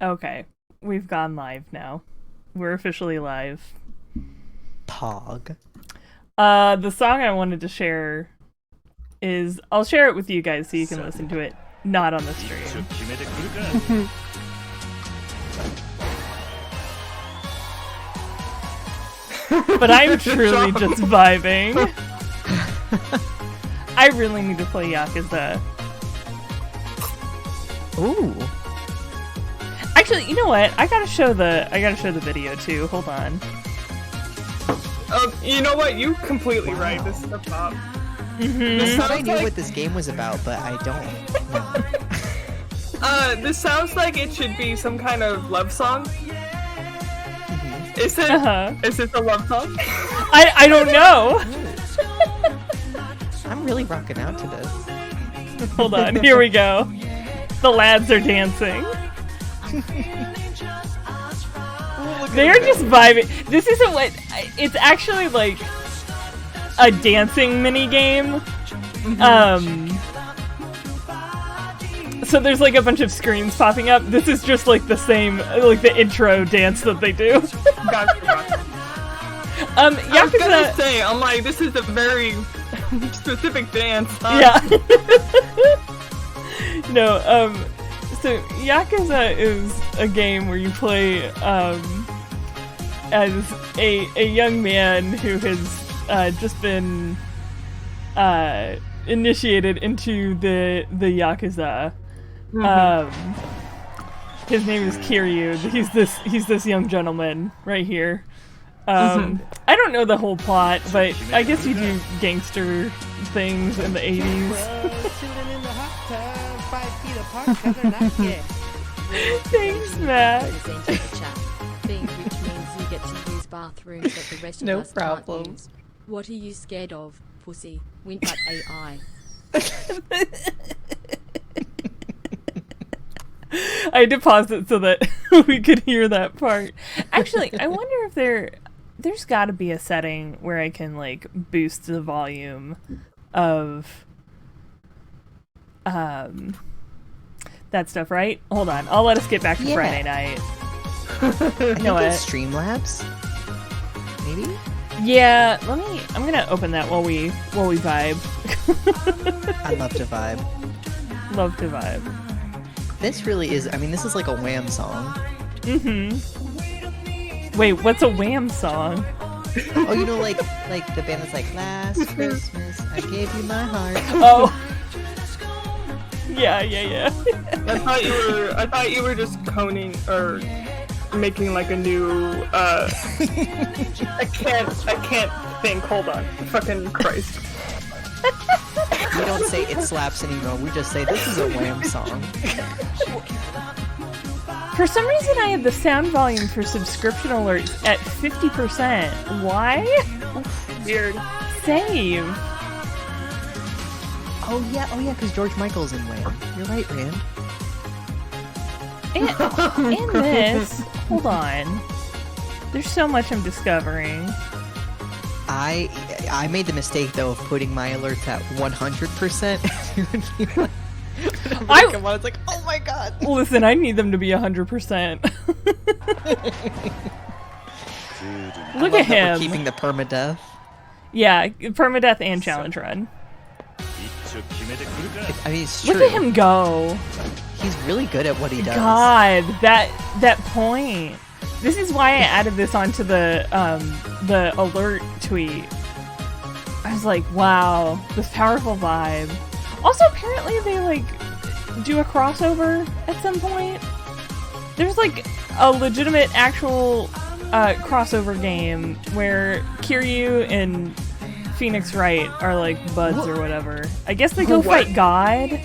Okay, we've gone live now. We're officially live. Pog. The song I wanted to share is... I'll share it with you guys so you can listen to it, not on the stream. But I'm truly just vibing. I really need to play Yakuza. Ooh. Actually, you know what? I gotta show the video too. Hold on. You know what? You completely right. This is the top. Mm-hmm. I knew what this game was about, but I don't know. This sounds like it should be some kind of love song. Mm-hmm. Is it? Is it a love song? I don't know. I'm really rocking out to this. Hold on. Here we go. The lads are dancing. They're just vibing. This isn't what... It's actually like a dancing mini game. So there's like a bunch of screens popping up. This is just like the same, like the intro dance that they do. Gotcha. I was gonna say, I'm like, this is a very specific dance. Huh? Yeah. No, so Yakuza is a game where you play as a young man who has just been initiated into the Yakuza. His name is Kiryu. He's this young gentleman right here. I don't know the whole plot, but I guess you do gangster things in the 80s. Thanks, Matt. No problem. What are you scared of, pussy? Wink at AI. I had to pause it so that we could hear that part. Actually, I wonder if there's got to be a setting where I can like boost the volume of that stuff, right? Hold on, I'll let us get back to Friday night. I know what? Streamlabs? Maybe? Yeah, I'm gonna open that while we vibe. I love to vibe. Love to vibe. This really is, I mean, this is like a Wham song. Mm-hmm. Wait, what's a Wham song? Oh, you know, like the band that's like, last Christmas, I gave you my heart. Oh. Yeah. I thought you were just coning or making like a new I can't think. Hold on. Fucking Christ. We don't say it slaps anymore, we just say this is a Wham song. For some reason I have the sound volume for subscription alerts at 50%. Why? Weird. Save. Oh yeah, because George Michael's in Wham. You're right, Rand. And this. Hold on. There's so much I'm discovering. I made the mistake though of putting my alerts at 100%. I was like, oh my god. Listen, I need them to be 100%. Look at him. We're keeping the permadeath. Yeah, permadeath and challenge run. I mean, it's true. Look at him go. He's really good at what he does. God, that point. This is why I added this onto the alert tweet. I was like, wow, this powerful vibe. Also, apparently they like do a crossover at some point. There's like a legitimate actual crossover game where Kiryu and Phoenix Wright are like buds or whatever. I guess they go fight God.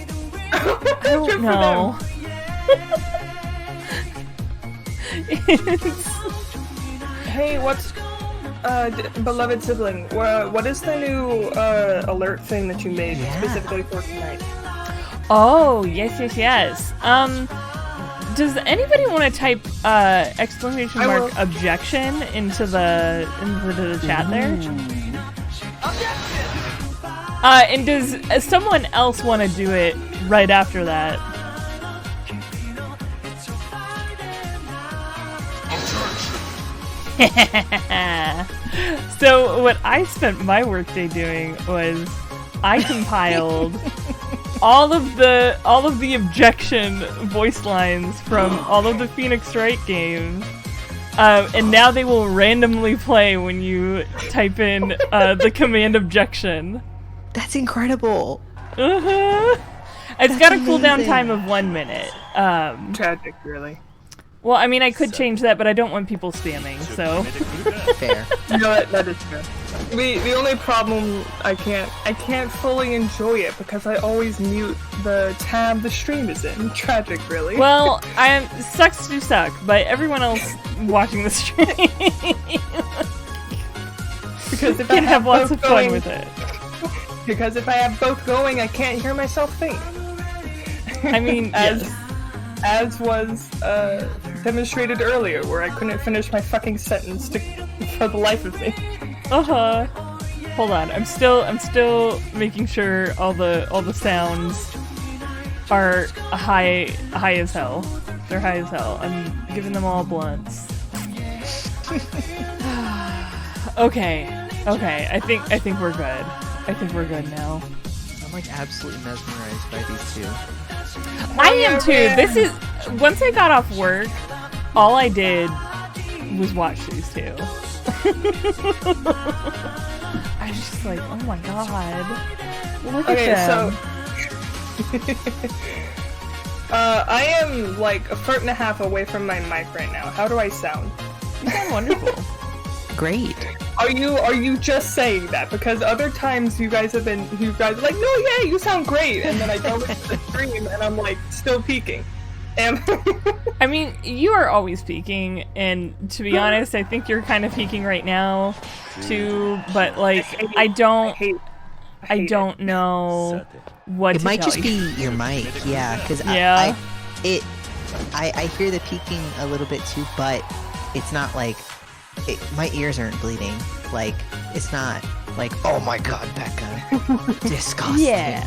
I don't know. Hey, what's beloved sibling? What is the new alert thing that you made specifically for tonight? Oh, yes. Does anybody want to type exclamation mark objection into the chat there? And does someone else want to do it right after that? So what I spent my workday doing was I compiled all of the objection voice lines from all of the Phoenix Wright games. And now they will randomly play when you type in the command objection. That's incredible. Uh-huh. It's got a cooldown amazing. time of 1 minute. Tragic, really. Well, I mean, I could change that, but I don't want people spamming, so. Fair. You know what? That is fair. The only problem I can't fully enjoy it because I always mute the tab the stream is in. Tragic, really. Well, sucks to suck, but everyone else watching the stream because if can I have lots both of fun going- with it. Because if I have both going, I can't hear myself think. I mean, yes. As was demonstrated earlier, where I couldn't finish my fucking sentence for the life of me. Uh-huh. Hold on. I'm still making sure all the sounds are high as hell. They're high as hell. I'm giving them all blunts. Okay. I think we're good. I think we're good now. I'm like absolutely mesmerized by these two. I am too. This is once I got off work, all I did was watch these two. I was just like, oh my god, look at them. So I am like a foot and a half away from my mic right now. How do I sound? You sound wonderful. Great. Are you just saying that? Because other times you guys are like, no, yeah, you sound great, and then I go into the stream and I'm like still peaking. And I mean, you are always peaking, and to be honest, I think you're kind of peaking right now, too. But like, I don't know what It to might tell just you. be your mic, yeah. Because Yeah. I hear the peaking a little bit too, but it's not like my ears aren't bleeding. Like it's not like, oh my god, Becca, disgusting. Yeah.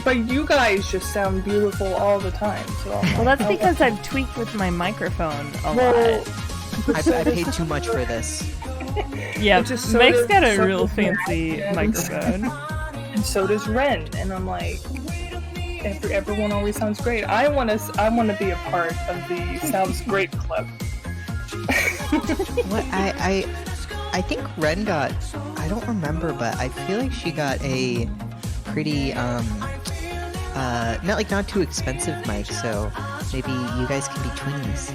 but you guys just sound beautiful all the time. So Well, that's because I've tweaked with my microphone a Well, lot. I paid too much for this. Yeah, It's just so Mike's does- got a so real does fancy Ren. microphone. and so does Ren, and I'm like, everyone always sounds great. I want to be a part of the Sounds Great Club. What I think Ren got, I don't remember, but I feel like she got a pretty not too expensive mic, so maybe you guys can be twins.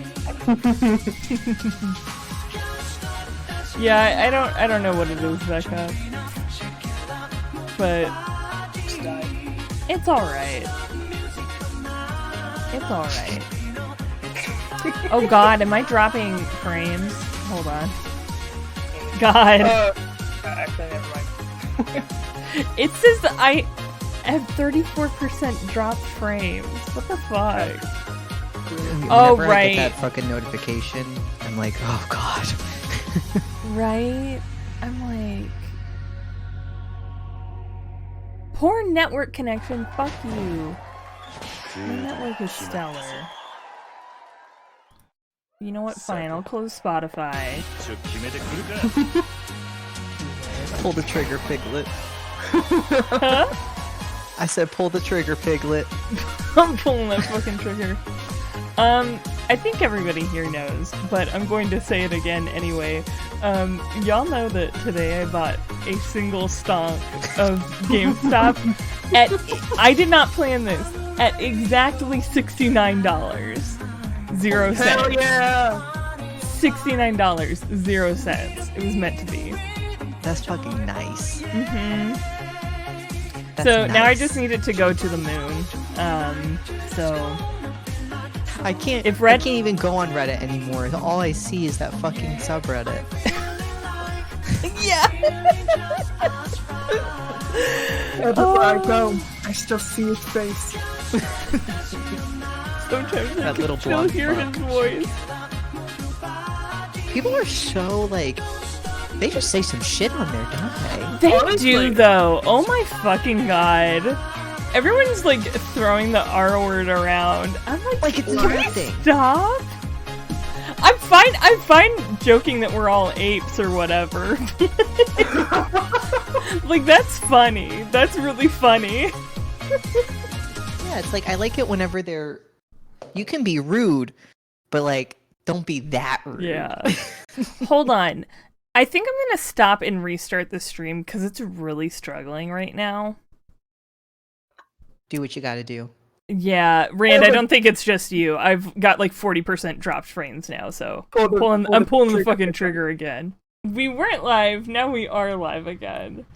Yeah, I don't know what it is, Becca. But it's alright. It's alright. Oh god, am I dropping frames? Hold on. God. Actually, never mind. It says that I have 34% dropped frames. What the fuck? Oh, Whenever I right. get that fucking notification, I'm like, oh god. Right? I'm like... Poor network connection, fuck you. My network is stellar. You know what, fine, I'll close Spotify. Pull the trigger, Piglet. Huh? I said pull the trigger, Piglet. I'm pulling that fucking trigger. I think everybody here knows, but I'm going to say it again anyway. Y'all know that today I bought a single stonk of GameStop I did not plan this, at exactly $69. 0 cents. Hell yeah! $69, 0 cents. It was meant to be. That's fucking nice. Mm-hmm. That's So now I nice. just need it to go to the moon. So I can't. If I can't even go on Reddit anymore. All I see is that fucking subreddit. yeah. Everywhere I go, I still see his face. Sometimes I That can little still blonde hear fuck. his voice. People are so like, they just say some shit on there, don't they? They Honestly. do though. Oh my fucking god. Everyone's like throwing the R word around. I'm like, Like it's "Can you nothing. stop? I'm fine joking that we're all apes or whatever. Like, that's funny. That's really funny. Yeah, it's like, I like it whenever they're... You can be rude, but, like, don't be that rude. Yeah. Hold on. I think I'm gonna stop and restart the stream because it's really struggling right now. Do what you gotta do. Yeah, Rand, I don't think it's just you. I've got like 40% dropped frames now, so I'm pulling the fucking trigger again. We weren't live, now we are live again.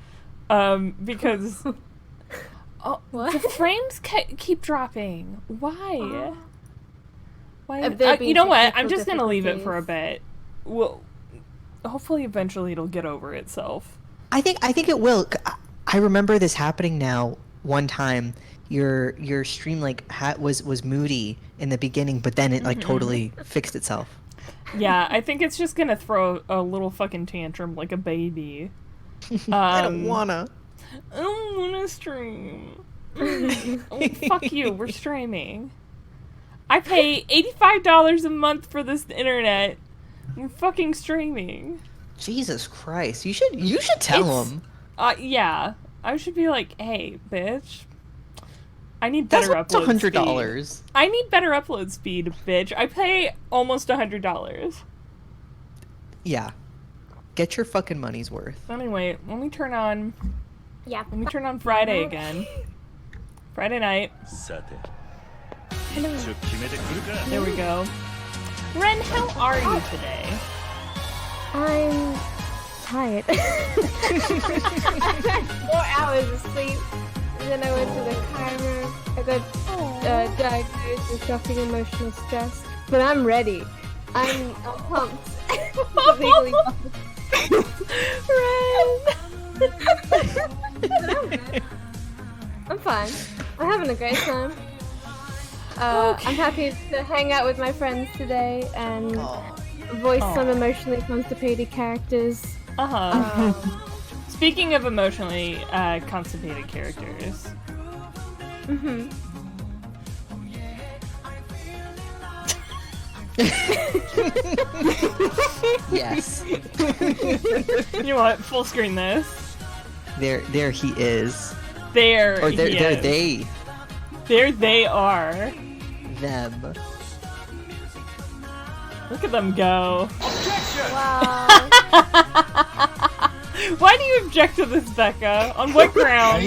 Because the frames keep dropping. Why? Why? You know what? I'm just gonna leave it for a bit. Well, hopefully eventually it'll get over itself. I think it will. I remember this happening now one time. Your stream like was moody in the beginning, but then it like totally fixed itself. Yeah, I think it's just gonna throw a little fucking tantrum like a baby. I don't wanna. I don't wanna stream. Oh, fuck you, we're streaming. I pay $85 a month for this internet. We're fucking streaming. Jesus Christ! You should tell him. Yeah, I should be like, hey, bitch. I need better upload speed. $100. I need better upload speed, bitch. I pay almost $100. Yeah. Get your fucking money's worth. Anyway, let me turn on... Yeah. Let me turn on Friday again. Friday night. There we go. Ren, how are you today? I'm tired. I had 4 hours of sleep. And then I went to the chiro. I got diagnosed with shocking emotional stress. But I'm ready. I'm pumped. Legally pumped. I'm fine. I'm having a great time. I'm happy to hang out with my friends today and voice some emotionally constipated characters. Speaking of emotionally constipated characters. Yes. You know what? Full screen this. There he is. There Or he there is. they. There they are. Them. Look at them go. Wow. Why do you object to this, Becca? On what grounds?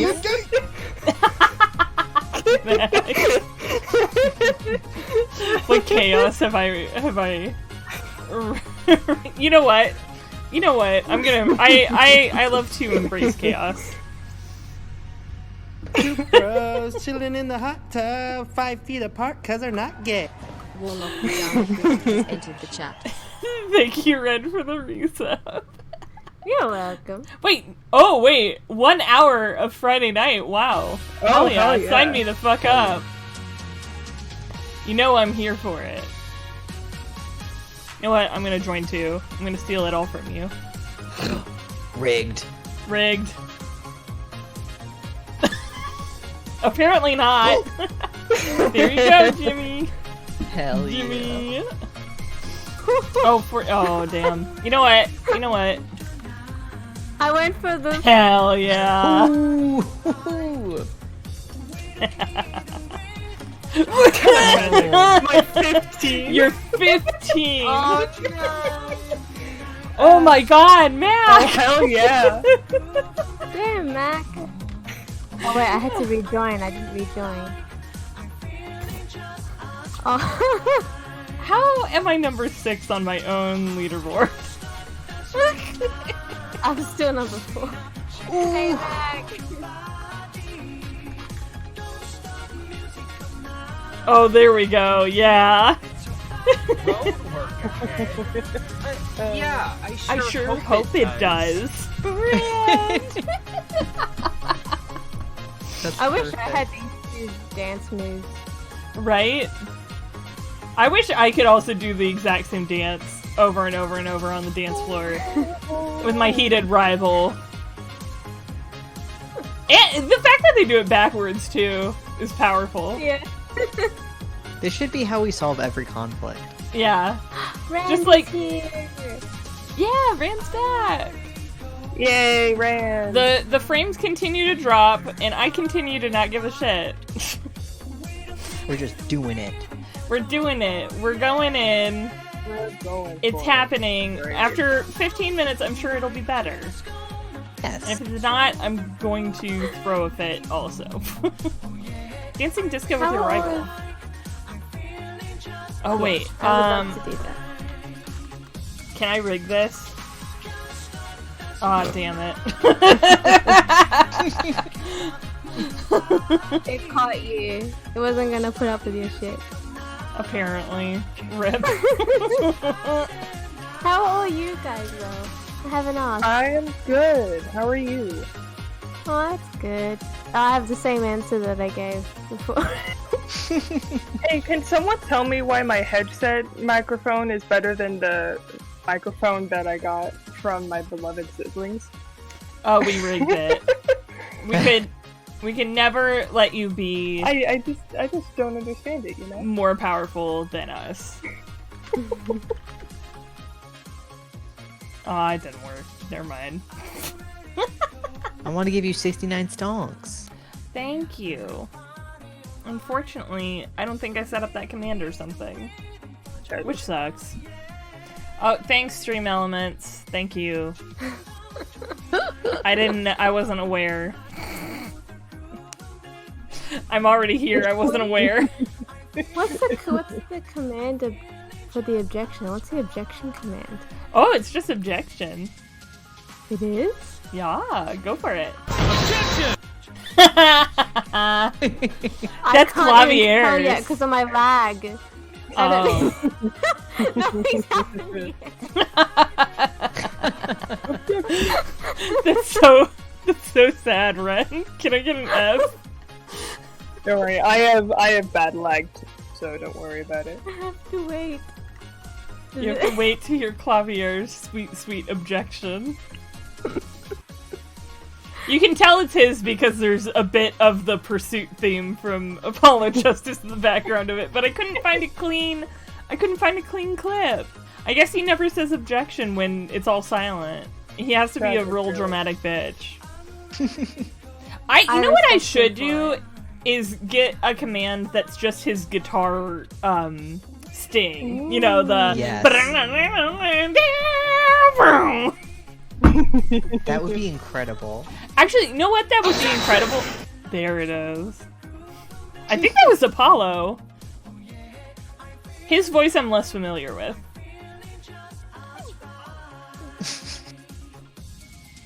What chaos have I You know what? I love to embrace chaos. Two bros chilling in the hot tub, 5 feet apart cause they're not gay. Warlock has entered the chat. Thank you, Red, for the resub. You're welcome. Wait, 1 hour of Friday night, wow. Oh, Hell yeah, hell yeah. sign me the fuck up. You know I'm here for it. You know what, I'm gonna join too. I'm gonna steal it all from you. Rigged. Rigged. Apparently not. There you go, Jimmy. Hell Jimmy. Oh damn. You know what? I went for the Hell yeah. My 15. You're 15. Oh no. Oh my god, Mac. Oh, hell yeah. Damn, Mac. Oh wait, I had to rejoin. I didn't rejoin. Oh. How am I number 6 on my own leaderboard? I'm still number 4. Hey, Mac. Oh, there we go. Yeah. Yeah, I sure hope it does. That's I wish perfect. I had these 2 dance moves. Right? I wish I could also do the exact same dance over and over and over on the dance floor with my heated rival. And the fact that they do it backwards too is powerful. Yeah. This should be how we solve every conflict. Yeah. Rand Just like- is here. Yeah, Rand's back. Yay, Rand! The frames continue to drop, and I continue to not give a shit. We're just doing it. We're doing it. We're going in. It's happening. After 15 minutes, I'm sure it'll be better. And Yes. if it's not, I'm going to throw a fit also. Dancing disco with your How rival. old- Oh wait, I would love to do that. can I rig this? Aw, damn it. It caught you. It wasn't gonna put up with your shit. Apparently. Rip. How are you guys though? I haven't asked. I am good. How are you? Oh, that's good. I have the same answer that I gave before. Hey, can someone tell me why my headset microphone is better than the microphone that I got from my beloved siblings? Oh, we rigged it. We could never let you be I just don't understand it, you know? more powerful than us. Oh, it didn't work. Never mind. I want to give you 69 stonks. Thank you. Unfortunately, I don't think I set up that command or something. Which sucks. Oh, thanks, Stream Elements. Thank you. I wasn't aware. I'm already here, I wasn't aware. What's the command for the objection? What's the objection command? Oh, it's just objection. It is? Yeah, go for it. Objection! I That's can't even tell Clavier's. yet because of my lag. Oh. Nothing's happening. That's so sad, Ren. Can I get an F? Don't worry, I have bad lag, so don't worry about it. I have to wait. You have to wait to hear Clavier's sweet objection. You can tell it's his because there's a bit of the pursuit theme from Apollo Justice in the background of it, but I couldn't find a clean clip. I guess he never says objection when it's all silent. He has to be a real dramatic bitch. You know what I should do is get a command that's just his guitar sting. You know, the Yes. That would be incredible. Actually, you know what? That would be incredible. There it is. I think that was Apollo. His voice I'm less familiar with.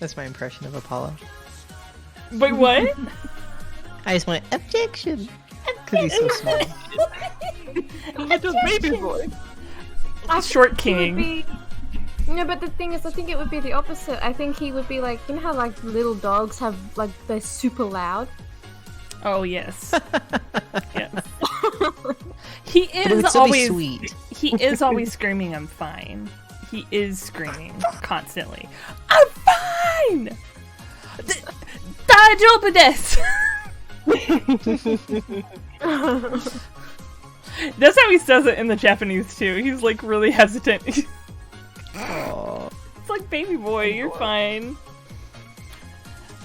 That's my impression of Apollo. Wait, what? I just went, objection! Because he's so small. Little baby boy. Short He would king. be... No, but the thing is, I think it would be the opposite. I think he would be like, you know how like little dogs have like they're super loud. Oh yes. Yes. He But it would is still be always sweet. he is always screaming, "I'm fine." He is screaming constantly. I'm fine. Daijoubu desu. That's how he says it in the Japanese too. He's like really hesitant. Aww. It's like, baby boy, you're fine.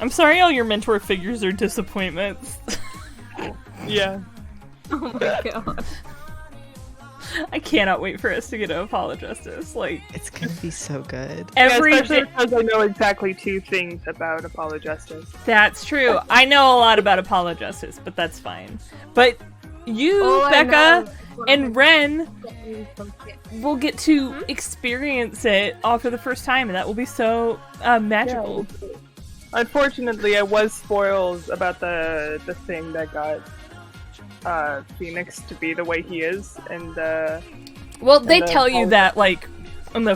I'm sorry all your mentor figures are disappointments. Yeah. Oh my god. I cannot wait for us to get to Apollo Justice. Like, It's gonna be so good. every Especially day. because I know exactly 2 things about Apollo Justice. That's true. I know a lot about Apollo Justice, but that's fine. But you, All I Becca, know is and Ren what will get to experience it all for the first time, and that will be so magical. Yeah. Unfortunately, I was spoiled about the thing that got Phoenix to be the way he is, and Well, they And, tell you all- that, like, in the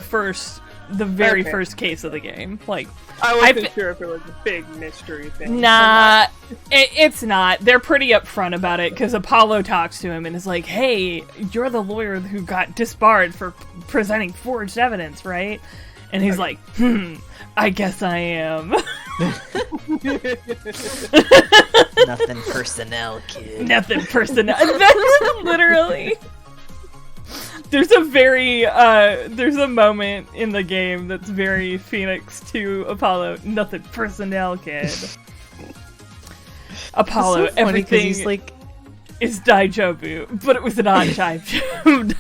very Okay. first case of the game. Like, I wasn't I've- sure if it was a big mystery thing. nah, it's not. They're pretty upfront about it, because Apollo talks to him and is like, hey, you're the lawyer who got disbarred for presenting forged evidence, right? And he's like, I guess I am. Nothing personnel, kid. Nothing personnel. That's literally. There's a moment in the game that's very Phoenix to Apollo. Nothing personnel, kid. Apollo, It's so funny 'cause everything he's like, is Daijobu, but it was not Daijobu.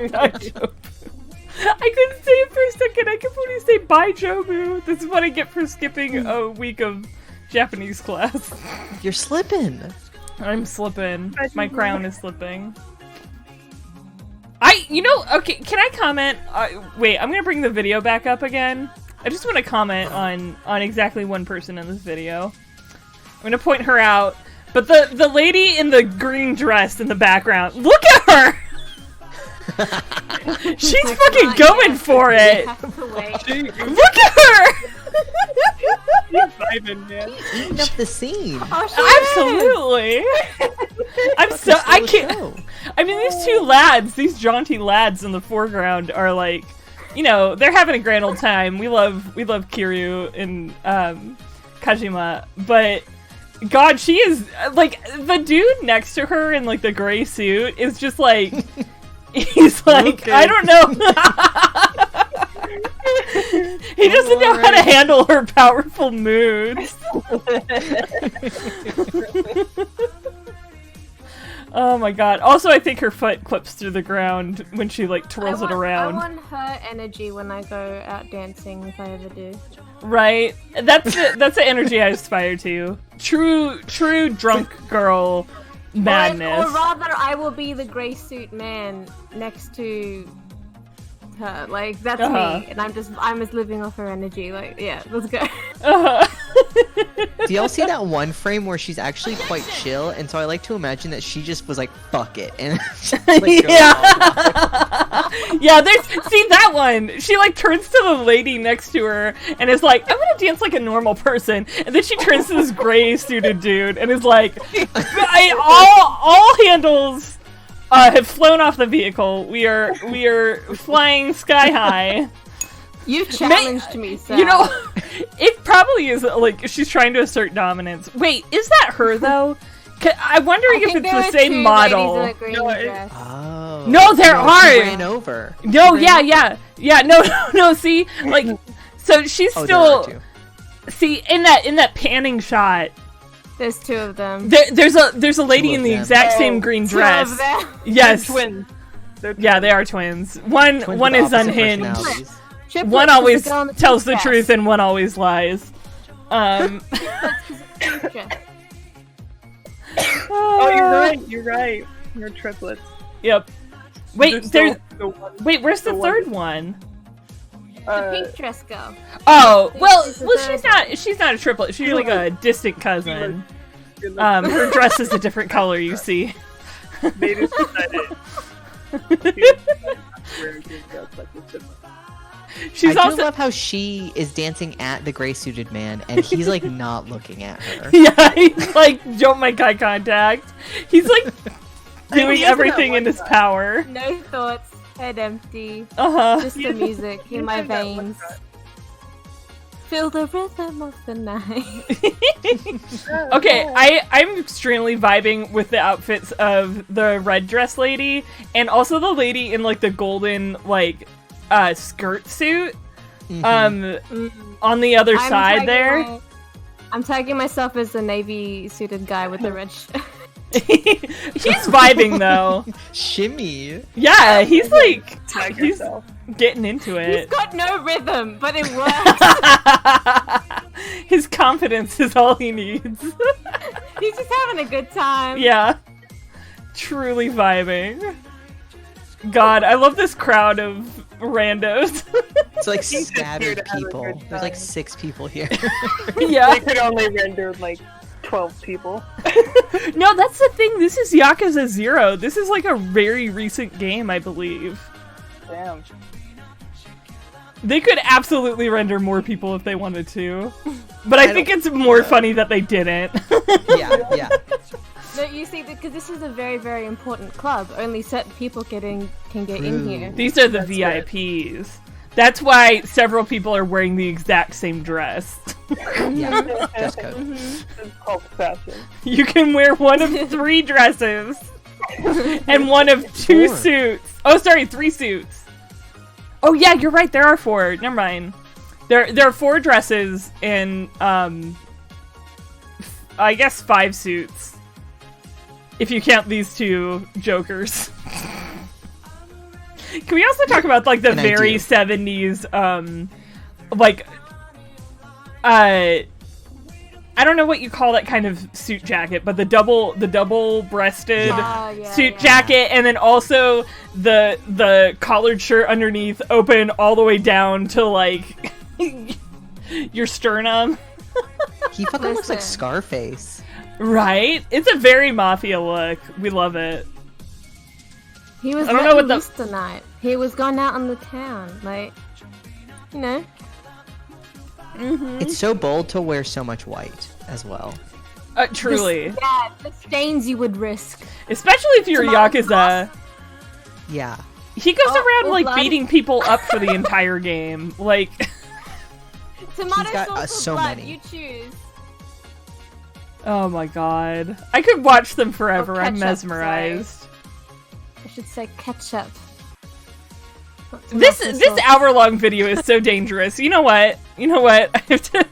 Daijobu. I couldn't say it for a second. I could only say Baijobu. This is what I get for skipping a week of Japanese class. you're slipping. I'm slipping. My crown is slipping. Okay, can I comment? Wait, I'm gonna bring the video back up again. I just want to comment on exactly one person in this video. I'm gonna point her out, but the lady in the green dress in the background, look at her! She's fucking going for it! Look at her! He's vibing, man. Eating up the scene. Absolutely! I can't. I mean, these two lads, these jaunty lads in the foreground are like, you know, they're having a grand old time. We love Kiryu and Kajima, but God, she is like the dude next to her in like the gray suit is just like, he's like, okay. I don't know. He doesn't know how to handle her powerful moods. Oh my god. Also, I think her foot clips through the ground when she like twirls it around. I want her energy when I go out dancing, if I ever do. Right? That's the energy I aspire to. True drunk girl madness. Or rather, I will be the grey suit man next to her. Like, that's me. And I'm just living off her energy. Like, yeah, let's go. Do y'all see that one frame where she's actually quite chill? And so I like to imagine that she just was like, fuck it. And like, yeah, see that one. She like turns to the lady next to her and is like, I'm gonna dance like a normal person. And then she turns to this gray suited dude and is like, all handles have flown off the vehicle. We are flying sky high. You've challenged me, so. You know, it probably is like she's trying to assert dominance. Wait, is that her though? I'm wondering if it's the same model. No, there are. Ran over. No, yeah. No. See, like, so she's still. See, in that panning shot. There's two of them. There's a lady in the exact same green dress. Yes. They're twins. Yeah, they are twins. One is unhinged. Triplets, one always tells the truth and one always lies. Oh, you're right. You're triplets. Yep. Wait, wait, where's the third one? The pink dress girl. Oh, well, she's not a triplet. She's like a distant cousin. Her dress is a different color, you see. They just decided. I do love how she is dancing at the gray suited man and he's like not looking at her. Yeah, he's like, don't make eye contact. He's like doing everything in his power. No thoughts, head empty. Just the music in my veins. Feel the rhythm of the night. Okay, I'm extremely vibing with the outfits of the red dress lady and also the lady in like the golden like skirt suit on the other side there. I'm tagging myself as the navy suited guy with the red shirt. He's vibing though. Shimmy. Yeah, he's like he's getting into it. He's got no rhythm, but it works. His confidence is all he needs. He's just having a good time. Yeah. Truly vibing. God, I love this crowd of randos. It's like scattered people. There's like 6 people here. Yeah. They could only render like 12 people. No, that's the thing. This is Yakuza 0. This is like a very recent game, I believe. Damn. They could absolutely render more people if they wanted to. But I think it's more funny that they didn't. Yeah. No, you see, because this is a very, very important club. Only certain people can get in here. These are the VIPs. That's why several people are wearing the exact same dress. Yeah, dress code. It's called fashion. You can wear one of 3 dresses and one of 2 4. suits. Oh, sorry, 3 suits. Oh yeah, you're right. There are 4. Never mind. There are 4 dresses and I guess 5 suits. If you count these 2 jokers. Can we also talk about like the And I very do. 70s like I don't know what you call that kind of suit jacket, but the double-breasted suit jacket, and then also the collared shirt underneath open all the way down to like your sternum. He fucking looks like Listen. Scarface. Right? It's a very mafia look. We love it. He was I don't know what the- loose tonight. He was gone out on the town, like, you know. It's so bold to wear so much white as well. Truly. Yeah, the stains you would risk. Especially if you're Tomato Yakuza. Yeah. He goes around or like blood. beating people up for the entire game. Like Tomato got, sauce or so blood, many. you choose. oh my god. I could watch them forever. Or I'm ketchup, mesmerized. I should say ketchup. Not This tomato this sauce. hour-long video is so dangerous. You know what? I have to.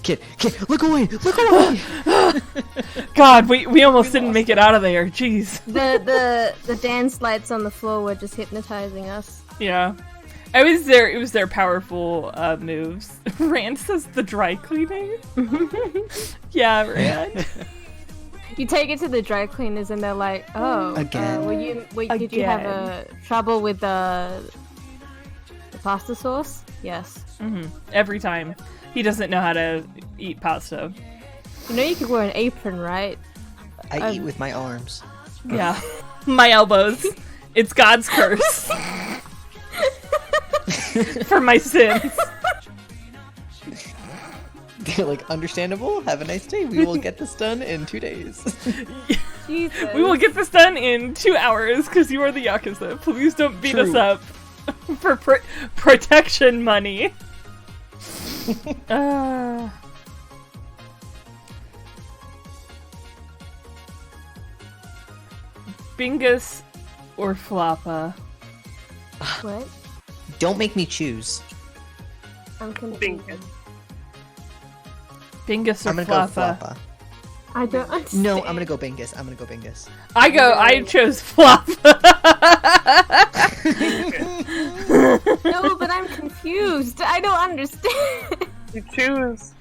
Kid, look away! Look away! God, we almost didn't make it out of there. Jeez. The dance lights on the floor were just hypnotizing us. Yeah. It was their powerful moves. Rand says the dry cleaning. Yeah, Rand. You take it to the dry cleaners and they're like, "Oh, Again. did you have trouble with the pasta sauce?" Yes. Every time. He doesn't know how to eat pasta. You know you could wear an apron, right? I eat with my arms. Yeah. My elbows. It's God's curse. For my sins. They're like, understandable. Have a nice day. We will get this done in 2 days. Jesus. We will get this done in 2 hours because you are the Yakuza. Please don't beat us True. up for protection money. Bingus or Floppa? What? Don't make me choose. I'm confused. Bingus. Bingus or I'm gonna go Floppa? Floppa. I don't understand. No, I'm gonna go Bingus. I'm gonna go Bingus. I chose Floppa. No, but I'm confused. I don't understand. You choose.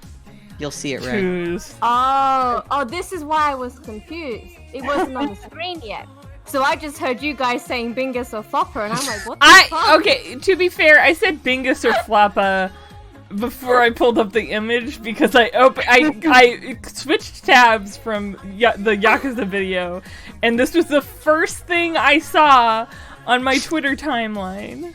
You'll see it, right? Choose. Oh, this is why I was confused. It wasn't on the screen yet. So I just heard you guys saying Bingus or Flopper, and I'm like, what the fuck? Okay, to be fair, I said Bingus or Floppa before I pulled up the image because I switched tabs from the Yakuza video, and this was the first thing I saw on my Twitter timeline.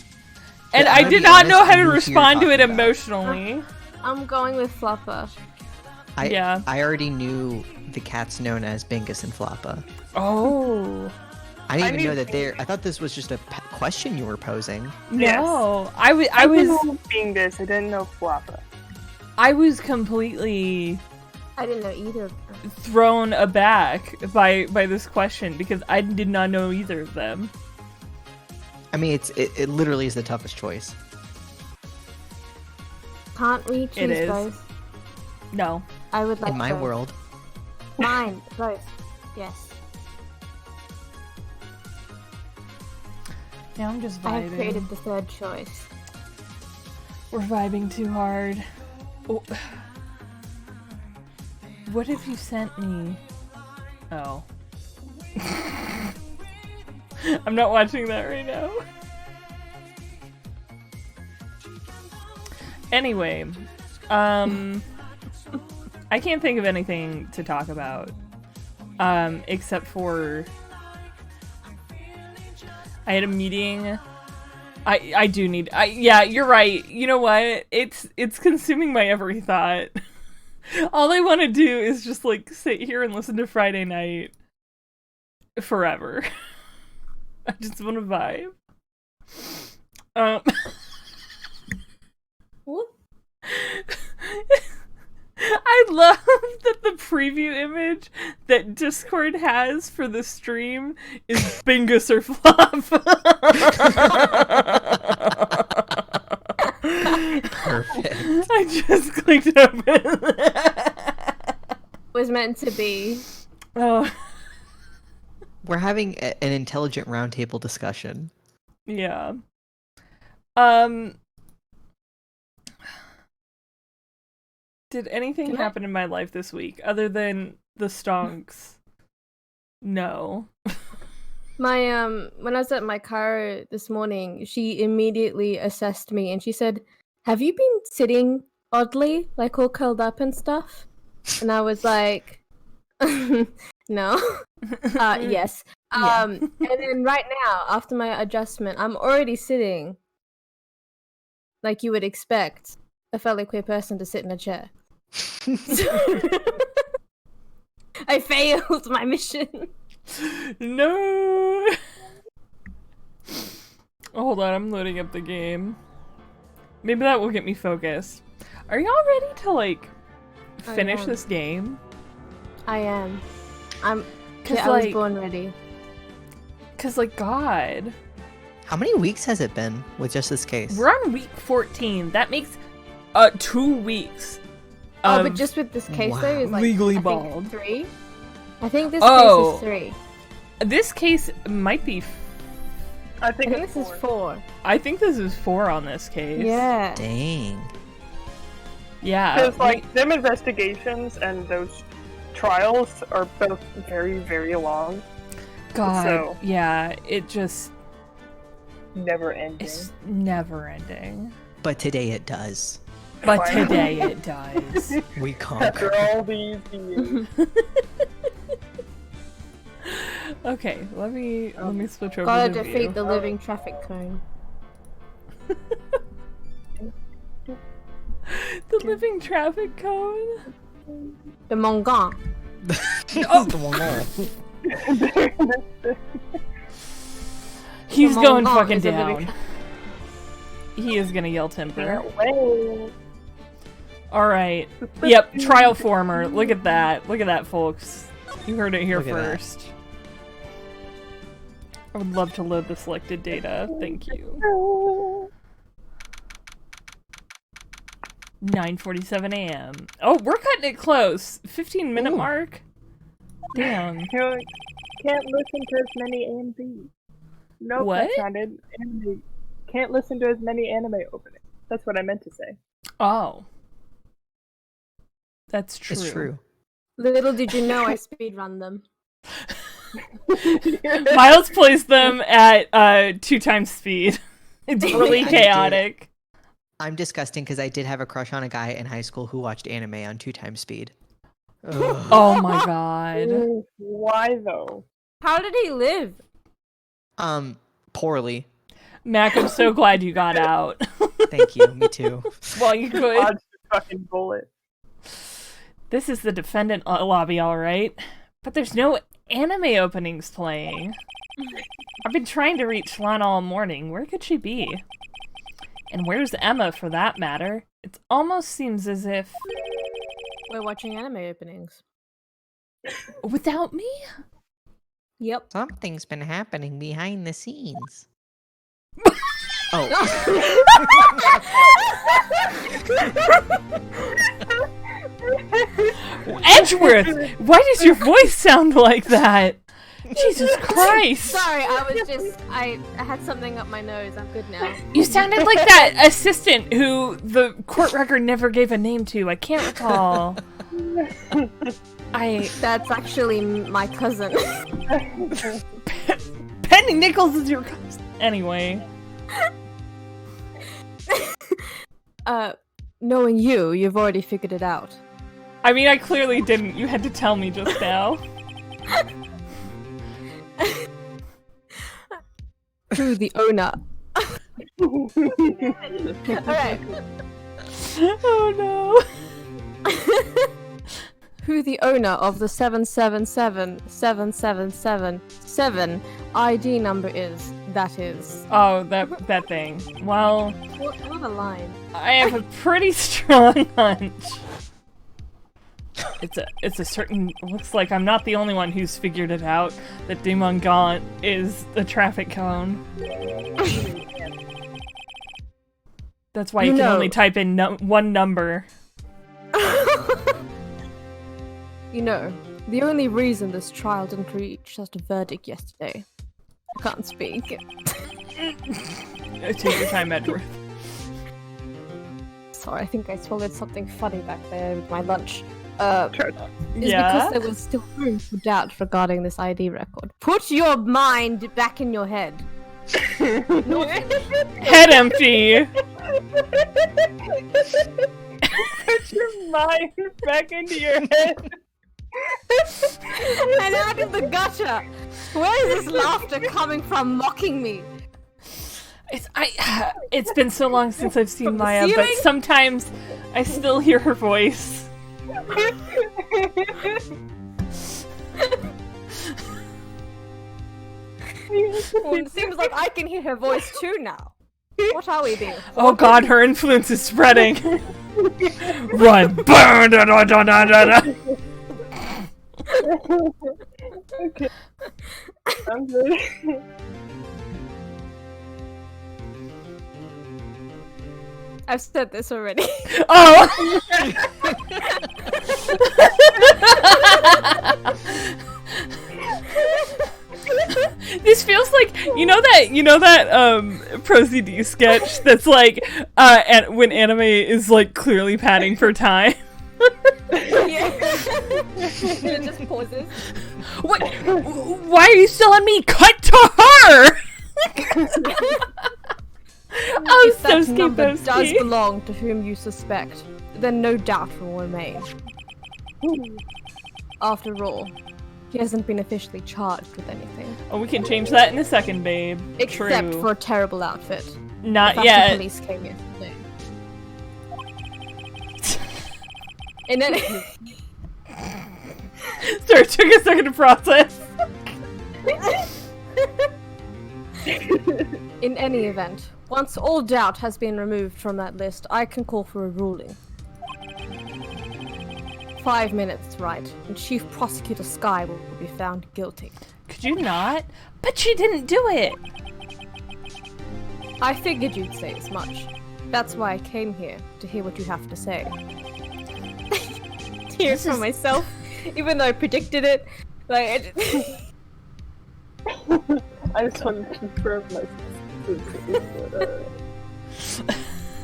And Yeah, I I'm gonna did be not honest, know how I to knew who respond to you're it talking about. emotionally. I'm going with Flopper. Yeah. I already knew the cats known as Bingus and Floppa. Oh. I didn't I even know knew that they're. I thought this was just a question you were posing. No. I was Bingus. I didn't know Floppa. I was completely I didn't know either of them. thrown aback by this question because I did not know either of them. I mean, it literally is the toughest choice. Can't we It choose is. both? No. I would like In my both. world, Mine, both. Yes. Yeah, I'm just I have vibing. created the third choice. We're vibing too hard. Oh. What have you sent me? Oh. I'm not watching that right now. Anyway, I can't think of anything to talk about. Except for I had a meeting. I do need yeah, you're right. You know what? It's consuming my every thought. All I want to do is just like sit here and listen to Friday Night forever. I just want to vibe. I love that the preview image that Discord has for the stream is Bingus or Flop. Perfect. I just clicked open. Was meant to be. Oh, We're having an intelligent roundtable discussion. yeah. Did anything happen in my life this week other than the stonks? No. My when I was at my car this morning, she immediately assessed me and she said, "Have you been sitting oddly, like all curled up and stuff?" And I was like, "No." Yes. Yeah. And then right now, after my adjustment, I'm already sitting like you would expect a fellow queer person to sit in a chair. I failed my mission. No. Hold on, I'm loading up the game. Maybe that will get me focused. Are y'all ready to like finish this game? I am. I was like, born ready. Cause like God, How many weeks has it been with just this case? we're on week 14. That makes 2 weeks. Oh, of but just with this case though, is like legally I bald. think 3. I think this Oh. case is 3. This case might be. I I think think it's this is 4. I think this is 4 on this case. Yeah. Dang. Yeah. Because like them investigations and those trials are both very, very long, God. so- Yeah. It just. never ending. It's never ending. But today it does. But Finally. today it does. We After conquer. all these years. Okay, let me switch over Gotta to defeat view. the living traffic cone. The living traffic cone. The Mongon. He's The going Mongon fucking is a living down. He is gonna yell timber. Wait. Alright. Yep, trial former. Look at that. Look at that, folks. You heard it here Look at that. first. I would love to load the selected data. Thank you. 9:47 a.m. Oh, we're cutting it close. 15-minute Ooh. mark. Damn. You're like, can't listen to as many AMV. Nope, What? that sounded anime. Can't listen to as many anime openings. That's what I meant to say. Oh. That's true. It's true. Little did you know I speedrun them. Miles plays them at 2 times speed. It's really I did. chaotic. I'm disgusting because I did have a crush on a guy in high school who watched anime on 2 times speed. Ugh. Oh my god. Why though? How did he live? Poorly. Mac, I'm so glad you got out. Thank you. Me too. While you could. Dodged the fucking bullet. This is the defendant lobby, alright. But there's no anime openings playing. I've been trying to reach Lana all morning. Where could she be? And where's Emma, for that matter? It almost seems as if... We're watching anime openings. Without me? Yep. Something's been happening behind the scenes. Oh. Edgeworth! Why does your voice sound like that? Jesus Christ! Sorry, I had something up my nose. I'm good now. You sounded like that assistant who the court record never gave a name to. I can't recall. That's actually my cousin. Penny Nichols is your cousin. Anyway. Knowing you've already figured it out. I mean, I clearly didn't. You had to tell me just now. Who the owner? Alright. Oh no. Who the owner of the 7777777 ID number is, that is. Oh, that thing. Well, What a line. I have a pretty strong hunch It's a certain. Looks like I'm not the only one who's figured it out. That Demon Gaunt is the traffic cone. That's why you can only type in one number. You know, the only reason this trial didn't reach just a verdict yesterday. I can't speak. Take your time, Edward. Sorry, I think I swallowed something funny back there with my lunch. Yeah? Because there was still room for doubt regarding this ID record. Put your mind back in your head. Head empty! Put your mind back into your head. And out of the gutter! Where is this laughter coming from mocking me? It's been so long since I've seen From the Maya, but ceiling? sometimes I still hear her voice. Well, it seems like I can hear her voice too now. What are we doing? Oh god, her influence is spreading. Run! Burn! Da, da, da, da, da, da. Okay. I'm good. I've said this already. Oh! This feels like you know that ProCD sketch that's like when anime is like clearly padding for time. Yeah. It just pauses. What? Why are you still on me? Cut to her. Oh, If that number Soski does belong to whom you suspect, then no doubt will remain. After all, he hasn't been officially charged with anything. Oh, we can change that in a second, babe. Except True. for a terrible outfit. Not The yet. police came yesterday. And then Sorry, it took a second to process. in any event, once all doubt has been removed from that list, I can call for a ruling. 5 minutes, right, and Chief Prosecutor Sky will be found guilty. Could you not? But she didn't do it. I figured you'd say as much. That's why I came here, to hear what you have to say. To hear it from myself, even though I predicted it. Like, I just want to confirm my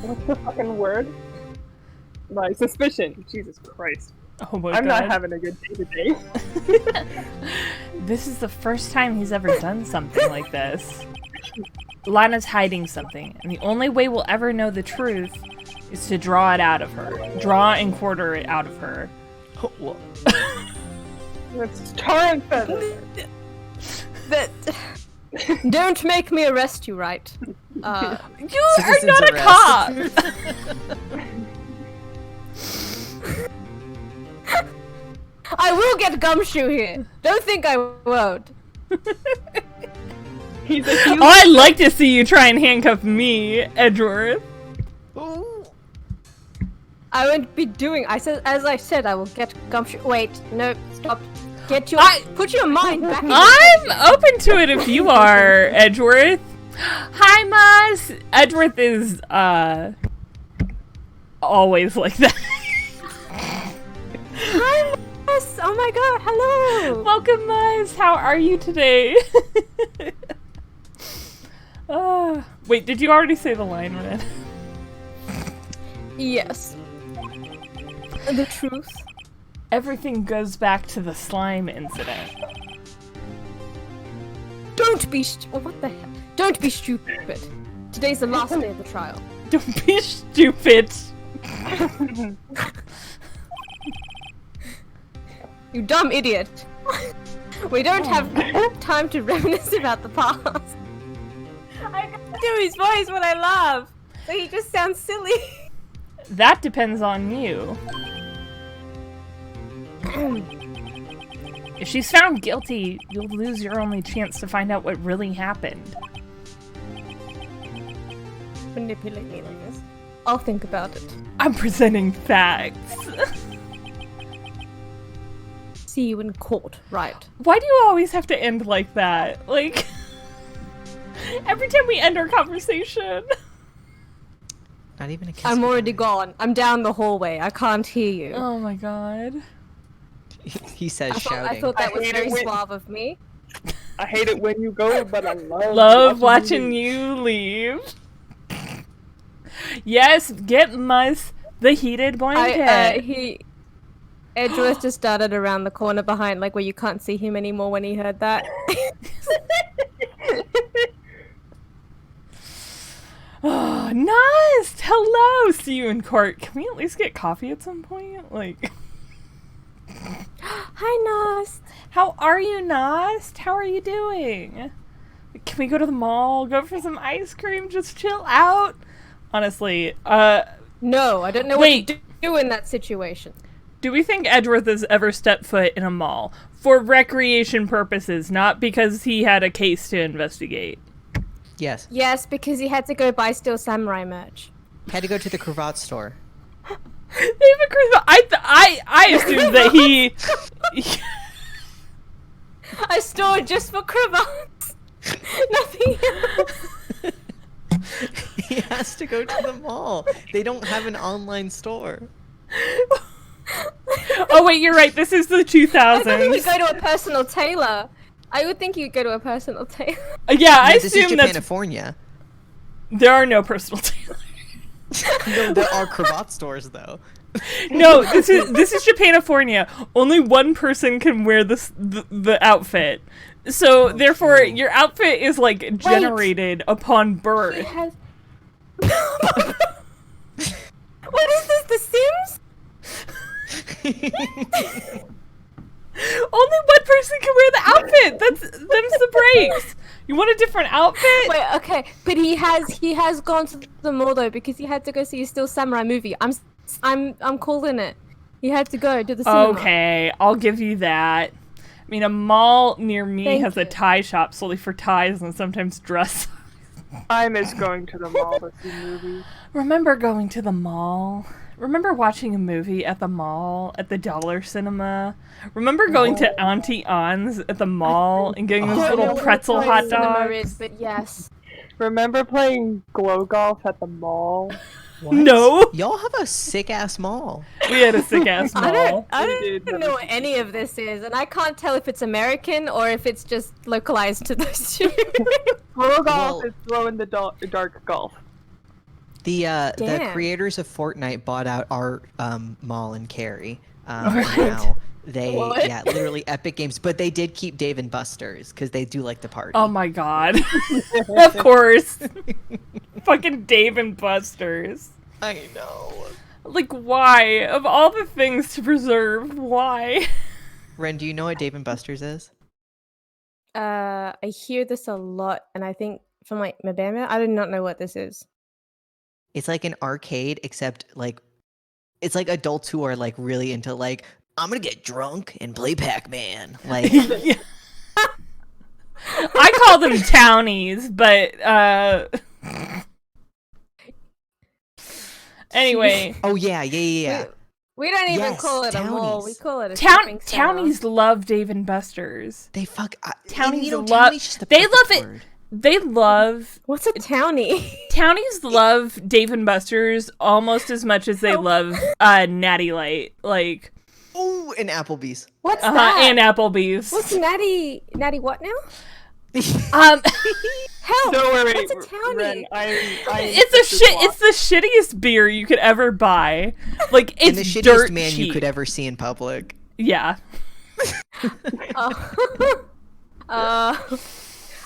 what's the fucking word? My suspicion. Jesus Christ. Oh my I'm god. not having a good day today. This is the first time he's ever done something like this. Lana's hiding something, and the only way we'll ever know the truth is to draw it out of her. Draw and quarter it out of her. It's tar and feather. don't make me arrest you, right? You are Citizens not a arrest. cop! I will get gumshoe here. Don't think I won't. He's a human. Oh, I'd like to see you try and handcuff me, Edgeworth. I won't be doing. As I said, I will get gumshoe. Wait, no, stop. Get your. Put your mind back in your head. I'm open to it if you are, Edgeworth. Hi, Maz. Edgeworth is, always like that. Hi, Miss. Oh my god, hello. Welcome, Maz. How are you today? Wait, did you already say the line, Red? Yes. The truth. Everything goes back to the slime incident. Don't be what the hell? Don't be stupid. Today's the last day of the trial. Don't be stupid. You dumb idiot. We don't have time to reminisce about the past. I can do his voice when I laugh, so he just sounds silly. That depends on you. If she's found guilty, you'll lose your only chance to find out what really happened. Manipulate me like this. I'll think about it. I'm presenting facts. See you in court, right? Why do you always have to end like that? Like, every time we end our conversation. Not even a kiss. I'm already goodbye. gone. I'm down the hallway. I can't hear you. Oh my god. He says I shouting. thought that I was hate very it when- suave of me. I hate it when you go, but I Love watching you leave. Yes, get the heated blanket. Edgeworth just started around the corner behind, like where you can't see him anymore when he heard that. Oh, Nast! Hello! See you in court. Can we at least get coffee at some point? Like, Hi, Nast. how are you, Nast? How are you doing? Can we go to the mall? Go for some ice cream? Just chill out? Honestly, No, I don't know Wait. what to do in that situation. do we think Edgeworth has ever stepped foot in a mall? For recreation purposes, not because he had a case to investigate. Yes. Yes, because he had to go buy Steel Samurai merch. Had to go to the cravat store. They have a Christmas. I assumed that he. I stored just for cravats. Nothing else. He has to go to the mall. They don't have an online store. Oh wait, you're right. This is the I thought he would 2000s. go to a personal tailor. I would think he'd go to a personal tailor. Yeah, I This is assume that's. Japanifornia. There are no personal tailors. No, there are cravat stores though. No, this is Japanifornia. Only one person can wear the outfit. So therefore, true. your outfit is like generated upon He birth. has. What is this? The Sims? Only one person can wear the outfit. Them's the breaks. You want a different outfit? Wait, okay, but he has gone to the mall though because he had to go see a Steel Samurai movie. I'm calling it. He had to go to the cinema. Okay, I'll give you that. I mean, a mall near me Thank has a you. tie shop solely for ties and sometimes dress. I miss going to the mall to see movies. Remember going to the mall? Remember watching a movie at the mall, at the Dollar Cinema? Remember going to Auntie Anne's at the mall and getting those I don't know little what pretzel a hot cinema dogs? is, but yes. Remember playing glow golf at the mall? What? No. Y'all have a sick ass mall. We had a sick ass I mall. did don't know what any of this is, and I can't tell if it's American or if it's just localized to those two. Glow golf Well- is glow in the dark golf. The Damn. creators of Fortnite bought out our mall in Cary. Right. Now they What? literally Epic Games, but they did keep Dave and Buster's because they do like to party. Oh my god. Of course. Fucking Dave and Buster's. I know. Like, why? Of all the things to preserve, why? Ren, do you know what Dave and Buster's is? I hear this a lot, and I think from like Mabama, I do not know what this is. It's like an arcade, except like it's like adults who are like really into like I'm gonna get drunk and play Pac-Man. Like Yeah. I call them townies, but anyway, oh yeah. We don't even Yes, call it a mall. We townies. call it a shopping center. townies love Dave and Buster's. They fuck. Townies you know, love- townie's just the they perfect love it. word. They love What's a townie? townies love Dave and Buster's almost as much as they love Natty Light, like Ooh, and Applebee's. What's that? and Applebee's. What's Natty what now? Help! Don't worry, What's a townie? Ren, It's the shittiest beer you could ever buy. Like it's and the shittiest dirt man cheap. you could ever see in public. Yeah. Oh.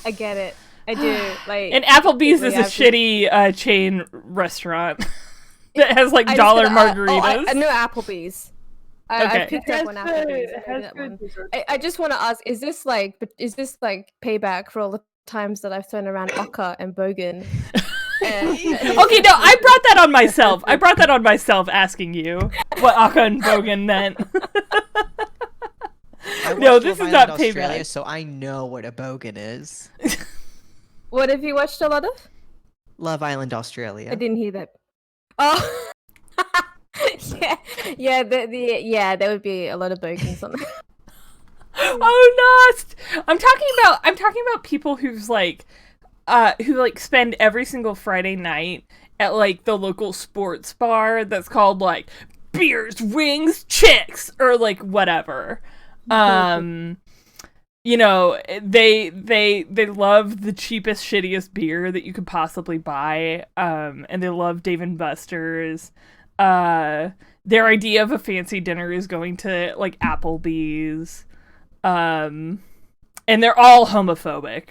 I get it. I do. Like, And Applebee's is a completely, shitty chain restaurant that has like I just dollar gotta- margaritas. I know Applebee's. I Okay. picked up on Applebee's. I know that one. I just want to ask: Is this like payback for all the times that I've thrown around Oka and Bogan? Okay, no, I brought that on myself. I brought that on myself asking you what Aka and Bogan meant. I No, watched this Love is not Island Australia, payback. so I know what a bogan is. What have you watched a lot of? Love Island Australia. I didn't hear that. Oh, yeah. There would be a lot of Bogans on there. Oh, Nost! I'm talking about people who's like, who like spend every single Friday night at like the local sports bar that's called like beers, wings, chicks, or like whatever. You know, they love the cheapest, shittiest beer that you could possibly buy. And they love Dave and Buster's. Their idea of a fancy dinner is going to like Applebee's. And they're all homophobic.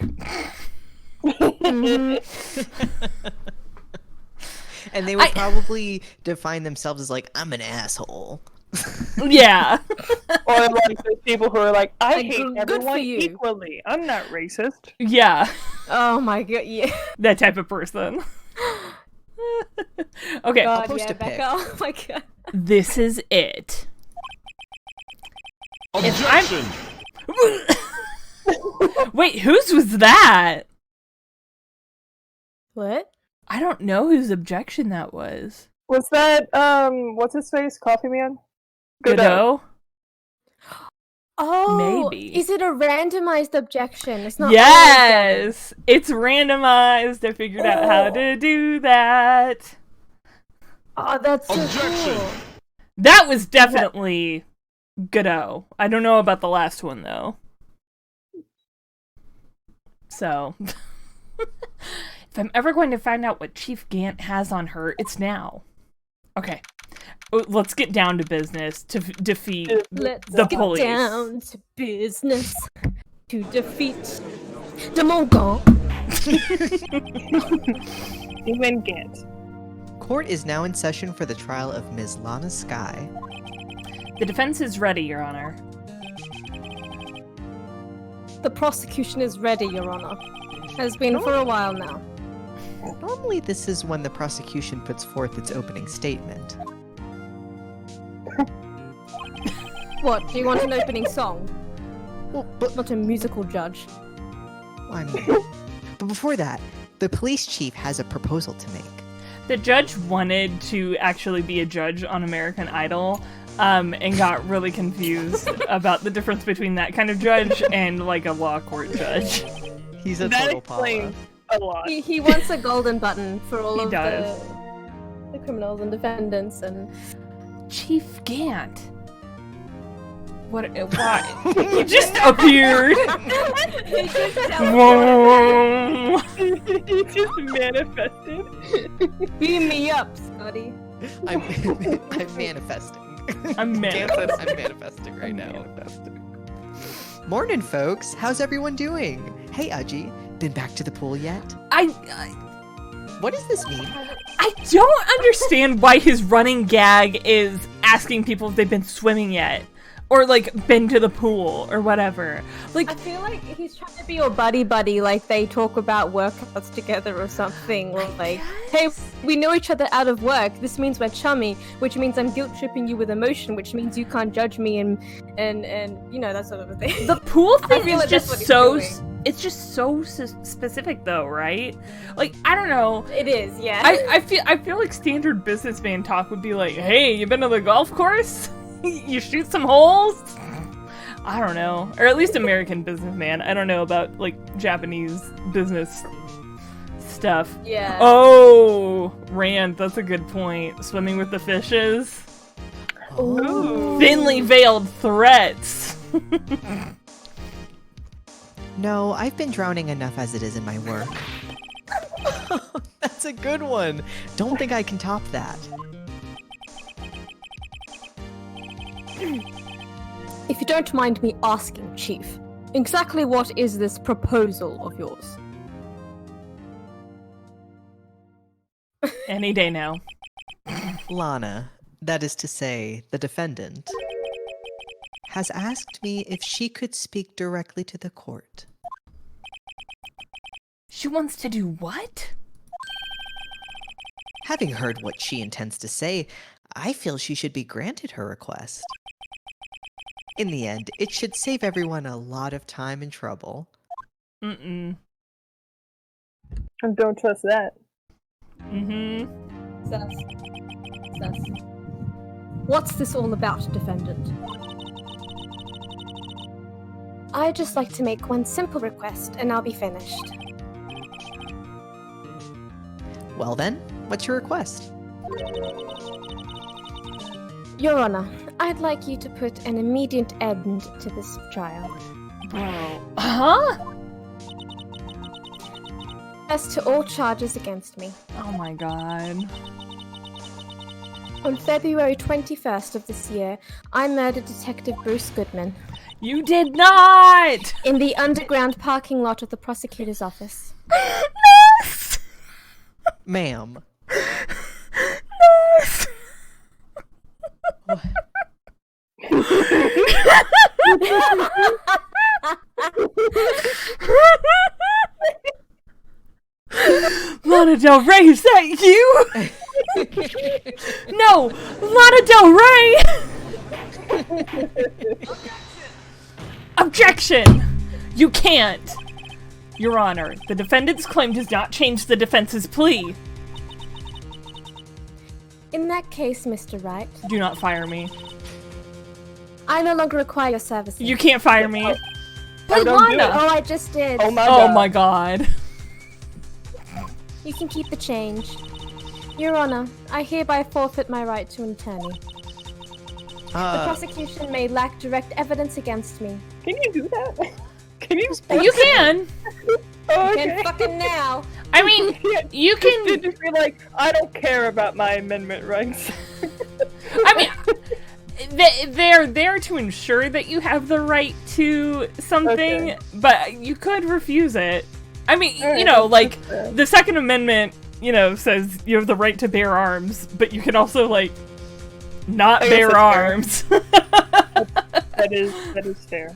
And they would probably define themselves as like, I'm an asshole. Yeah. Or like those people who are like, I hate good for everyone you. equally. I'm not racist. Yeah. Oh my god, yeah. That type of person. Okay. God, post yeah, a pic. Becca. Oh my god. This is it. Objection! Wait, whose was that? What? I don't know whose objection that was. Was that what's his face? Coffee Man? Godot? Oh, Maybe. Is it a randomized objection? It's not. Yes! It's randomized. I figured out how to do that. Oh, that's so Objection. cool. That was definitely Godot. I don't know about the last one, though. So, if I'm ever going to find out what Chief Gant has on her, it's now. Okay. Let's get down to business to defeat Let's the get police. down to business to defeat the Mongol. Even Gant. Court is now in session for the trial of Ms. Lana Sky. The defense is ready, Your Honor. The prosecution is ready, Your Honor. Has been for a while now. Normally, this is when the prosecution puts forth its opening statement. What? Do you want an opening song? Well, but Not a musical judge. but before that, the police chief has a proposal to make. The judge wanted to actually be a judge on American Idol, and got really confused about the difference between that kind of judge and like a law court judge. He's a That total Paula. explains a lot. He wants a golden button for all He of does. the criminals and defendants and Chief Gant. What? Why? He just appeared. Whoa. He just manifested. beam me up, Scotty. I'm manifesting. I'm Dan said manifesting. I'm manifesting right now. Morning, folks. How's everyone doing? Hey, Udgy. Been back to the pool yet? What does this mean? I don't understand why his running gag is asking people if they've been swimming yet. Or, like, been to the pool, or whatever. Like, I feel like he's trying to be your buddy, like they talk about workouts together or something. Like, hey, we know each other out of work. This means we're chummy, which means I'm guilt tripping you with emotion, which means you can't judge me and you know, that sort of a thing. the pool I thing feel is like that's just what he's so... doing. It's just so specific, though, right? Like, I don't know. It is, yeah. I feel like standard businessman talk would be like, hey, you been to the golf course? You shoot some holes? I don't know. Or at least American businessman. I don't know about, like, Japanese business stuff. Yeah. Oh, Rand, that's a good point. Swimming with the fishes. Ooh. Thinly veiled threats. No, I've been drowning enough as it is in my work. That's a good one. Don't think I can top that. If you don't mind me asking, Chief, exactly what is this proposal of yours? Any day now. Lana, that is to say, the defendant, has asked me if she could speak directly to the court. She wants to do what? Having heard what she intends to say, I feel she should be granted her request. In the end, it should save everyone a lot of time and trouble. Mm-mm. And don't trust that. Mm-hmm. Sus. What's this all about, defendant? I'd just like to make one simple request, and I'll be finished. Well then, what's your request? Your Honor, I'd like you to put an immediate end to this trial. Bro. Huh? As to all charges against me. Oh my god. On February 21st of this year, I murdered Detective Bruce Goodman You did not! in the underground parking lot of the prosecutor's office. Nurse! Ma'am. Nurse! Lana Del Rey, is that you? No! Lana Del Rey! Objection! You can't! Your Honor, the defendant's claim does not change the defense's plea. In that case, Mr. Wright, Do not fire me. I no longer require your services. You can't fire me. But don't do Lana! Oh, I just did. Oh my Oh god. my god. You can keep the change. Your Honor, I hereby forfeit my right to an attorney. The prosecution may lack direct evidence against me. Can you do that? Can you? You can! Oh, And okay. fucking now! I mean, you can... Did you feel like I don't care about my amendment rights? I mean, they're there to ensure that you have the right to something, Okay. but you could refuse it. I mean, Alright, you know, that's like, fair. the Second Amendment, you know, says you have the right to bear arms, but you can also, like, not I guess bear that's fair. arms. that is fair.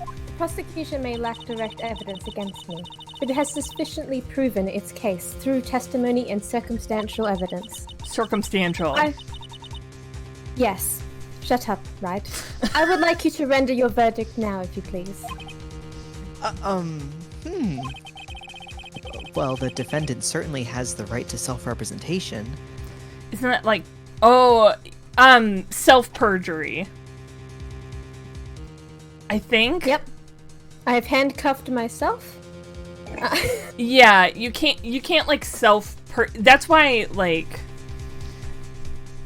The prosecution may lack direct evidence against me, but it has sufficiently proven its case through testimony and circumstantial evidence. Circumstantial. Yes. Shut up, right? I would like you to render your verdict now, if you please. Well, the defendant certainly has the right to self-representation. Isn't that like, self-perjury? I think? Yep. I have handcuffed myself. Yeah, you can't like that's why, like,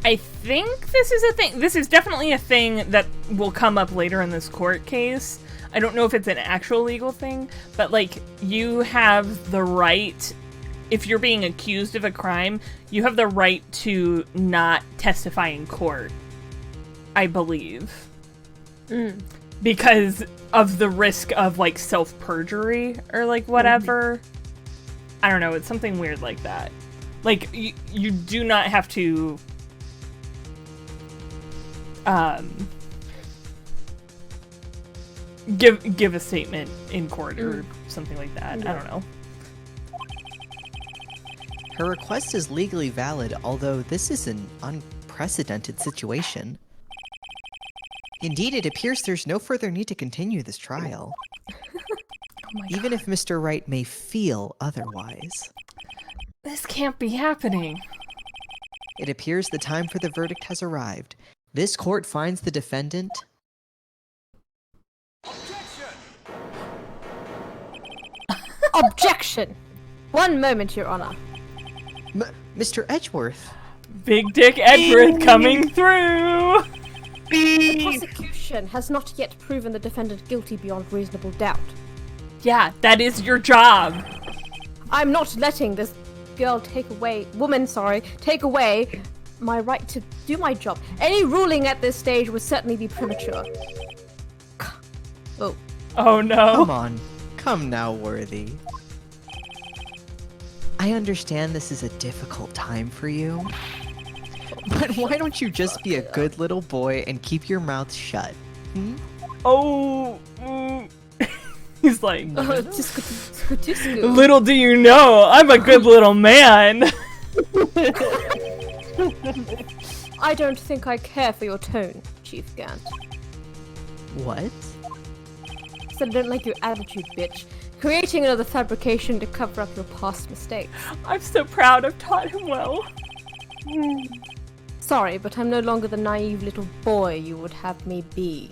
I think this is a thing. This is definitely a thing that will come up later in this court case. I don't know if it's an actual legal thing, but like, you have the right, if you're being accused of a crime, you have the right to not testify in court, I believe. Because of the risk of, like, self-perjury or, like, whatever. I don't know, it's something weird like that. Like, you do not have to, give a statement in court or something like that. I don't know. Her request is legally valid, although this is an unprecedented situation. Indeed, it appears there's no further need to continue this trial. Even if Mr. Wright may feel otherwise. This can't be happening. It appears the time for the verdict has arrived. This court finds the defendant... Objection! One moment, Your Honor. Mr. Edgeworth. Big Dick Edward coming through! The prosecution has not yet proven the defendant guilty beyond reasonable doubt. Yeah, that is your job. I'm not letting this girl take away my right to do my job. Any ruling at this stage would certainly be premature. Oh. Oh no. Come on. Come now, Worthy. I understand this is a difficult time for you. But why don't you just be a good little boy and keep your mouth shut? Hmm? Oh. He's like, Tisku. little do you know, I'm a good little man. I don't think I care for your tone, Chief Gant. What? Said I don't like your attitude, bitch. Creating another fabrication to cover up your past mistakes. I'm so proud I've taught him well. Sorry, but I'm no longer the naive little boy you would have me be.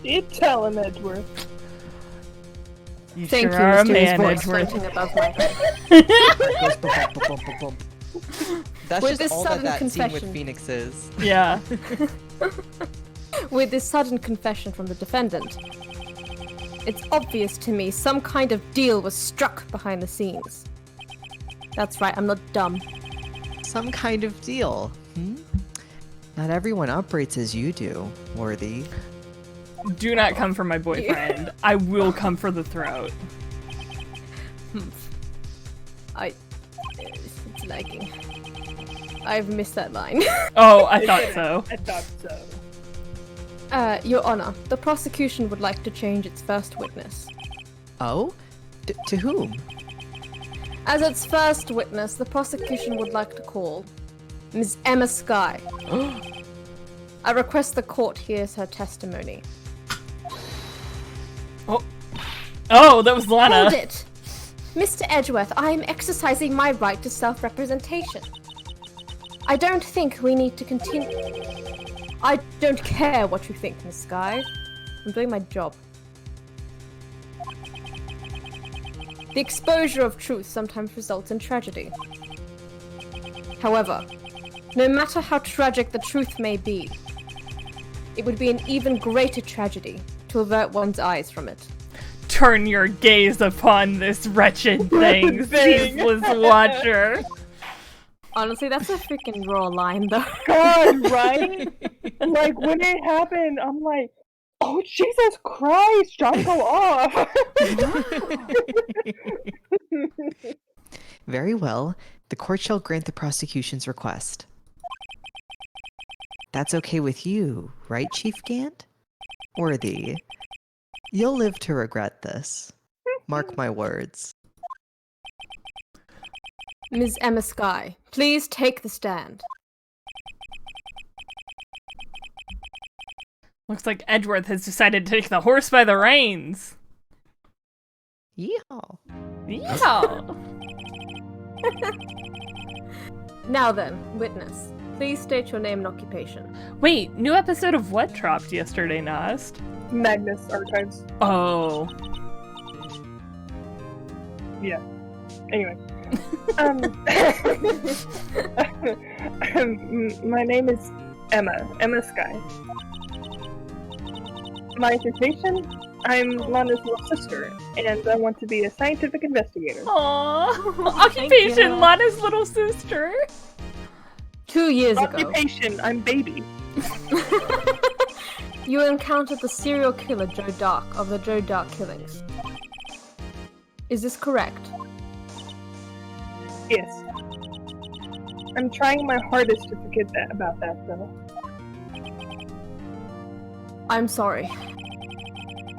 You tell him, Edgeworth. You Thank sure you, are a mysterious man, voice Edgeworth. floating above my head. That's With just this all that sudden scene with confession. Phoenix is. Yeah. With this sudden confession from the defendant, it's obvious to me some kind of deal was struck behind the scenes. That's right, I'm not dumb. Some kind of deal. Not everyone operates as you do, Worthy. Do not come for my boyfriend. I will come for the throat. It's lagging. I've missed that line. Oh, I thought so. I thought so. Your Honor, the prosecution would like to change its first witness. Oh? To whom? As its first witness, the prosecution would like to call Ms. Emma Skye. I request the court hears her testimony. Oh, that was Lana. Hold it! Mr. Edgeworth, I am exercising my right to self-representation. I don't think we need to continue. I don't care what you think, Miss Skye. I'm doing my job. The exposure of truth sometimes results in tragedy. However, no matter how tragic the truth may be, it would be an even greater tragedy to avert one's eyes from it. Turn your gaze upon this wretched thing, ceaseless watcher. Honestly, that's a freaking raw line, though. God, right? Like, when it happened, I'm like, oh, Jesus Christ, John, go off! Very well. The court shall grant the prosecution's request. That's okay with you, right, Chief Gant? Worthy. You'll live to regret this. Mark my words. Ms. Emma Skye, please take the stand. Looks like Edgeworth has decided to take the horse by the reins. Yeehaw. Yeah. Now then, witness, please state your name and occupation. Wait, new episode of what dropped yesterday, Nast? Magnus Archives. Oh. Yeah. Anyway. My name is Emma Skye. My occupation? I'm Lana's little sister, and I want to be a scientific investigator. Aww. Occupation, Lana's little sister. 2 years ago, Occupation, I'm baby. you encountered the serial killer Joe Dark of the Joe Dark killings. Is this correct? Yes. I'm trying my hardest to forget about that, though. I'm sorry,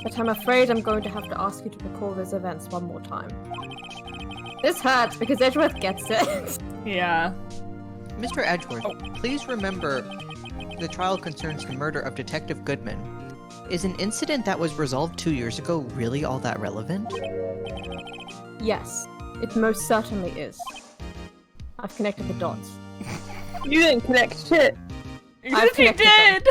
but I'm afraid I'm going to have to ask you to recall those events one more time. This hurts because Edgeworth gets it. Yeah. Mr. Edgeworth, please remember the trial concerns the murder of Detective Goodman. Is an incident that was resolved 2 years ago really all that relevant? Yes, it most certainly is. I've connected the dots. You didn't connect shit. Yes, you did!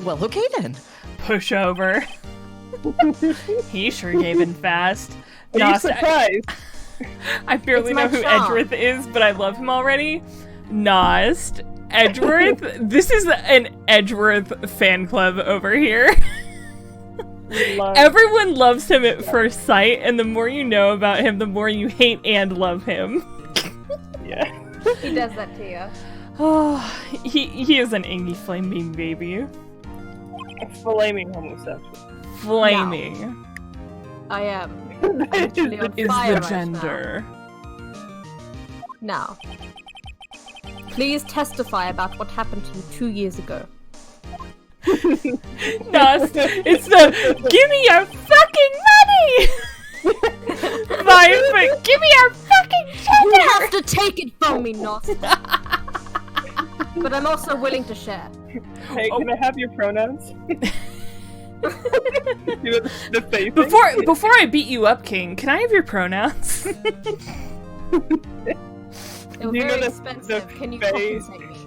Well, okay then. Push over. He sure gave in fast. Are you Nost, surprised? I barely It's my know who charm. Edgeworth is, but I love him already. Nost, Edgeworth. This is an Edgeworth fan club over here. Everyone loves him at first sight, and the more you know about him, the more you hate and love him. Yeah. He does that to you. Oh, he is an Ingy flaming baby. A flaming homosexual. Flaming I am. I'm literally on is fire the right gender. Now, please testify about what happened to you 2 years ago. Nost, it's the give me your fucking money! Vibe, give me your fucking You cheddar! have to take it from me, Nos. But I'm also willing to share. Hey, can I have your pronouns? the face. Before I beat you up, King, can I have your pronouns? They were You know very the expensive. Can you face- compensate me?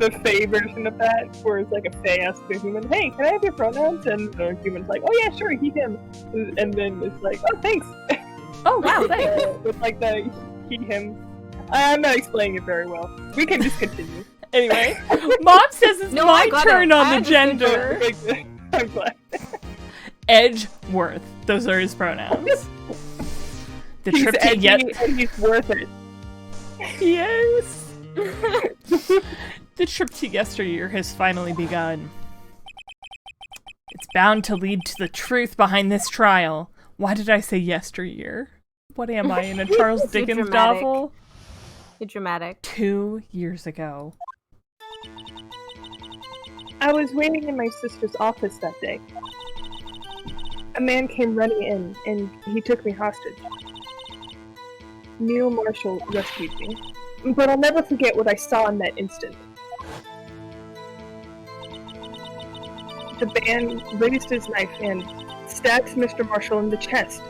the Fae version of that, where it's like a Fae asks a human, "Hey, can I have your pronouns?" And the human's like, "Oh yeah, sure, he, him," and then it's like, "Oh, thanks." Oh wow, thanks. With like the he, him. I'm not explaining it very well. We can just continue. Anyway, Mom says it's No, my I got turn it. on I the understood gender. I'm glad. Edgeworth. Those are his pronouns. The He's trip to edgy and he's worth it. Yes. The trip to yesteryear has finally begun. It's bound to lead to the truth behind this trial. Why did I say yesteryear? What am I, in a Charles Too Dickens dramatic. novel? You're dramatic. 2 years ago. I was waiting in my sister's office that day. A man came running in, and he took me hostage. Neil Marshall rescued me, but I'll never forget what I saw in that instant. The man raised his knife and stabbed Mr. Marshall in the chest.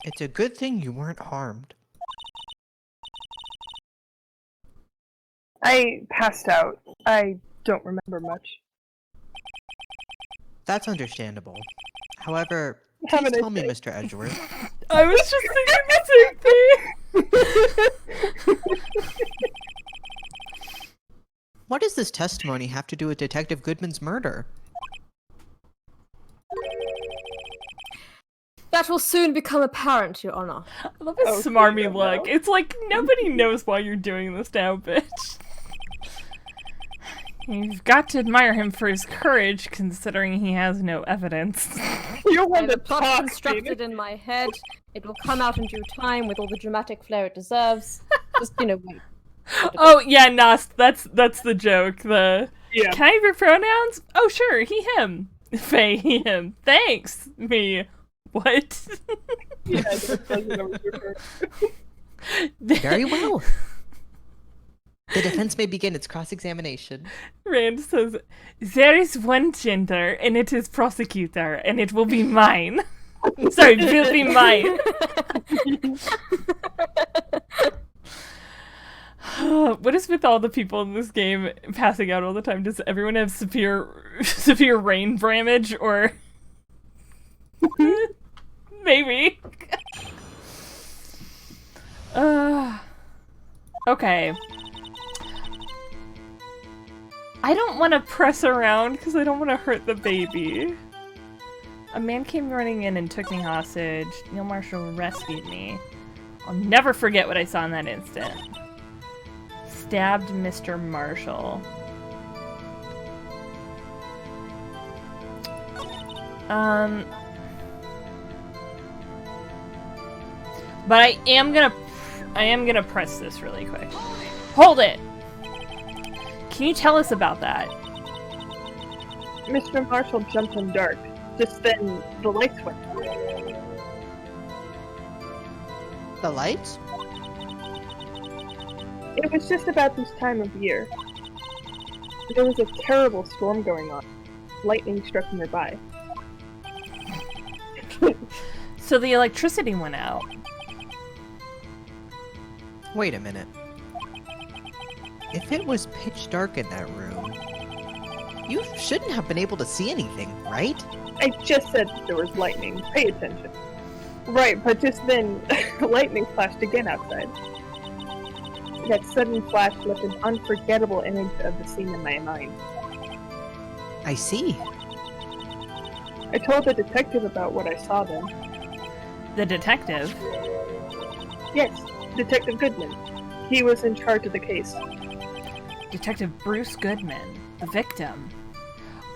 It's a good thing you weren't harmed. I passed out. I don't remember much. That's understandable. However, Have a please nice tell me, day. Mr. Edgeworth, I was just thinking the same thing. what does this testimony have to do with Detective Goodman's murder? That will soon become apparent, Your Honor. I love his Oh, smarmy so you look. don't know. It's like, nobody knows why you're doing this now, bitch. You've got to admire him for his courage, considering he has no evidence. You're one The that plot's talks, constructed Phoenix. in my head. It will come out in due time with all the dramatic flair it deserves. Just, wait. Oh, yeah, Nos, that's the joke. Yeah. Can I have your pronouns? Oh, sure, he, him. Faye, he, him. Thanks, me. What? Yeah, that doesn't always refer. Very well. The defense may begin its cross-examination. Rand says, there is one gender, and it is prosecutor, and it will be mine. Sorry, it will be mine. What is with all the people in this game passing out all the time? Does everyone have severe brain damage, or... Maybe. Okay. I don't want to press around because I don't want to hurt the baby. A man came running in and took me hostage. Neil Marshall rescued me. I'll never forget what I saw in that instant. Stabbed Mr. Marshall. But I am gonna press this really quick. Hold it! Can you tell us about that? Mr. Marshall jumped in dark. Just then, the lights went. The lights? It was just about this time of year. There was a terrible storm going on. Lightning struck nearby. So the electricity went out. Wait a minute. If it was pitch dark in that room, you shouldn't have been able to see anything, right? I just said that there was lightning. Pay attention. Right, but just then, lightning flashed again outside. That sudden flash left an unforgettable image of the scene in my mind. I see. I told the detective about what I saw then. The detective. Yes, Detective Goodman. He was in charge of the case. Detective Bruce Goodman, the victim.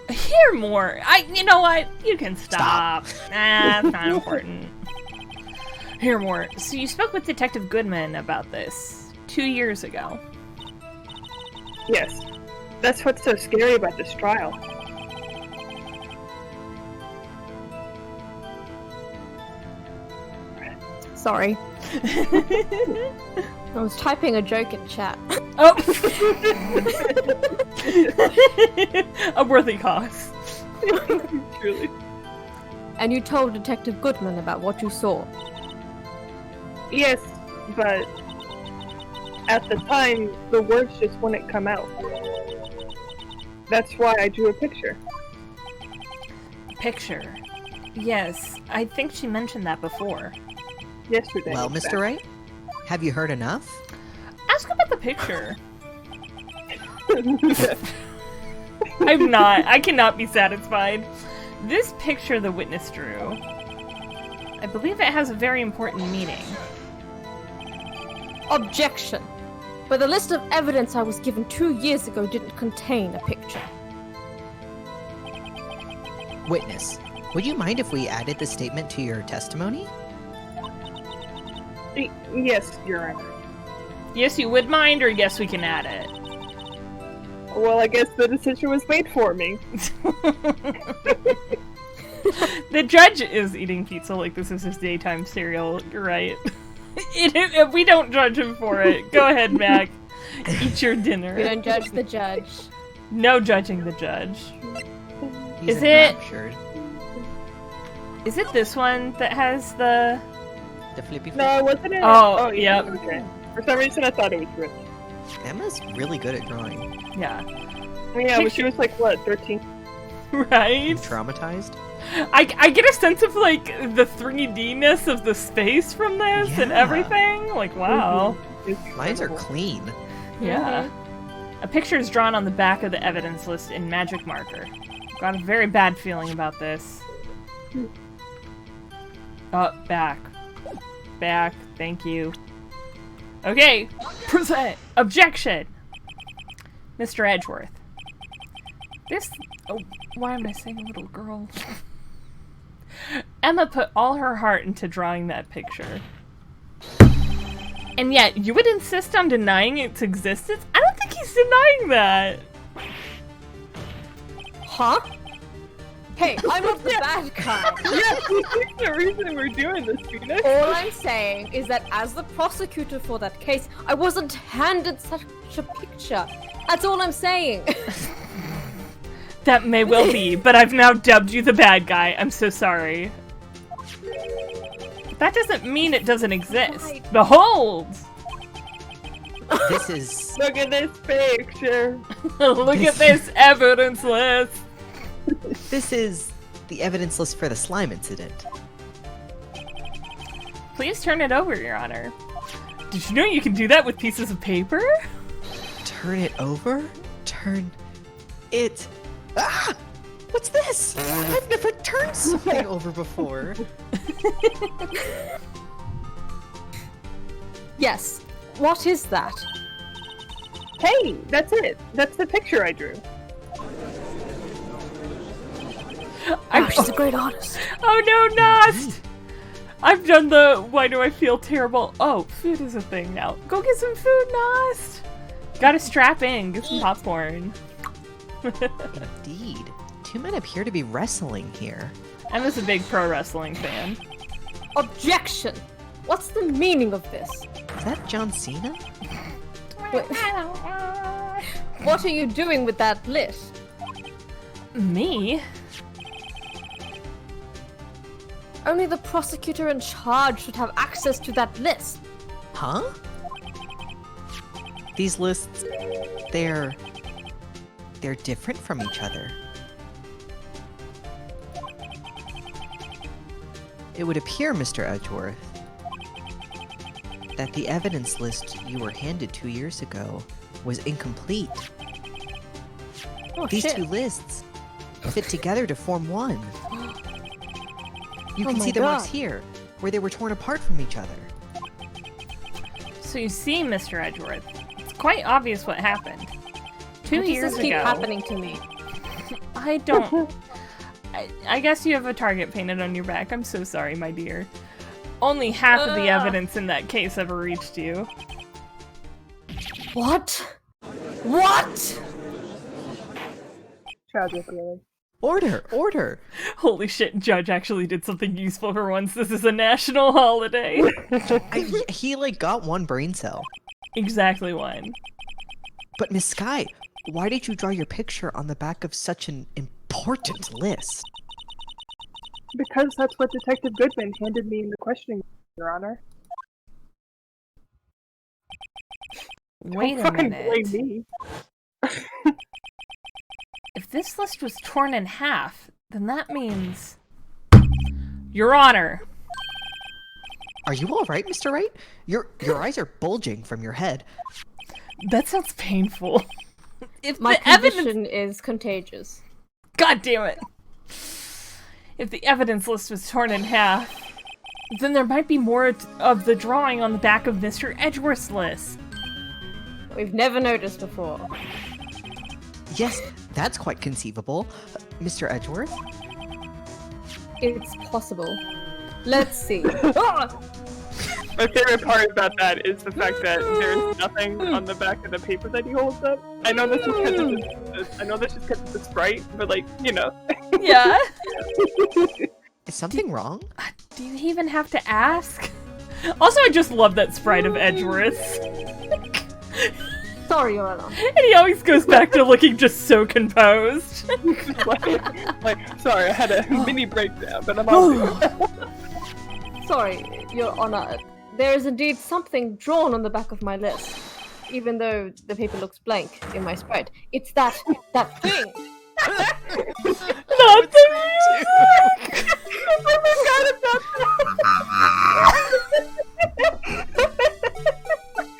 Hear more. You know what? You can stop. Nah, it's not important. Hear more. So you spoke with Detective Goodman about this 2 years ago. Yes. That's what's so scary about this trial. Sorry. I was typing a joke in chat. Oh! A worthy cause. Truly. And you told Detective Goodman about what you saw. Yes, but at the time, the words just wouldn't come out. That's why I drew a picture. Picture. Yes, I think she mentioned that before. Yesterday. Well, Mr. Wright, have you heard enough? Ask about the picture. I cannot be satisfied. This picture the witness drew, I believe it has a very important meaning. Objection. But the list of evidence I was given 2 years ago didn't contain a picture. Witness, would you mind if we added the statement to your testimony? Yes, Your Honor. Yes, you would mind, or yes, we can add it? Well, I guess the decision was made for me. The judge is eating pizza like this is his daytime cereal, you're right. We don't judge him for it. Go ahead, Mac. Eat your dinner. We don't judge the judge. No judging the judge. He's Is it- enraptured. Is it this one that has the... The flippy flip? No, wasn't it? Oh, yeah. yep. Okay. For some reason, I thought it was Rick. Emma's really good at drawing. Yeah. Yeah, but she was like, what, 13? Right? Traumatized? I get a sense of, like, the 3D-ness of the space from this and Yeah. everything. Like, wow. Mines are clean. Yeah. A picture is drawn on the back of the evidence list in magic marker. Got a very bad feeling about this. Oh, back. Back. Thank you. Okay. Present. Objection. Mr. Edgeworth. This... Oh, why am I saying little girl? Emma put all her heart into drawing that picture. And yet, you would insist on denying its existence? I don't think he's denying that. Huh? Hey, I'm not the bad guy. Yeah, that's the reason we're doing this, Phoenix. All I'm saying is that as the prosecutor for that case, I wasn't handed such a picture. That's all I'm saying. That may well be, but I've now dubbed you the bad guy. I'm so sorry. But that doesn't mean it doesn't exist. Behold! This is... Look at this picture. Look at this evidence list. This is the evidence list for the slime incident. Please turn it over, Your Honor. Did you know you can do that with pieces of paper? Turn it over? Turn it... Ah! What's this? I've never turned something over before. Yes. What is that? Hey, that's it. That's the picture I drew. Oh, she's a great artist. Oh no, Nost! I've done the why do I feel terrible. Oh, food is a thing now. Go get some food, Nost! Gotta strap in, get some popcorn. Indeed. Two men appear to be wrestling here. Emma's a big pro wrestling fan. Objection! What's the meaning of this? Is that John Cena? Wait. What are you doing with that list? Me? Only the prosecutor in charge should have access to that list. Huh? These lists, they're different from each other. It would appear, Mr. Edgeworth, that the evidence list you were handed 2 years ago was incomplete. Oh, These shit. two lists fit together to form one. You Oh can my see the marks God. here, where they were torn apart from each other. So you see, Mr. Edgeworth, it's quite obvious what happened. 2 Why does years this keep ago. happening to me? I don't. I guess you have a target painted on your back. I'm so sorry, my dear. Only half of the evidence in that case ever reached you. What? What? Tragic, really. Order! Order! Holy shit, Judge actually did something useful for once. This is a national holiday. He like got one brain cell. Exactly one. But Miss Sky, why did you draw your picture on the back of such an important list? Because that's what Detective Goodman handed me in the questioning, Your Honor. Wait a Fucking minute. blame me. If this list was torn in half, then that means... Your Honor. Are you all right, Mr. Wright? Your eyes are bulging from your head. That sounds painful. If My the evidence... condition is contagious. God damn it. If the evidence list was torn in half, then there might be more of the drawing on the back of Mr. Edgeworth's list. We've never noticed before. Yes, that's quite conceivable. Mr. Edgeworth? It's possible. Let's see. My favorite part about that is the fact that there's nothing on the back of the paper that he holds up. I know this is because it's a sprite, but like, you know. Yeah. Is something wrong? Do you even have to ask? Also, I just love that sprite of Edgeworth's. Sorry, Your Honor. And he always goes back to looking just so composed. like, sorry, I had a mini breakdown, but I'm all good. Sorry, Your Honor. There is indeed something drawn on the back of my list, even though the paper looks blank in my sprite. It's that thing. Not the music!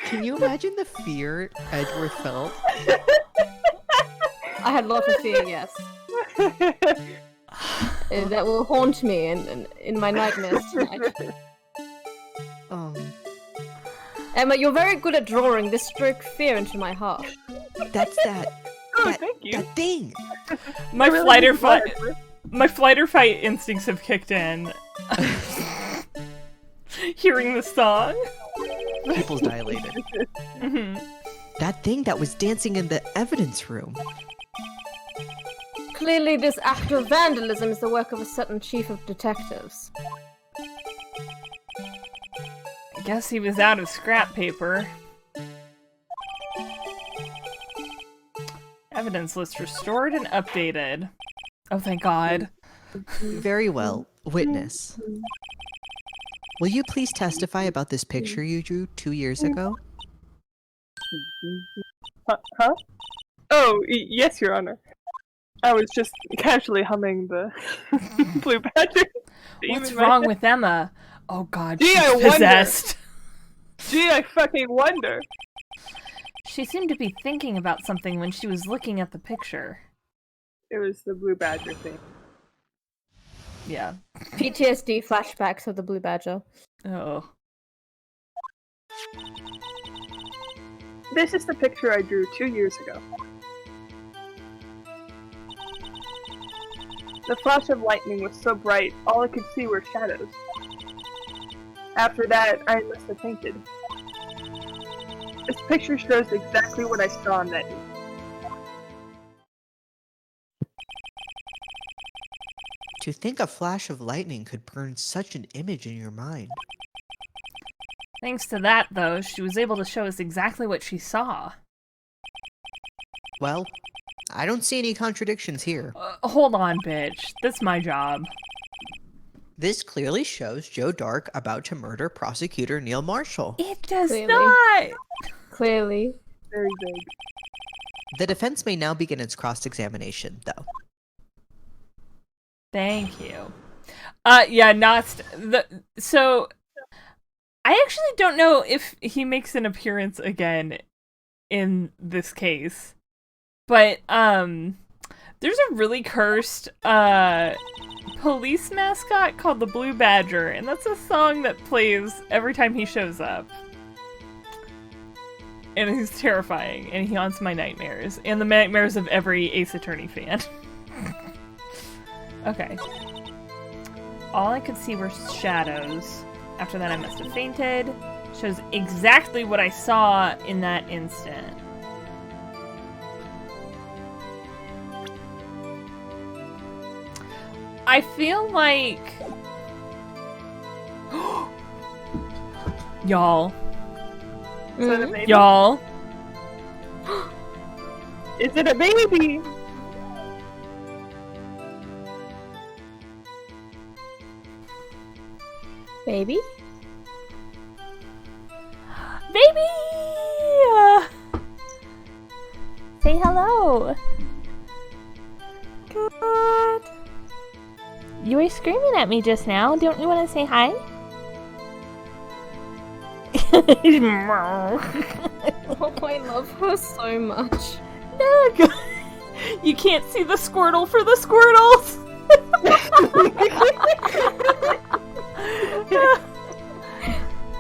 Can you imagine the fear Edgeworth felt? I had lots of fear, yes. That will haunt me in my nightmares tonight. Emma, you're very good at drawing. This struck fear into my heart. That's that. Thank you. That thing. My flight or fight instincts have kicked in. Hearing the song. Pupils dilated. That thing that was dancing in the evidence room. Clearly, this act of vandalism is the work of a certain chief of detectives. I guess he was out of scrap paper. Evidence list restored and updated. Oh, thank God. Very well. Witness. Will you please testify about this picture you drew 2 years ago? Huh? Oh, yes, Your Honor. I was just casually humming the Blue Badger. What's wrong with Emma? Oh God, Gee, she's I wonder. possessed. Gee, I fucking wonder. She seemed to be thinking about something when she was looking at the picture. It was the Blue Badger thing. Yeah. PTSD flashbacks of the Blue Badger. Oh. This is the picture I drew 2 years ago. The flash of lightning was so bright, all I could see were shadows. After that, I must have fainted. This picture shows exactly what I saw on that evening. To think a flash of lightning could burn such an image in your mind. Thanks to that, though, she was able to show us exactly what she saw. Well, I don't see any contradictions here. Hold on, bitch. That's my job. This clearly shows Joe Dark about to murder prosecutor Neil Marshall. It does Clearly. not! Very Clearly. vague. The defense may now begin its cross-examination, though. Thank you. Yeah, so, I actually don't know if he makes an appearance again in this case. But, there's a really cursed, police mascot called the Blue Badger, and that's a song that plays every time he shows up. And he's terrifying, and he haunts my nightmares, and the nightmares of every Ace Attorney fan. Okay. All I could see were shadows. After that I must have fainted. Shows exactly what I saw in that instant. I feel like... Y'all. Is it a baby? Y'all. Is it a baby? Baby? Baby! Say hello. God. You were screaming at me just now. Don't you want to say hi? Oh, I love her so much. You can't see the Squirtle for the Squirtles.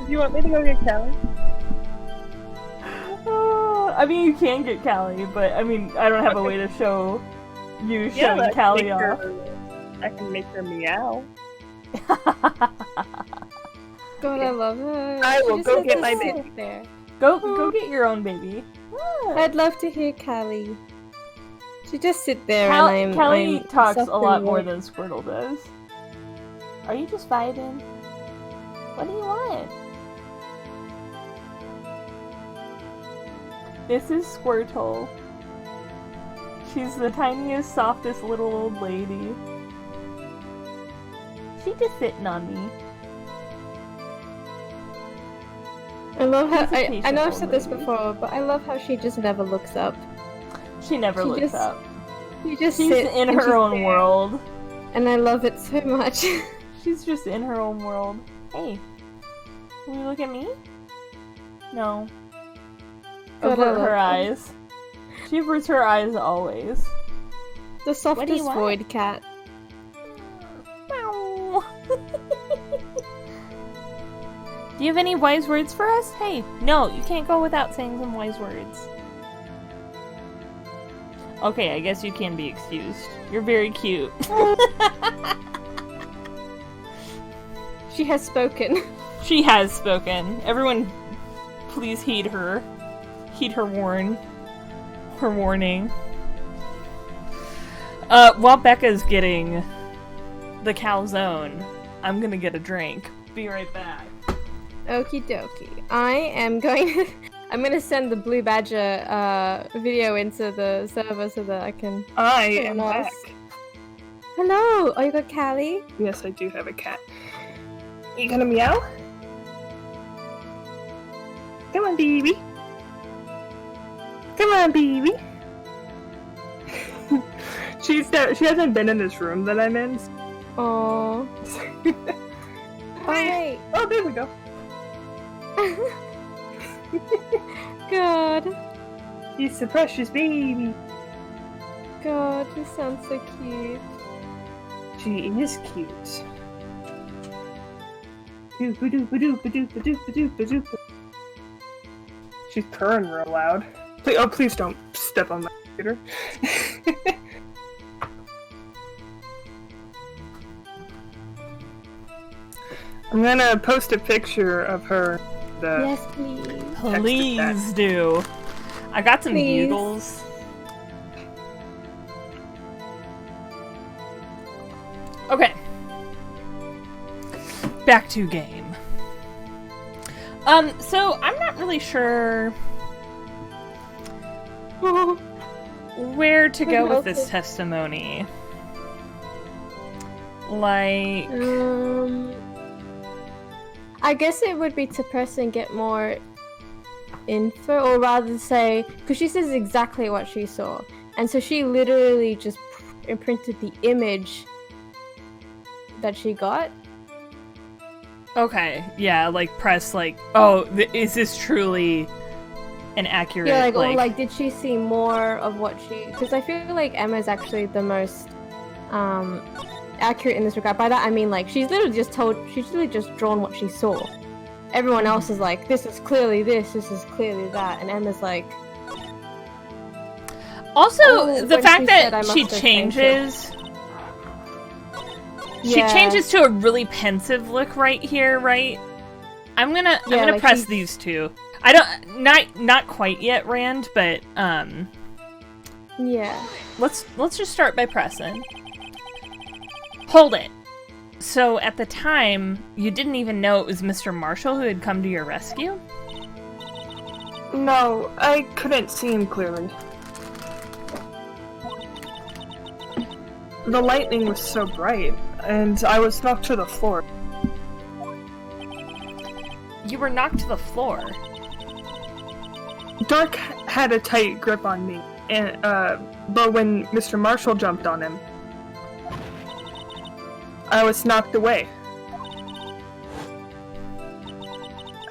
Do you want me to go get Callie? I mean, you can get Callie, but I mean, I don't have a way to show you showing I can Callie make off. I can make her meow. God, I love her. I will She just go has get to my sit baby. there. Go get your own baby. I'd love to hear Callie. She just sit there and Callie I'm talks a lot suffering more with- than Squirtle does. Are you just vibing? What do you want? This is Squirtle. She's the tiniest, softest little old lady. She's just sitting on me. I love how She's a I patient know I've old said this lady. before, but I love how she just never looks up. She never She looks just up. She just She's sits in and her she's own there, world. and I love it so much. She's just in her own world. Hey, can you look at me? No. God, I Avert love her her. eyes. She averts her eyes always. The softest want? void cat. Meow. Do you have any wise words for us? Hey, no, you can't go without saying some wise words. Okay, I guess you can be excused. You're very cute. She has spoken. She has spoken. Everyone, please heed her. Heed her warning. While Becca's getting the calzone, I'm gonna get a drink. Be right back. Okie dokie. I'm gonna send the Blue Badger video into the server so that I can. I Very am nice. back. Hello. Oh, you got Callie? Yes, I do have a cat. You gonna meow? Come on, baby. Come on, baby. She hasn't been in this room that I'm in. Oh. Oh wait. Oh, there we go. God. He's the precious baby. God, you sound so cute. She is cute. Doop-a-doop-a-doop-a-doop-a-doop-a-doop-a-doop. She's purring real loud. Please don't step on my computer. I'm gonna post a picture of her. Yes, please. Please do. I got some Please. bugles. Okay. Back to game. So I'm not really sure where to go with this testimony. Like, I guess it would be to press and get more info, or rather say, because she says exactly what she saw, and so she literally just imprinted the image that she got. okay, yeah, like press like, oh, is this truly an accurate? Yeah, like, or like, did she see more of what she? Because I feel like Emma's actually the most accurate in this regard. By that I mean, like, she's literally just drawn what she saw. Everyone else is like, this is clearly this is clearly that, and Emma's like. Also, Oh, the when fact she said, "I that must she have changed changes. She Yeah. changes to a really pensive look right here, right? I'm gonna like press she's- these two. I don't not quite yet, Rand, but Yeah. let's just start by pressing. Hold it. So at the time, you didn't even know it was Mr. Marshall who had come to your rescue? No, I couldn't see him clearly. The lightning was so bright, and I was knocked to the floor. You were knocked to the floor. Dark had a tight grip on me, and but when Mr. Marshall jumped on him, I was knocked away.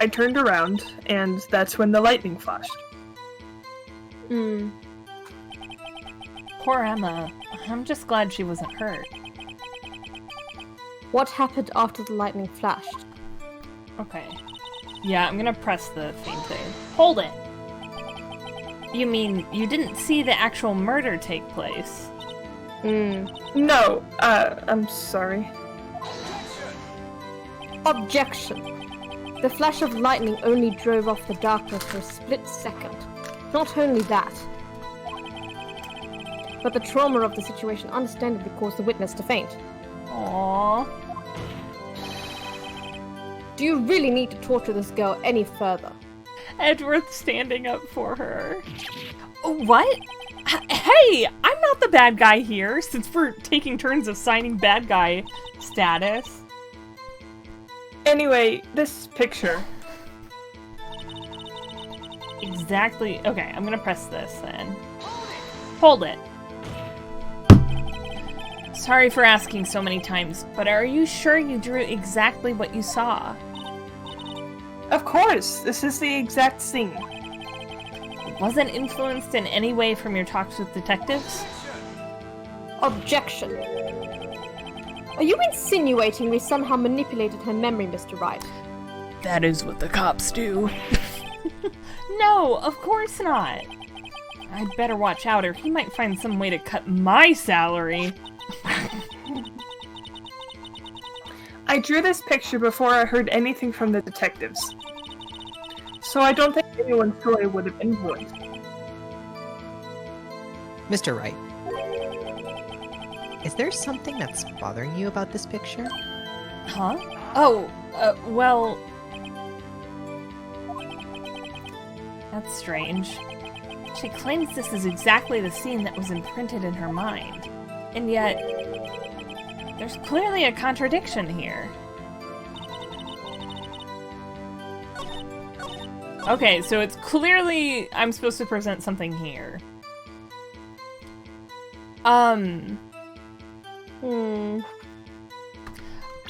I turned around, and that's when the lightning flashed. Hmm. Poor Emma. I'm just glad she wasn't hurt. What happened after the lightning flashed? Okay. Yeah, I'm gonna press the fainting. Hold it! You mean you didn't see the actual murder take place? Hmm. No, I'm sorry. Objection. The flash of lightning only drove off the darkness for a split second. Not only that, but the trauma of the situation understandably caused the witness to faint. Aww. Do you really need to torture this girl any further? Edward's standing up for her. What? Hey, I'm not the bad guy here, since we're taking turns assigning bad guy status. Anyway, this picture. Exactly. Okay, I'm gonna press this then. Hold it. Sorry for asking so many times, but are you sure you drew exactly what you saw? Of course, this is the exact scene. It wasn't influenced in any way from your talks with detectives? Objection. Are you insinuating we somehow manipulated her memory, Mr. Wright? That is what the cops do. No, of course not. I'd better watch out or he might find some way to cut my salary. I drew this picture before I heard anything from the detectives. So I don't think anyone's story would have influenced me. Mr. Wright, is there something that's bothering you about this picture? Huh? Oh, well... That's strange. She claims this is exactly the scene that was imprinted in her mind. And yet... there's clearly a contradiction here. Okay, so it's clearly I'm supposed to present something here.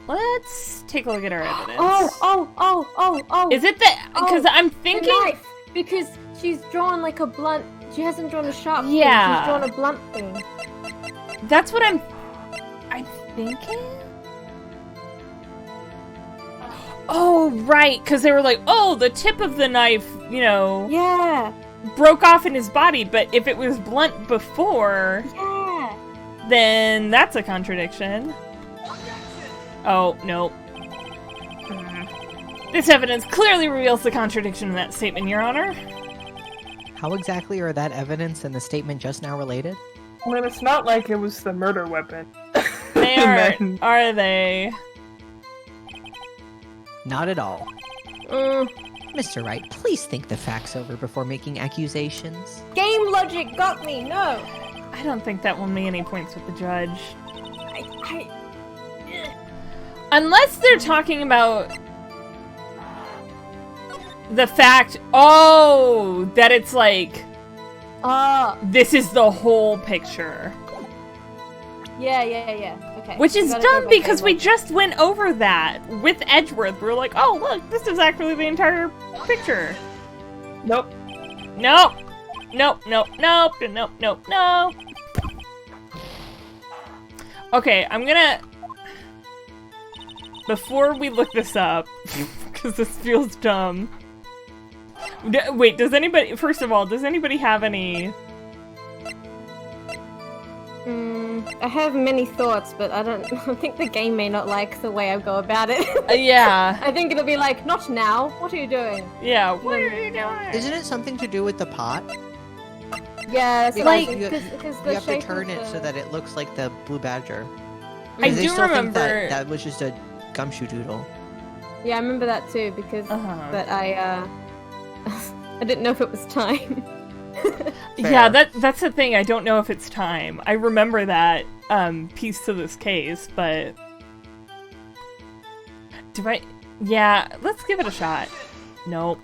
Let's take a look at our evidence. Oh! Is it that? Because I'm thinking. The knife! Because she's drawn like a blunt. She hasn't drawn a sharp thing. Yeah. She's drawn a blunt thing. That's what I'm thinking? Oh, right, because they were like, oh, the tip of the knife, you know, Yeah. broke off in his body, but if it was blunt before, Yeah. then that's a contradiction. Oh, no. This evidence clearly reveals the contradiction in that statement, Your Honor. How exactly are that evidence and the statement just now related? Well, it's not like it was the murder weapon. They are they? Not at all. Mm. Mr. Wright, please think the facts over before making accusations. Game logic got me. No. I don't think that will mean any points with the judge. Unless they're talking about the fact, oh, that it's like, this is the whole picture. Yeah. Okay. Which is Gotta dumb go by because game we logic. just went over that with Edgeworth. We're like, oh, look, this is actually the entire picture. Nope. Nope. Okay, I'm gonna... Before we look this up, because this feels dumb. Wait, does anybody... First of all, does anybody have any... I have many thoughts, but I think the game may not like the way I go about it. Yeah. I think it'll be like, not now. What are you doing? Yeah, what are you doing? Isn't it something to do with the pot? Yeah, it's Because like you, because you have to turn it so that it looks like the blue badger. I They do still think remember... that was just a gumshoe doodle. Yeah, I remember that too because but I didn't know if it was time. Yeah, that's the thing. I don't know if it's time. I remember that piece to this case, but do I? Yeah, let's give it a shot. Nope.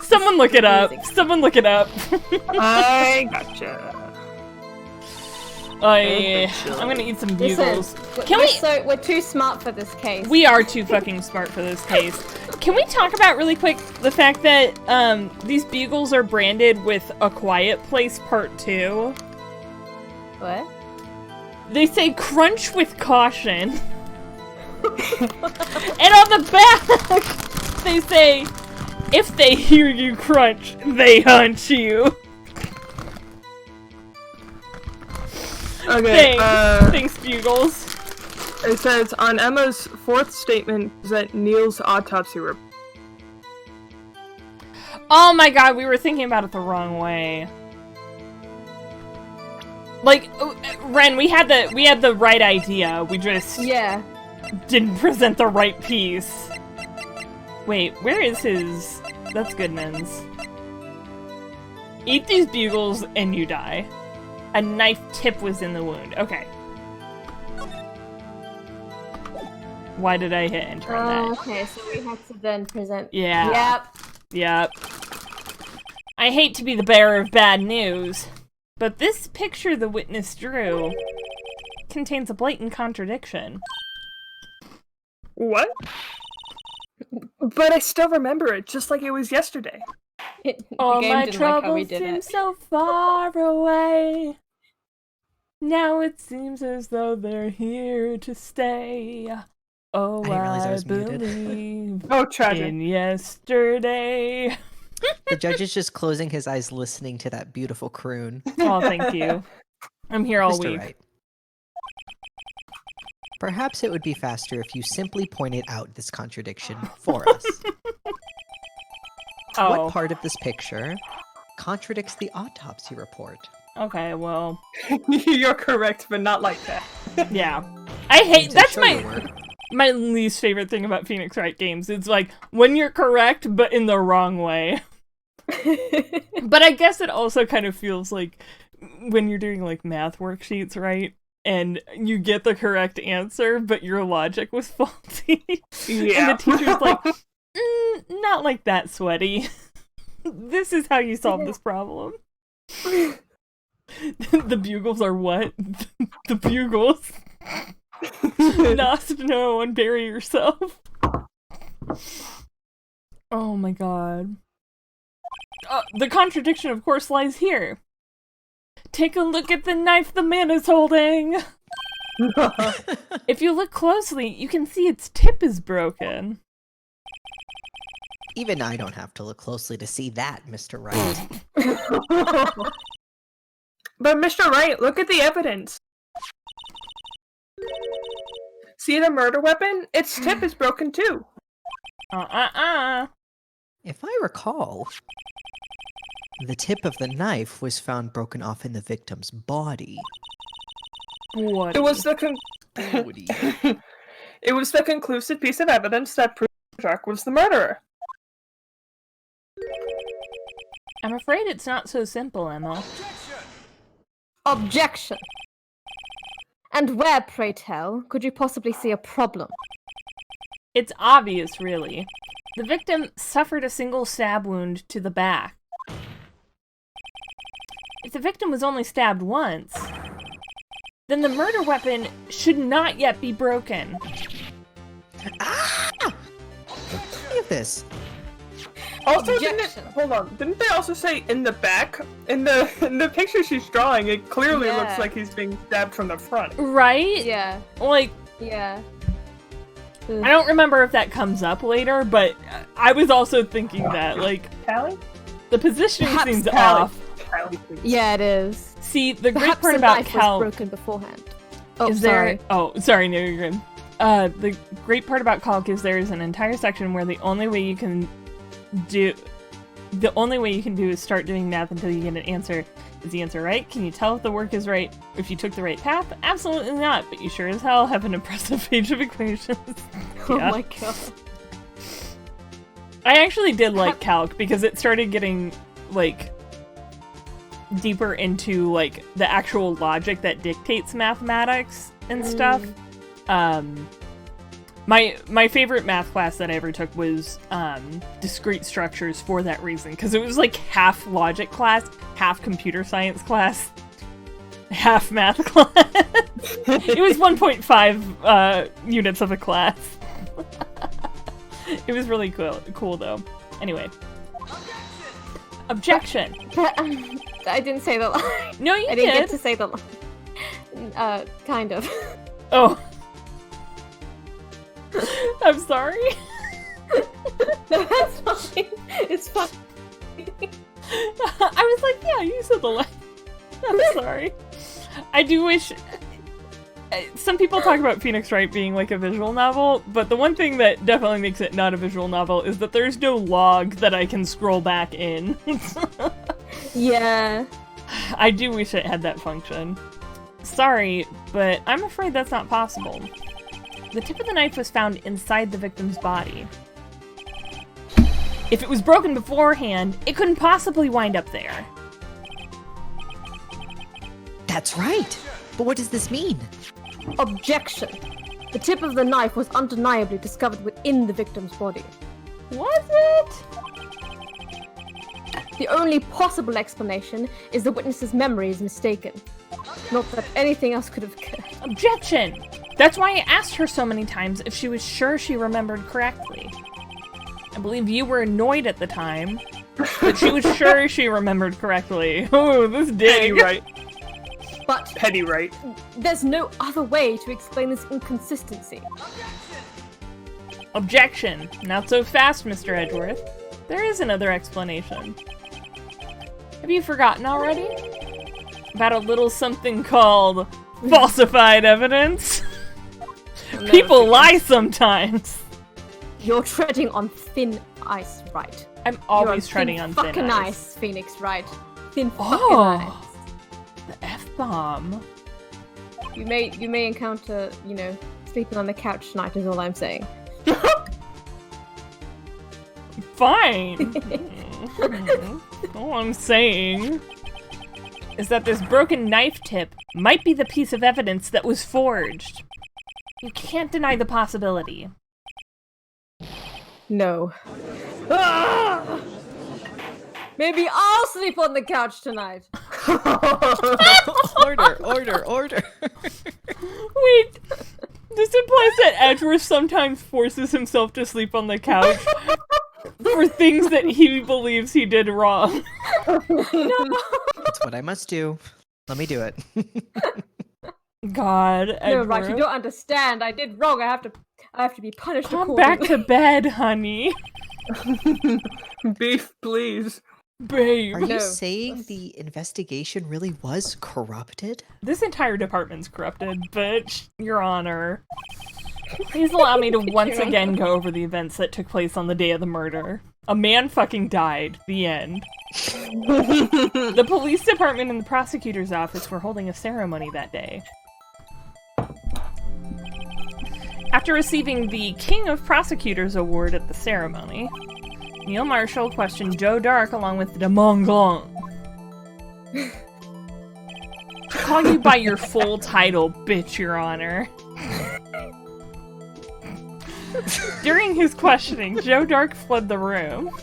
Someone look it up. Someone look it up. I gotcha. I'm gonna eat some bugles. We're too smart for this case. We are too fucking smart for this case. Can we talk about really quick the fact that these bugles are branded with A Quiet Place Part 2? What? They say crunch with caution. And on the back, they say, if they hear you crunch, they hunt you. Okay, Thanks, Bugles. it says, on Emma's fourth statement, present Neil's autopsy report. Oh my god, we were thinking about it the wrong way. Like, Ren, we had the right idea. We just didn't present the right piece. Wait, where is his? That's Goodman's. Eat these bugles and you die. A knife tip was in the wound. Okay. Why did I hit enter on that? Okay, so we have to then present. Yeah. Yep. I hate to be the bearer of bad news, but this picture the witness drew contains a blatant contradiction. What? But I still remember it, just like it was yesterday. All my troubles seem so far away. Now it seems as though they're here to stay. Oh, I believe in yesterday. The judge is just closing his eyes listening to that beautiful croon. Oh, thank you. I'm here all Mr. week. Wright. Perhaps it would be faster if you simply pointed out this contradiction for us. What part of this picture contradicts the autopsy report? Okay, well. You're correct, but not like that. Yeah. I hate that's my least favorite thing about Phoenix Wright games. It's like when you're correct, but in the wrong way. But I guess it also kind of feels like when you're doing like math worksheets, right? And you get the correct answer, but your logic was faulty. Yeah. And the teacher's like, not like that, sweaty. This is how you solve this problem. The bugles are what? The bugles. Not no and bury yourself. Oh my god. The contradiction, of course, lies here. Take a look at the knife the man is holding. If you look closely, you can see its tip is broken. Even I don't have to look closely to see that, Mr. Wright. But Mr. Wright, look at the evidence. See the murder weapon? Its tip is broken too. If I recall, the tip of the knife was found broken off in the victim's body. What? It was the it was the conclusive piece of evidence that proved Jack was the murderer. I'm afraid it's not so simple, Emma. Objection! And where, pray tell, could you possibly see a problem? It's obvious, really. The victim suffered a single stab wound to the back. If the victim was only stabbed once, then the murder weapon should not yet be broken. Ah! Look at this. Also, didn't they also say in the back? In the picture she's drawing, it clearly looks like he's being stabbed from the front. Right? Yeah. Like, yeah. I don't remember if that comes up later, but I was also thinking that, like, Callie? The positioning Perhaps seems Callie. off. Yeah, it is. See, the great Perhaps part the about knife Cal was broken beforehand. Oh, is sorry. there. Oh, sorry, no, you're good. The great part about calc is there is an entire section where the only way you can do is start doing math until you get an answer. Is the answer right? Can you tell if the work is right? If you took the right path? Absolutely not, but you sure as hell have an impressive page of equations. Oh Yeah. my god. I actually did like calc because it started getting, like, deeper into, like, the actual logic that dictates mathematics and stuff. My favorite math class that I ever took was discrete structures for that reason, because it was like half logic class, half computer science class, half math class. It was 1.5 units of a class. It was really cool though. Anyway. Objection! I didn't say the line. No, you I didn't get to say the line. Kind of. Oh. I'm sorry. No, that's fine. It's fine. I was like, yeah, you said the line. I'm sorry. I do wish... Some people talk about Phoenix Wright being like a visual novel, but the one thing that definitely makes it not a visual novel is that there's no log that I can scroll back in. Yeah. I do wish it had that function. Sorry, but I'm afraid that's not possible. The tip of the knife was found inside the victim's body. If it was broken beforehand, it couldn't possibly wind up there. That's right. But what does this mean? Objection. The tip of the knife was undeniably discovered within the victim's body. Was it? The only possible explanation is the witness's memory is mistaken. Not that anything else could have occurred. Objection! That's why I asked her so many times if she was sure she remembered correctly. I believe you were annoyed at the time, but she was sure she remembered correctly. Oh, this daddy right. But Petty right. there's no other way to explain this inconsistency. Objection! Not so fast, Mr. Edgeworth. There is another explanation. Have you forgotten already? About a little something called falsified evidence? People lie sometimes! You're treading on thin ice, right? I'm always treading on thin fucking ice. Phoenix, right? Thin fucking Oh. ice. The F-bomb. You may encounter, you know, sleeping on the couch tonight is all I'm saying. Fine. All I'm saying is that this broken knife tip might be the piece of evidence that was forged. You can't deny the possibility. No. Ah! Maybe I'll sleep on the couch tonight. Order. Wait, this implies that Edgeworth sometimes forces himself to sleep on the couch for things that he believes he did wrong. That's what I must do. Let me do it. God, No, Edgeworth. right, you don't understand. I did wrong. I have to be punished Come accordingly. back to bed, honey. Beef, please. Babe. Are you No. saying the investigation really was corrupted? This entire department's corrupted, but Your Honor, please allow me to once again go over the events that took place on the day of the murder. A man fucking died. The end. The police department and the prosecutor's office were holding a ceremony that day. After receiving the King of Prosecutors award at the ceremony, Neil Marshall questioned Joe Dark along with the Mongong. Call you by your full title, bitch, Your Honor. During his questioning, Joe Dark fled the room.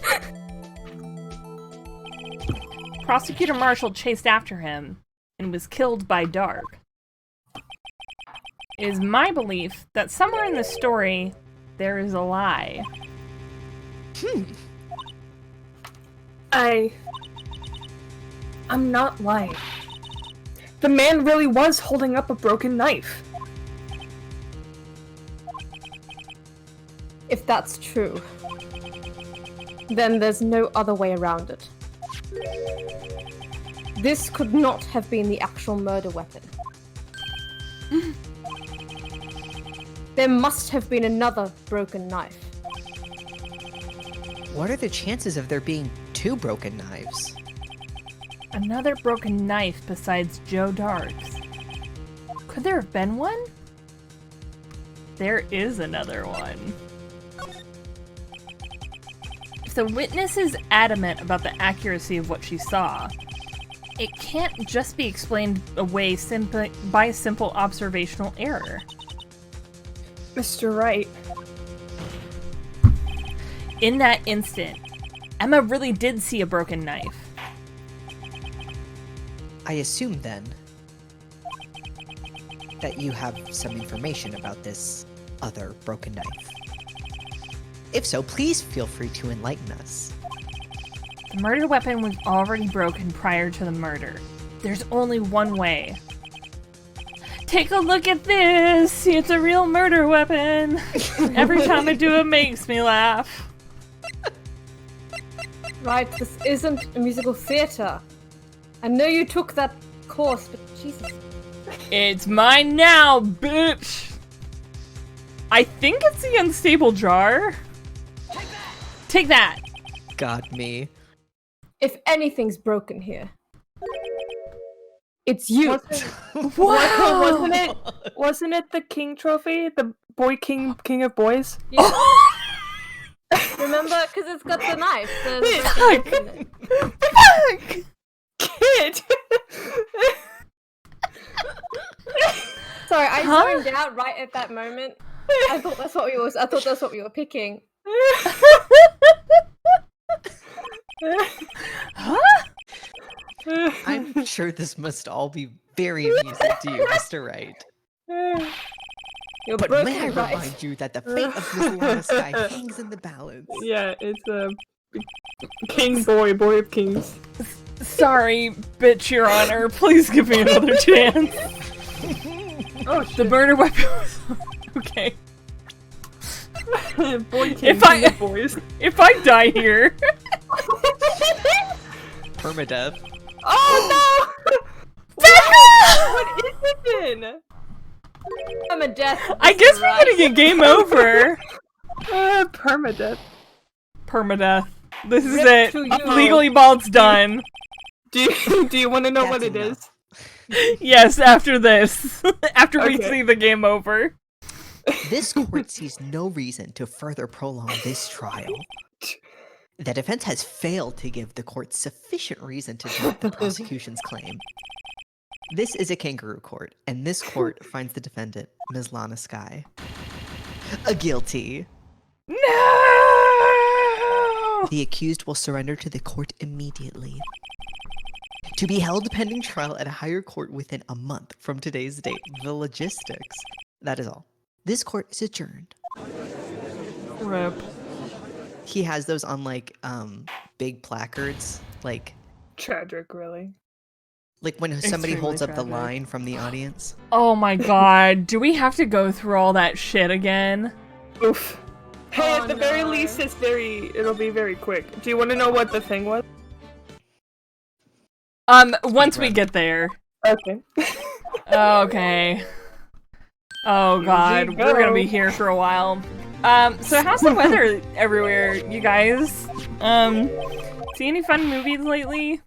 Prosecutor Marshall chased after him and was killed by Dark. It is my belief that somewhere in this story, there is a lie. I'm not lying. The man really was holding up a broken knife. If that's true, then there's no other way around it. This could not have been the actual murder weapon. There must have been another broken knife. What are the chances of there being two broken knives? Another broken knife besides Joe Dark's. Could there have been one? There is another one. If the witness is adamant about the accuracy of what she saw, it can't just be explained away by simple observational error. Mr. Wright. In that instant, Emma really did see a broken knife. I assume then that you have some information about this other broken knife. If so, please feel free to enlighten us. The murder weapon was already broken prior to the murder. There's only one way. Take a look at this! It's a real murder weapon! Every time I do it makes me laugh. Right, this isn't a musical theatre. I know you took that course, but Jesus. It's mine now, bitch! I think it's the unstable jar. Take that! Got me. If anything's broken here, it's you. Wasn't it the king trophy? The boy king of boys? Yeah. Remember? Because it's got the knife. Fuck! Kid! Sorry, I zoned out right at that moment. I thought that's what we were picking. Huh? I'm sure this must all be very amusing to you, Mr. Wright. You're But broken, may I right? remind you that the fate of Miss Lana Sky hangs in the balance. Yeah, it's a king boy of kings. Sorry, bitch, your honor. Please give me another chance. Oh, The murder weapon was... Okay. boy king of boys. If I die here... Permadeath. Oh no! What is it then? I'm a death. I guess we're gonna get game over. Permadeath. Permadeath. This is Rip it. to you. Legally Bald's done. Do you want to know what That's it enough. is? Yes, after this. After we Okay. see the game over. This court sees no reason to further prolong this trial. The defense has failed to give the court sufficient reason to drop the prosecution's claim. This is a kangaroo court, and this court finds the defendant, Ms. Lana Sky, a guilty. No! The accused will surrender to the court immediately. To be held pending trial at a higher court within a month from today's date. The logistics. That is all. This court is adjourned. Rip. He has those on like big placards, like Tragic, really. when somebody Extremely holds up the tragic. line from the audience. Oh my god. Do we have to go through all that shit again? Oof. Hey, Oh, at the very no. least, it'll be very quick. Do you want to know what the thing was? Once we get there. Okay. Okay. Oh god, Easy we're gonna go. be here for a while. So how's the weather everywhere, you guys? See any fun movies lately?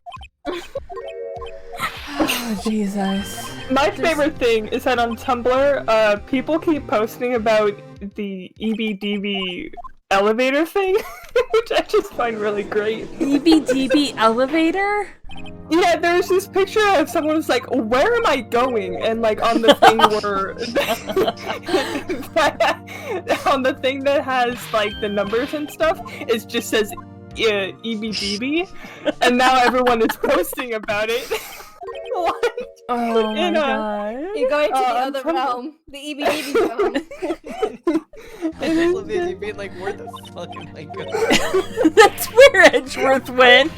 Oh, Jesus. My favorite thing is that on Tumblr, people keep posting about the EBDB elevator thing, which I just find really great. EBDB elevator? Yeah, there's this picture of someone who's like, "Where am I going?" And like on the thing where, on the thing that has like the numbers and stuff, it just says EBDB, and now everyone is posting about it. What? Oh my In god. You're going to the on other Tumblr. realm, the EBDB realm. Elevator being like, where the fuck am I going? That's where Edgeworth went.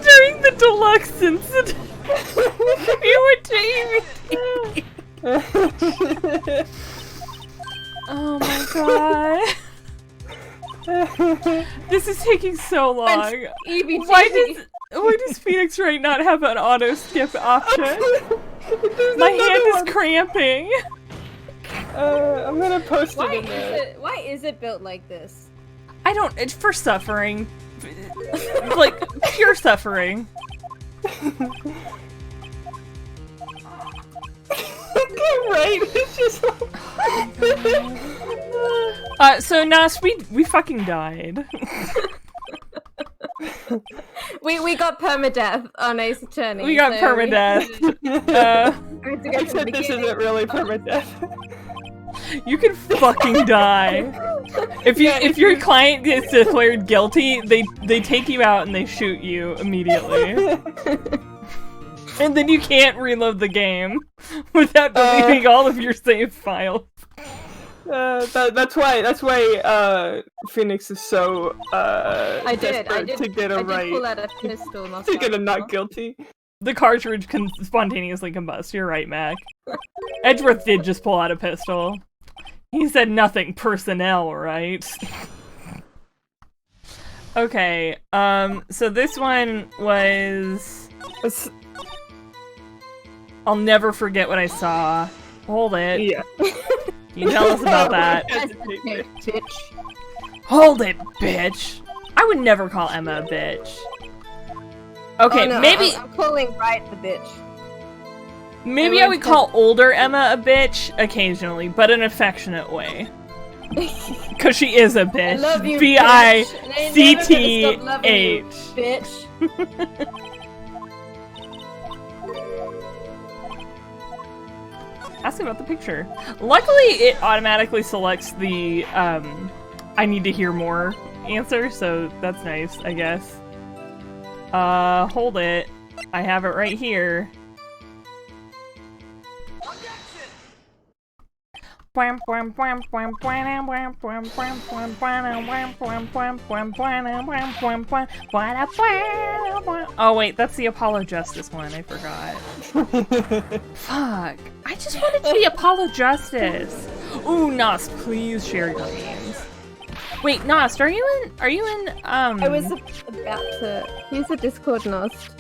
During the deluxe incident. We went to EBDB. Oh my god. This is taking so long. EBDB. Why does Phoenix Wright not have an auto skip option? My hand is cramping. I'm gonna post Why it in there. why is it built like this? I don't. It's for suffering. Like, pure suffering. Right? It's just So Nas, we fucking died. We got permadeath on Ace Attorney. We got so permadeath. we had to go from the Except this beginning. isn't really permadeath. You can fucking die. If your client gets declared guilty, they take you out and they shoot you immediately. And then you can't reload the game without deleting all of your save files. That's why Phoenix is so desperate to get a I did right pull out a pistol. to get a not guilty. The cartridge can spontaneously combust. You're right, Mac. Edgeworth did just pull out a pistol. He said nothing personnel, right? Okay, so this one was... I'll never forget what I saw. Hold it. Yeah. Can you tell us about that? Bitch. Hold it, bitch! I would never call Emma a bitch. Okay, Oh, no, maybe I'm calling Wright the bitch. maybe I would call older Emma a bitch occasionally, but in an affectionate way. Cause she is a bitch. I love you, B-I-C-T-H. bitch. Ask about the picture. Luckily, it automatically selects the, I need to hear more answer, so that's nice, I guess. Hold it. I have it right here. Oh wait, that's the Apollo Justice one, I forgot. Fuck. I just wanted to be Apollo Justice. Ooh, Nost, please share your memes. Wait, Nost, are you in I was about to. Here's a Discord Nost.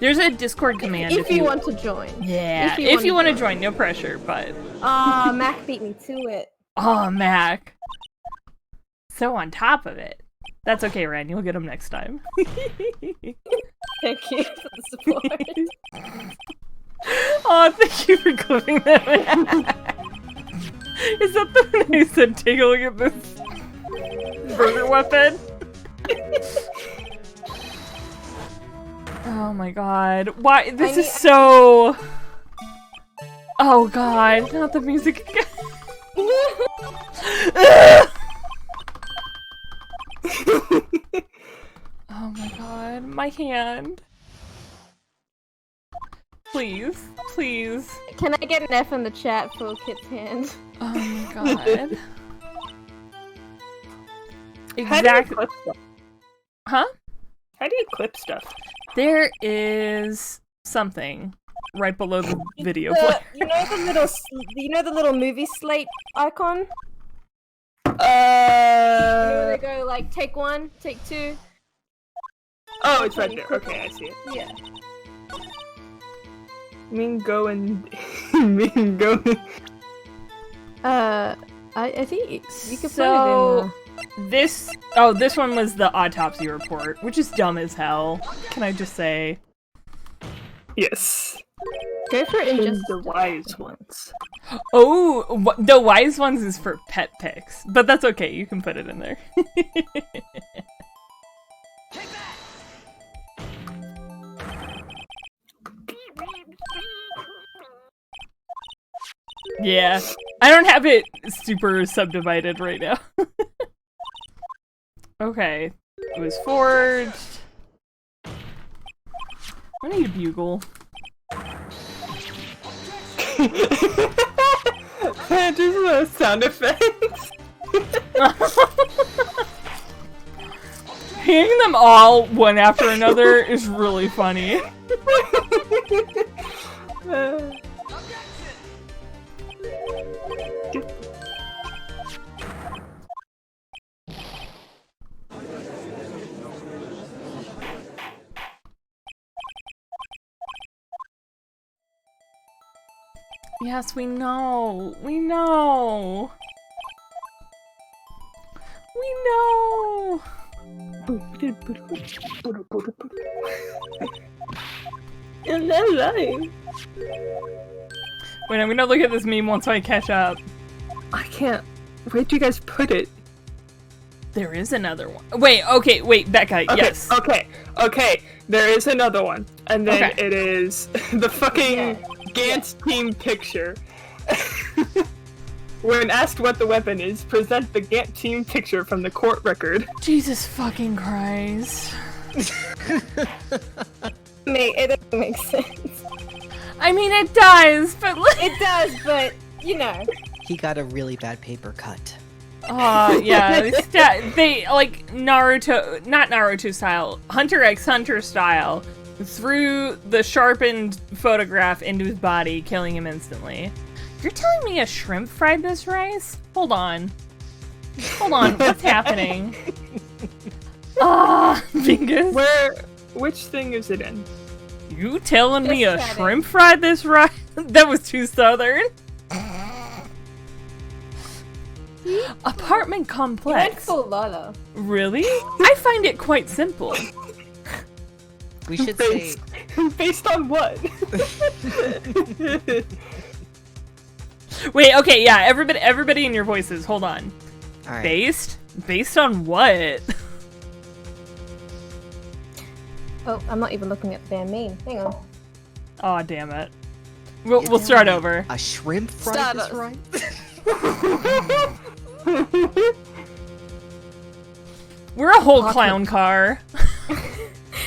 There's a Discord command If you want to join. Yeah, if you want to join, no pressure, but... Ah, Mac beat me to it. Oh, Mac. So on top of it. That's okay, Ryan, you'll get him next time. Thank you for the support. Oh, thank you for clipping that. Is that the one I said, take a look at this burger weapon? Oh my god. Why? This is so... Oh god, not the music again. Oh my god, my hand. Please, please. Can I get an F in the chat for Kit's hand? Oh my god. How do you Exactly. clip stuff? Huh? How do you clip stuff? There is something right below the video The, player. you know the little movie slate icon? You know where they go like take 1, take 2. Oh, it's right there. Okay, I see it. Yeah. Mingo and Mingo. I think you could So, put it in. this one was the autopsy report, which is dumb as hell. Can I just say? Yes. Go for it in And just the wise ones. Oh, the wise ones is for pet pics, but that's okay. You can put it in there. Yeah, I don't have it super subdivided right now. Okay, it was forged. I need a bugle. Just sound effects. Hearing them all one after another is really funny. Yes, we know. We know. We know. And then lying. Wait, I'm gonna look at this meme once I catch up. I can't. Where'd you guys put it? There is another one. Wait, okay, wait, Becca, Okay, yes. Okay. There is another one, and then Okay. it is the fucking Gantz team picture. When asked what the weapon is, present the Gantt team picture from the court record. Jesus fucking Christ. Mate, it doesn't make sense. I mean, it does, but It does, but, you know. He got a really bad paper cut. yeah, they like Naruto, not Naruto style, Hunter x Hunter style, threw the sharpened photograph into his body, killing him instantly. You're telling me a shrimp fried this rice? Hold on, what's happening? Bingus. Which thing is it in? You telling me a Just shrimp fried this rice? That was too southern. Apartment Went complex. full Lala. Really? I find it quite simple. We should say Based on what? Wait, okay, yeah, everybody in your voices, hold on. all right. Based on what? Oh, I'm not even looking at their meme. Hang on. Oh, damn it. We'll start over. A shrimp fried this Stardust. rice? We're a whole clown car.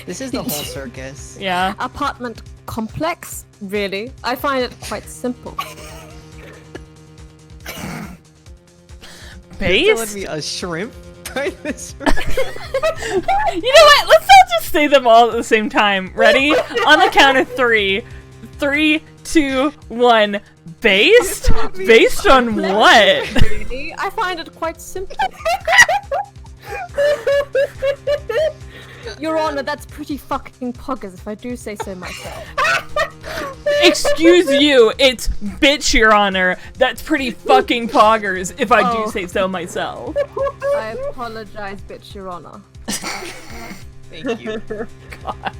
This is the whole circus. Yeah. Apartment complex? Really? I find it quite simple. Telling Based? me a shrimp fried this rice? You know what? Let's not just say them all at the same time. Ready? On the count of 3. 3, 2, 1. Based? Based on what? Really? I find it quite simple. Your Honor, that's pretty fucking poggers if I do say so myself. Excuse you, it's bitch, Your Honor. That's pretty fucking poggers if I do Oh. say so myself. I apologize, bitch, Your Honor. Thank you. God.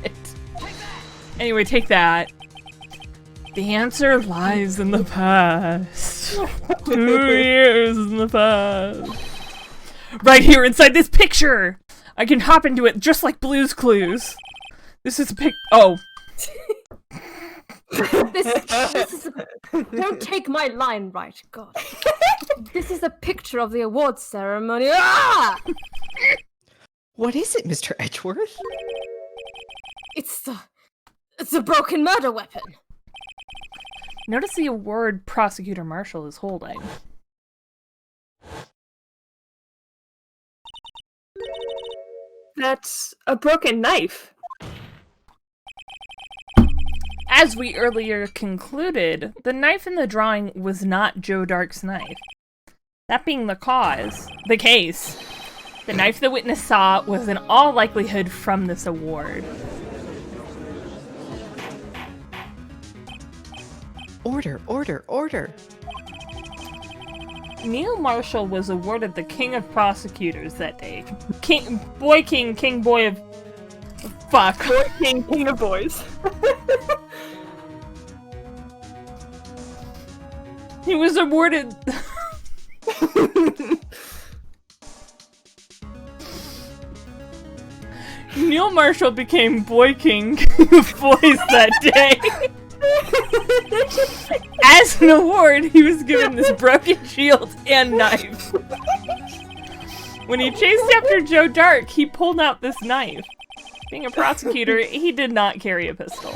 Anyway, take that. The answer lies in the past. 2 years in the past. Right here inside this picture! I can hop into it just like Blue's Clues. This is a Oh. This is don't take my line right, God. This is a picture of the awards ceremony. Ah! What is it, Mr. Edgeworth? It's a broken murder weapon. Notice the award Prosecutor Marshall is holding. That's a broken knife. As we earlier concluded, the knife in the drawing was not Joe Dark's knife. That being the case, the knife the witness saw was in all likelihood from this award. Order, order, order. Neil Marshall was awarded the King of Prosecutors that day. King Boy of... Fuck. Boy King of Boys. He was awarded... Neil Marshall became Boy King of Boys that day. As an award, he was given this broken shield and knife. When he chased after Joe Dark, he pulled out this knife. Being a prosecutor, he did not carry a pistol.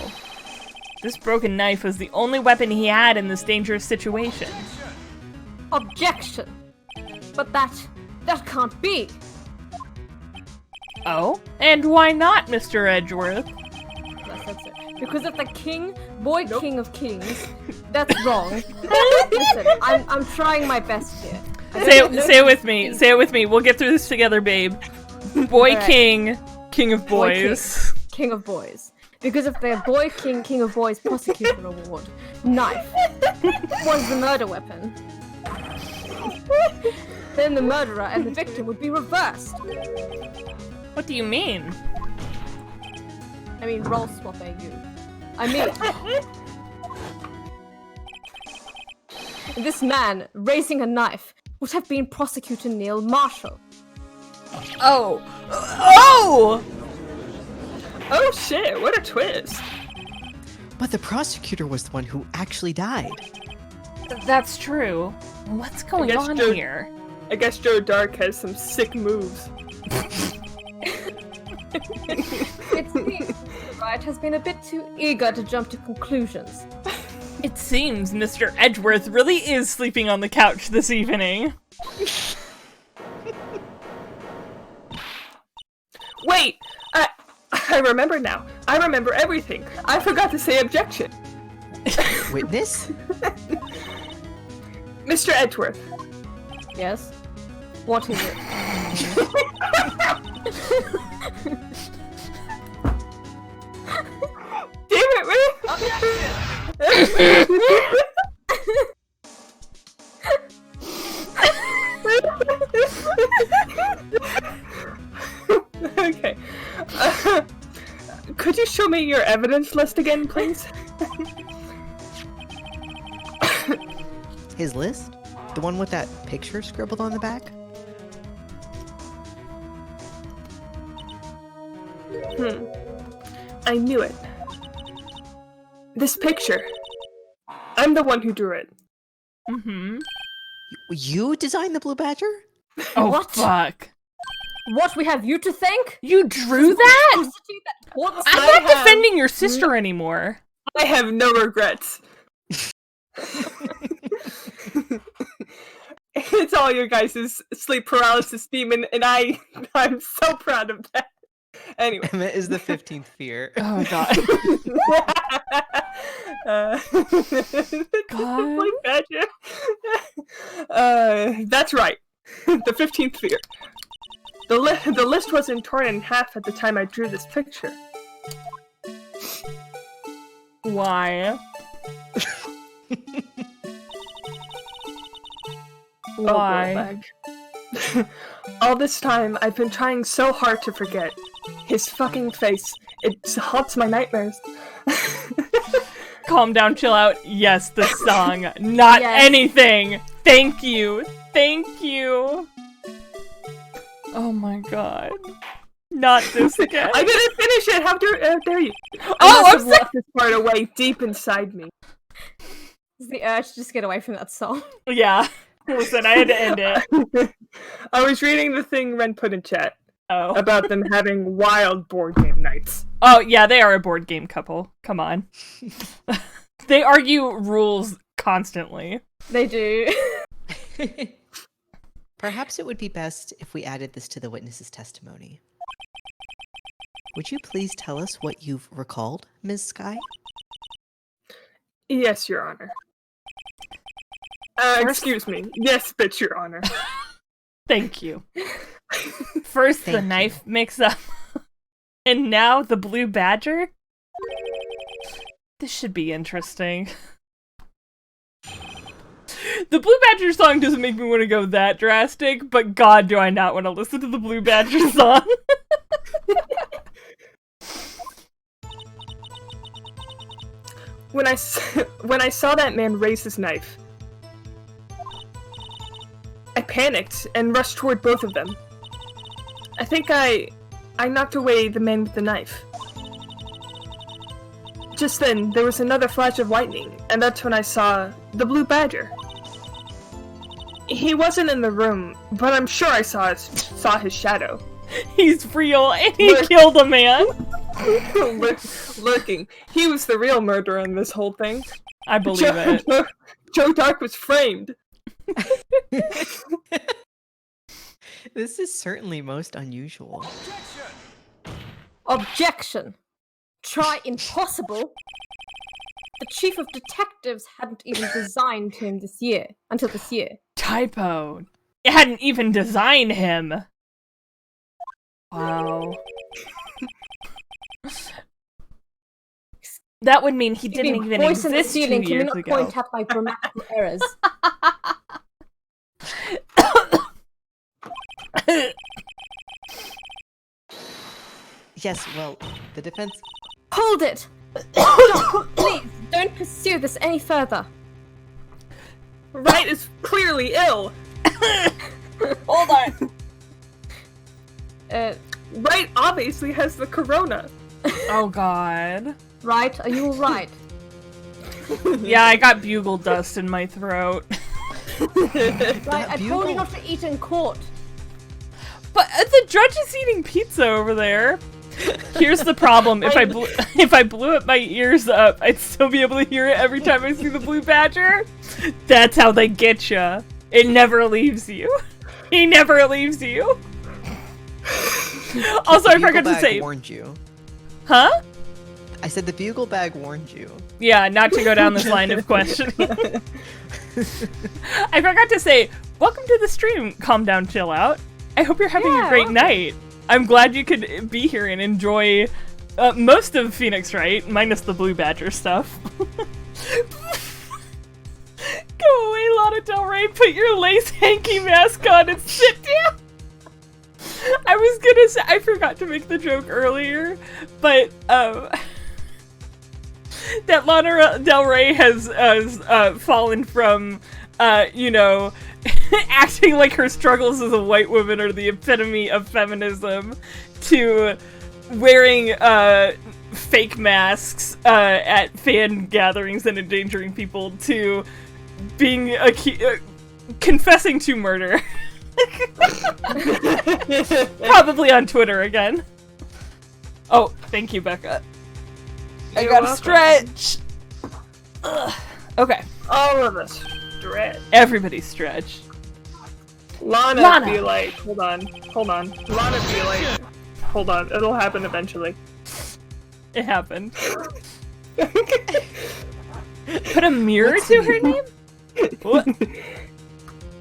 This broken knife was the only weapon he had in this dangerous situation. Objection. But that can't be. Oh? And why not, Mr. Edgeworth? That's it. Because if the king, king of kings, that's wrong. Listen, I'm trying my best here. Say it with me. Say it with me. We'll get through this together, babe. Boy Alright. King of Boys. King of boys. Because if the king of boys prosecutor award, knife, was the murder weapon, then the murderer and the victim would be reversed. What do you mean? I mean, roll swap AU. I mean, this man raising a knife would have been Prosecutor Neil Marshall. Oh! Oh! Oh shit, what a twist. But the prosecutor was the one who actually died. That's true. What's going guess on Joe- here? I guess Joe Dark has some sick moves. It seems Wright has been a bit too eager to jump to conclusions. It seems Mr. Edgeworth really is sleeping on the couch this evening. Wait! I remember now. I remember everything. I forgot to say objection. Witness? Mr. Edgeworth. Yes? What is it? Damn it, man! Okay. Could you show me your evidence list again, please? His list? The one with that picture scribbled on the back? I knew it. This picture. I'm the one who drew it. Mm-hmm. You designed the Blue Badger? Oh, What? fuck. What, we have you to thank? You drew that? Prostitute that haunts I'm I not have- defending your sister anymore. I have no regrets. It's all your guys' sleep paralysis demon, and I'm so proud of that. Anyway. Emmett is the 15th fear. Oh, God. God. Blue Badger. That's right. The 15th fear. The list wasn't torn in half at the time I drew this picture. Why? Oh, boy, Why? lag. All this time, I've been trying so hard to forget. His fucking face. It haunts my nightmares. Calm down, chill out. Yes, the song. Not Yes. anything. Thank you. Thank you. Oh my god. Not this again. I didn't finish it! How dare you? Oh, I must I'm have locked this part away deep inside me. It's the urge to just get away from that song. Yeah. Listen, I had to end it. I was reading the thing Ren put in chat Oh. about them having wild board game nights. Oh, yeah, they are a board game couple. Come on. They argue rules constantly. They do. Perhaps it would be best if we added this to the witness's testimony. Would you please tell us what you've recalled, Ms. Sky? Yes, Your Honor. Excuse me. Yes, bitch, Your Honor. Thank you. First the Thank you. knife mix-up, and now the blue badger? This should be interesting. The Blue Badger song doesn't make me want to go that drastic, but god do I not want to listen to the Blue Badger song. When I saw that man raise his knife, I panicked and rushed toward both of them. I think I knocked away the man with the knife. Just then, there was another flash of lightning, and that's when I saw the Blue Badger. He wasn't in the room, but I'm sure I saw his shadow. He's real, and he Look. killed a man. Lurking. He was the real murderer in this whole thing. I believe it. Joe Dark was framed. This is certainly most unusual. Objection. Try impossible. The chief of detectives hadn't even designed him until this year. Typo. It hadn't even designed him. Wow. That would mean he didn't even Voice in the exist 2 ceiling, can we years not ago. point out my grammatical errors? Yes, well, the defense... Hold it! Stop, please, don't pursue this any further. Wright is clearly ill. Hold on. Wright obviously has the corona. Oh god. Right? Are you alright? Yeah, I got bugle dust in my throat. Right, I told bugle. you not to eat in court. But the judge is eating pizza over there. Here's the problem: if I blew up my ears up, I'd still be able to hear it every time I see the blue badger. That's how they get you. It never leaves you. He never leaves you. Also, I forgot to say. Warned you. Huh? I said the bugle bag warned you. Yeah, not to go down this line of questioning. I forgot to say, welcome to the stream, Calm Down, Chill Out. I hope you're having a great night. I'm glad you could be here and enjoy most of Phoenix Wright, minus the Blue Badger stuff. Go away, Lana Del Rey, put your lace hanky mask on and sit down. I was gonna say, I forgot to make the joke earlier, but that Lana Del Rey has fallen from, you know, acting like her struggles as a white woman are the epitome of feminism, to wearing fake masks at fan gatherings and endangering people, to being confessing to murder. Probably on Twitter again. Oh, thank you, Becca. I gotta stretch. Ugh. Okay. All of us stretch. Everybody stretch. Lana be like, hold on. Lana be like, hold on, it'll happen eventually. It happened. Put a mirror to her name? What?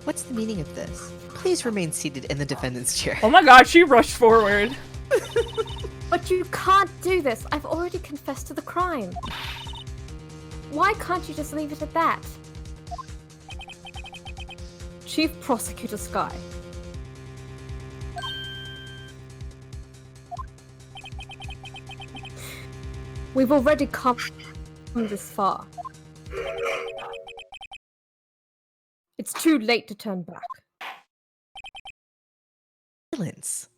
What's the meaning of this? Please remain seated in the defendant's chair. Oh my god, she rushed forward. But you can't do this. I've already confessed to the crime. Why can't you just leave it at that? Chief Prosecutor Sky. We've already come this far. It's too late to turn back. Silence.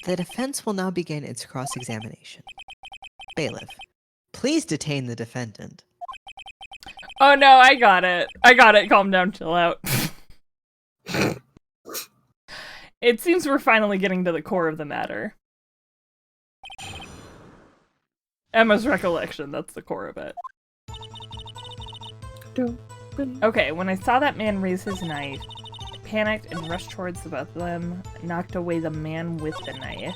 The defense will now begin its cross-examination. Bailiff, please detain the defendant. Oh no, I got it. Calm down, chill out. It seems we're finally getting to the core of the matter. Emma's recollection, that's the core of it. Okay, when I saw that man raise his knife, I panicked and rushed towards the both of them, knocked away the man with the knife.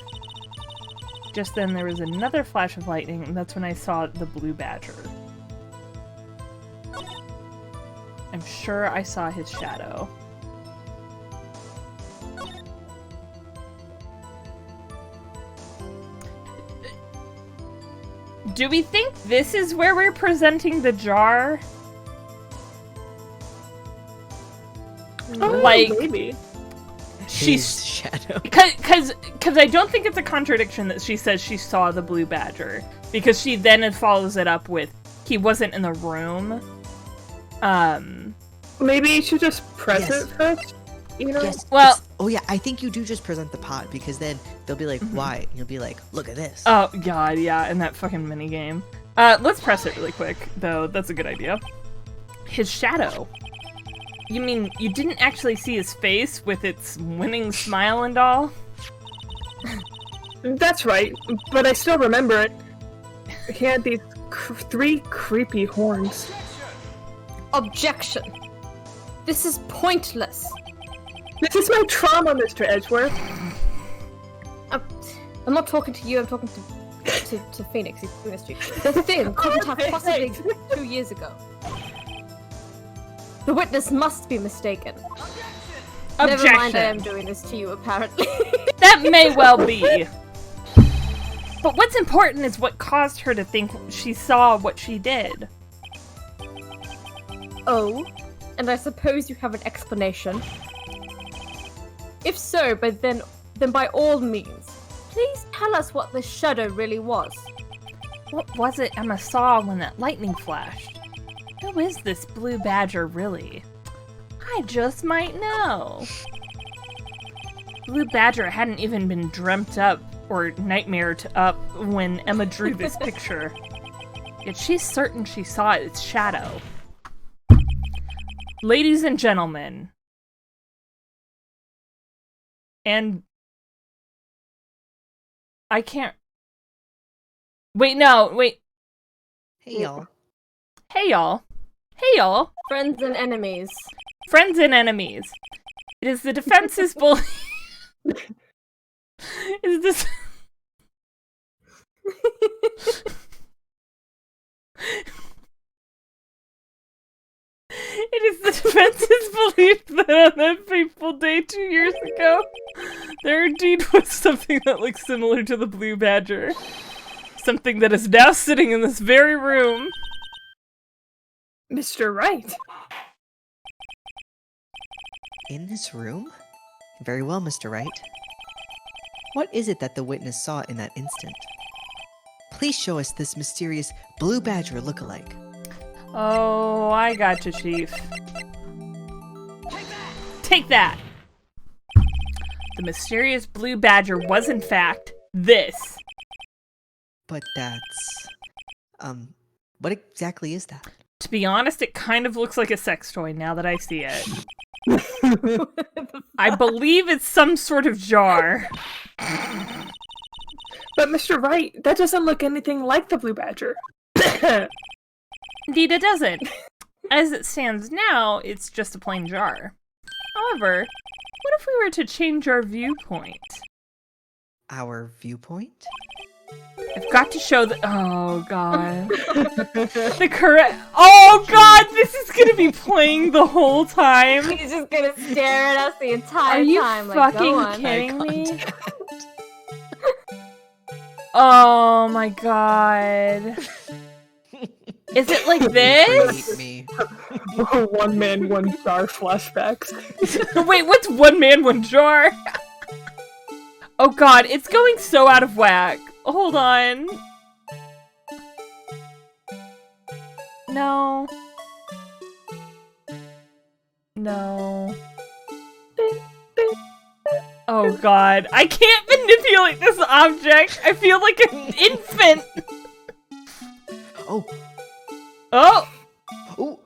Just then there was another flash of lightning, and that's when I saw the blue badger. I'm sure I saw his shadow. Do we think this is where we're presenting the jar? Oh, like, maybe. His shadow. Because I don't think it's a contradiction that she says she saw the blue badger. Because she then follows it up with, he wasn't in the room. Maybe you should just press it first, you know? Yes. Well, oh yeah, I think you do just present the pot, because then they'll be like, why? And you'll be like, look at this. oh god, yeah, in that fucking minigame. Let's press it really quick, though. That's a good idea. His shadow. You mean you didn't actually see his face with its winning smile and all? That's right, but I still remember it. He had these three creepy horns. Objection. This is pointless. This is my trauma, Mr. Edgeworth. I'm not talking to you, I'm talking to Phoenix. He's doing this to you. The thing couldn't have possibly existed 2 years ago. The witness must be mistaken. Objection. Never mind, I am doing this to you, apparently. That may well be. But what's important is what caused her to think she saw what she did. Oh, and I suppose you have an explanation. If so, but then by all means, please tell us what this shadow really was. What was it Emma saw when that lightning flashed? Who is this blue badger really? I just might know. Blue badger hadn't even been dreamt up or nightmared up when Emma drew this picture. Yet she's certain she saw its shadow. Ladies and gentlemen, and I can't... Wait, no, wait. Hey, y'all. Hey, y'all. Hey, y'all. Friends and enemies. Friends and enemies. It is the defense's belief... Is this... It is the defense's belief that on that fateful day 2 years ago, there indeed was something that looked similar to the blue badger. Something that is now sitting in this very room. Mr. Wright. In this room? Very well, Mr. Wright. What is it that the witness saw in that instant? Please show us this mysterious blue badger look-alike. Oh, I gotcha, Chief. Take that! The mysterious blue badger was, in fact, this. But that's... what exactly is that? To be honest, it kind of looks like a sex toy now that I see it. I believe it's some sort of jar. But Mr. Wright, that doesn't look anything like the blue badger. Indeed, it doesn't. As it stands now, it's just a plain jar. However, what if we were to change our viewpoint? Our viewpoint? I've got to show the— oh god. The correct— oh god, this is gonna be playing the whole time. He's just gonna stare at us the entire Are you time. Like, go on. fucking kidding me? Oh my god. Is it like this? Hate me. One man, one jar flashbacks. Wait, what's one man, one jar? Oh god, it's going so out of whack. Hold on. No. No. Oh god, I can't manipulate this object. I feel like an infant. Oh. Oh. Oh.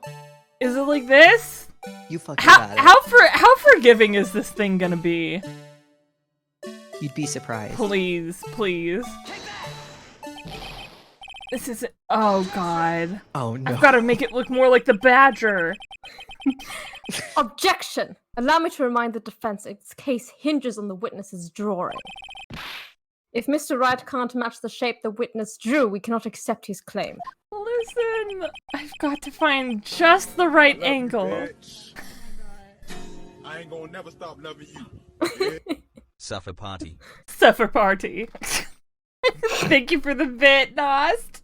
Is it like this? You fucking got it. How forgiving is this thing gonna be? You'd be surprised. Please, please. This is— oh god. Oh no. I've got to make it look more like the badger. Objection! Allow me to remind the defense its case hinges on the witness's drawing. If Mr. Wright can't match the shape the witness drew, we cannot accept his claim. Listen, I've got to find just the right angle. I ain't gonna never stop loving you. Suffer party. Suffer party. Thank you for the bit, Nost.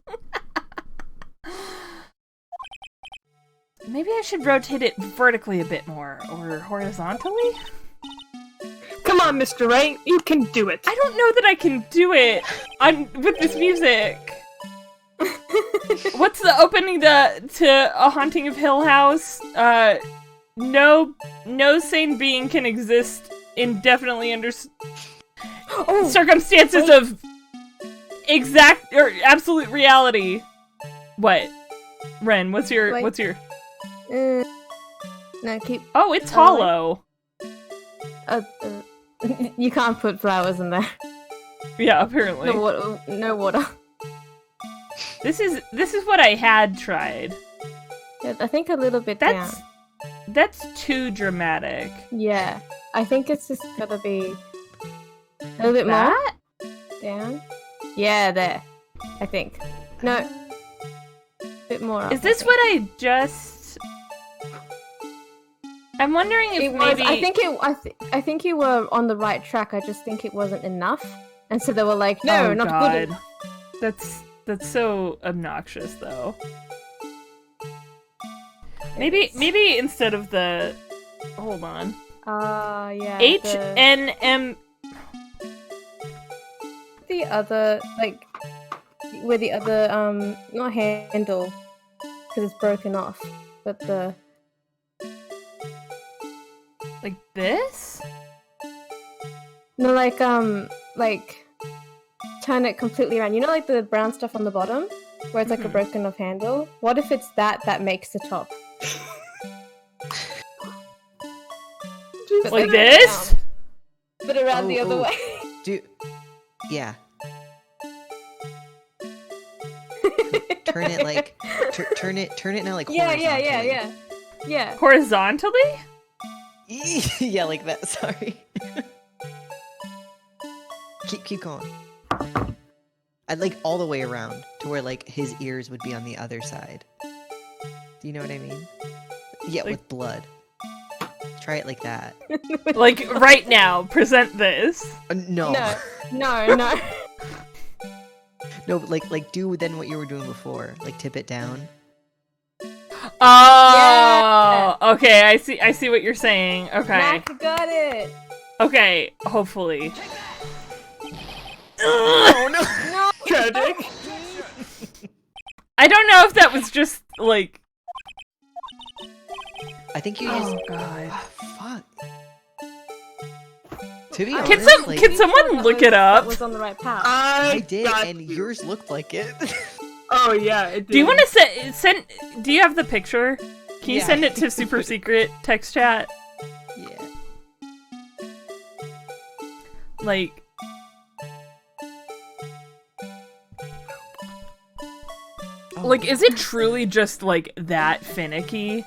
Maybe I should rotate it vertically a bit more, or horizontally? Come on, Mr. Wright, you can do it. I don't know that I can do it with this music. What's the opening to A Haunting of Hill House? No sane being can exist indefinitely under circumstances of exact or absolute reality. What? Ren, what's your... No, keep... Oh, it's hollow. You can't put flowers in there. Yeah, apparently. No water. This is what I had tried. Yeah, I think a little bit down. That's too dramatic. Yeah, I think it's just gotta be a little bit more down. Yeah, there. I think. No, a bit more up. Is this what I just? I'm wondering if maybe. I think you were on the right track. I just think it wasn't enough, and so they were like, "No, oh, not God. good enough." That's so obnoxious, though. Maybe instead of the, hold on. Yeah. HNM. The other, like, where the other not handle, because it's broken off, but the. Like this? No, like turn it completely around? You know, like the brown stuff on the bottom, where it's like a broken off handle. What if it's that makes the top? Like this? But around the other way. Yeah. Turn it like turn it now like horizontally. Yeah. Horizontally? Yeah, like that. Sorry. keep going. I'd like all the way around to where like his ears would be on the other side. Do you know what I mean? Yeah, like, with blood. Try it like that. Like right now, present this. No. No. No, but like do then what you were doing before. Like tip it down. Oh, yeah. Okay. I see what you're saying. Okay. Mac got it. Okay. Hopefully. Oh no! Tragic. I don't know if that was just like. I think you used. Oh god. Fuck. To be honest, can someone look it up? That was on the right path. I did, and yours looked like it. Oh yeah, it did. Do you want to send? Do you have the picture? Can you send it to super secret text chat? Yeah. Like. Like, is it truly just like that finicky?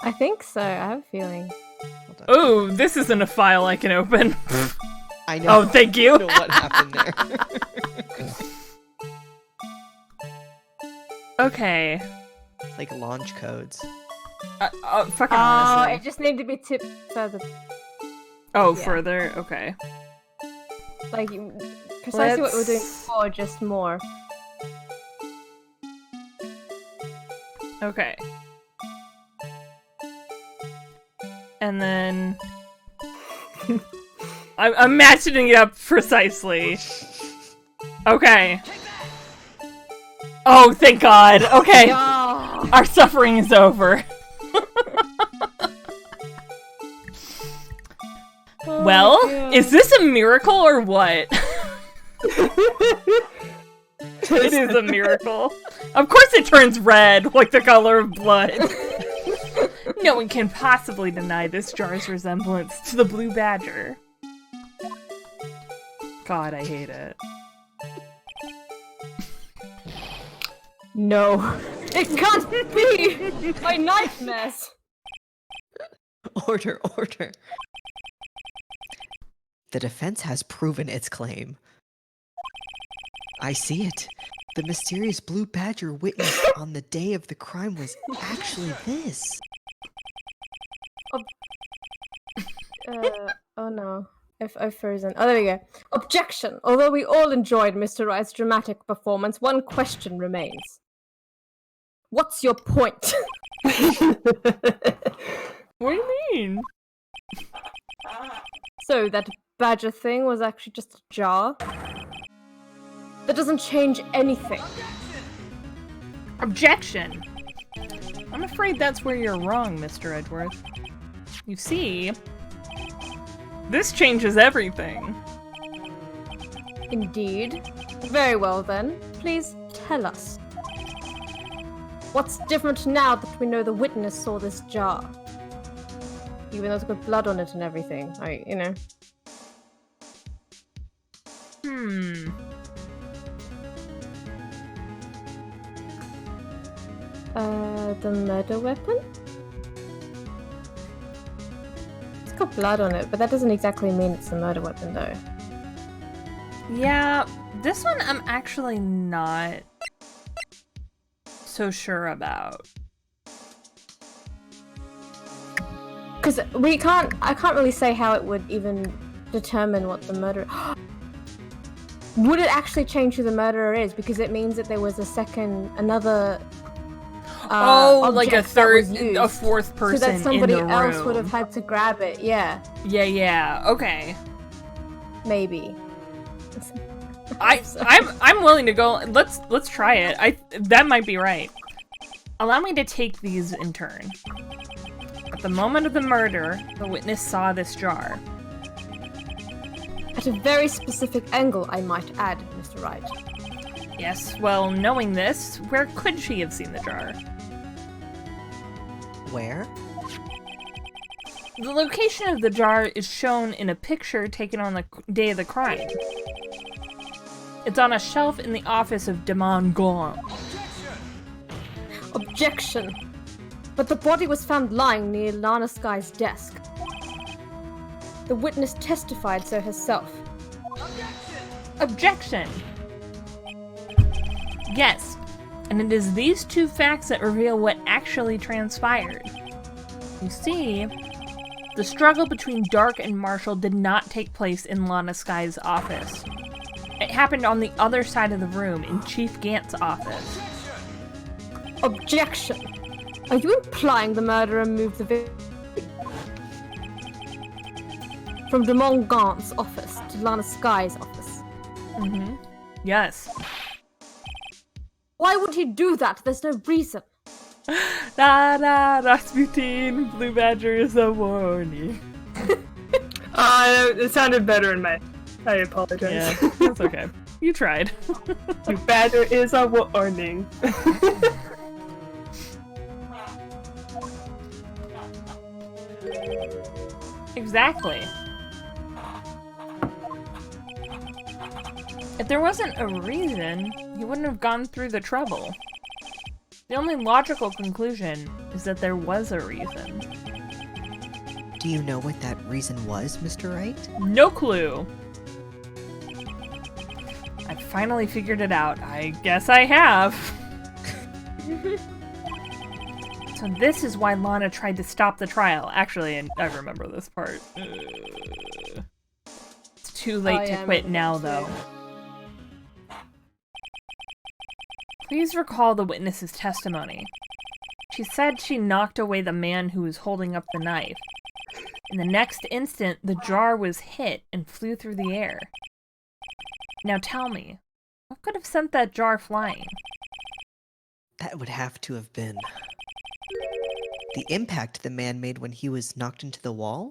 I think so. I have a feeling. Oh, this isn't a file I can open. I know. Oh, thank you. I know what happened there. Okay. It's like launch codes. Fucking Oh, honestly. it just needed to be tipped further. Oh, yeah. further? Okay. Like, precisely what we were doing before, just more. Okay. And then... I'm matching it up precisely. Okay. Oh, thank God. Okay. Oh. Our suffering is over. Well, is this a miracle or what? It is a miracle. Of course it turns red, like the color of blood. No one can possibly deny this jar's resemblance to the blue badger. God, I hate it. No. It can't be! My knife mess! Order. The defense has proven its claim. I see it. The mysterious blue badger witnessed on the day of the crime was actually this. Oh no. I've frozen. Oh, there we go. Objection! Although we all enjoyed Mr. Wright's dramatic performance, one question remains. What's your point? What do you mean? So, that badger thing was actually just a jar? That doesn't change anything. Objection! I'm afraid that's where you're wrong, Mr. Edgeworth. You see, this changes everything. Indeed. Very well then. Please tell us. What's different now that we know the witness saw this jar? Even though it's got blood on it and everything. You know. The murder weapon? It's got blood on it, but that doesn't exactly mean it's a murder weapon, though. Yeah, this one I'm actually not so sure about. Because I can't really say how it would even determine what the murder... Would it actually change who the murderer is? Because it means that there was another like a fourth person so that somebody in the else room. would have had to grab it. Yeah. Yeah. Okay. Maybe. I'm willing to go. Let's try it. That might be right. Allow me to take these in turn. At the moment of the murder, the witness saw this jar. At At a very specific angle, I might add, Mr. Wright. Yes, well, knowing this, where could she have seen the jar? Where? The location of the jar is shown in a picture taken on the day of the crime. It's on a shelf in the office of Damon Gaunt. Objection! But the body was found lying near Lana Sky's desk. The witness testified so herself. Objection! Yes, and it is these two facts that reveal what actually transpired. You see, the struggle between Dark and Marshall did not take place in Lana Sky's office. It happened on the other side of the room, in Chief Gant's office. Objection! Are you implying the murderer moved the victim from Damon Gaunt's office to Lana Sky's office? Mm-hmm. Yes. Why would he do that? There's no reason. Rasputin, Blue Badger is a warning. It sounded better in my... I apologize. Yeah, that's okay. You tried. Blue Badger is a warning. Exactly. If there wasn't a reason, he wouldn't have gone through the trouble. The only logical conclusion is that there was a reason. Do you know what that reason was, Mr. Wright? No clue. I finally figured it out. I guess I have. So this is why Lana tried to stop the trial. Actually, and I remember this part. It's too late to quit now, though. Please recall the witness's testimony. She said she knocked away the man who was holding up the knife. In the next instant, the jar was hit and flew through the air. Now tell me, what could have sent that jar flying? That would have to have been the impact the man made when he was knocked into the wall?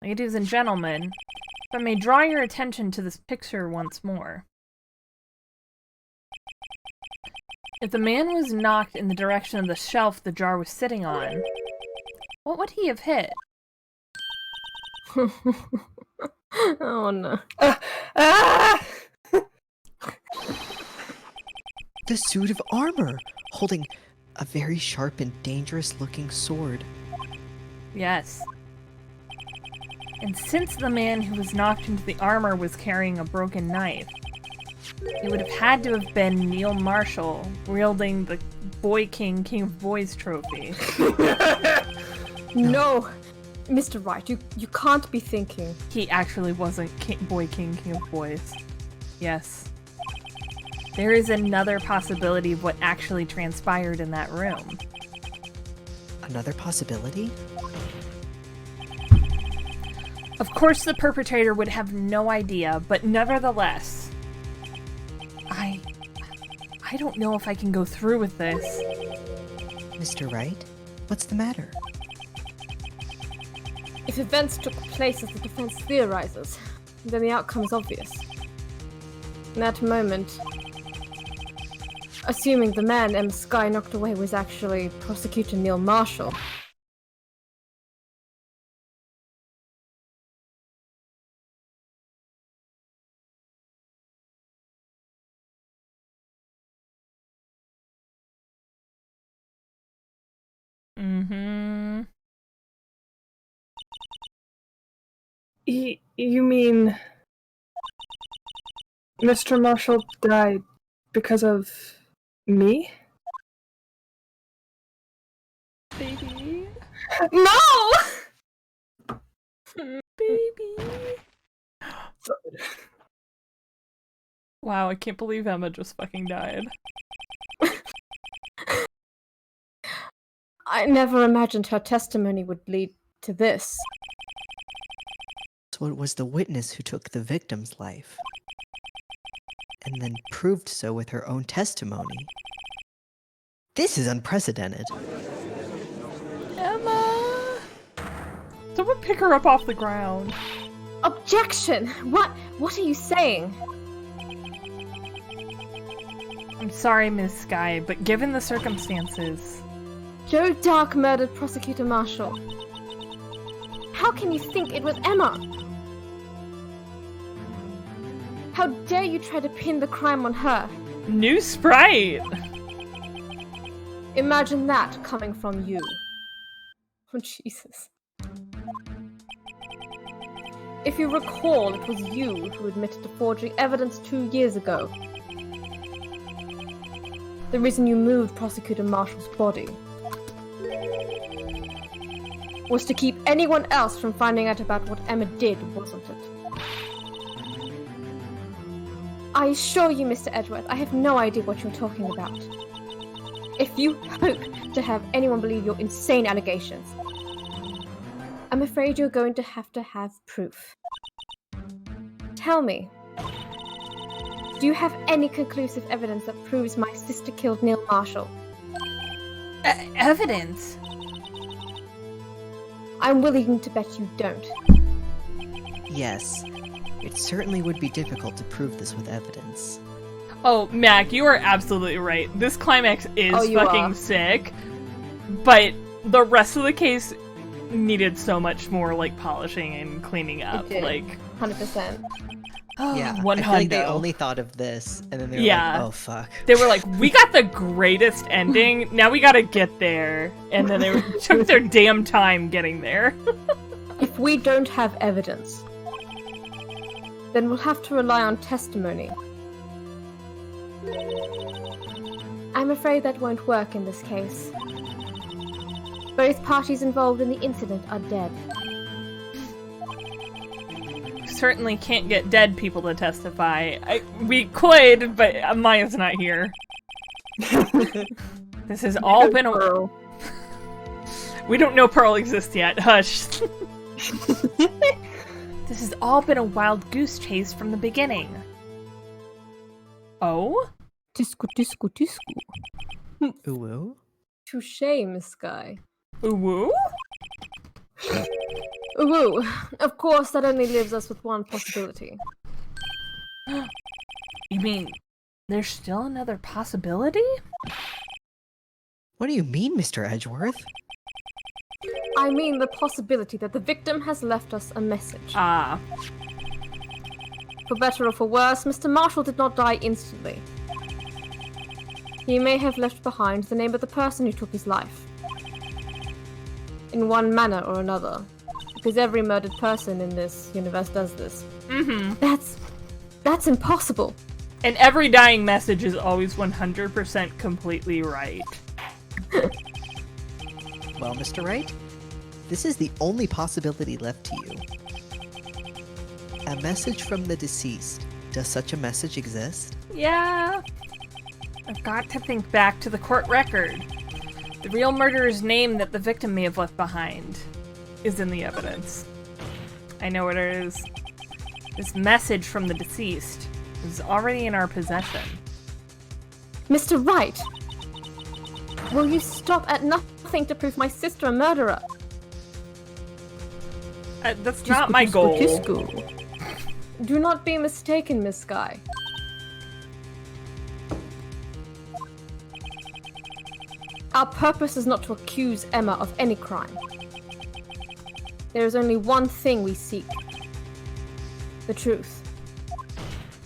Ladies and gentlemen, if I may draw your attention to this picture once more. If the man was knocked in the direction of the shelf the jar was sitting on, what would he have hit? Oh no. The suit of armor, holding a very sharp and dangerous looking sword. Yes. And since the man who was knocked into the armor was carrying a broken knife, it would have had to have been Neil Marshall wielding the Boy King, King of Boys trophy. No! Mr. Wright, you can't be thinking. He actually wasn't Boy King, King of Boys. Yes. There is another possibility of what actually transpired in that room. Another possibility? Of course the perpetrator would have no idea, but nevertheless, I don't know if I can go through with this. Mr. Wright, what's the matter? If events took place as the defense theorizes, then the outcome is obvious. In that moment, assuming the man M. Sky knocked away was actually Prosecutor Neil Marshall, Mm-hmm. You mean Mr. Marshall died because of me? Baby. No! Baby. Wow, I can't believe Emma just fucking died. I never imagined her testimony would lead to this. So it was the witness who took the victim's life, and then proved so with her own testimony. This is unprecedented. Emma! Someone pick her up off the ground. Objection! What are you saying? I'm sorry, Miss Sky, but given the circumstances... Joe Dark murdered Prosecutor Marshall. How can you think it was Emma? How dare you try to pin the crime on her? New sprite! Imagine that coming from you. Oh, Jesus. If you recall, it was you who admitted to forging evidence 2 years ago. The reason you moved Prosecutor Marshall's body was to keep anyone else from finding out about what Emma did, wasn't it? I assure you, Mr. Edgeworth, I have no idea what you're talking about. If you hope to have anyone believe your insane allegations, I'm afraid you're going to have proof. Tell me, do you have any conclusive evidence that proves my sister killed Neil Marshall? Evidence? I'm willing to bet you don't. Yes, it certainly would be difficult to prove this with evidence. Oh, Mac, you are absolutely right. This climax is Oh, you fucking are. sick, but the rest of the case needed so much more, like, polishing and cleaning up. did. Like, 100%. Yeah, one I feel like they hundo. only thought of this, and then they were Yeah. like, oh fuck. They were like, we got the greatest ending, now we gotta get there. And then they took their damn time getting there. If we don't have evidence, then we'll have to rely on testimony. I'm afraid that won't work in this case. Both parties involved in the incident are dead. Certainly can't get dead people to testify. We could, but Maya's not here. This has all been a... Pearl. We don't know Pearl exists yet. Hush. This has all been a wild goose chase from the beginning. Oh? Tisku, tisku, tisku. Ooh. Touché, Miss Sky. Ooh? Ooh, of course, that only leaves us with one possibility. You mean there's still another possibility? What do you mean, Mr. Edgeworth? I mean the possibility that the victim has left us a message. Ah. For better or for worse, Mr. Marshall did not die instantly. He may have left behind the name of the person who took his life. In one manner or another. Because every murdered person in this universe does this. Mm-hmm. That's impossible. And every dying message is always 100% completely right. Well, Mr. Wright, this is the only possibility left to you. A message from the deceased. Does such a message exist? Yeah. I've got to think back to the court record. The real murderer's name that the victim may have left behind is in the evidence. I know what it is. This message from the deceased is already in our possession. Mr. Wright! Will you stop at nothing to prove my sister a murderer? That's not my goal. Do not be mistaken, Miss Sky. Our purpose is not to accuse Emma of any crime. There is only one thing we seek. The truth.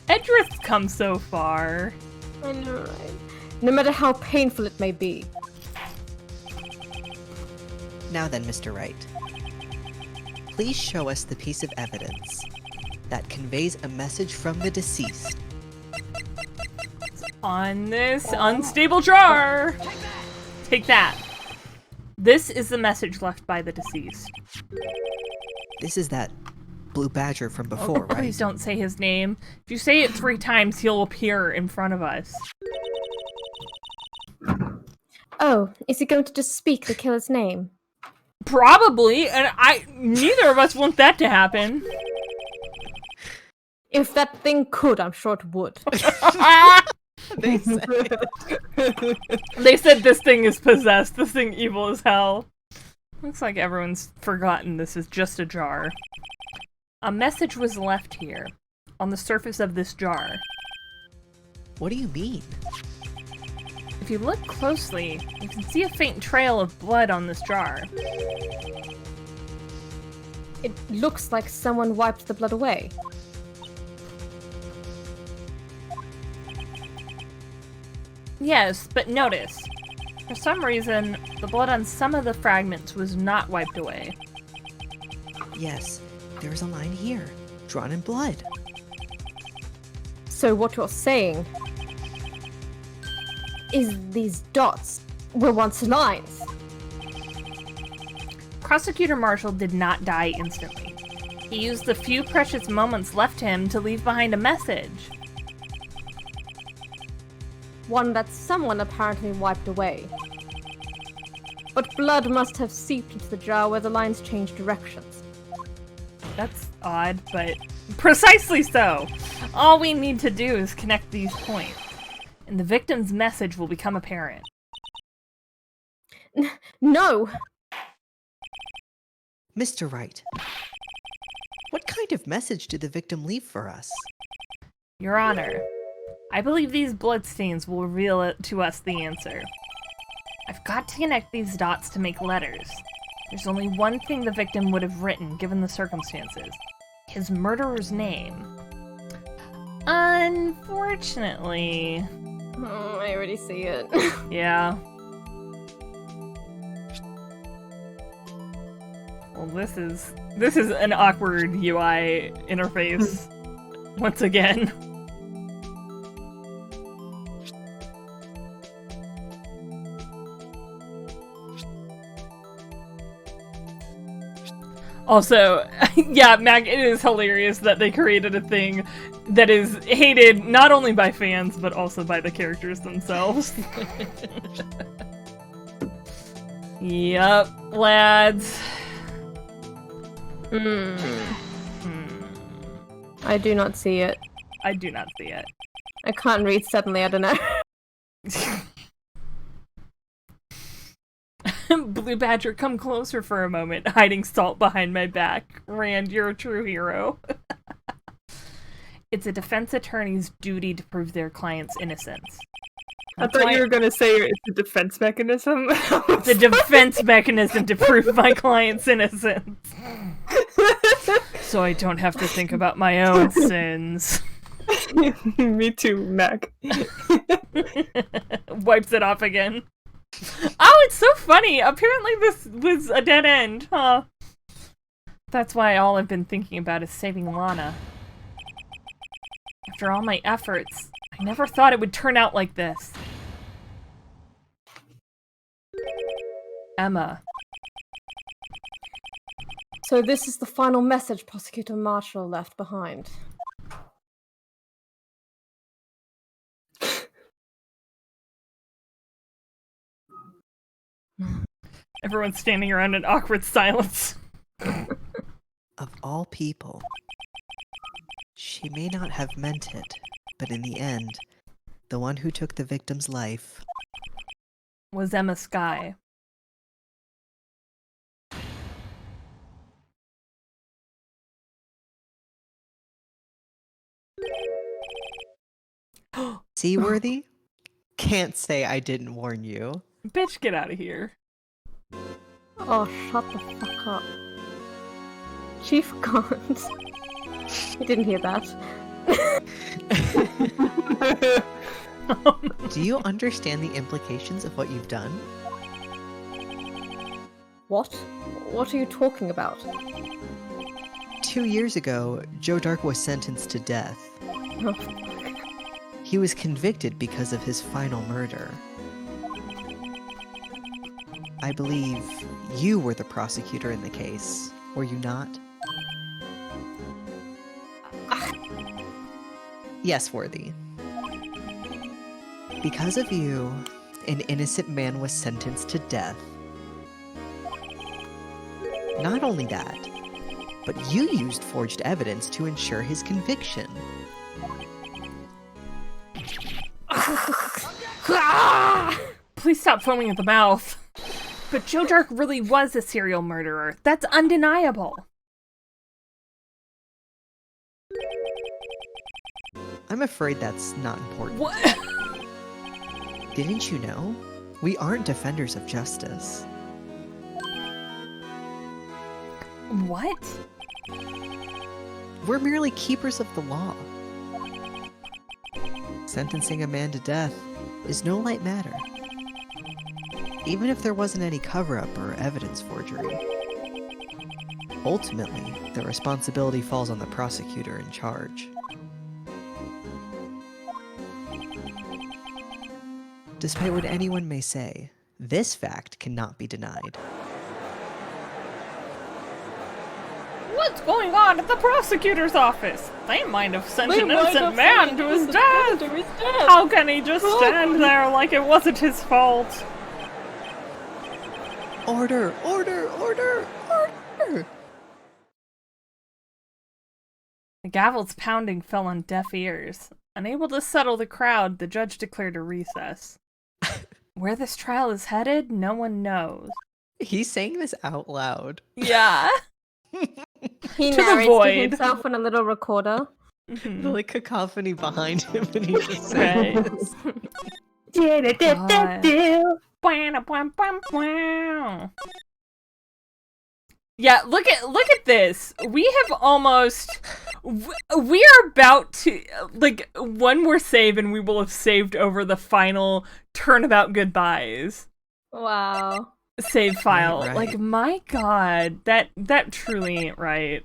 Edgeworth's come so far. I know, right? No matter how painful it may be. Now then, Mr. Wright. Please show us the piece of evidence that conveys a message from the deceased. On this unstable jar! Take that. This is the message left by the deceased. This is that blue badger from before, right? Please don't say his name. If you say it 3 times, he'll appear in front of us. Oh, is he going to just speak the killer's name? Probably, and neither of us want that to happen. If that thing could, I'm sure it would. They said. They said this thing is possessed, this thing evil as hell. Looks like everyone's forgotten this is just a jar. A message was left here, on the surface of this jar. What do you mean? If you look closely, you can see a faint trail of blood on this jar. It looks like someone wiped the blood away. Yes, but notice. For some reason, the blood on some of the fragments was not wiped away. Yes, there's a line here, drawn in blood. So what you're saying is these dots were once lines. Prosecutor Marshall did not die instantly. He used the few precious moments left him to leave behind a message. One that someone apparently wiped away. But blood must have seeped into the jar where the lines changed directions. That's odd, but precisely so. All we need to do is connect these points, and the victim's message will become apparent. No! Mr. Wright, what kind of message did the victim leave for us? Your Honor, I believe these bloodstains will reveal it to us the answer. I've got to connect these dots to make letters. There's only one thing the victim would have written given the circumstances. His murderer's name. Unfortunately... Oh, I already see it. Yeah. Well, this is an awkward UI interface once again. Also, yeah, Mac, it is hilarious that they created a thing that is hated not only by fans, but also by the characters themselves. Yup, lads. I do not see it. I do not see it. I can't read suddenly, I don't know. Blue Badger, come closer for a moment, hiding salt behind my back. Rand, you're a true hero. It's a defense attorney's duty to prove their client's innocence. I thought you were gonna say it's a defense mechanism. It's a defense mechanism to prove my client's innocence. So I don't have to think about my own sins. Me too, Mac. Wipes it off again. Oh, it's so funny! Apparently this was a dead end, huh? That's why all I've been thinking about is saving Lana. After all my efforts, I never thought it would turn out like this. Emma. So this is the final message Prosecutor Marshall left behind. Everyone's standing around in awkward silence. Of all people, she may not have meant it, but in the end, the one who took the victim's life Was Emma Skye. Seaworthy? Can't say I didn't warn you. Bitch, get out of here. Oh, shut the fuck up. Chief Gaunt. You didn't hear that. Do you understand the implications of what you've done? What? What are you talking about? 2 years ago, Joe Dark was sentenced to death. Oh, He was convicted because of his final murder. I believe you were the prosecutor in the case, were you not? Yes, Worthy. Because of you, an innocent man was sentenced to death. Not only that, but you used forged evidence to ensure his conviction. Please stop foaming at the mouth. But Joe Dark really was a serial murderer. That's undeniable. I'm afraid that's not important. What? Didn't you know? We aren't defenders of justice. What? We're merely keepers of the law. Sentencing a man to death is no light matter. Even if there wasn't any cover-up or evidence forgery. Ultimately, the responsibility falls on the prosecutor in charge. Despite what anyone may say, this fact cannot be denied. What's going on at the prosecutor's office? They might have sent an innocent man to his death. How can he just stand there like it wasn't his fault? Order! Order! Order! Order! The gavel's pounding fell on deaf ears. Unable to settle the crowd, the judge declared a recess. Where this trial is headed, no one knows. He's saying this out loud. Yeah. He To the narrates to void. himself on a little recorder. The like cacophony behind him, and he just says, Right. Do-do-do-do-do. Yeah, look at this. We have almost we are about to like one more save and we will have saved over the final turnabout goodbyes Wow. save file. Right. Like my god, that truly ain't right.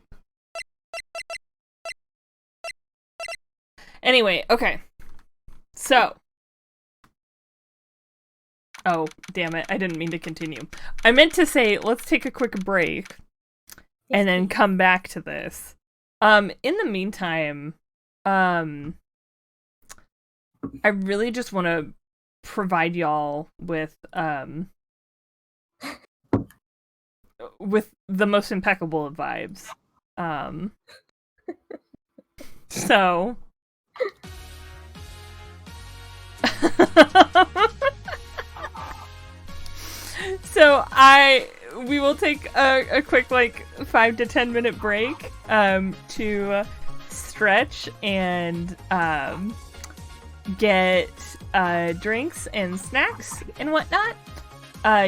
Anyway, okay. So, oh, damn it. I didn't mean to continue. I meant to say, let's take a quick break and then come back to this. In the meantime, I really just want to provide y'all with the most impeccable of vibes. So So we will take a quick like 5 to 10 minute break to stretch and get drinks and snacks and whatnot.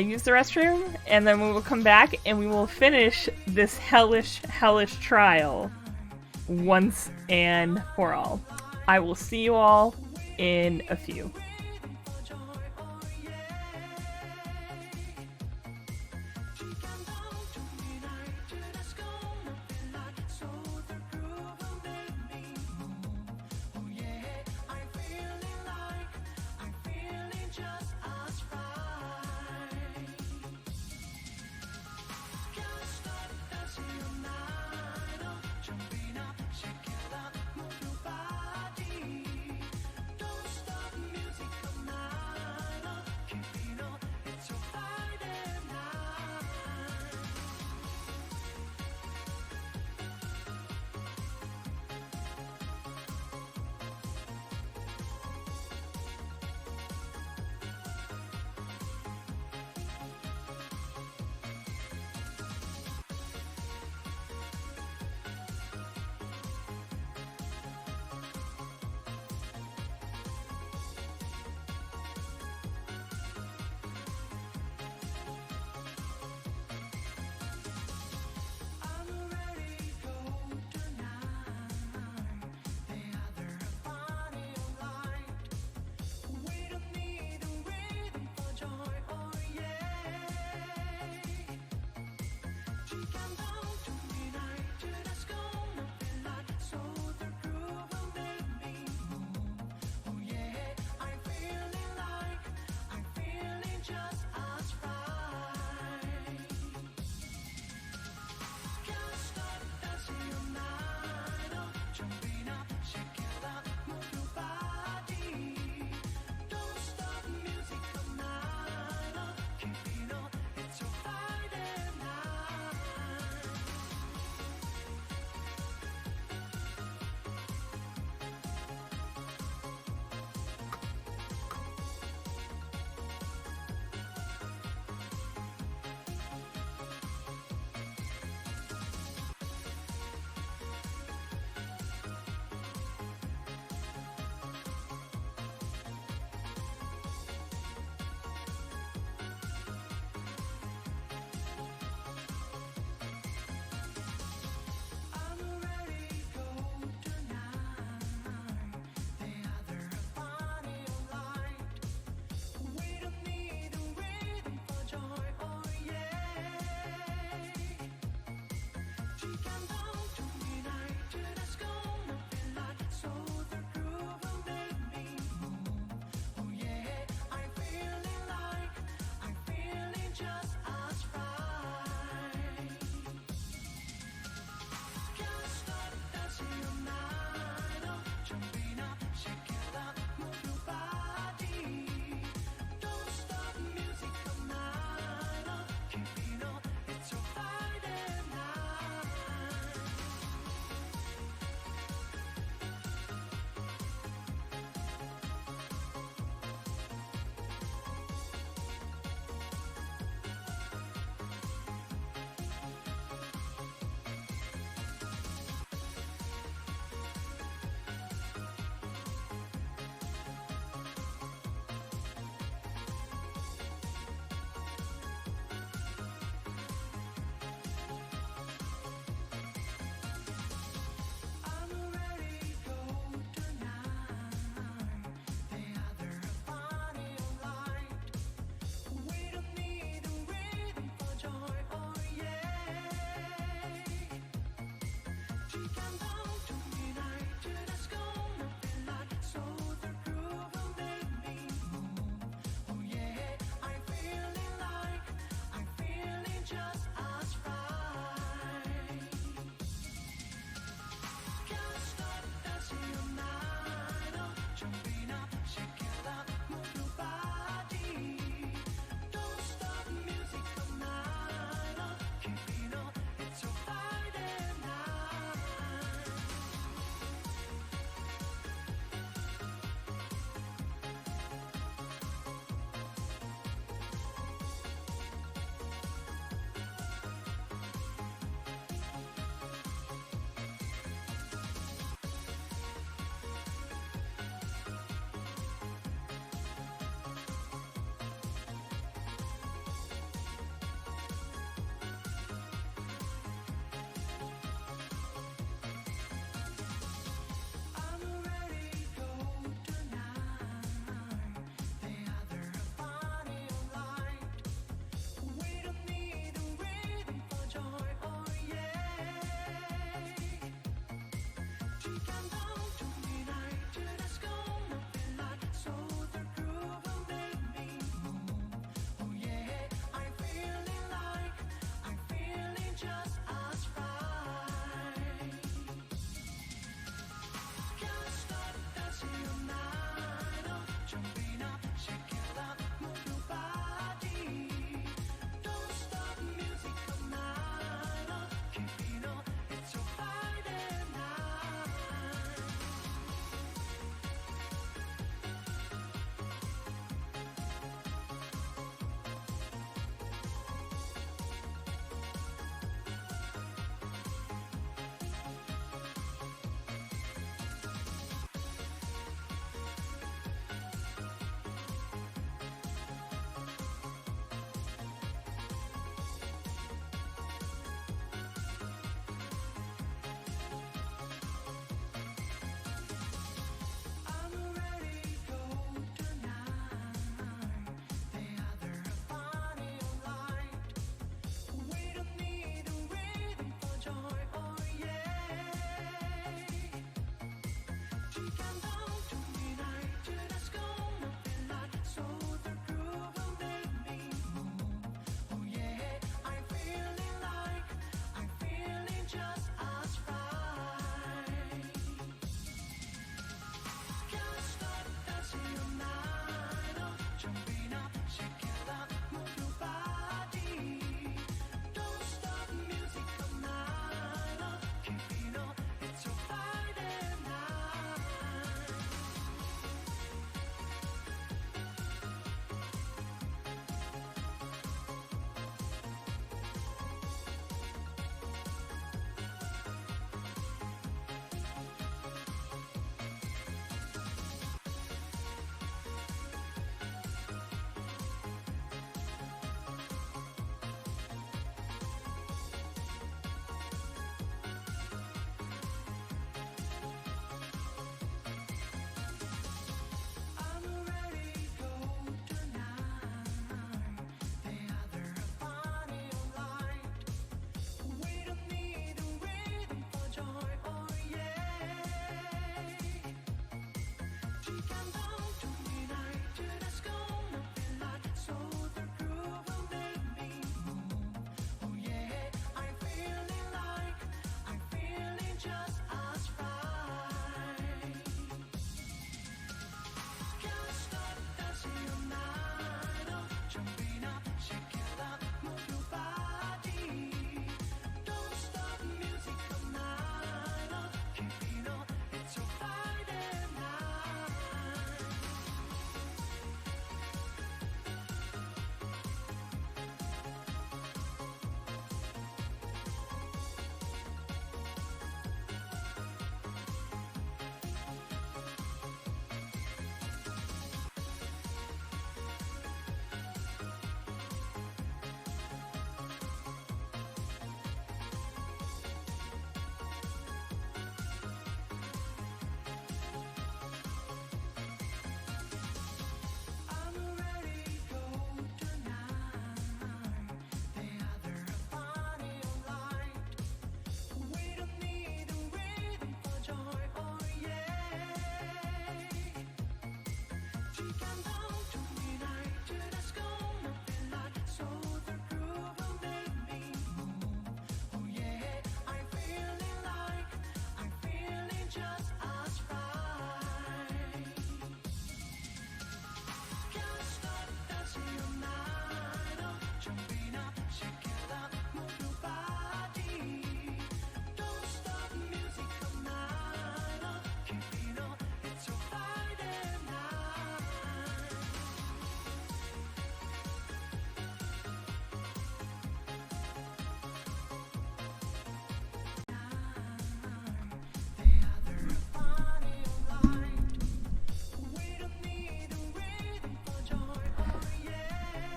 Use the restroom, and then we will come back and we will finish this hellish trial once and for all. I will see you all in a few. Music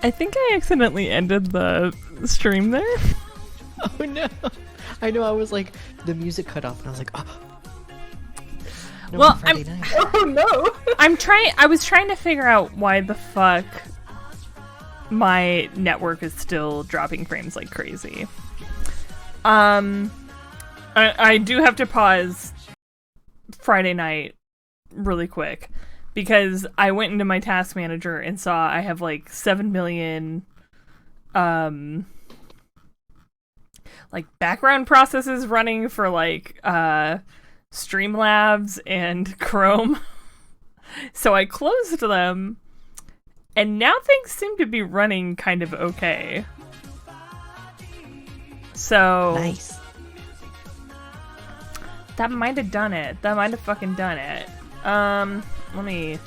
I think I accidentally ended the stream there. Oh no! I know. I was like, the music cut off, and I was like, oh. No, Well, Friday night. Oh no! I was trying to figure out why the fuck my network is still dropping frames like crazy. I do have to pause Friday night really quick because I went into my task manager and saw I have like 7 million like background processes running for like Streamlabs and Chrome. So I closed them and now things seem to be running kind of okay. So Nice. That might have done it. That might have fucking done it. Let me...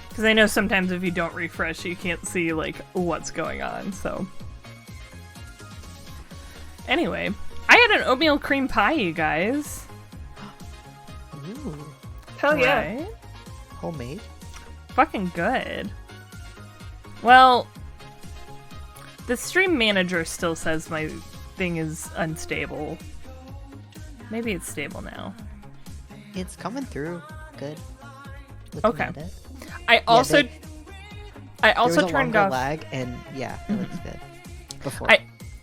Because I know sometimes if you don't refresh, you can't see, like, what's going on, so... Anyway, I had an oatmeal cream pie, you guys. Ooh. Hell yeah. Right? Homemade. Fucking good. Well, the stream manager still says my thing is unstable. Maybe it's stable now. It's coming through. Good. Looking Okay. at it. I also there turned was a longer off lag, and yeah, it looks good. Before.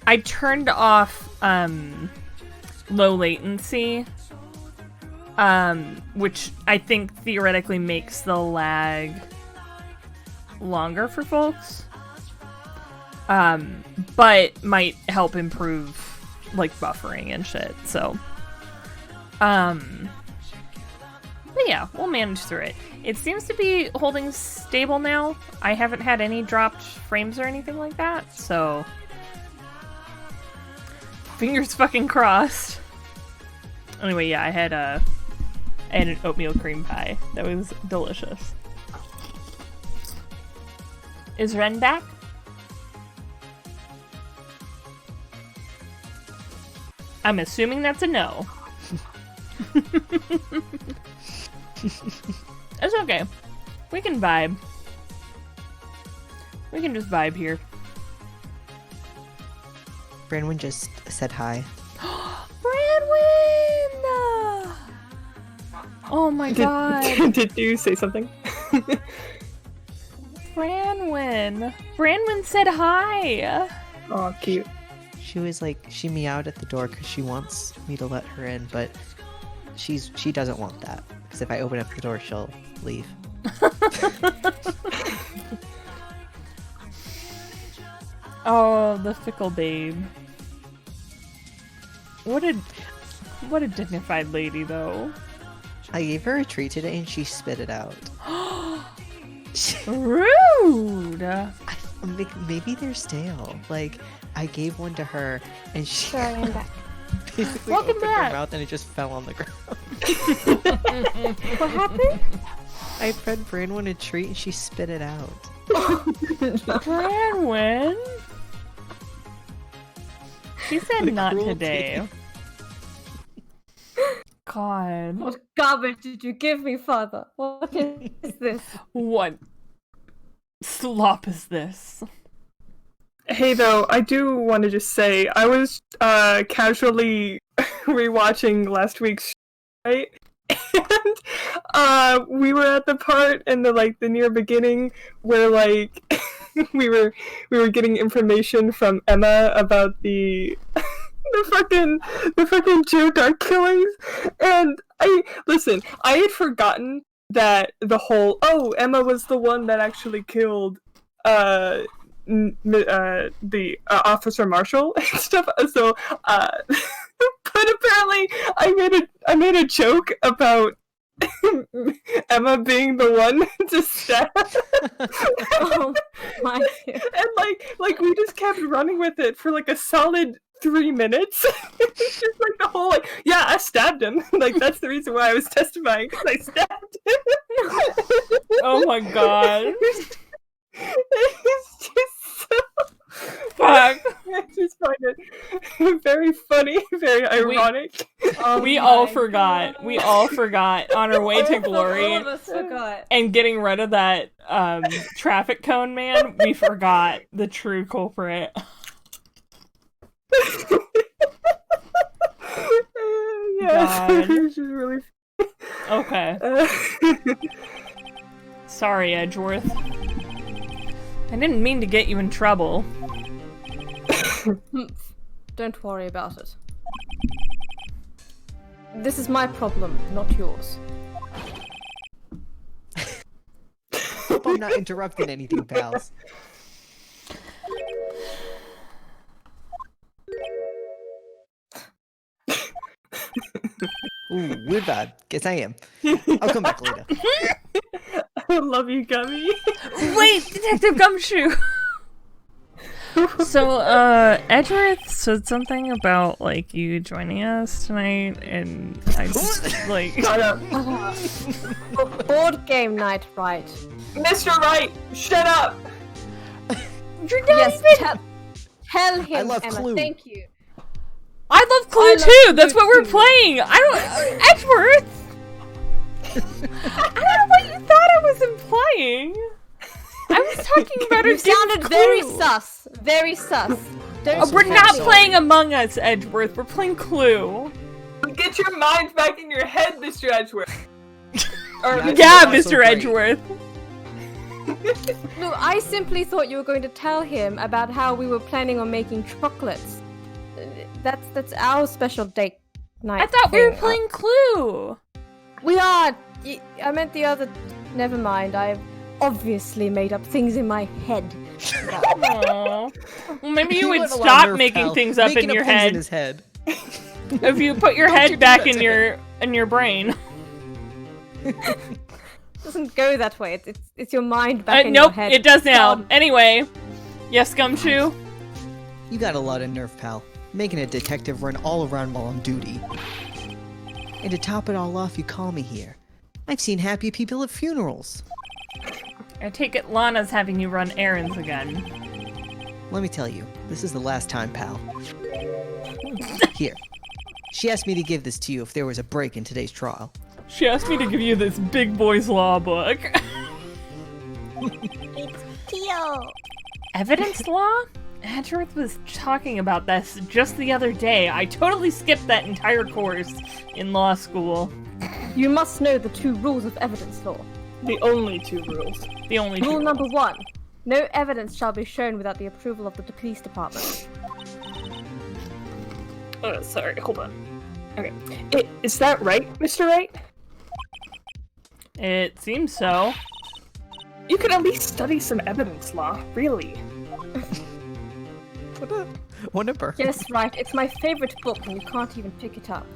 I turned off low latency, which I think theoretically makes the lag longer for folks, but might help improve like buffering and shit. So, but yeah, we'll manage through it. It seems to be holding stable now. I haven't had any dropped frames or anything like that, so fingers fucking crossed. Anyway, yeah, I had an oatmeal cream pie. That was delicious. Is Ren back? I'm assuming that's a no. It's okay. We can vibe. We can just vibe here. Branwyn just said hi. Branwyn! Oh my god. Did you say something? Branwyn. Branwyn said hi. Oh, cute. She was like, she meowed at the door because she wants me to let her in, but she doesn't want that. Because if I open up the door, she'll leave. Oh, the fickle babe. What a dignified lady, though. I gave her a treat today and she spit it out. Rude! Maybe they're stale. Like, I gave one to her and she Sorry, I'm back. basically Welcome opened back. her mouth and it just fell on the ground. What happened? I fed Branwyn a treat and she spit it out. Branwyn? She said The not cruelty. today. God. What garbage did you give me, father? What is this? What slop is this? Hey, though, I do want to just say, I was casually rewatching last week's show, right? And we were at the part in the near beginning where like we were getting information from Emma about the fucking Joe Dark killings, and I had forgotten that the whole Emma was the one that actually killed the Officer Marshall and stuff. So but apparently I made a joke about Emma being the one to stab. Oh my God. And like we just kept running with it for like a solid 3 minutes. It's just like the whole yeah, I stabbed him. Like that's the reason why I was testifying, because I stabbed him. Oh my god. It's just so Fuck. I just find it very funny, very ironic. We all forgot. We all forgot on our way to glory. All of us forgot. And getting rid of that traffic cone man, we forgot the true culprit. Yes, it's just really. Okay. Sorry, Edgeworth. I didn't mean to get you in trouble. Don't worry about it. This is my problem, not yours. Hope I'm not interrupting anything, pals. Ooh, we're bad. Guess I am. I'll come back later. I love you, Gummy. Wait, Detective Gumshoe! So, Edgeworth said something about, like, you joining us tonight, and I just, like... Shut up. Board game night, right? Mr. Wright, shut up! You're not Yes, even... tell him, I love Emma, Clue. thank you. I love Clue I love too! Clue That's what we're too. playing! I don't... Edgeworth! I don't know what you thought I was implying! I was talking about a You sounded very Clue. sus. Very sus. Don't We're not tell me. playing Among Us, Edgeworth. We're playing Clue. Get your mind back in your head, Mr. Edgeworth. Yeah, Mr. Edgeworth. No, I simply thought you were going to tell him about how we were planning on making chocolates. That's our special date night. I thought we were thing. playing Clue. We are. I meant the other. Never mind. I've obviously made up things in my head. Aww. Well, maybe you would went a lot stop nerve, making pal. things up Making in your things head. In his head. If you put your Don't you head do back that in to your brain. It doesn't go that way. It's your mind back in your Nope, head. it does now. Dumb. Anyway, yes, Gumshoe. You got a lot of nerve, pal. Making a detective run all around while on duty. And to top it all off, you call me here. I've seen happy people at funerals. I take it Lana's having you run errands again. Let me tell you, this is the last time, pal. Here. She asked me to give this to you if there was a break in today's trial. She asked me to give you this big boy's law book. Evidence law? Edgeworth was talking about this just the other day. I totally skipped that entire course in law school. You must know the 2 rules of evidence law. The only 2 rules. The only Rule two. number 1. No evidence shall be shown without the approval of the police department. Oh, sorry, hold on. Okay. Is that right, Mr. Wright? It seems so. You could at least study some evidence law, really. Whatever. Yes, right. It's my favorite book and you can't even pick it up.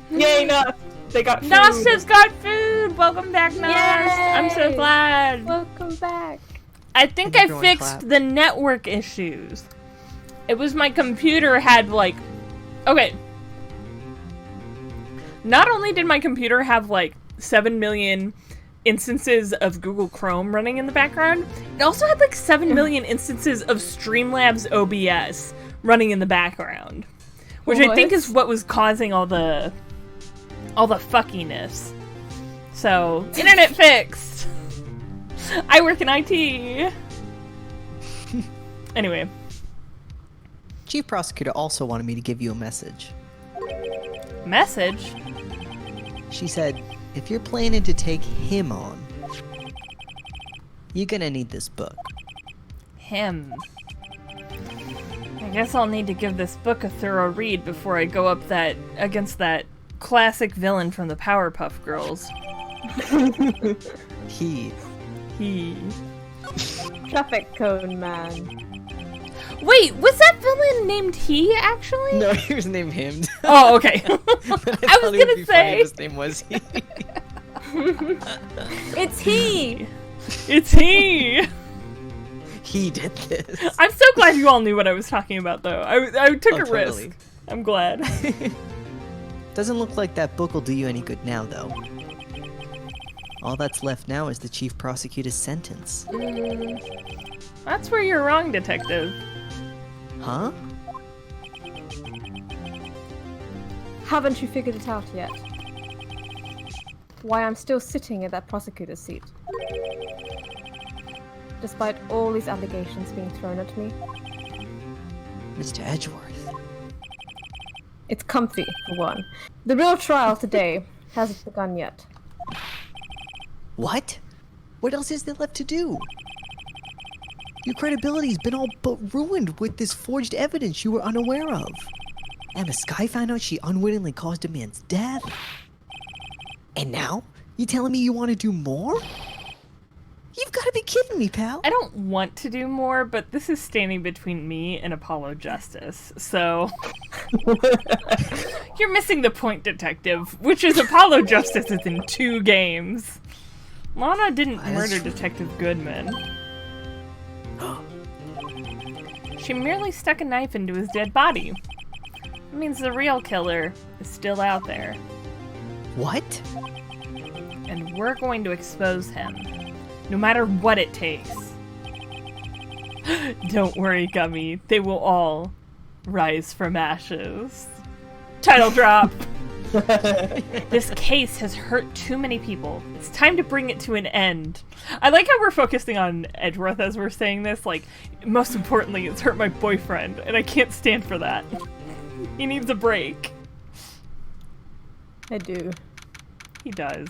Yay, Nas! They got food. Nos has got food! Welcome back, Nos! I'm so Yay! glad. Welcome back. I think Can I everyone fixed clap? the network issues. It was my computer had like... Okay. Not only did my computer have like 7 million instances of Google Chrome running in the background, it also had like 7 million instances of Streamlabs OBS running in the background. Which I think is what was causing all the fuckiness. So, internet fixed! I work in IT! Anyway. Chief Prosecutor also wanted me to give you a message. Message? She said, if you're planning to take him on, you're gonna need this book. Him. I guess I'll need to give this book a thorough read before I go up against that classic villain from the Powerpuff Girls. He. Traffic cone man. Wait, was that villain named He, actually? No, he was named him. Oh, okay. But I was thought it would gonna be funny say. if his name was he. It's he! It's He! He did this. I'm so glad you all knew what I was talking about, though. I took Oh, a totally. risk. I'm glad. Doesn't look like that book will do you any good now, though. All that's left now is the chief prosecutor's sentence. That's where you're wrong, Detective. Huh? Haven't you figured it out yet? Why I'm still sitting in that prosecutor's seat? Despite all these allegations being thrown at me. Mr. Edgeworth. It's comfy, for one. The real trial today hasn't begun yet. What? What else is there left to do? Your credibility's been all but ruined with this forged evidence you were unaware of. Emma Sky found out she unwittingly caused a man's death. And now? You telling me you want to do more? You've got to be kidding me, pal. I don't want to do more, but this is standing between me and Apollo Justice, so... You're missing the point, Detective, which is Apollo Justice is in 2 games. Lana didn't murder Detective Goodman. She merely stuck a knife into his dead body. It means the real killer is still out there. What? And we're going to expose him, no matter what it takes. Don't worry, Gummy. They will all rise from ashes. Title drop! This case has hurt too many people. It's time to bring it to an end. I like how we're focusing on Edgeworth as we're saying this. Like, most importantly, it's hurt my boyfriend, and I can't stand for that. He needs a break. I do. He does.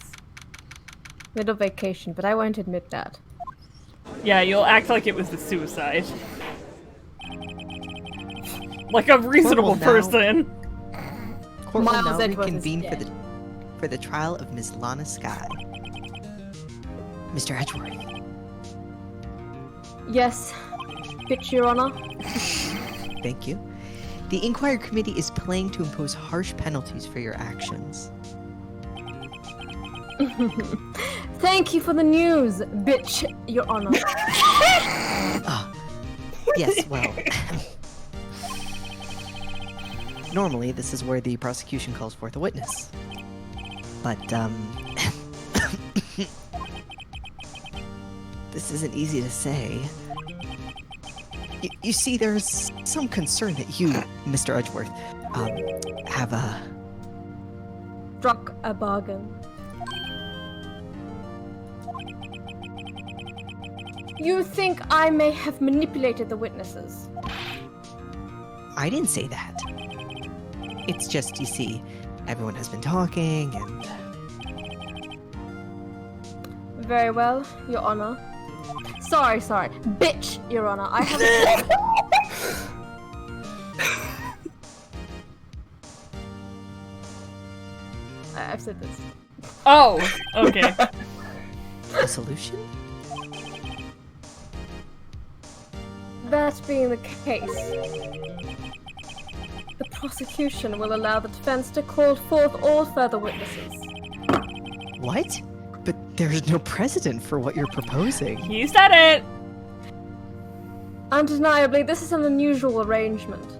Little vacation, but I won't admit that. Yeah, you'll act like it was a suicide. Like a reasonable person. Court will Miles now Edgeworth is reconvene dead. for the trial of Miss Lana Sky. Mr. Edgeworth. Yes, bitch, Your Honor. Thank you. The Inquiry Committee is planning to impose harsh penalties for your actions. Thank you for the news, bitch, Your Honor. Yes, well... Normally, this is where the prosecution calls forth a witness. But, this isn't easy to say. You see, there's some concern that you, Mr. Edgeworth, have Struck a bargain. You think I may have manipulated the witnesses? I didn't say that. It's just, you see, everyone has been talking, and... Very well, Your Honor. Sorry. Bitch, Your Honor. I haven't... I've said this. Oh, okay. A solution? That being the case, the prosecution will allow the defense to call forth all further witnesses. What? But there's no precedent for what you're proposing. He said it! Undeniably, this is an unusual arrangement,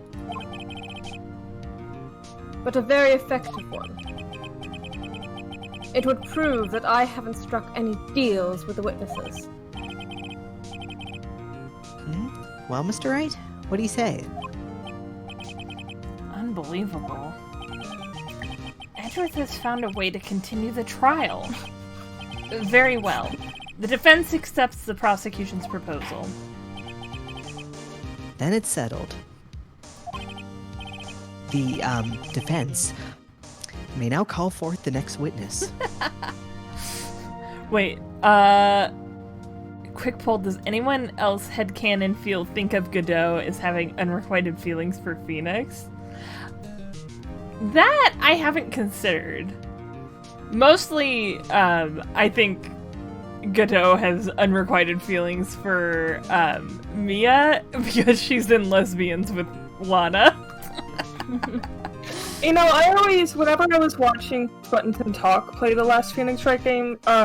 but a very effective one. It would prove that I haven't struck any deals with the witnesses. Well, Mr. Wright, what do you say? Unbelievable. Edgeworth has found a way to continue the trial. Very well. The defense accepts the prosecution's proposal. Then it's settled. The, defense may now call forth the next witness. Wait, quick poll, does anyone else headcanon think of Godot as having unrequited feelings for Phoenix? That I haven't considered. Mostly, I think Godot has unrequited feelings for, Mia, because she's in Lesbians with Lana. You know, I always, whenever I was watching Buttonton Talk play the last Phoenix Wright game, I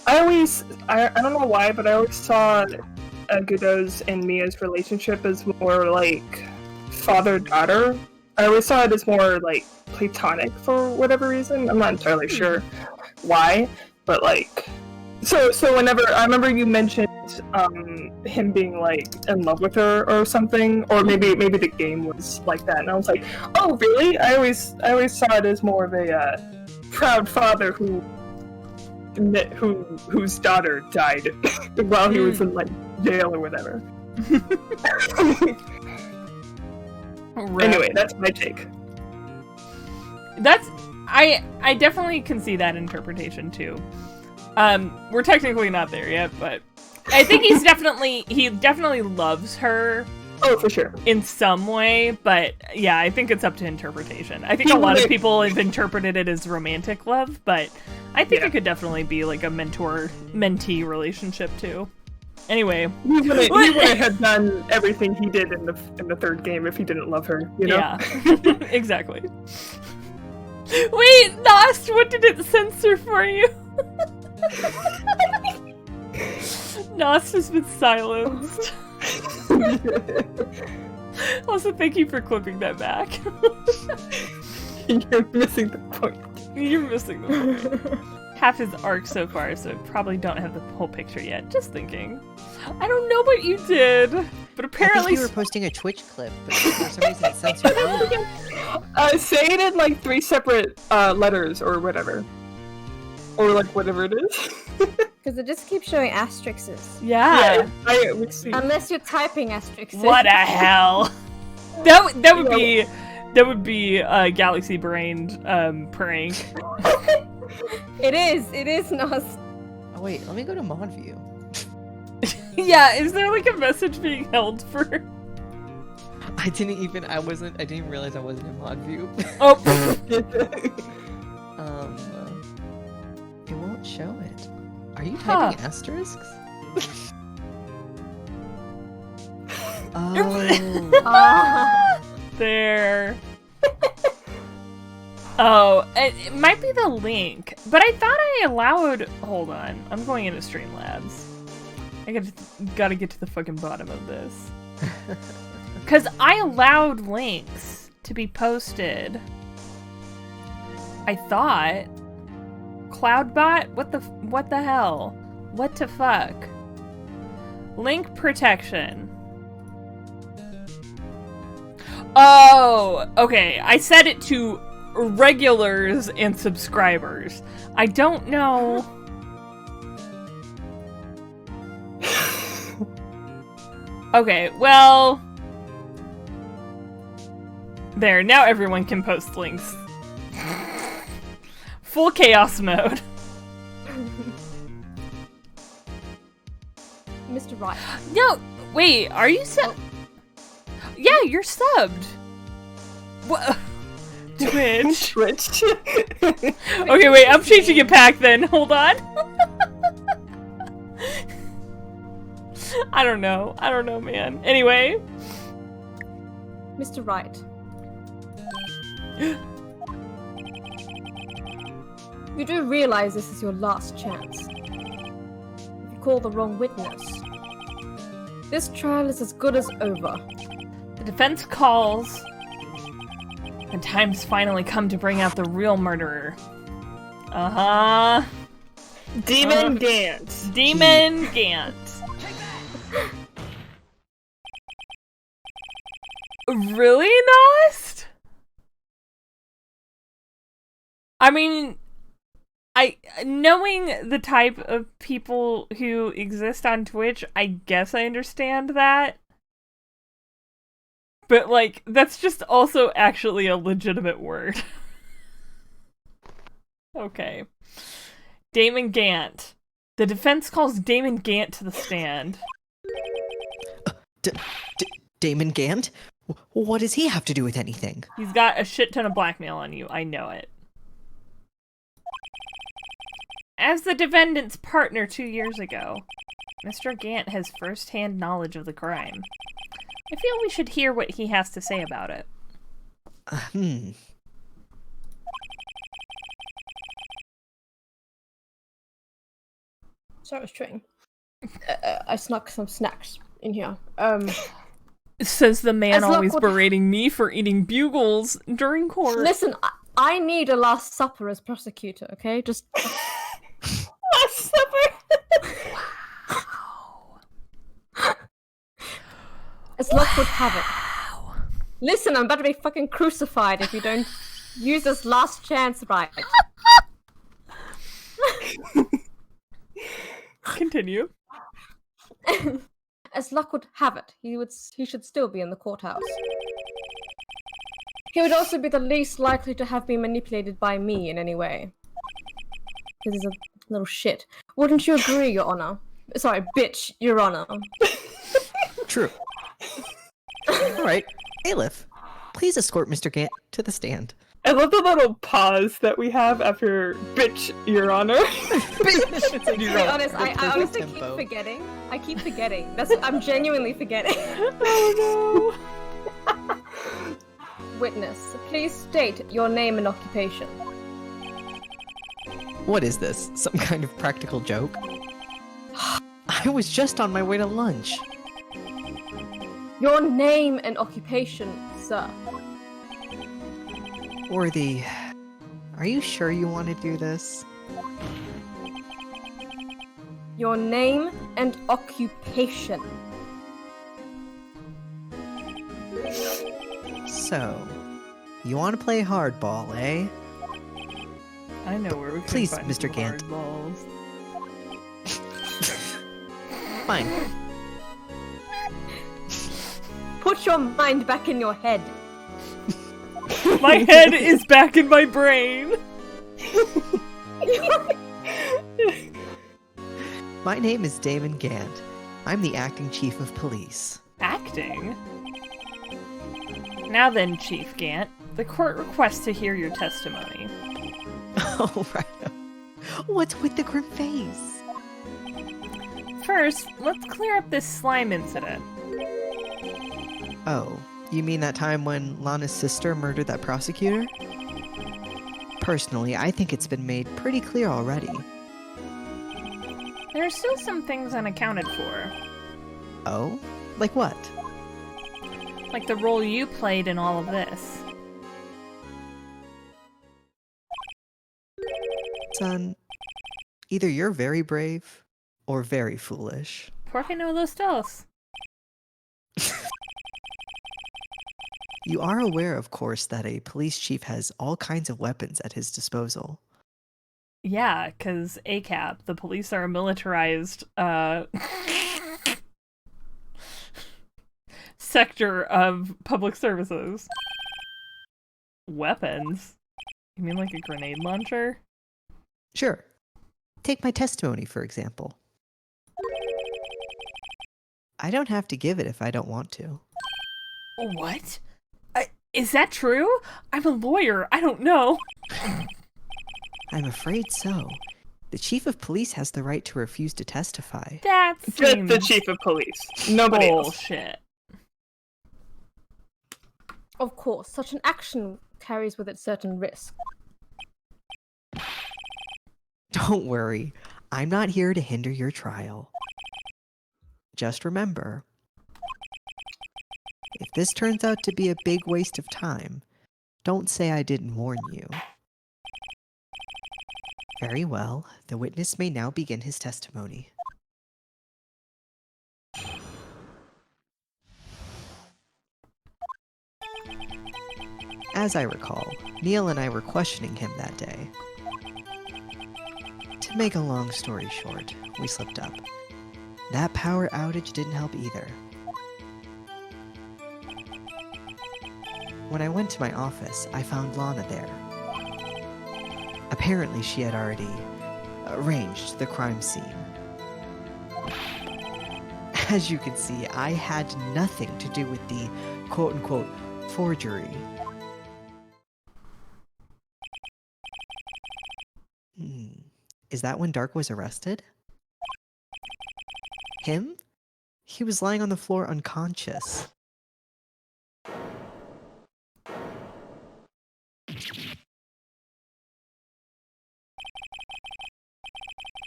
don't know why, but I always saw Godot's and Mia's relationship as more like father-daughter. I always saw it as more like platonic for whatever reason. I'm not entirely sure why, but like, so whenever I remember you mentioned him being like in love with her or something, or maybe the game was like that, and I was like, oh really? I always saw it as more of a proud father whose daughter died while he was in like jail or whatever. Anyway, that's my take. I definitely can see that interpretation too. We're technically not there yet, but I think he definitely loves her. Oh, for sure. In some way, but yeah, I think it's up to interpretation. I think a lot of people have interpreted it as romantic love, but I think it could definitely be like a mentor-mentee relationship too. Anyway, he would have done everything he did in the third game if he didn't love her, you know? Yeah, exactly. Wait, Nost, what did it censor for you? Nost has been silenced. Also, thank you for clipping that back. You're missing the point. You're missing the point. Half his arc so far, so probably don't have the whole picture yet. Just thinking. I don't know what you did, but apparently... I think you were posting a Twitch clip, but for some reason it censored out. Say it in like 3 separate letters or whatever. Or like whatever it is. Because it just keeps showing asterisks. Yeah. We see. Unless you're typing asterisks. What a hell. That would be a galaxy brained prank. It is Nos. Oh wait, let me go to mod view. Yeah, is there like a message being held for? I didn't even realize I wasn't in mod view. Oh. It won't show it. Are you typing asterisks? Oh. There. Oh, it might be the link, but I thought I allowed. Hold on, I'm going into Streamlabs. I gotta get to the fucking bottom of this. Because I allowed links to be posted. I thought. Cloudbot? What the hell? What the fuck? Link protection. Oh, okay. I set it to regulars and subscribers. I don't know. Okay, well... There, now everyone can post links. Full chaos mode. Mr. Wright. No, wait, are you sub? Yeah, you're subbed. What? Twitch. Twitch. Okay, wait, I'm changing it back then. Hold on. I don't know, man. Anyway. Mr. Wright. You do realize this is your last chance. If you call the wrong witness, this trial is as good as over. The defense calls. The time's finally come to bring out the real murderer. Uh-huh. Demon Gant. Demon Gant. Really, Nost? I mean, knowing the type of people who exist on Twitch, I guess I understand that. But, like, that's just also actually a legitimate word. Okay. Damon Gant. The defense calls Damon Gant to the stand. Damon Gant? What does he have to do with anything? He's got a shit ton of blackmail on you, I know it. As the defendant's partner 2 years ago, Mr. Gant has first-hand knowledge of the crime. I feel we should hear what he has to say about it. Sorry, I was chewing. I snuck some snacks in here. Says the man always berating me for eating bugles during court. Listen, I need a Last Supper as prosecutor, okay? Just... slipper. As luck would have it. Listen, I'm about to be fucking crucified if you don't use this last chance right. Continue. As luck would have it, he should still be in the courthouse. He would also be the least likely to have been manipulated by me in any way. Because he's a little shit. Wouldn't you agree, Your Honor? Sorry, bitch, Your Honor. True. Alright, Aleph, please escort Mr. Gant to the stand. I love the little pause that we have after "bitch, Your Honor." It's like To be honest, I honestly keep forgetting. I keep forgetting. I'm genuinely forgetting. Oh no! Witness, please state your name and occupation. What is this? Some kind of practical joke? I was just on my way to lunch. Your name and occupation, sir. Worthy, are you sure you want to do this? Your name and occupation. So, you want to play hardball, eh? I know where we can Please, find Mr. some Gant. hard balls. Fine. Put your mind back in your head. My head is back in my brain. My name is Damon Gant. I'm the acting chief of police. Acting? Now then, Chief Gant, the court requests to hear your testimony. Oh, right. What's with the grim face? First, let's clear up this slime incident. Oh, you mean that time when Lana's sister murdered that prosecutor? Personally, I think it's been made pretty clear already. There are still some things unaccounted for. Oh? Like what? Like the role you played in all of this. Son, either you're very brave, or very foolish. Porque no los dos? You are aware, of course, that a police chief has all kinds of weapons at his disposal. Yeah, because ACAP, the police are a militarized, sector of public services. Weapons? You mean like a grenade launcher? Sure. Take my testimony, for example. I don't have to give it if I don't want to. What? Is that true? I'm a lawyer. I don't know. I'm afraid so. The chief of police has the right to refuse to testify. That Just seems the chief of police. Nobody else. bullshit. Of course, such an action carries with it certain risk. Don't worry. I'm not here to hinder your trial. Just remember, if this turns out to be a big waste of time, don't say I didn't warn you. Very well. The witness may now begin his testimony. As I recall, Neil and I were questioning him that day. To make a long story short, we slipped up. That power outage didn't help either. When I went to my office, I found Lana there. Apparently, she had already arranged the crime scene. As you can see, I had nothing to do with the quote-unquote forgery. Is that when Dark was arrested? Him? He was lying on the floor unconscious.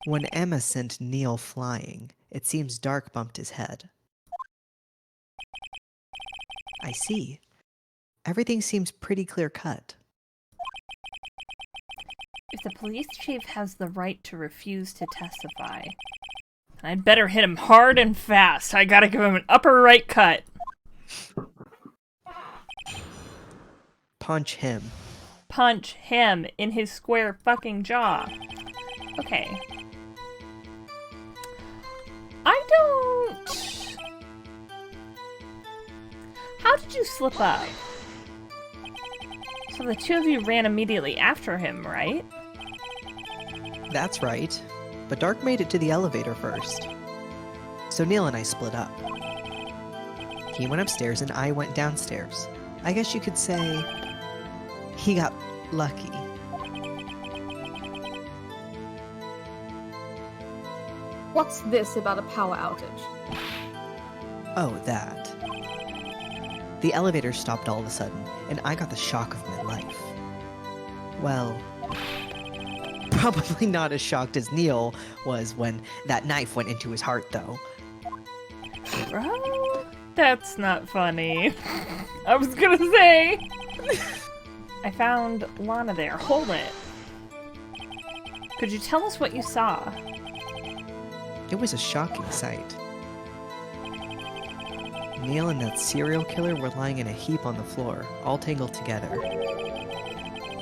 When Emma sent Neil flying, it seems Dark bumped his head. I see. Everything seems pretty clear-cut. If The police chief has the right to refuse to testify. I'd better hit him hard and fast. I gotta give him an upper right cut. Punch him. Punch him in his square fucking jaw. Okay. I don't... How did you slip up? So the two of you ran immediately after him, right? That's right. But Dark made it to the elevator first. So Neil and I split up. He went upstairs and I went downstairs. I guess you could say he got lucky. What's this about a power outage? Oh, that. The elevator stopped all of a sudden, and I got the shock of my life. Well, probably not as shocked as Neil was when that knife went into his heart, though. Bro, that's not funny. I was gonna say. I found Lana there. Hold it. Could you tell us what you saw? It was a shocking sight. Neil and that serial killer were lying in a heap on the floor, all tangled together.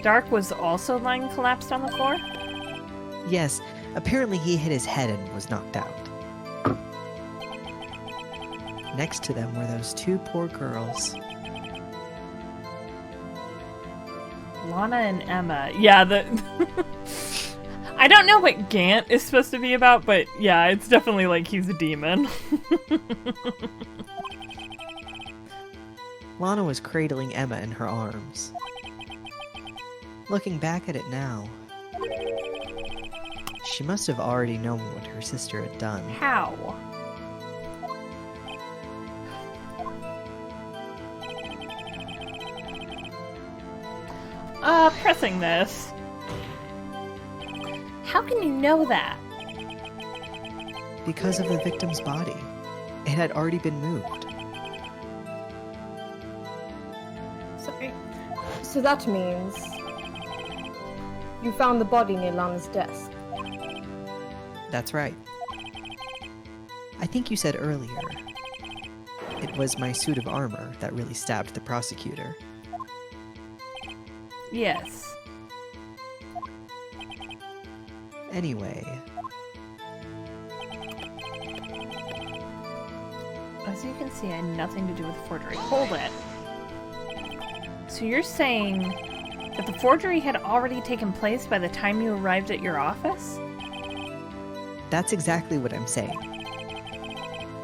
Dark was also lying collapsed on the floor? Yes, apparently he hit his head and was knocked out. Next to them were those two poor girls. Lana and Emma. Yeah, I don't know what Gant is supposed to be about, but yeah, it's definitely like he's a demon. Lana was cradling Emma in her arms. Looking back at it now, she must have already known what her sister had done. How? Pressing this. How can you know that? Because of the victim's body. It had already been moved. So that means you found the body near Lana's desk. That's right. I think you said earlier it was my suit of armor that really stabbed the prosecutor. Yes. Anyway, as you can see, I had nothing to do with the forgery. Hold it. So you're saying that the forgery had already taken place by the time you arrived at your office? that's exactly what I'm saying.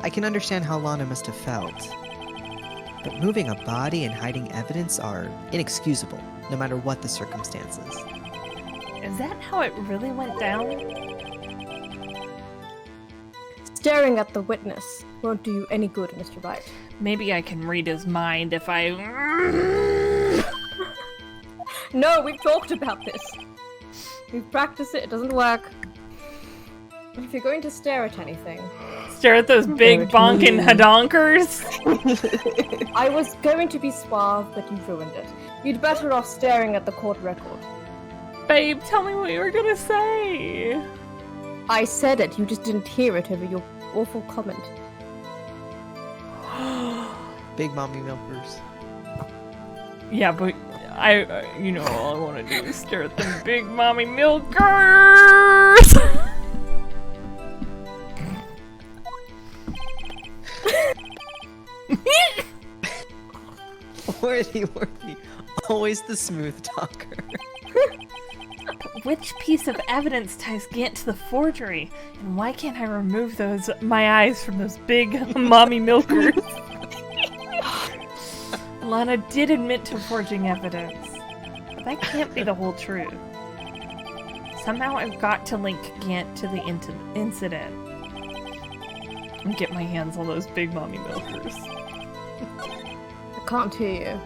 I can understand how Lana must have felt. But moving a body and hiding evidence are inexcusable, no matter what the circumstances. Is that how it really went down? Staring at the witness won't do you any good, Mr. Wright. Maybe I can read his mind if I... No, we've talked about this. We've practiced it, it doesn't work. If you're going to stare at anything... Stare at those big bonkin' hadonkers? I was going to be suave, but you ruined it. You'd better off staring at the court record. Babe, tell me what you were gonna say. I said it, you just didn't hear it over your awful comment. Big mommy milkers. Yeah, but all I want to do is stare at them big mommy milkers! Worthy. Always the smooth talker. Which piece of evidence ties Gant to the forgery? And why can't I remove my eyes from those big mommy milkers? Lana did admit to forging evidence. But that can't be the whole truth. Somehow I've got to link Gant to the incident. And get my hands on those big mommy milkers. I can't hear you.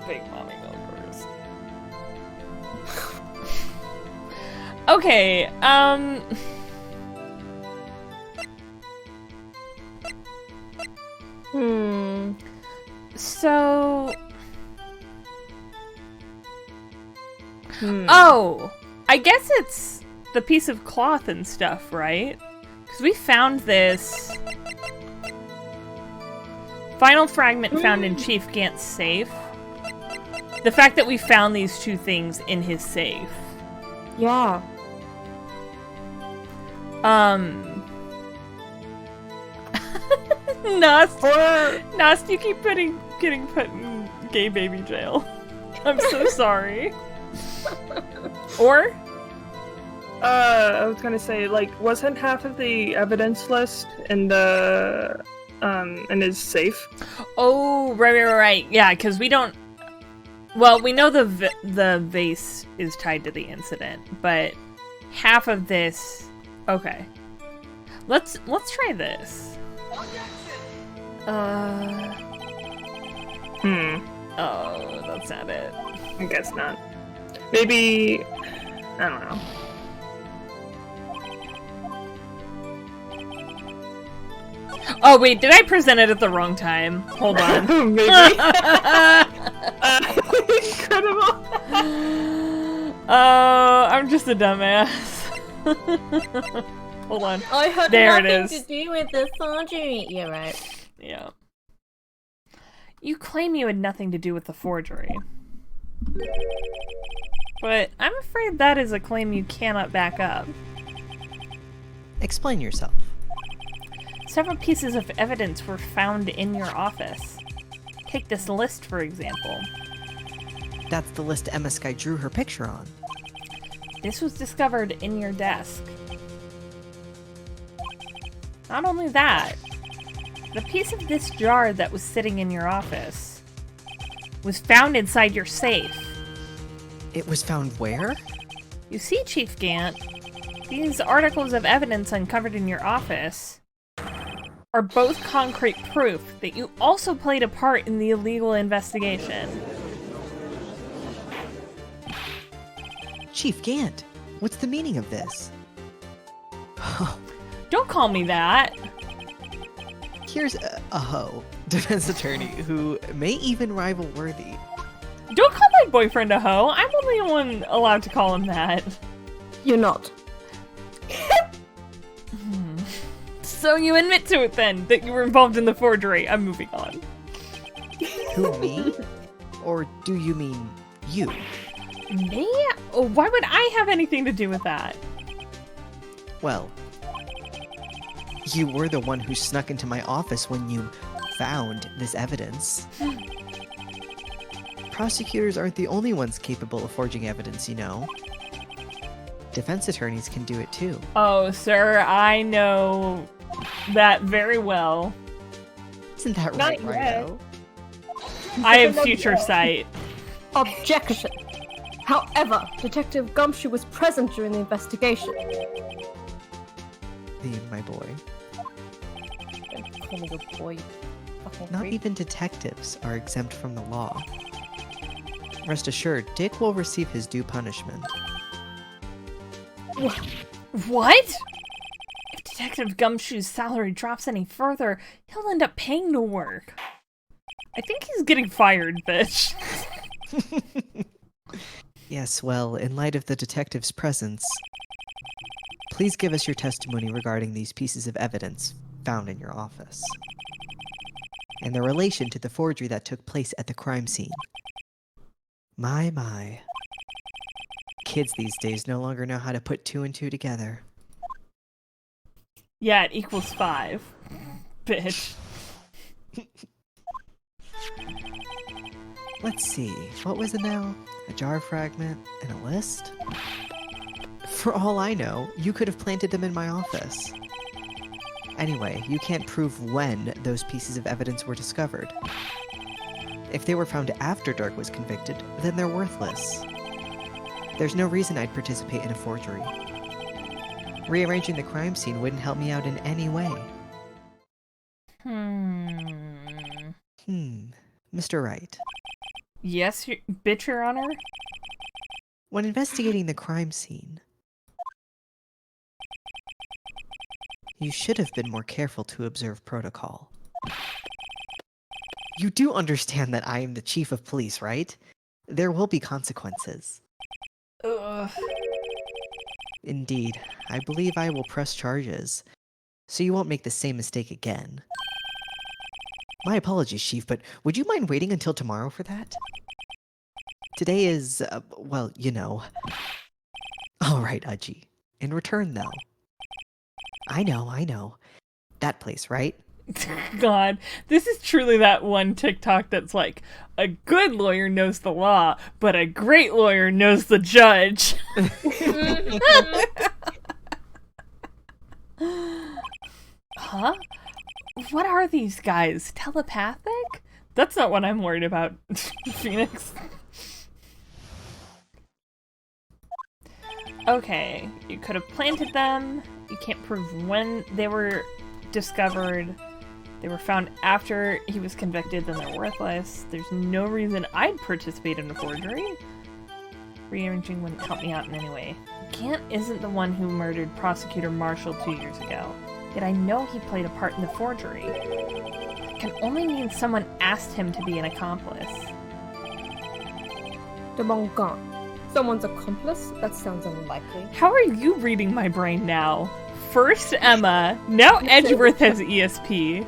Big mommy milkers. Okay, So... Oh, I guess it's the piece of cloth and stuff, right? Because we found this final fragment found in Chief Gant's safe. The fact that we found these two things in his safe. Yeah. Nast, you keep getting put in gay baby jail. I'm so sorry. Or? I was gonna say, like, wasn't half of the evidence list in the, in his safe? Oh, right. Yeah, because we don't... Well, we know the vase is tied to the incident, but half of this... Okay. Let's try this. Oh, that's not it. I guess not. Maybe... I don't know. Oh, wait, did I present it at the wrong time? Hold on. Maybe. Incredible. Oh, I'm just a dumbass. Hold on. I had There it nothing is. to do with the forgery. You're right. Yeah. You claim you had nothing to do with the forgery. But I'm afraid that is a claim you cannot back up. Explain yourself. Several pieces of evidence were found in your office. Take this list, for example. That's the list Emma Sky drew her picture on. This was discovered in your desk. Not only that, the piece of this jar that was sitting in your office was found inside your safe. It was found where? You see, Chief Gant, these articles of evidence uncovered in your office are both concrete proof that you also played a part in the illegal investigation. Chief Gant, what's the meaning of this? Don't call me that. Here's a hoe, defense attorney, who may even rival Worthy. Don't call my boyfriend a hoe. I'm only the one allowed to call him that. You're not. So you admit to it then, that you were involved in the forgery. I'm moving on. Who, me? Or do you mean you? Me? Oh, why would I have anything to do with that? Well, you were the one who snuck into my office when you found this evidence. Prosecutors aren't the only ones capable of forging evidence, you know. Defense attorneys can do it too. Oh, sir, I know that very well. Isn't that Not right, yet. Rhino? I have future sight. Objection. However, Detective Gumshoe was present during the investigation. My boy. Don't call me your boy. Fucking Not creep. even detectives are exempt from the law. Rest assured, Dick will receive his due punishment. What? If Detective Gumshoe's salary drops any further, he'll end up paying to work. I think he's getting fired, bitch. Yes, well, in light of the detective's presence, please give us your testimony regarding these pieces of evidence found in your office, and their relation to the forgery that took place at the crime scene. My. Kids these days no longer know how to put two and two together. Yeah, it equals 5. Bitch. Let's see, what was it now? A jar fragment and a list? For all I know, you could have planted them in my office. Anyway, you can't prove when those pieces of evidence were discovered. If they were found after Dark was convicted, then they're worthless. There's no reason I'd participate in a forgery. Rearranging the crime scene wouldn't help me out in any way. Mr. Wright. Yes, bitch, Your Honor? When investigating the crime scene, you should have been more careful to observe protocol. You do understand that I am the chief of police, right? There will be consequences. Ugh. Indeed, I believe I will press charges, so you won't make the same mistake again. My apologies, Chief, but would you mind waiting until tomorrow for that? Today is, well, you know. Alright, Udgy. In return, though. I know. That place, right? God, this is truly that one TikTok that's like, a good lawyer knows the law, but a great lawyer knows the judge. Huh? What are these guys? Telepathic? That's not what I'm worried about, Phoenix. Okay, you could have planted them. You can't prove when they were discovered. They were found after he was convicted, then they're worthless. There's no reason I'd participate in a forgery. Rearranging wouldn't help me out in any way. Gant isn't the one who murdered Prosecutor Marshall 2 years ago, yet I know he played a part in the forgery. It can only mean someone asked him to be an accomplice. The Gant. Someone's accomplice? That sounds unlikely. How are you reading my brain now? First Emma, now Edgeworth has ESP.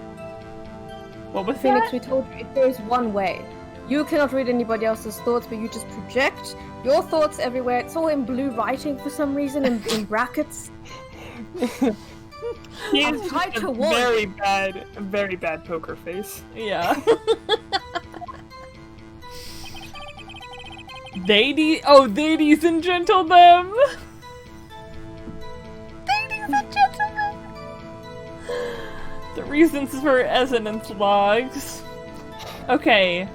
What was Phoenix, that? we told you there's one way. You cannot read anybody else's thoughts, but you just project your thoughts everywhere. It's all in blue writing for some reason, in brackets. He I'm is trying just to a warn very bad poker face. Yeah. Ladies and gentlemen! Ladies and gentlemen! The reasons for resonance logs. Okay.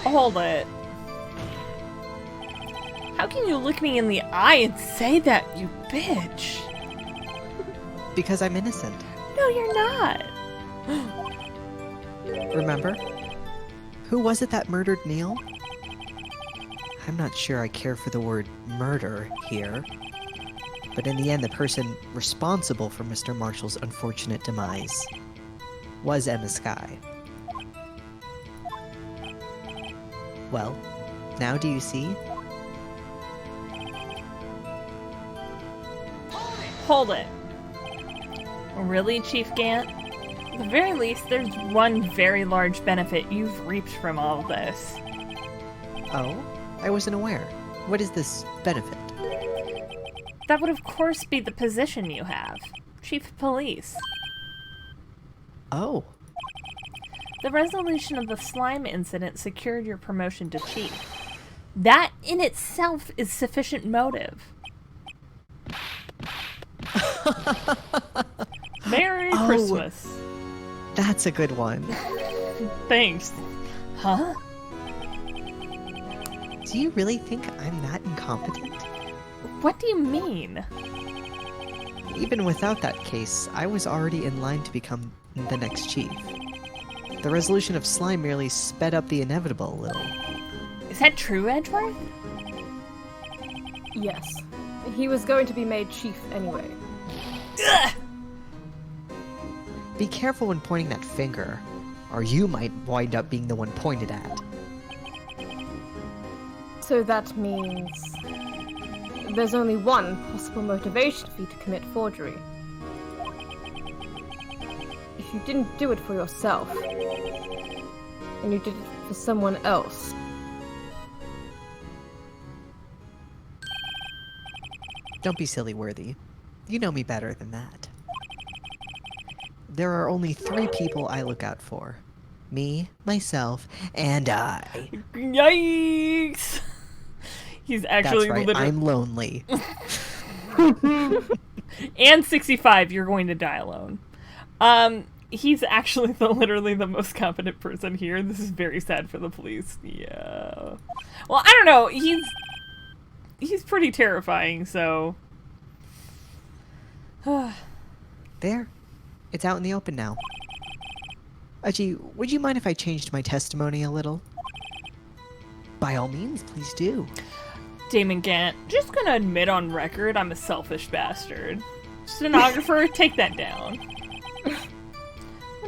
Hold it. How can you look me in the eye and say that, you bitch? Because I'm innocent. No, you're not. Remember? Who was it that murdered Neil? I'm not sure I care for the word murder here. But in the end, the person responsible for Mr. Marshall's unfortunate demise was Emma Skye. Well, now do you see? Hold it. Really, Chief Gant? At the very least, there's one very large benefit you've reaped from all of this. Oh? I wasn't aware. What is this benefit? That would of course be the position you have. Chief of Police. Oh. The resolution of the slime incident secured your promotion to Chief. That in itself is sufficient motive. Merry Christmas. That's a good one. Thanks. Huh? Do you really think I'm that incompetent? What do you mean? Even without that case, I was already in line to become the next chief. The resolution of slime merely sped up the inevitable a little. Is that true, Edgeworth? Yes. He was going to be made chief anyway. Ugh! Be careful when pointing that finger, or you might wind up being the one pointed at. So that means there's only one possible motivation for you to commit forgery. If you didn't do it for yourself, and you did it for someone else. Don't be silly, Worthy. You know me better than that. There are only 3 people I look out for. Me, myself, and I. Yikes! He's actually That's right, literally... I'm lonely. And 65, you're going to die alone. He's actually literally the most competent person here. This is very sad for the police. Yeah. Well, I don't know. He's pretty terrifying, so... There. It's out in the open now. Udgy, would you mind if I changed my testimony a little? By all means, please do. Damon Gant, just gonna admit on record I'm a selfish bastard. Stenographer, take that down.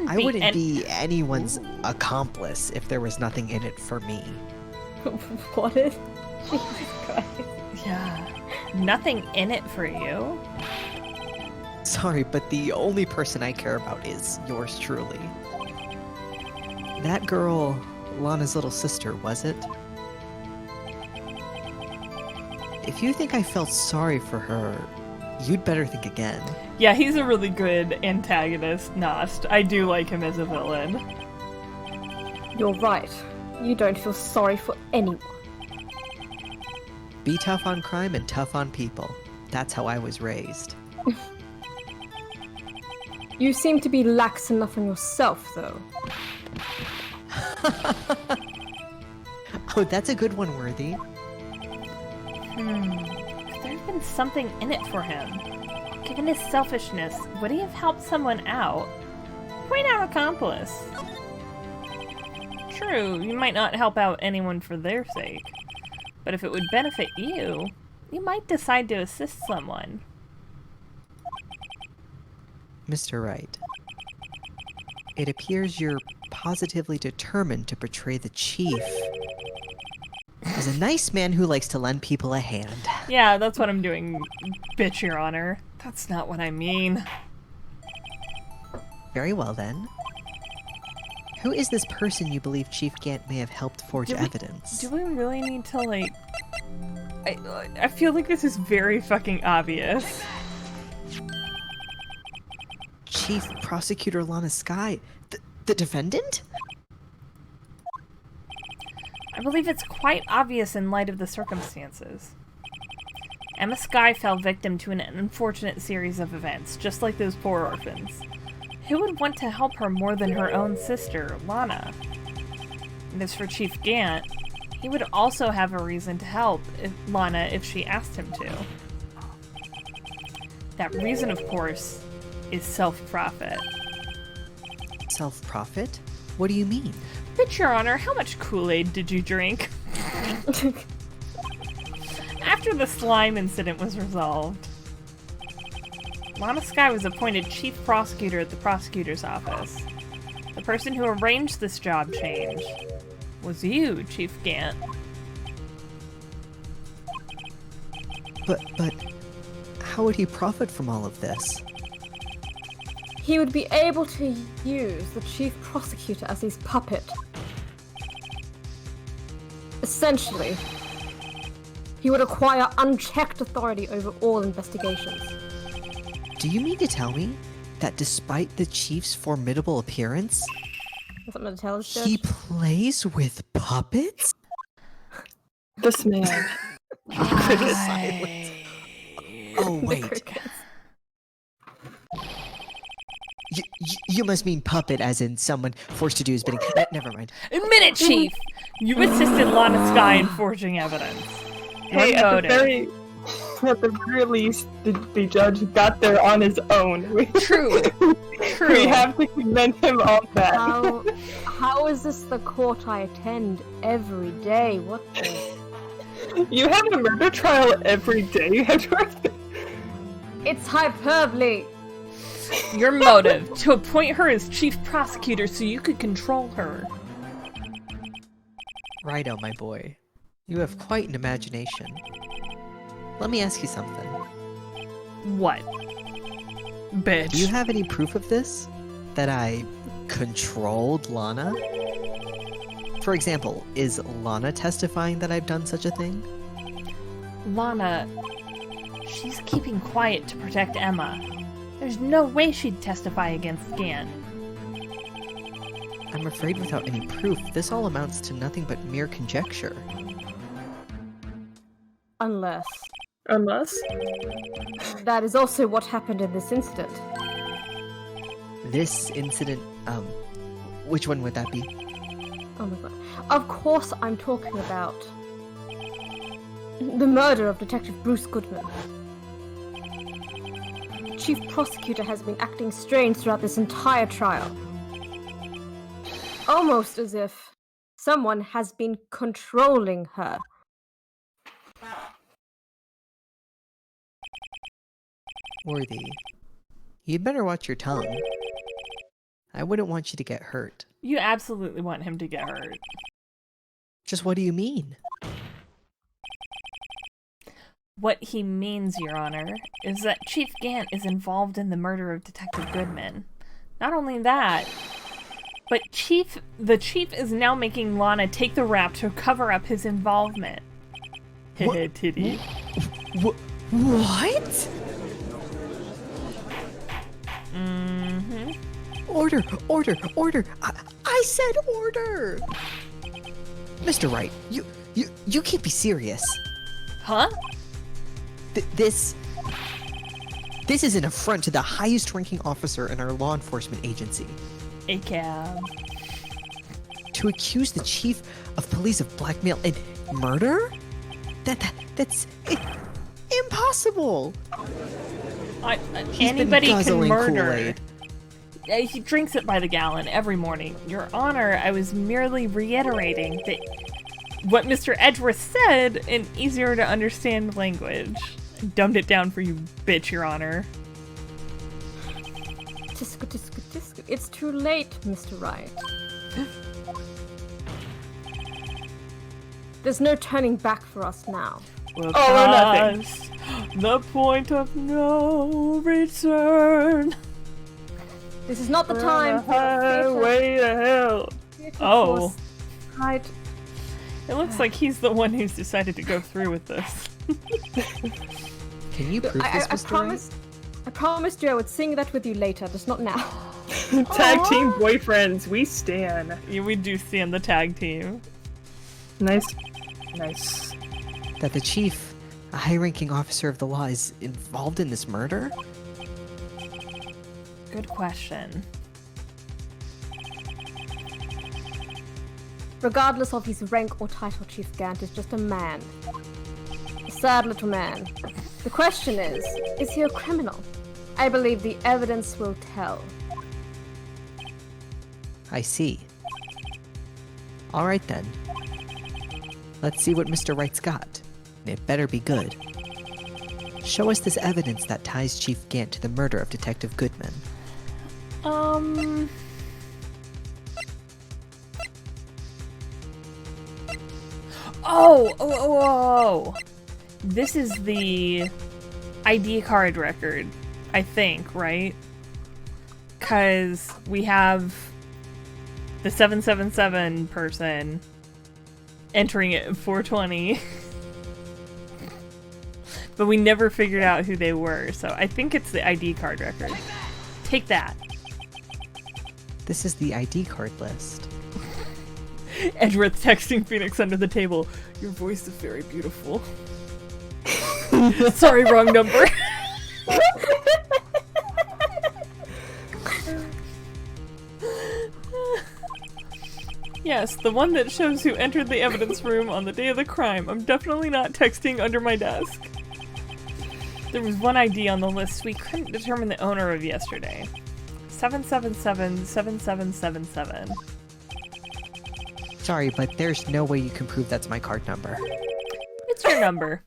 I wouldn't be anyone's accomplice if there was nothing in it for me. What is? Jesus Christ. Yeah. Nothing in it for you. Sorry, but the only person I care about is yours truly. That girl, Lana's little sister, was it? If you think I felt sorry for her, you'd better think again. Yeah, he's a really good antagonist, Nost. I do like him as a villain. You're right. You don't feel sorry for anyone. Be tough on crime and tough on people. That's how I was raised. You seem to be lax enough on yourself, though. Oh, that's a good one, Worthy. If there'd been something in it for him, given his selfishness, would he have helped someone out? Point out accomplice. True, you might not help out anyone for their sake, but if it would benefit you, you might decide to assist someone. Mr. Wright, it appears you're positively determined to portray the chief as a nice man who likes to lend people a hand. Yeah, that's what I'm doing, bitch, Your Honor. That's not what I mean. Very well, then. Who is this person you believe Chief Gant may have helped forge evidence? Do we really need to, like... I feel like this is very fucking obvious. Chief Prosecutor Lana Sky? The defendant? I believe it's quite obvious in light of the circumstances. Emma Skye fell victim to an unfortunate series of events, just like those poor orphans. Who would want to help her more than her own sister, Lana? And as for Chief Gant, he would also have a reason to help Lana if she asked him to. That reason, of course, is self-profit. Self-profit? What do you mean? But, Your Honor, how much Kool-Aid did you drink? After the slime incident was resolved, Lana Sky was appointed chief prosecutor at the prosecutor's office. The person who arranged this job change was you, Chief Gant. But how would he profit from all of this? He would be able to use the chief prosecutor as his puppet. Essentially, he would acquire unchecked authority over all investigations. Do you mean to tell me that despite the chief's formidable appearance, Something to tell us, Judge? he plays with puppets? This man. Silence. Oh, wait. You must mean puppet as in someone forced to do his bidding. Never mind. Admit it, Chief! You assisted Lana Sky in forging evidence. Hey, at the very least, the judge got there on his own. True. We have to commend him on that. How is this the court I attend every day? What the... You have a murder trial every day, Edward? It's hyperbole! Your motive, to appoint her as chief prosecutor so you could control her. Righto, my boy. You have quite an imagination. Let me ask you something. What? Bitch. Do you have any proof of this? That I controlled Lana? For example, is Lana testifying that I've done such a thing? Lana, she's keeping quiet to protect Emma. There's no way she'd testify against Gant. I'm afraid without any proof, this all amounts to nothing but mere conjecture. Unless... Unless? That is also what happened in this incident. This incident, which one would that be? Oh my god. Of course I'm talking about... the murder of Detective Bruce Goodman. The Chief Prosecutor has been acting strange throughout this entire trial. Almost as if someone has been controlling her. Worthy, you'd better watch your tongue. I wouldn't want you to get hurt. You absolutely want him to get hurt. Just what do you mean? What he means, Your Honor, is that Chief Gant is involved in the murder of Detective Goodman. Not only that, but the Chief is now making Lana take the rap to cover up his involvement. Hehe, titty. What? Mm-hmm. Order! I said order! Mr. Wright, you can't be serious. Huh? This is an affront to the highest ranking officer in our law enforcement agency. A cab. To accuse the chief of police of blackmail and murder? That's impossible. Anybody can guzzling murder. Kool-Aid. He drinks it by the gallon every morning. Your Honor, I was merely reiterating that what Mr. Edgeworth said in easier to understand language. I dumbed it down for you, bitch, Your Honor. Tisco, tisco, tisco. It's too late, Mr. Wright. There's no turning back for us now. We're nothing. past the point of no return. This is not the time for Highway to hell. Oh. Right. It looks like he's the one who's decided to go through with this. Can you prove this, Mr. Wright? I promised you I would sing that with you later, just not now. Tag team boyfriends, we stan. Yeah, we do stand the tag team. Nice. That the chief, a high-ranking officer of the law, is involved in this murder? Good question. Regardless of his rank or title, Chief Gant is just a man. A sad little man. The question is he a criminal? I believe the evidence will tell. I see. All right then. Let's see what Mr. Wright's got. And it better be good. Show us this evidence that ties Chief Gant to the murder of Detective Goodman. Oh! This is the ID card record, I think, right? Because we have the 777 person entering it at 420. But we never figured out who they were, so I think it's the ID card record. Take that. This is the ID card list. Edgeworth texting Phoenix under the table. Your voice is very beautiful. Sorry, wrong number. Yes, the one that shows who entered the evidence room on the day of the crime. I'm definitely not texting under my desk. There was one ID on the list we couldn't determine the owner of yesterday. 777-7777. Sorry, but there's no way you can prove that's my card number. It's your number.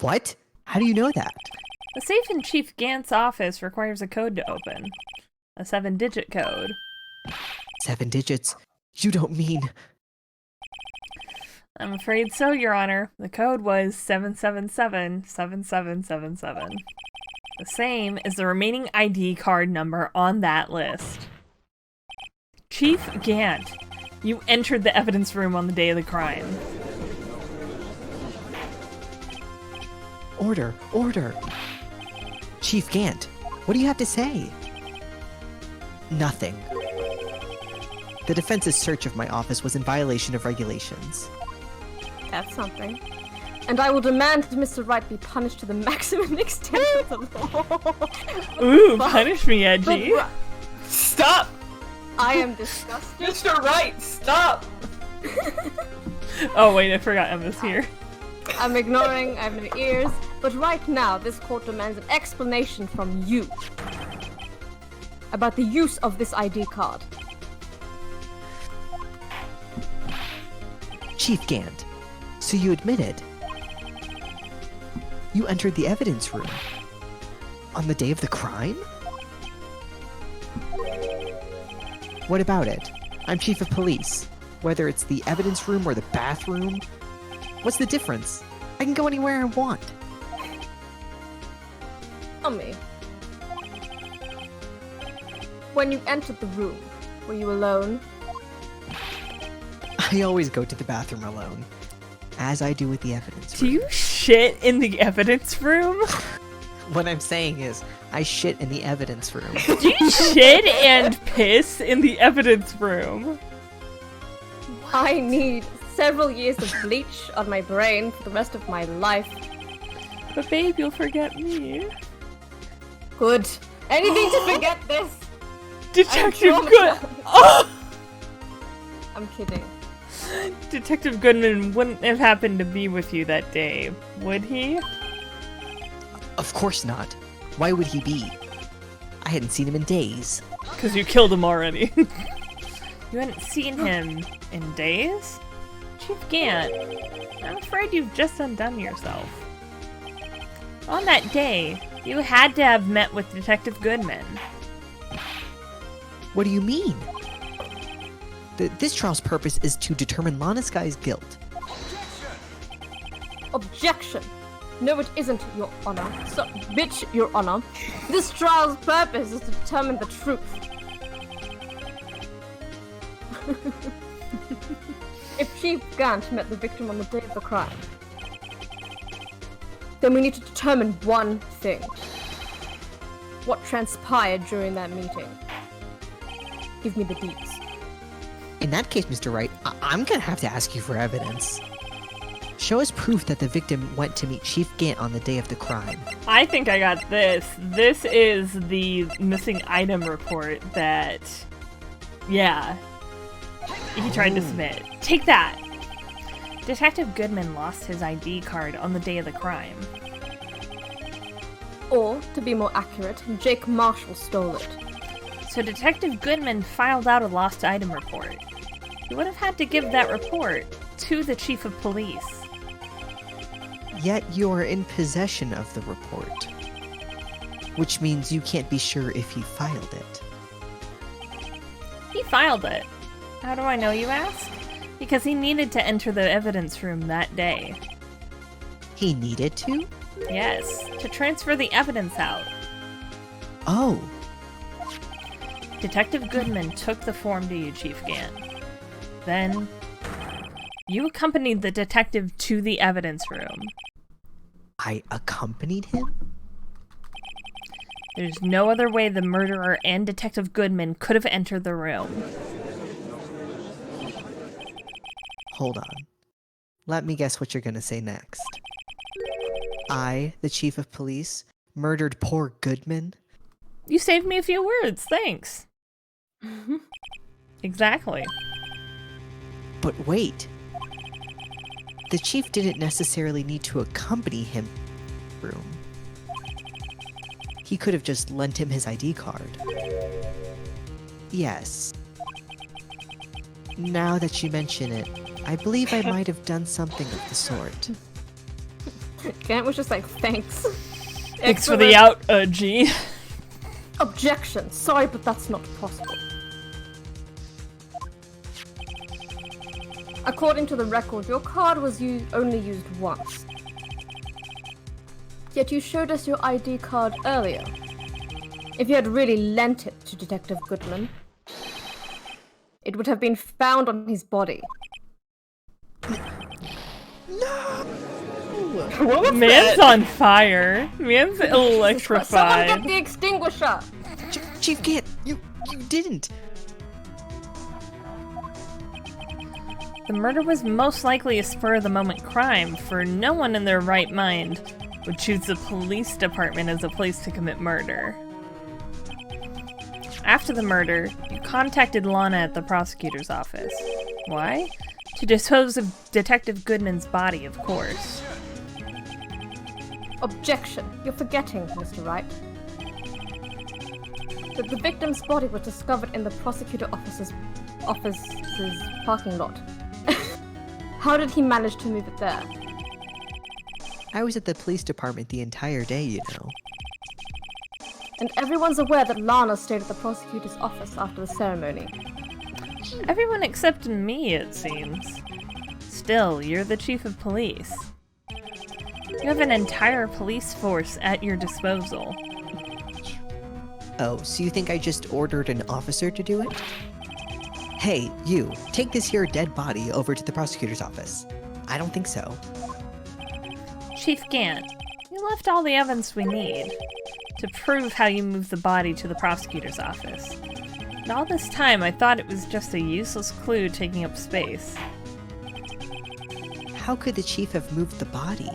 What? How do you know that? The safe in Chief Gant's office requires a code to open. A 7-digit code. 7 digits? You don't mean... I'm afraid so, Your Honor. The code was 777-7777. The same as the remaining ID card number on that list. Chief Gant, you entered the evidence room on the day of the crime. Order! Chief Gant, what do you have to say? Nothing. The defense's search of my office was in violation of regulations. That's something. And I will demand that Mr. Wright be punished to the maximum extent of the law. Ooh, punish me, Edgy. Stop! I am disgusted. Mr. Wright, stop! Oh wait, I forgot Emma's here. I'm ignoring, I have no ears. But right now, this court demands an explanation from you about the use of this ID card. Chief Gant, so you admitted you entered the evidence room on the day of the crime? What about it? I'm chief of police. Whether it's the evidence room or the bathroom. What's the difference? I can go anywhere I want. Tell me. When you entered the room, were you alone? I always go to the bathroom alone. As I do with the evidence Do room. you shit in the evidence room? What I'm saying is, I shit in the evidence room. Do you shit and piss in the evidence room? I need several years of bleach on my brain for the rest of my life. But babe, you'll forget me. Good. Anything to forget this. Detective I'm Good. traumatized. Oh! I'm kidding. Detective Goodman wouldn't have happened to be with you that day, would he? Of course not. Why would he be? I hadn't seen him in days. Because you killed him already. You hadn't seen him in days? Chief Gant, I'm afraid you've just undone yourself. On that day, you had to have met with Detective Goodman. What do you mean? This trial's purpose is to determine Lana Sky's guilt. Objection! No, it isn't, Your Honor. So, bitch, Your Honor. This trial's purpose is to determine the truth. If Chief Gant met the victim on the day of the crime, then we need to determine one thing. What transpired during that meeting? Give me the deeds. In that case, Mr. Wright, I'm gonna have to ask you for evidence. Show us proof that the victim went to meet Chief Gant on the day of the crime. I think I got this. This is the missing item report that, yeah, he tried to submit. Take that! Detective Goodman lost his ID card on the day of the crime. Or, to be more accurate, Jake Marshall stole it. So Detective Goodman filed out a lost item report. He would have had to give that report to the chief of police. Yet you're in possession of the report. Which means you can't be sure if he filed it. He filed it. How do I know, you ask? Because he needed to enter the evidence room that day. He needed to? Yes, to transfer the evidence out. Oh. Detective Goodman took the form to you, Chief Gant. Then, you accompanied the detective to the evidence room. I accompanied him? There's no other way the murderer and Detective Goodman could have entered the room. Hold on. Let me guess what you're gonna say next. I, the chief of police, murdered poor Goodman? You saved me a few words, thanks. Exactly. But wait. The chief didn't necessarily need to accompany him to the room. He could have just lent him his ID card. Yes. Now that you mention it, I believe I might have done something of the sort. Gant was just like, thanks. Thanks for the out, G. Objection. Sorry, but that's not possible. According to the record, your card was only used once. Yet you showed us your ID card earlier. If you had really lent it to Detective Goodman, it would have been found on his body. Man's on fire. Man's electrified. Someone get the extinguisher! Chief Gant, you didn't. The murder was most likely a spur-of-the-moment crime, for no one in their right mind would choose the police department as a place to commit murder. After the murder, you contacted Lana at the prosecutor's office. Why? To dispose of Detective Goodman's body, of course. Objection. You're forgetting, Mr. Wright, that the victim's body was discovered in the prosecutor office's parking lot. How did he manage to move it there? I was at the police department the entire day, you know. And everyone's aware that Lana stayed at the prosecutor's office after the ceremony. Everyone except me, it seems. Still, you're the chief of police. You have an entire police force at your disposal. Oh, so you think I just ordered an officer to do it? Hey, you, take this here dead body over to the prosecutor's office. I don't think so. Chief Gant, you left all the evidence we need to prove how you moved the body to the prosecutor's office. And all this time, I thought it was just a useless clue taking up space. How could the chief have moved the body?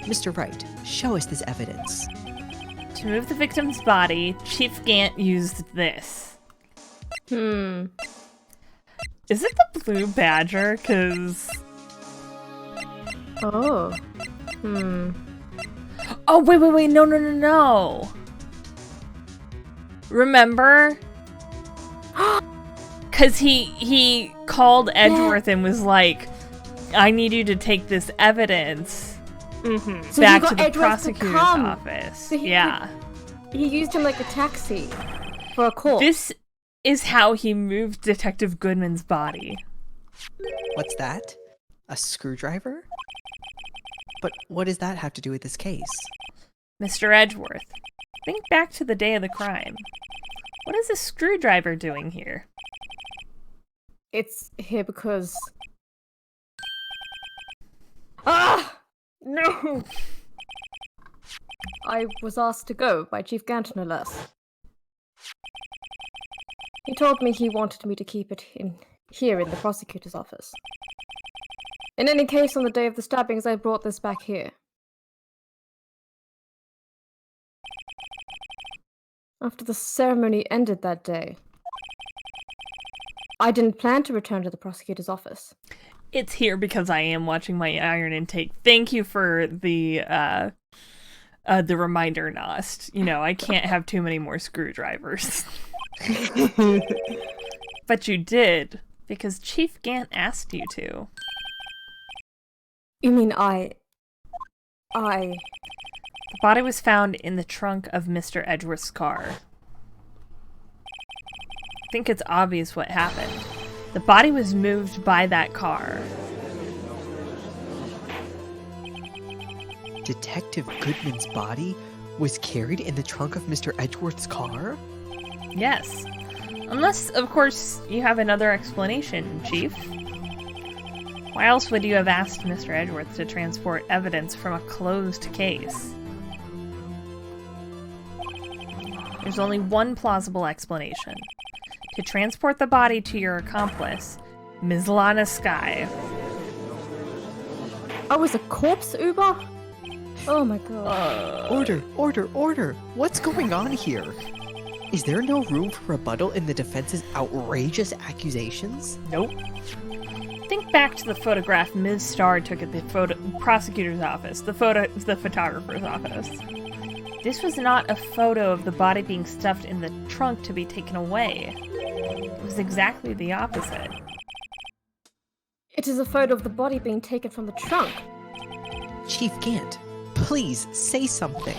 Mr. Wright, show us this evidence. To move the victim's body, Chief Gant used this. Is it the blue badger? 'Cause... Oh. Oh, wait, no. Remember? 'Cause he called Edgeworth and was like, I need you to take this evidence back to the prosecutor's office. So yeah. He used him like a taxi for a call. This is how he moved Detective Goodman's body. What's that? A screwdriver? But what does that have to do with this case? Mr. Edgeworth, think back to the day of the crime. What is a screwdriver doing here? It's here because... Ah! No! I was asked to go by Chief Gant, no less. He told me he wanted me to keep it here in the prosecutor's office. In any case, on the day of the stabbings, I brought this back here. After the ceremony ended that day, I didn't plan to return to the prosecutor's office. It's here because I am watching my iron intake. Thank you for the reminder, Nost. You know, I can't have too many more screwdrivers. But you did, because Chief Gant asked you to. You mean The body was found in the trunk of Mr. Edgeworth's car. I think it's obvious what happened. The body was moved by that car. Detective Goodman's body was carried in the trunk of Mr. Edgeworth's car? Yes. Unless, of course, you have another explanation, Chief. Why else would you have asked Mr. Edgeworth to transport evidence from a closed case? There's only one plausible explanation. To transport the body to your accomplice, Ms. Lana Skye. I was a corpse Uber? Oh my god. Order! What's going on here? Is there no room for rebuttal in the defense's outrageous accusations? Nope. Think back to the photograph Ms. Starr took at the prosecutor's office, the photographer's office. This was not a photo of the body being stuffed in the trunk to be taken away. It was exactly the opposite. It is a photo of the body being taken from the trunk. Chief Gant, please say something.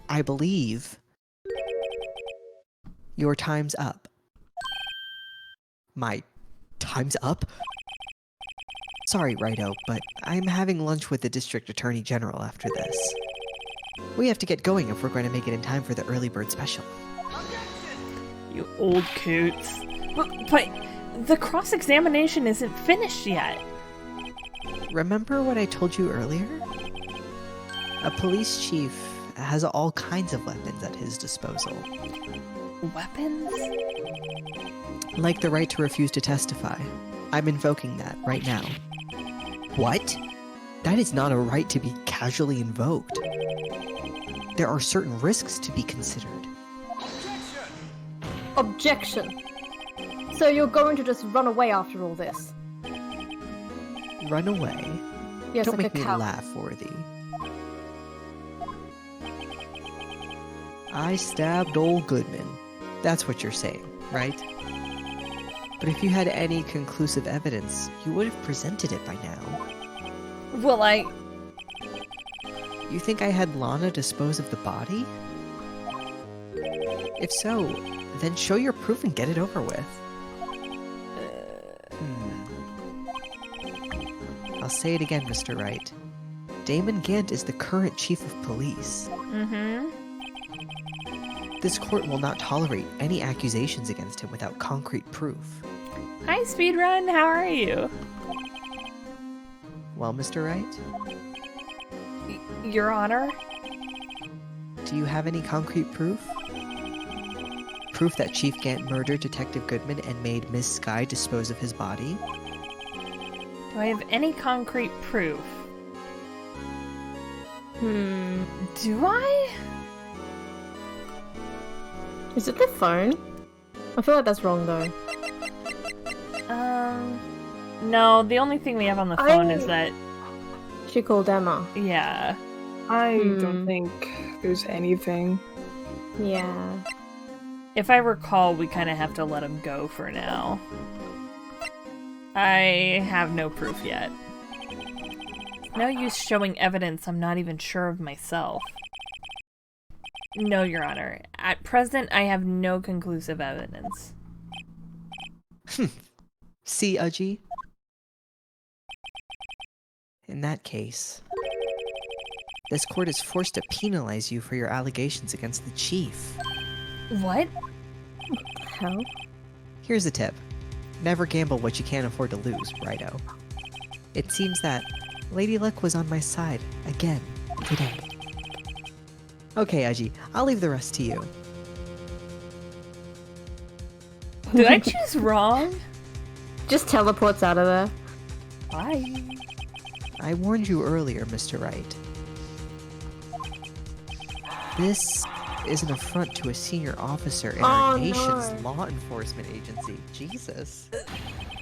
I believe your time's up. My time's up? Sorry, Righto, but I'm having lunch with the District Attorney General after this. We have to get going if we're going to make it in time for the early bird special. You old coots. But the cross-examination isn't finished yet. Remember what I told you earlier? A police chief has all kinds of weapons at his disposal. Weapons? Like the right to refuse to testify. I'm invoking that right now. What? That is not a right to be casually invoked. There are certain risks to be considered. Objection! So you're going to just run away after all this? Run away? Yes, Don't like make a me cow. laugh, Worthy. I stabbed old Goodman. That's what you're saying, right? But if you had any conclusive evidence, you would have presented it by now. Well, You think I had Lana dispose of the body? If so, then show your proof and get it over with. I'll say it again, Mr. Wright. Damon Gant is the current chief of police. Mm-hmm. This court will not tolerate any accusations against him without concrete proof. Hi, Speedrun. How are you? Well, Mr. Wright, Your Honor? do you have any concrete proof? Proof that Chief Gant murdered Detective Goodman and made Miss Sky dispose of his body? Do I have any concrete proof? Do I? Is it the phone? I feel like that's wrong though. No, the only thing we have on the phone is that... She called Emma. Yeah. I don't think there's anything. Yeah. If I recall, we kind of have to let him go for now. I have no proof yet. No use showing evidence I'm not even sure of myself. No, Your Honor. At present, I have no conclusive evidence. See, Udgy? In that case, this court is forced to penalize you for your allegations against the chief. What? Hell? Here's a tip. Never gamble what you can't afford to lose, righto. It seems that Lady Luck was on my side, again, today. Okay, Udgy, I'll leave the rest to you. Did I choose wrong? Just teleports out of there. Bye. I warned you earlier, Mr. Wright. This is an affront to a senior officer in our nation's law enforcement agency. Jesus.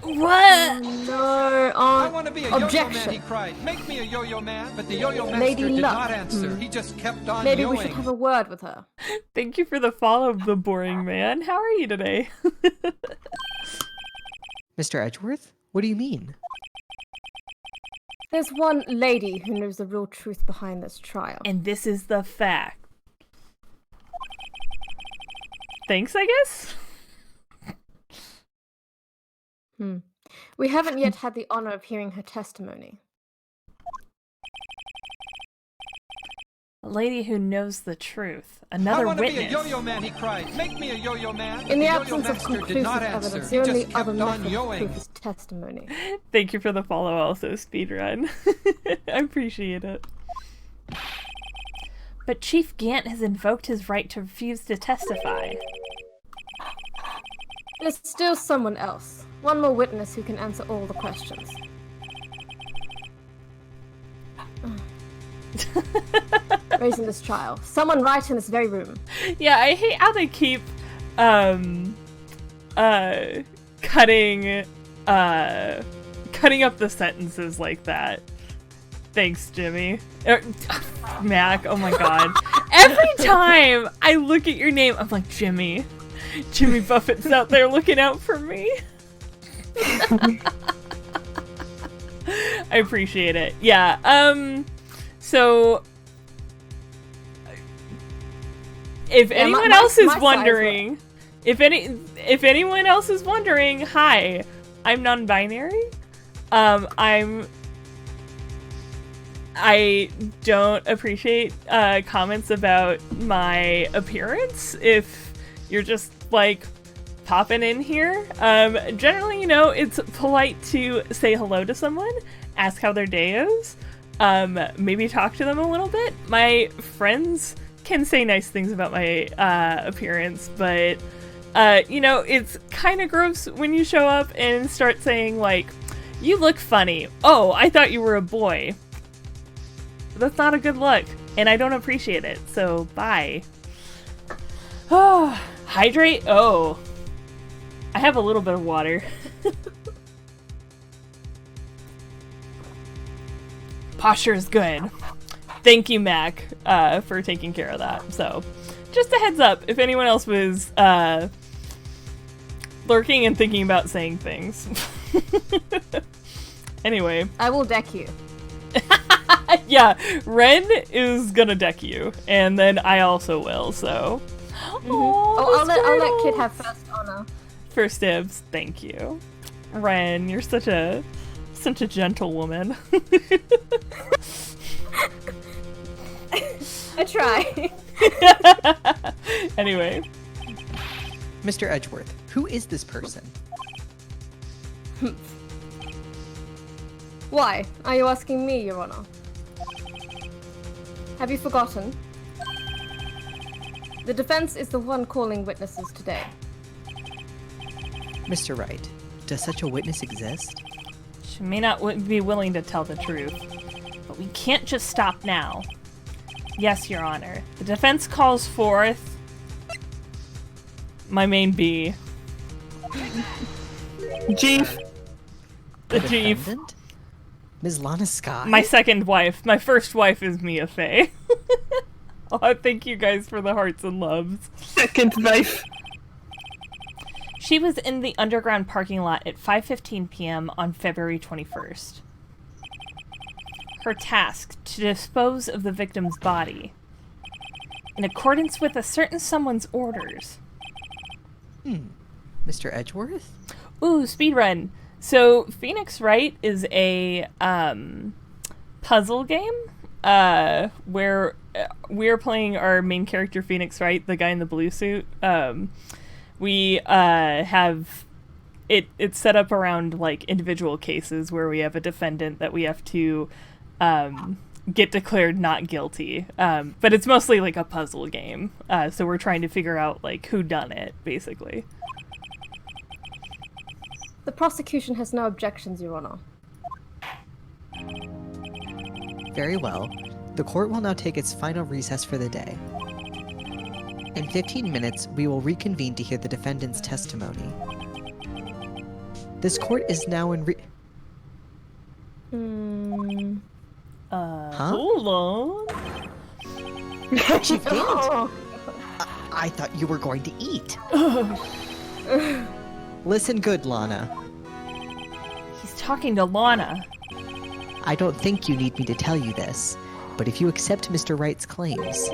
What? No, I want to be a yo-yo man, objection. he cried. Make me a yo-yo man. But the yo-yo Lady master did Luck. not answer. He just kept on Maybe yoing. we should have a word with her. Thank you for the follow, the boring man. How are you today? Mr. Edgeworth? What do you mean? There's one lady who knows the real truth behind this trial. And this is the fact. Thanks, I guess? We haven't yet had the honor of hearing her testimony. A lady who knows the truth. I Another want to be a witness. yo-yo man, he cried. Make me a yo-yo man. In the yo-yo absence of master did conclusive not answer. evidence, He the just only kept other on method of yoing. proof is testimony. Thank you for the follow also, speedrun. I appreciate it. But Chief Gant has invoked his right to refuse to testify. There's still someone else. One more witness who can answer all the questions. Raising this trial. Someone right in this very room. Yeah, I hate how they keep cutting up the sentences like that. Thanks, Jimmy. Mac, oh my god. Every time I look at your name, I'm like, Jimmy. Jimmy Buffett's out there looking out for me. I appreciate it. Yeah, so if anyone else is wondering, if anyone else is wondering, hi, I'm non-binary. I don't appreciate comments about my appearance if you're just like popping in here. Generally, you know, it's polite to say hello to someone, ask how their day is, maybe talk to them a little bit. My friends can say nice things about my appearance, but you know, it's kind of gross when you show up and start saying like, you look funny. Oh, I thought you were a boy. That's not a good look, and I don't appreciate it, so bye. Oh, hydrate? Oh. I have a little bit of water. Posture is good. Thank you, Mac, for taking care of that. So, just a heads up, if anyone else was lurking and thinking about saying things. Anyway. I will deck you. Yeah, Ren is gonna deck you, and then I also will, so. I'll let Kid have first honor. First dibs, thank you. Ren, you're such a Such a gentlewoman. I try. Anyway. Mr. Edgeworth, who is this person? Why? Are you asking me, Your Honor? Have you forgotten? The defense is the one calling witnesses today. Mr. Wright, does such a witness exist? She may not be willing to tell the truth, but we can't just stop now. Yes, Your Honor. The defense calls forth my main B. Chief. The chief. Defendant? Ms. Lana Sky? My second wife. My first wife is Mia Fey. Oh, thank you guys for the hearts and loves. Second wife. She was in the underground parking lot at 5:15 p.m. on February 21st. Her task, to dispose of the victim's body, in accordance with a certain someone's orders. Mr. Edgeworth? Ooh, speedrun. So, Phoenix Wright is a puzzle game where we're playing our main character, Phoenix Wright, the guy in the blue suit. We have it's set up around like individual cases where we have a defendant that we have to get declared not guilty. But it's mostly like a puzzle game. So we're trying to figure out like who done it, basically. The prosecution has no objections, Your Honor. Very well. The court will now take its final recess for the day. In 15 minutes, we will reconvene to hear the defendant's testimony. This court is now in Hold on. Chief Gant! I thought you were going to eat. Listen good, Lana. He's talking to Lana. I don't think you need me to tell you this, but if you accept Mr. Wright's claims,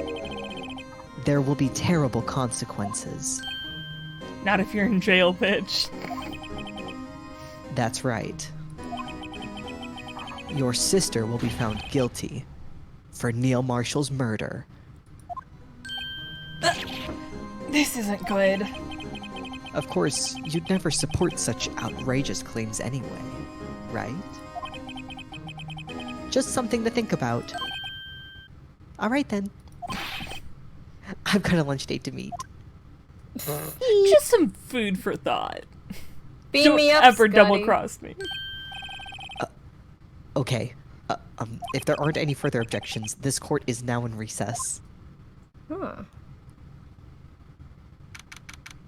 there will be terrible consequences. Not if you're in jail, bitch. That's right. Your sister will be found guilty for Neil Marshall's murder. This isn't good. Of course, you'd never support such outrageous claims anyway, right? Just something to think about. Alright then. I've got a lunch date to meet. Just some food for thought. Beam Don't me up, ever Scotty. double-cross me. Okay. If there aren't any further objections, this court is now in recess. Huh.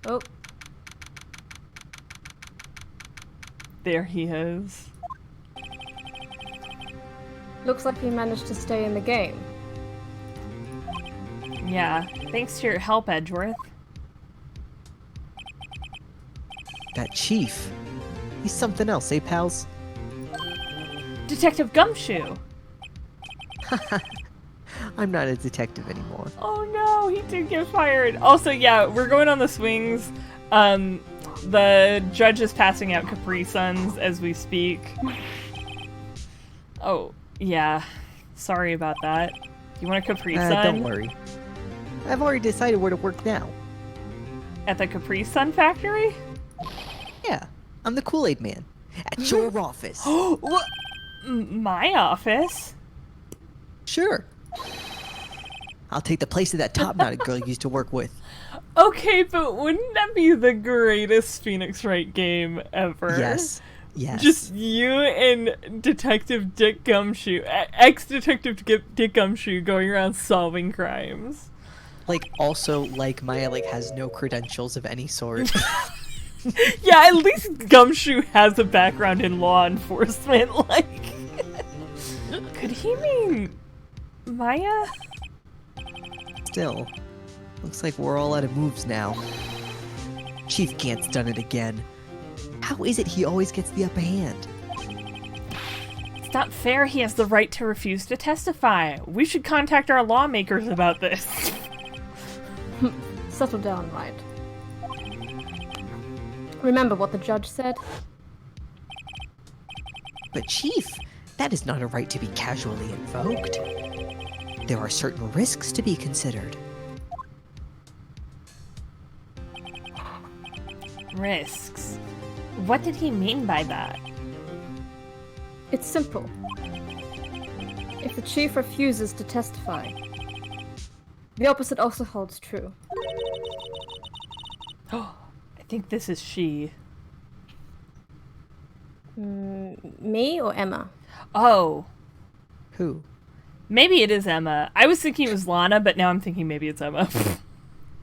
Oh. There he is. Looks like he managed to stay in the game. Yeah, thanks to your help, Edgeworth. That chief. He's something else, eh, pals? Detective Gumshoe! I'm not a detective anymore. Oh no, he did get fired. Also, yeah, we're going on the swings. The judge is passing out Capri Suns as we speak. Oh, yeah. Sorry about that. You want a Capri Sun? Don't worry. I've already decided where to work now. At the Capri Sun factory? Yeah, I'm the Kool-Aid man. At your office. What? My office? Sure. I'll take the place of that top-knotted girl you used to work with. Okay, but wouldn't that be the greatest Phoenix Wright game ever? Yes. Yes. Just you and Detective Dick Gumshoe, ex-Detective Dick Gumshoe going around solving crimes. Like, also, like, Maya, like, has no credentials of any sort. Yeah, at least Gumshoe has a background in law enforcement, like... Could he mean... Maya? Still, looks like we're all out of moves now. Chief Gant's done it again. How is it he always gets the upper hand? It's not fair he has the right to refuse to testify. We should contact our lawmakers about this. Settle down, Wright. Remember what the judge said? But Chief, that is not a right to be casually invoked. There are certain risks to be considered. Risks. What did he mean by that? It's simple. If the chief refuses to testify, the opposite also holds true. I think this is she. Me or Emma? Oh. Who? Maybe it is Emma. I was thinking it was Lana, but now I'm thinking maybe it's Emma.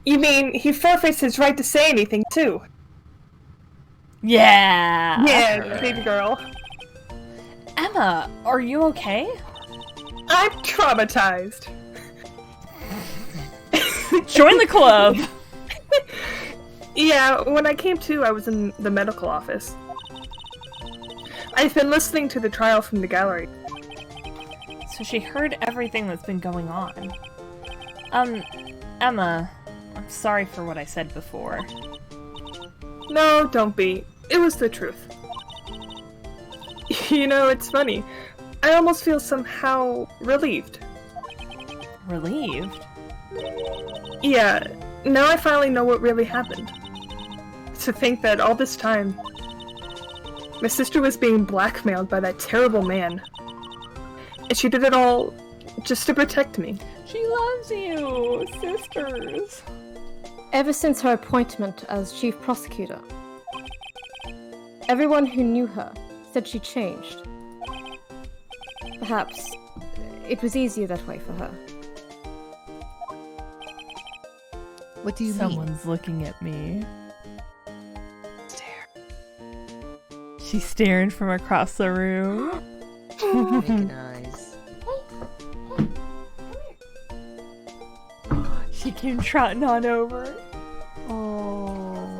You mean he forfeits his right to say anything, too? Yeah! Yeah, baby girl. Emma, are you okay? I'm traumatized. Join the club! Yeah, when I came to, I was in the medical office. I've been listening to the trial from the gallery. So she heard everything that's been going on. Emma, I'm sorry for what I said before. No, don't be. It was the truth. You know, it's funny. I almost feel somehow relieved. Relieved? Yeah, now I finally know what really happened. To think that all this time, my sister was being blackmailed by that terrible man. And she did it all just to protect me. She loves you! Sisters! Ever since her appointment as chief prosecutor, everyone who knew her said she changed. Perhaps it was easier that way for her. What do you mean? Someone's looking at me. She's staring from across the room. Making eyes. She came trotting on over. Oh.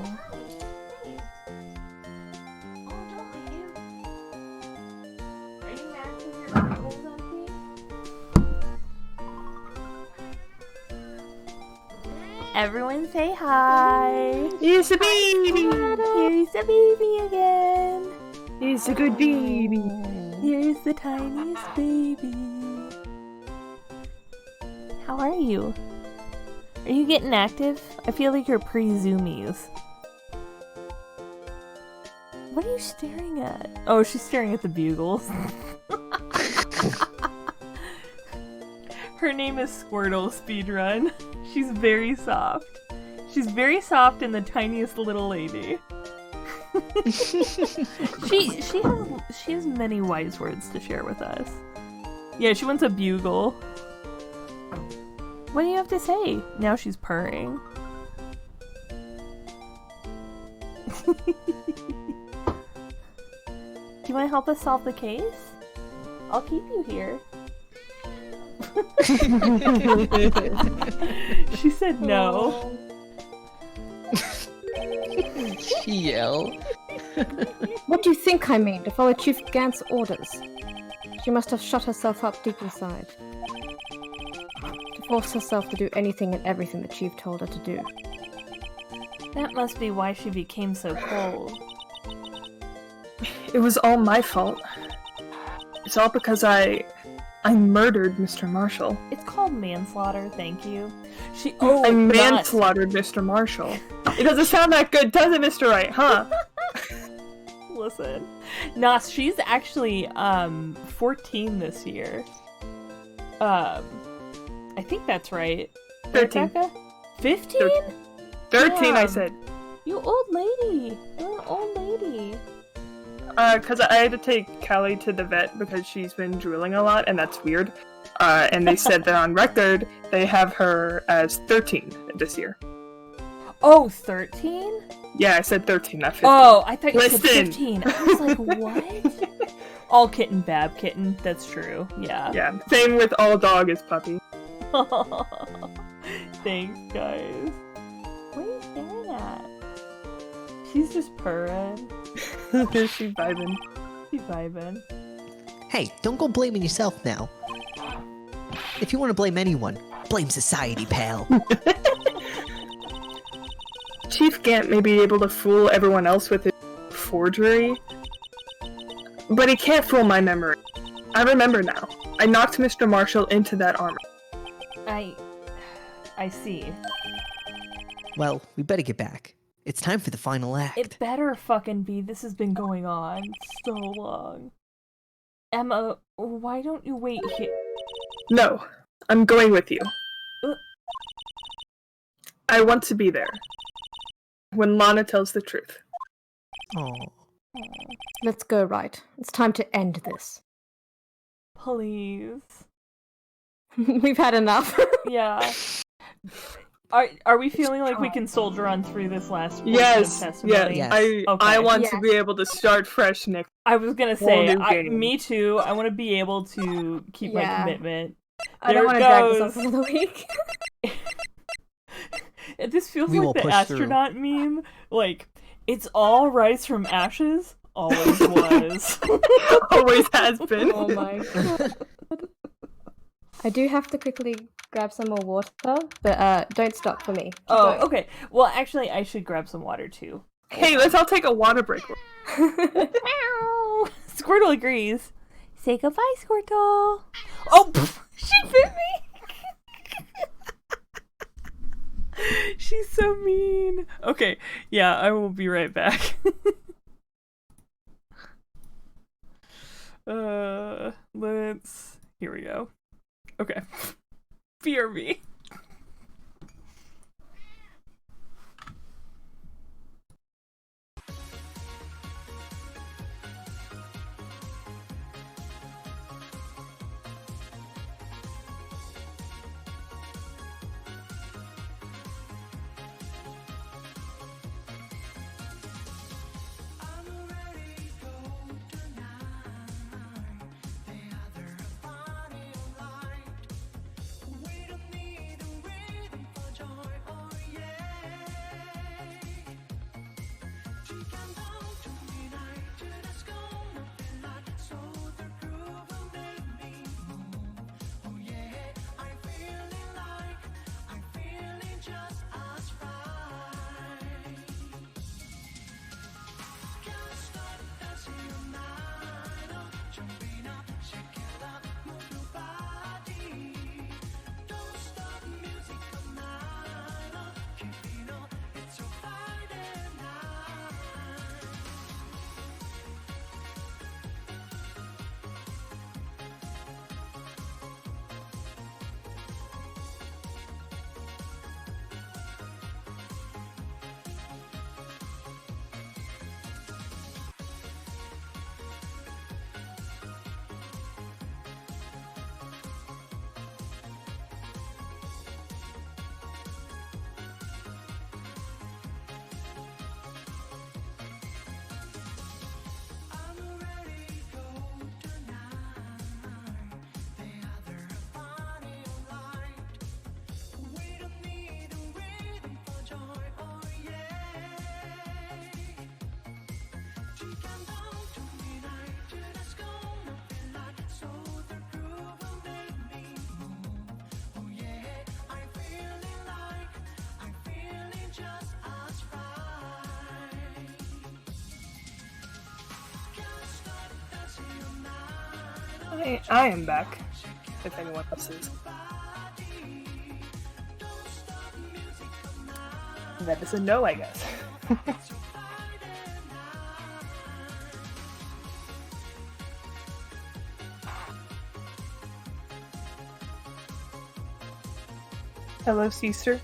Everyone say hi. He's a baby! Here's the baby again. He's a good baby. Here's the tiniest baby. How are you? Are you getting active? I feel like you're pre-zoomies. What are you staring at? Oh, she's staring at the bugles. Her name is Squirtle Speedrun. She's very soft. She's very soft and the tiniest little lady. she has many wise words to share with us. Yeah, she wants a bugle. What do you have to say? Now she's purring. Do you want to help us solve the case? I'll keep you here. She said no. She yelled. What do you think I mean to follow Chief Gant's orders? She must have shut herself up deep inside. To force herself to do anything and everything the Chief told her to do. That must be why she became so cold. It was all my fault. It's all because I murdered Mr. Marshall. It's called manslaughter, thank you. I manslaughtered Mr. Marshall. It doesn't sound that good, does it, Mr. Wright, huh? Listen. Nah, she's actually 14 this year. I think that's right. 13. Rebecca? 15? 13, I Damn. said. You old lady. You're an old lady. Because I had to take Callie to the vet because she's been drooling a lot, and that's weird. And they said that on record, they have her as 13 this year. Oh, 13? Yeah, I said 13, not 15. Oh, I thought you said Listen. 15. I was like, what? All kitten, bab kitten. That's true. Yeah. Yeah, same with all dog is puppy. Thanks, guys. What are you staring at? She's just purring. She's vibing. She's vibing. Hey, don't go blaming yourself now. If you want to blame anyone, blame society, pal. Chief Gant may be able to fool everyone else with his forgery, But he can't fool my memory. I remember now. I knocked Mr. Marshall into that armor. I see. Well, we better get back. It's time for the final act. It better fucking be. This has been going on so long. Emma, why don't you wait here? No, I'm going with you. Uh. I want to be there. When Lana tells the truth. Oh. Let's go, Wright. It's time to end this. Please. We've had enough. Yeah. Are we feeling like we can soldier on through this last portion Yes, of testimony? Yes. I Okay. want Yes. to be able to start fresh next. I was gonna say, new game. me too. I want to be able to keep my Yeah. commitment. I don't There want it to drag this goes. on for another week. This feels We will like the push through. astronaut meme. Like, it's all rise from ashes. Always was. Always has been. Oh my god. I do have to quickly grab some more water, but don't stop for me. Keep Oh, going. okay. Well, actually, I should grab some water too. Hey, let's all take a water break. Meow. Squirtle agrees. Say goodbye, Squirtle. Oh, pff, she bit me. She's so mean. Okay, yeah, I will be right back. Let's. Here we go. Okay. BRB. I am back. If anyone else is. That is a no, I guess. Hello, sister.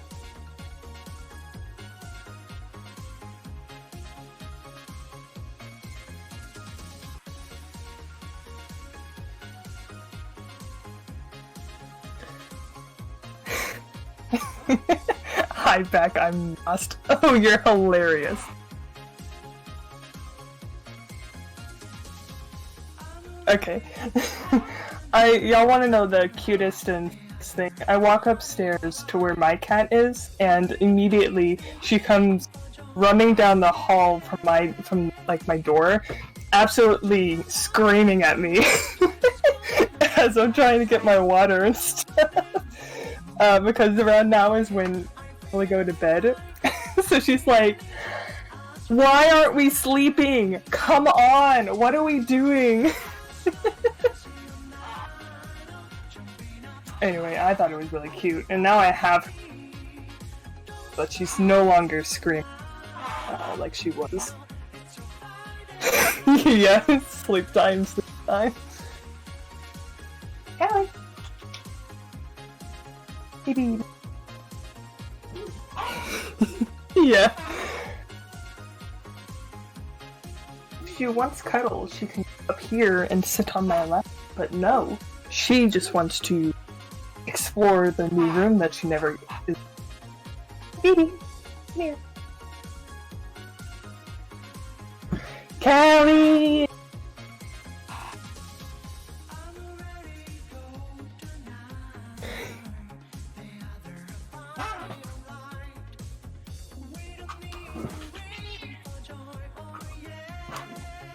Hi, Beck, I'm lost. Oh, you're hilarious. Okay. Y'all want to know the cutest and thing? I walk upstairs to where my cat is, and immediately she comes running down the hall from my door, absolutely screaming at me as I'm trying to get my water and stuff. Because around now is when we go to bed. So she's like, Why aren't we sleeping? Come on! What are we doing? Anyway, I thought it was really cute, and now I have. But she's no longer screaming like she was. Yes, sleep time, sleep time. Callie! Baby. Yeah. If she wants cuddles, she can come up here and sit on my lap, but no. She just wants to explore the new room that she never is. Baby, come here. Callie!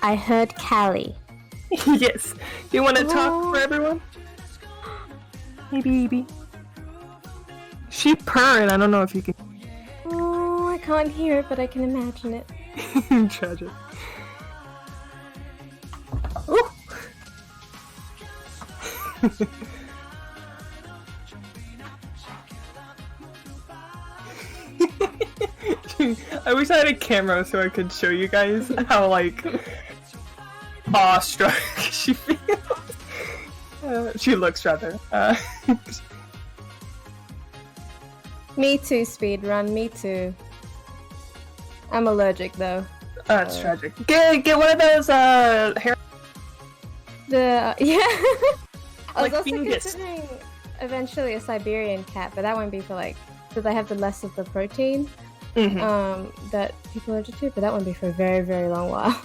I heard Callie. Yes. Do you want to talk for everyone? Hey, baby. She purring. I don't know if you can. Oh, I can't hear it, but I can imagine it. Tragic. Ooh. I wish I had a camera so I could show you guys how, like, awestruck she feels. She looks rather. Me too, speedrun, me too. I'm allergic though. That's tragic. Get one of those hair. Yeah. I Like was also Fungus. considering eventually a Siberian cat, but that won't be for like because I have the less of the protein that people are allergic to, but that won't be for a very, very long while.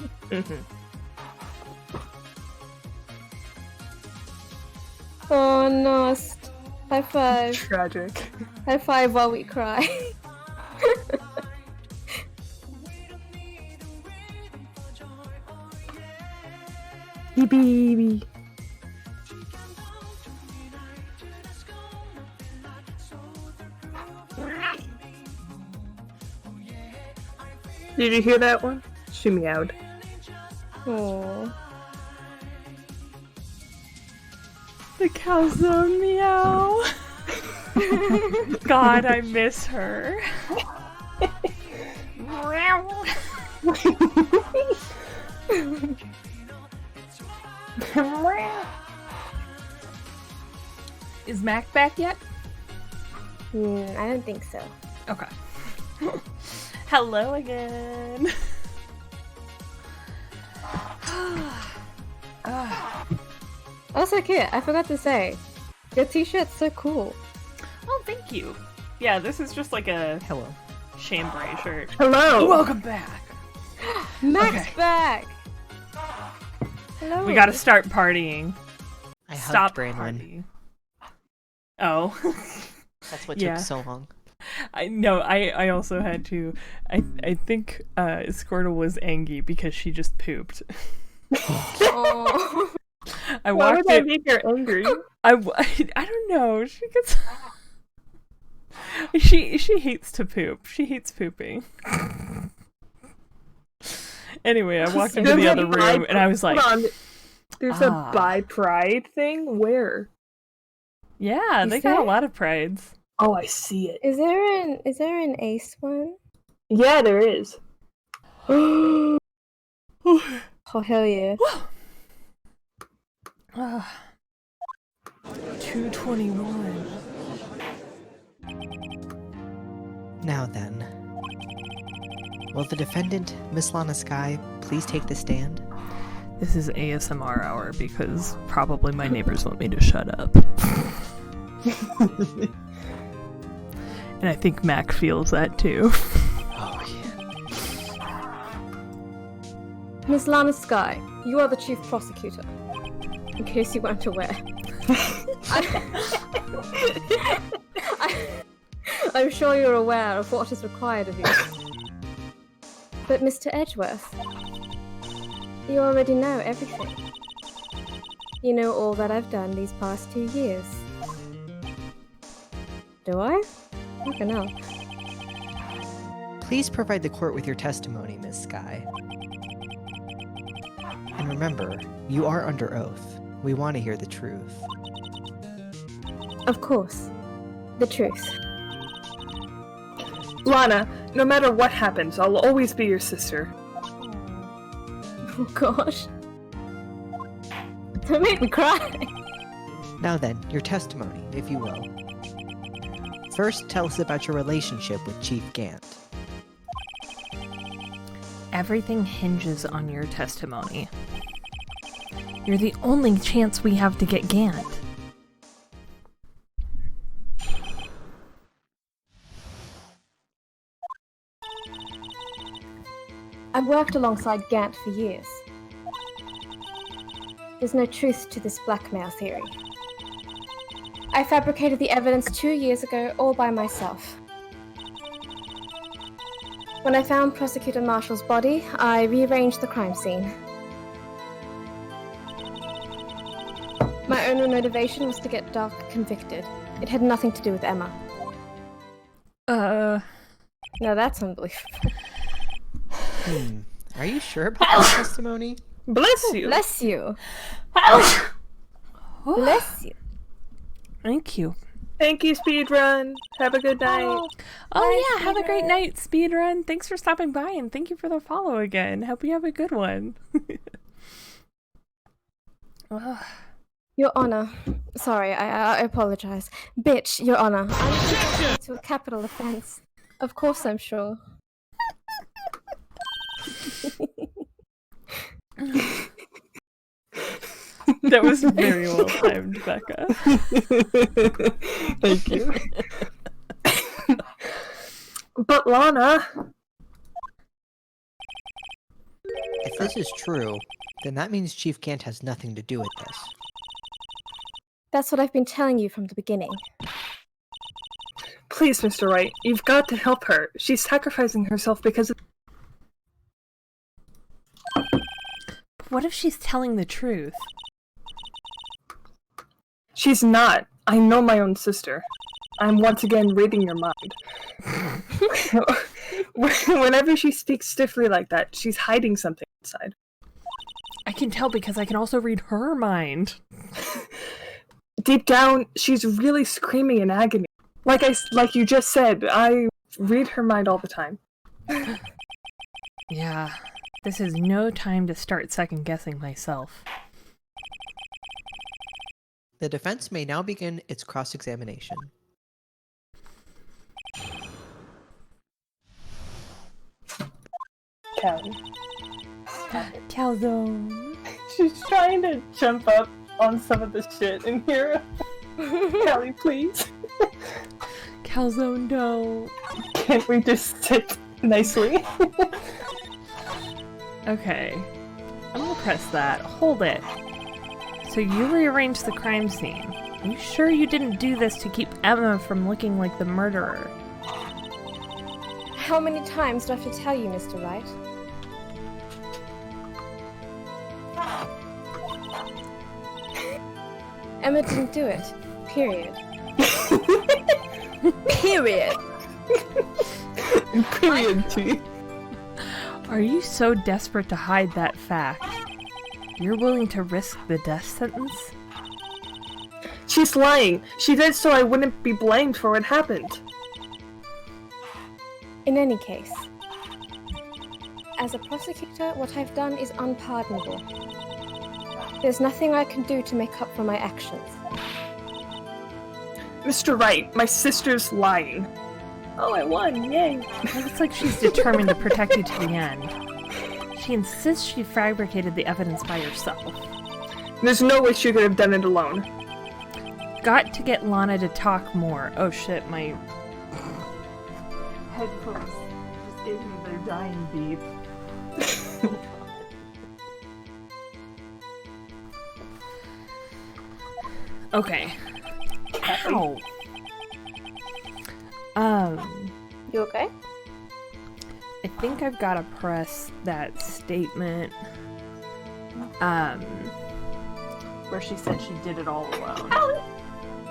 Oh no! High five! Tragic. High five while we cry. Hey, baby. Did you hear that one? She meowed. Oh. The calzone meow. God, I miss her. Is Mac back yet? I don't think so. Okay. Hello again. Also, Kit, I forgot to say, your t-shirt's so cool. Oh, thank you. Yeah, this is just like a Hello. chambray shirt. Hello! Welcome back. Mac's Okay. back! Hello! We gotta start partying. I Stop hugged Branwen. party. Oh. That's what Yeah. took so long. I also had to. I think Squirtle was angry because she just pooped. Oh. I Why walked would that in. make her angry? I don't know. She gets. She hates to poop. She hates pooping. Anyway, I walked into the other room and I was like, Hold on. There's Ah. a bi pride thing? Where? "Yeah, Is they got a there? lot of prides." Oh, I see it. Is there an ace one? Yeah, there is. Oh hell yeah. 221. Now then. Will the defendant, Miss Lana Sky, please take the stand? This is ASMR hour because probably my neighbors want me to shut up. And I think Mac feels that too. Oh, yeah. Miss Lana Sky, you are the chief prosecutor. In case you weren't aware. I'm sure you're aware of what is required of you. But Mr. Edgeworth, you already know everything. You know all that I've done these past 2 years. Do I? Fucking hell. Please provide the court with your testimony, Miss Sky. And remember, you are under oath. We want to hear the truth. Of course. The truth. Lana, no matter what happens, I'll always be your sister. Oh gosh. Don't make me cry. Now then, your testimony, if you will. First, tell us about your relationship with Chief Gant. Everything hinges on your testimony. You're the only chance we have to get Gant. I've worked alongside Gant for years. There's no truth to this blackmail theory. I fabricated the evidence 2 years ago all by myself. When I found Prosecutor Marshall's body, I rearranged the crime scene. My only motivation was to get Doc convicted. It had nothing to do with Emma. Now that's unbelievable. Are you sure about your testimony? Bless you. Bless you. Bless you. Thank you. Thank you, Speedrun. Have a good night. Oh yeah, have a great night, Speedrun. Thanks for stopping by and thank you for the follow again. Hope you have a good one. Your Honor. Sorry, I apologize. Bitch, Your Honor. I'm guilty to a capital offense. Of course I'm sure. That was very well timed, Becca. Thank you. But Lana... If this is true, then that means Chief Gant has nothing to do with this. That's what I've been telling you from the beginning. Please, Mr. Wright, you've got to help her. She's sacrificing herself because of... What if she's telling the truth? She's not. I know my own sister. I'm once again reading your mind. Whenever she speaks stiffly like that, she's hiding something inside. I can tell because I can also read her mind. Deep down, she's really screaming in agony. Like you just said, I read her mind all the time. Yeah, this is no time to start second-guessing myself. The defense may now begin its cross-examination. Callie. Calzone. She's trying to jump up on some of the shit in here. Callie, please. Calzone, no. Can't we just sit nicely? Okay. I'm gonna press that. Hold it. So you rearranged the crime scene. Are you sure you didn't do this to keep Emma from looking like the murderer? How many times do I have to tell you, Mr. Wright? Emma didn't do it. Period. Period. Period, T. Are you so desperate to hide that fact? You're willing to risk the death sentence? She's lying. She did so I wouldn't be blamed for what happened. In any case, as a prosecutor, what I've done is unpardonable. There's nothing I can do to make up for my actions. Mr. Wright, my sister's lying. Oh, I won. Yay. It looks like she's determined to protect you to the end. She insists she fabricated the evidence by herself. There's no way she could have done it alone. Got to get Lana to talk more. Oh shit, my headphones just gave me their dying beep. Okay. Ow. You okay? I think I've got to press that statement, where she said she did it all alone. Allie,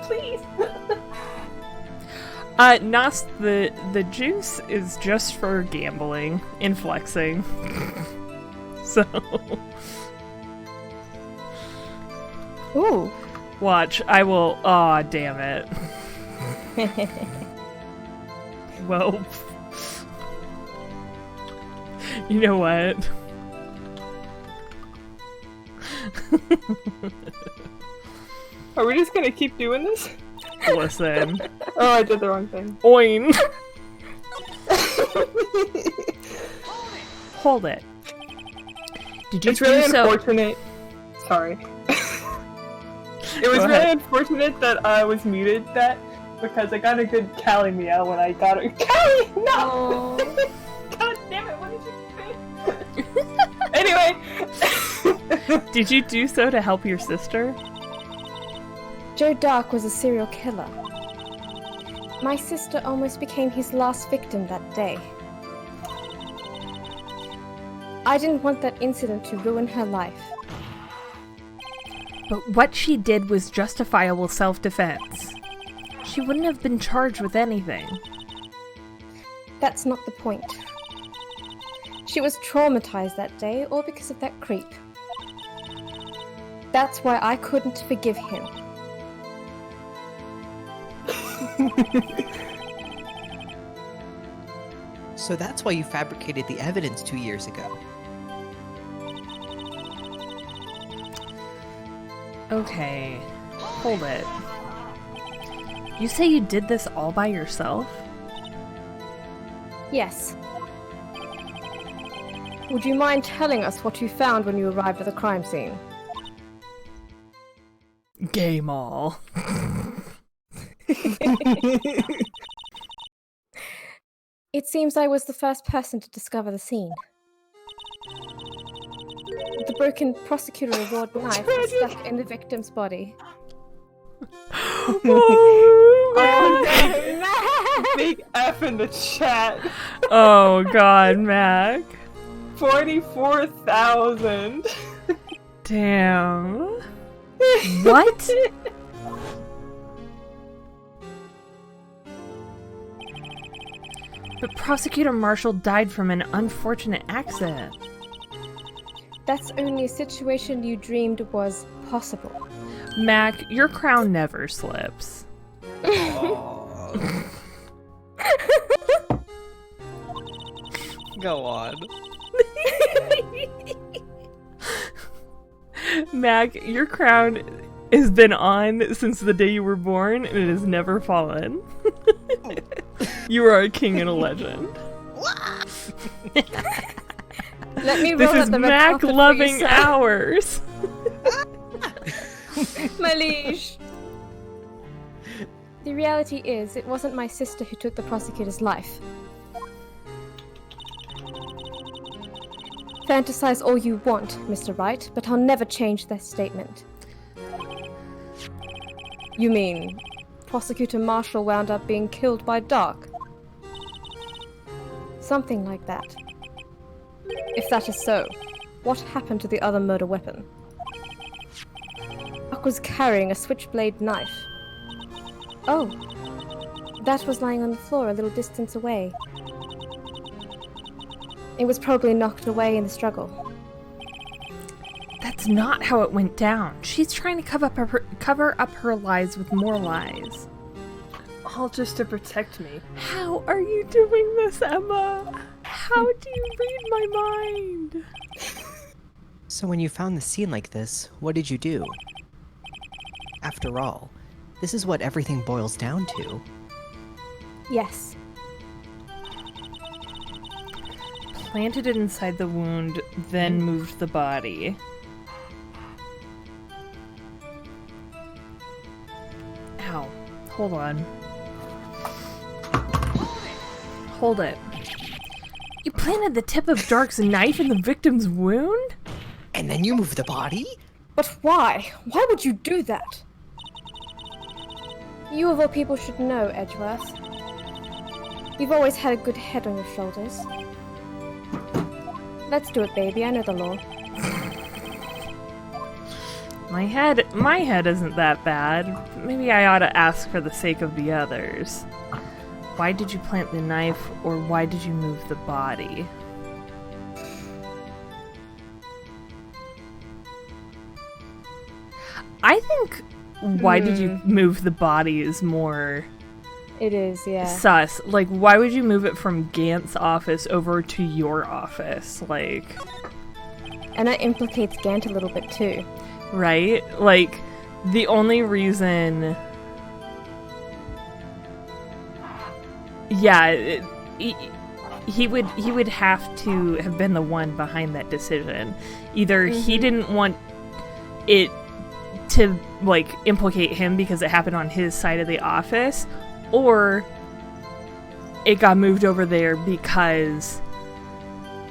please. Nas, the juice is just for gambling and flexing. So... Ooh. Watch, I will... Aw, damn it. Well... You know what? Are we just gonna keep doing this? Listen. Oh, I did the wrong thing. Oin! Hold it. Did you It's really do so? unfortunate. Sorry. It was Go really ahead. unfortunate that I was muted because I got a good Callie meow when I got it. Callie! No! God damn it, what did you say? Anyway! Did you do so to help your sister? Joe Dark was a serial killer. My sister almost became his last victim that day. I didn't want that incident to ruin her life. But what she did was justifiable self-defense. She wouldn't have been charged with anything. That's not the point. She was traumatized that day, all because of that creep. That's why I couldn't forgive him. So that's why you fabricated the evidence 2 years ago. Okay, hold it. You say you did this all by yourself? Yes. Would you mind telling us what you found when you arrived at the crime scene? Game all. It seems I was the first person to discover the scene. The broken prosecutor award knife was stuck in the victim's body. Oh, Big F in the chat. oh god, Mac. 44,000. Damn. What? But Prosecutor Marshall died from an unfortunate accident. That's only a situation you dreamed was possible. Mac, your crown never slips. Go on. Mac, your crown has been on since the day you were born, and it has never fallen. You are a king and a legend. Let me This roll is up the red Mac carpet for you, loving sir. hours. My liege. The reality is, it wasn't my sister who took the prosecutor's life. Fantasize all you want, Mr. Wright, but I'll never change that statement. You mean, Prosecutor Marshall wound up being killed by Dark? Something like that. If that is so, what happened to the other murder weapon? Dark was carrying a switchblade knife. Oh, that was lying on the floor a little distance away. It was probably knocked away in the struggle. That's not how it went down. She's trying to cover up her lies with more lies. All just to protect me. How are you doing this, Emma? How do you read my mind? So when you found the scene like this, what did you do? After all, this is what everything boils down to. Yes. Planted it inside the wound, then moved the body. Ow. Hold on. Hold it. You planted the tip of Dark's knife in the victim's wound? And then you move the body? But why? Why would you do that? You of all people should know, Edgeworth. You've always had a good head on your shoulders. Let's do it, baby. I know the law. My head isn't that bad. Maybe I ought to ask for the sake of the others. Why did you plant the knife, or why did you move the body? I think why did you move the body is more It is, yeah. sus. Like, why would you move it from Gant's office over to your office? Like, And that implicates Gant a little bit too. right? Like, the only reason... Yeah, he would have to have been the one behind that decision. Either he didn't want it to, like, implicate him because it happened on his side of the office, or it got moved over there because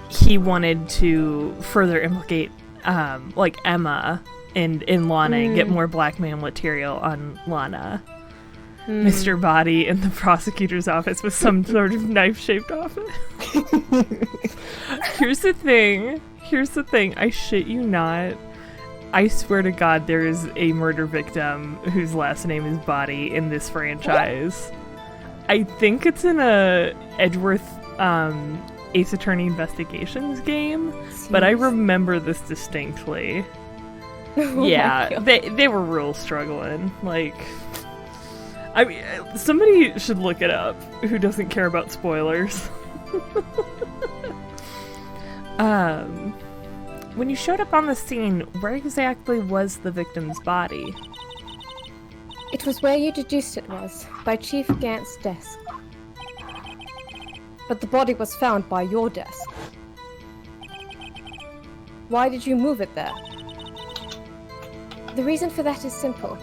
he wanted to further implicate, like, Emma in Lana and get more blackmail material on Lana. Mr. Body in the prosecutor's office with some sort of knife-shaped office. Here's the thing. I shit you not. I swear to God, there is a murder victim whose last name is Body in this franchise. I think it's in a Edgeworth Ace Attorney Investigations game, but I remember this distinctly. Yeah, they were real struggling. Like, I mean, somebody should look it up who doesn't care about spoilers. When you showed up on the scene, where exactly was the victim's body? It was where you deduced it was, by Chief Gant's desk. But the body was found by your desk. Why did you move it there? The reason for that is simple.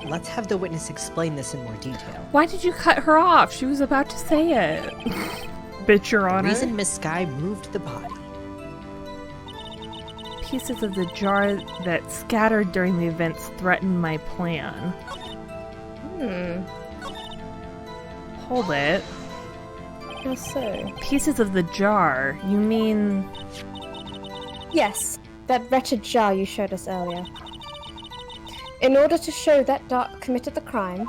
Let's have the witness explain this in more detail. Why did you cut her off? She was about to say it. Bitch, Your The Honor. reason Miss Sky moved the body. Pieces of the jar that scattered during the events threatened my plan. Hold it. How so? Pieces of the jar? You mean... Yes, that wretched jar you showed us earlier. In order to show that Dark committed the crime,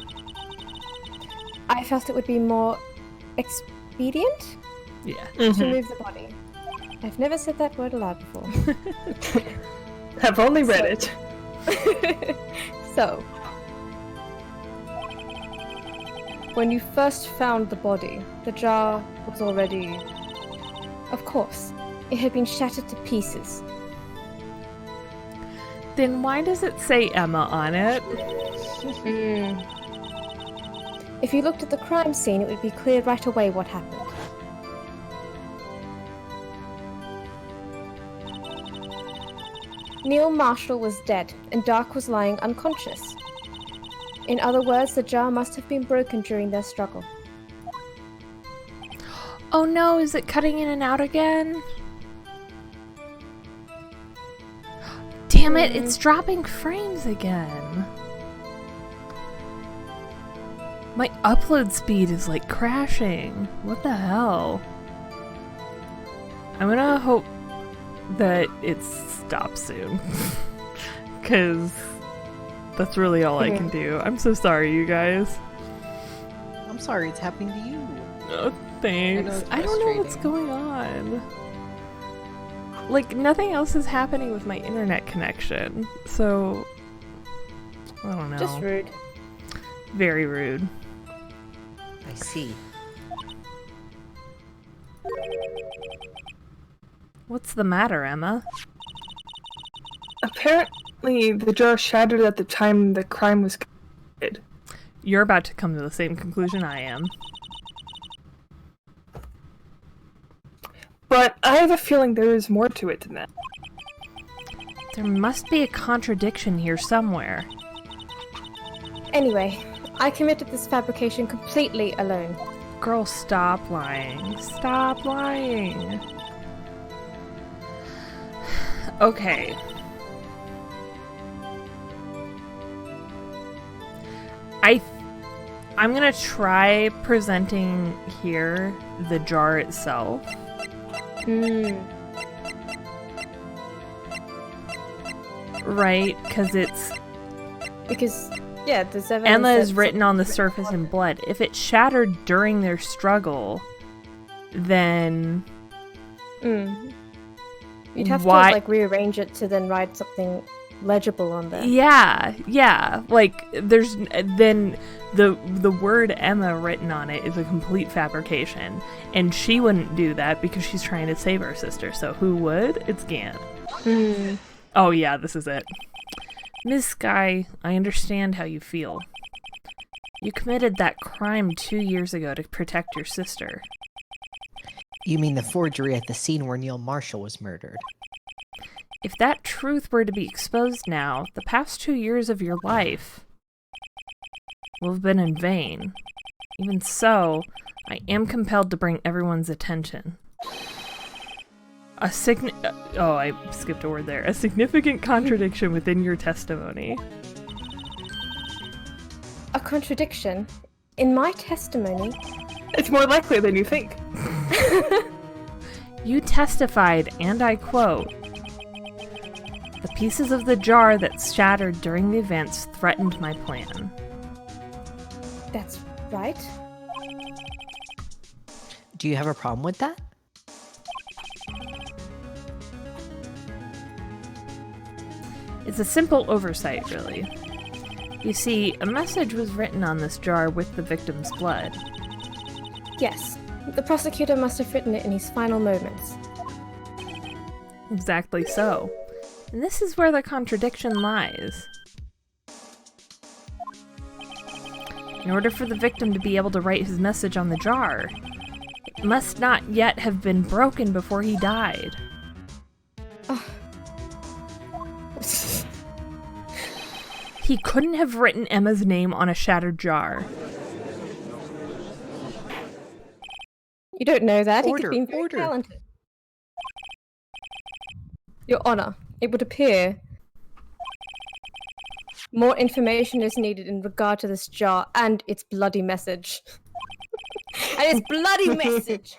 I felt it would be more expedient Yeah. to move the body. I've never said that word aloud before. I've only read it. So, when you first found the body, the jar was already... Of course, it had been shattered to pieces. Then why does it say Emma on it? If you looked at the crime scene, it would be clear right away what happened. Neil Marshall was dead, and Dark was lying unconscious. In other words, the jar must have been broken during their struggle. Oh no, is it cutting in and out again? Damn it, it's dropping frames again. My upload speed is like crashing. What the hell? I'm gonna hope that it stops soon. Because that's really all I can do. I'm so sorry, you guys. I'm sorry it's happening to you. Oh, thanks. it's I don't know what's frustrating. going on. Like, nothing else is happening with my internet connection. So, I don't know. Just rude. Very rude. I see. What's the matter, Emma? Apparently, the jar shattered at the time the crime was committed. You're about to come to the same conclusion I am. But I have a feeling there is more to it than that. There must be a contradiction here somewhere. Anyway, I committed this fabrication completely alone. Girl, stop lying. Stop lying. Okay. I'm gonna try presenting here the jar itself. Right, because it's... Because Yeah, there's evidence Emma is that written on the something's surface in on it. blood. If it shattered during their struggle, then You'd have why- to like rearrange it to then write something legible on there. yeah. Like there's then the word Emma written on it is a complete fabrication, and she wouldn't do that because she's trying to save her sister. So who would? It's Gant. Oh yeah, this is it. Miss Sky, I understand how you feel. You committed that crime 2 years ago to protect your sister. You mean the forgery at the scene where Neil Marshall was murdered? If that truth were to be exposed now, the past 2 years of your life will have been in vain. Even so, I am compelled to bring everyone's attention. I skipped a word there. A significant contradiction within your testimony. A contradiction? In my testimony? It's more likely than you think. You testified, and I quote, "The pieces of the jar that shattered during the events threatened my plan." That's right. Do you have a problem with that? It's a simple oversight, really. You see, a message was written on this jar with the victim's blood. Yes. The prosecutor must have written it in his final moments. Exactly so. And this is where the contradiction lies. In order for the victim to be able to write his message on the jar, it must not yet have been broken before he died. He couldn't have written Emma's name on a shattered jar. You don't know that. He Order, could be very order. talented. Your Honor, it would appear more information is needed in regard to this jar and its bloody message. And its bloody message!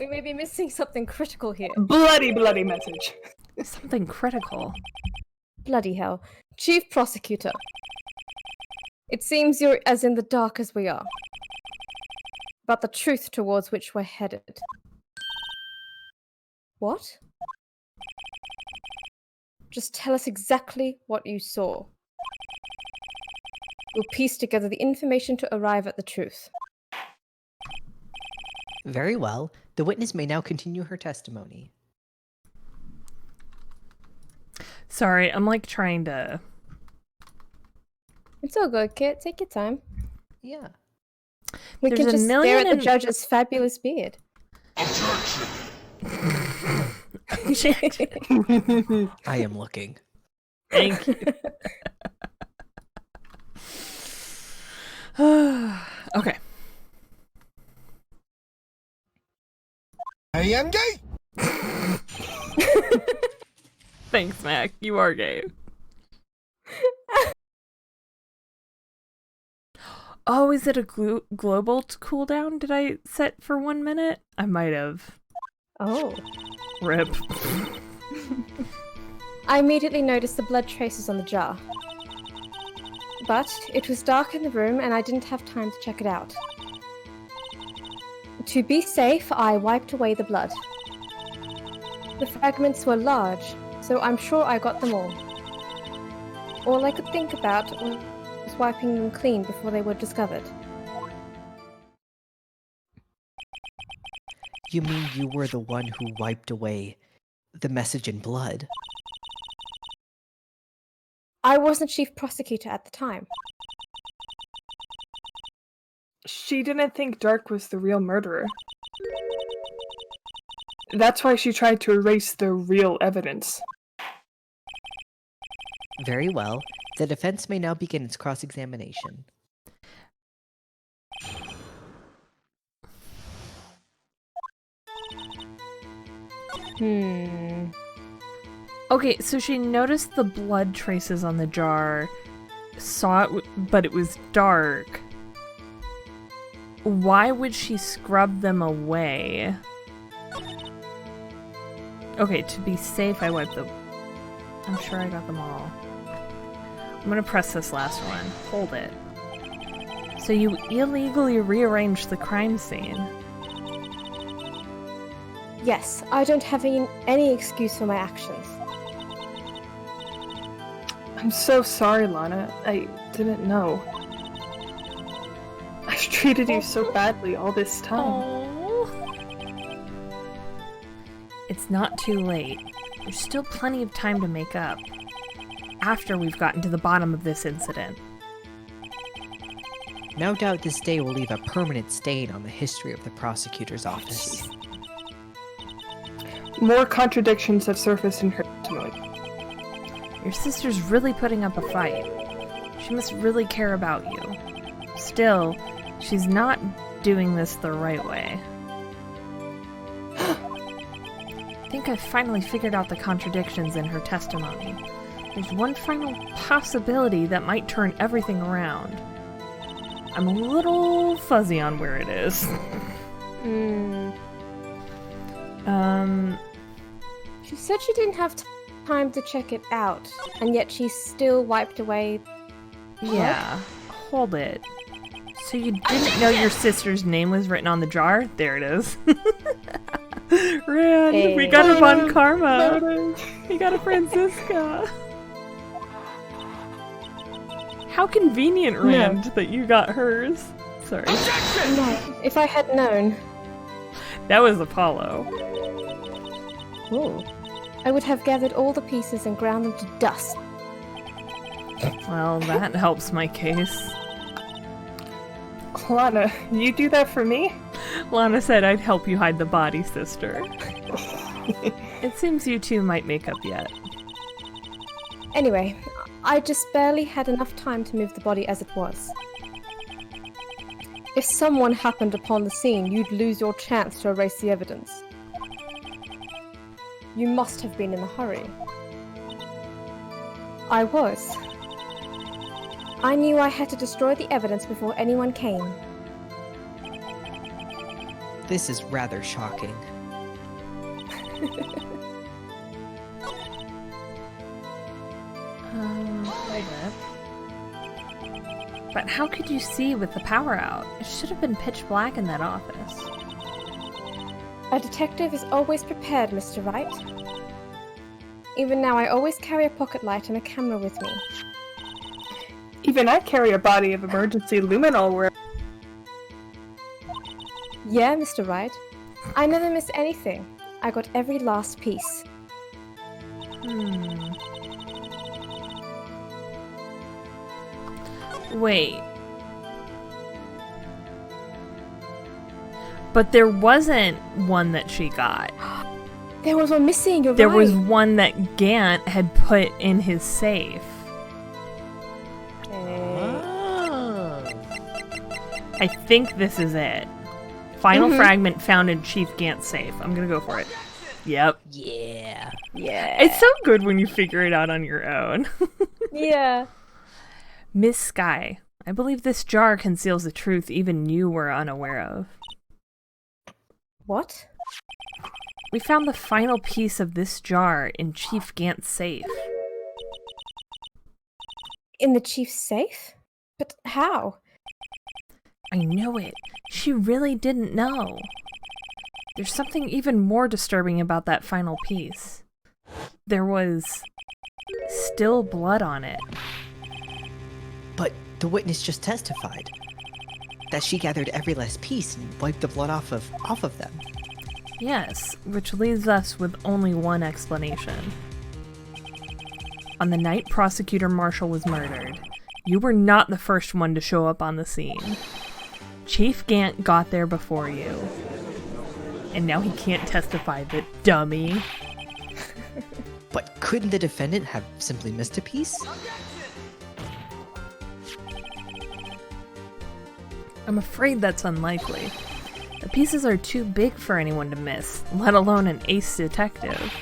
We may be missing something critical here. Bloody message. Something critical. Bloody hell. Chief Prosecutor. It seems you're as in the dark as we are. About the truth towards which we're headed. What? Just tell us exactly what you saw. We'll piece together the information to arrive at the truth. Very well. The witness may now continue her testimony. Sorry, I'm like trying to... It's all good, Kit. Take your time. Yeah. We There's can a just stare million at the and- judge's fabulous beard. I am looking. Thank you. Okay. I am gay. Thanks, Mac. You are gay. Oh, is it a global cooldown? Did I set for 1 minute? I might have. Oh. Rip. I immediately noticed the blood traces on the jar. But it was dark in the room and I didn't have time to check it out. To be safe, I wiped away the blood. The fragments were large, so I'm sure I got them all. All I could think about was wiping them clean before they were discovered. You mean you were the one who wiped away the message in blood? I wasn't chief prosecutor at the time. She didn't think Dark was the real murderer. That's why she tried to erase the real evidence. Very well. The defense may now begin its cross-examination. Okay, so she noticed the blood traces on the jar, saw it, but it was dark. Why would she scrub them away? Okay, to be safe, I wiped them. I'm sure I got them all. I'm gonna press this last one. Hold it. So you illegally rearranged the crime scene. Yes, I don't have any excuse for my actions. I'm so sorry, Lana. I didn't know. I've treated you so badly all this time. Oh. It's not too late. There's still plenty of time to make up. After we've gotten to the bottom of this incident. No doubt this day will leave a permanent stain on the history of the prosecutor's office. More contradictions have surfaced in her testimony. Your sister's really putting up a fight. She must really care about you. Still, she's not doing this the right way. I think I've finally figured out the contradictions in her testimony. There's one final possibility that might turn everything around. I'm a little fuzzy on where it is. She said she didn't have time to check it out, and yet she still wiped away. Yeah, hold it. So you didn't know your sister's name was written on the jar? There it is. Rand, Hey. we got a Von Karma. We got a Francisca. How convenient, Rand, that you got hers. Sorry. No, if I had known. That was Apollo. Ooh. I would have gathered all the pieces and ground them to dust. Well, that helps my case. Lana, you do that for me? Lana said I'd help you hide the body, sister. It seems you two might make up yet. Anyway, I just barely had enough time to move the body as it was. If someone happened upon the scene, you'd lose your chance to erase the evidence. You must have been in a hurry. I was. I knew I had to destroy the evidence before anyone came. This is rather shocking. Hold it. But how could you see with the power out? It should have been pitch black in that office. A detective is always prepared, Mr. Wright. Even now, I always carry a pocket light and a camera with me. Even I carry a body of emergency luminol where. Yeah, Mr. Wright. I never miss anything. I got every last piece. Wait. But there wasn't one that she got. There was one missing, you're There right. was one that Gant had put in his safe. I think this is it. Final fragment found in Chief Gant's safe. I'm gonna go for it. Yep. Yeah. Yeah. It's so good when you figure it out on your own. Yeah. Miss Sky, I believe this jar conceals the truth even you were unaware of. What? We found the final piece of this jar in Chief Gant's safe. In the chief's safe? But how? I know it. She really didn't know. There's something even more disturbing about that final piece. There was still blood on it. But the witness just testified that she gathered every last piece and wiped the blood off of them. Yes, which leaves us with only one explanation. On the night Prosecutor Marshall was murdered, you were not the first one to show up on the scene. Chief Gant got there before you. And now he can't testify, the dummy. But couldn't the defendant have simply missed a piece? I'm afraid that's unlikely. The pieces are too big for anyone to miss, let alone an ace detective.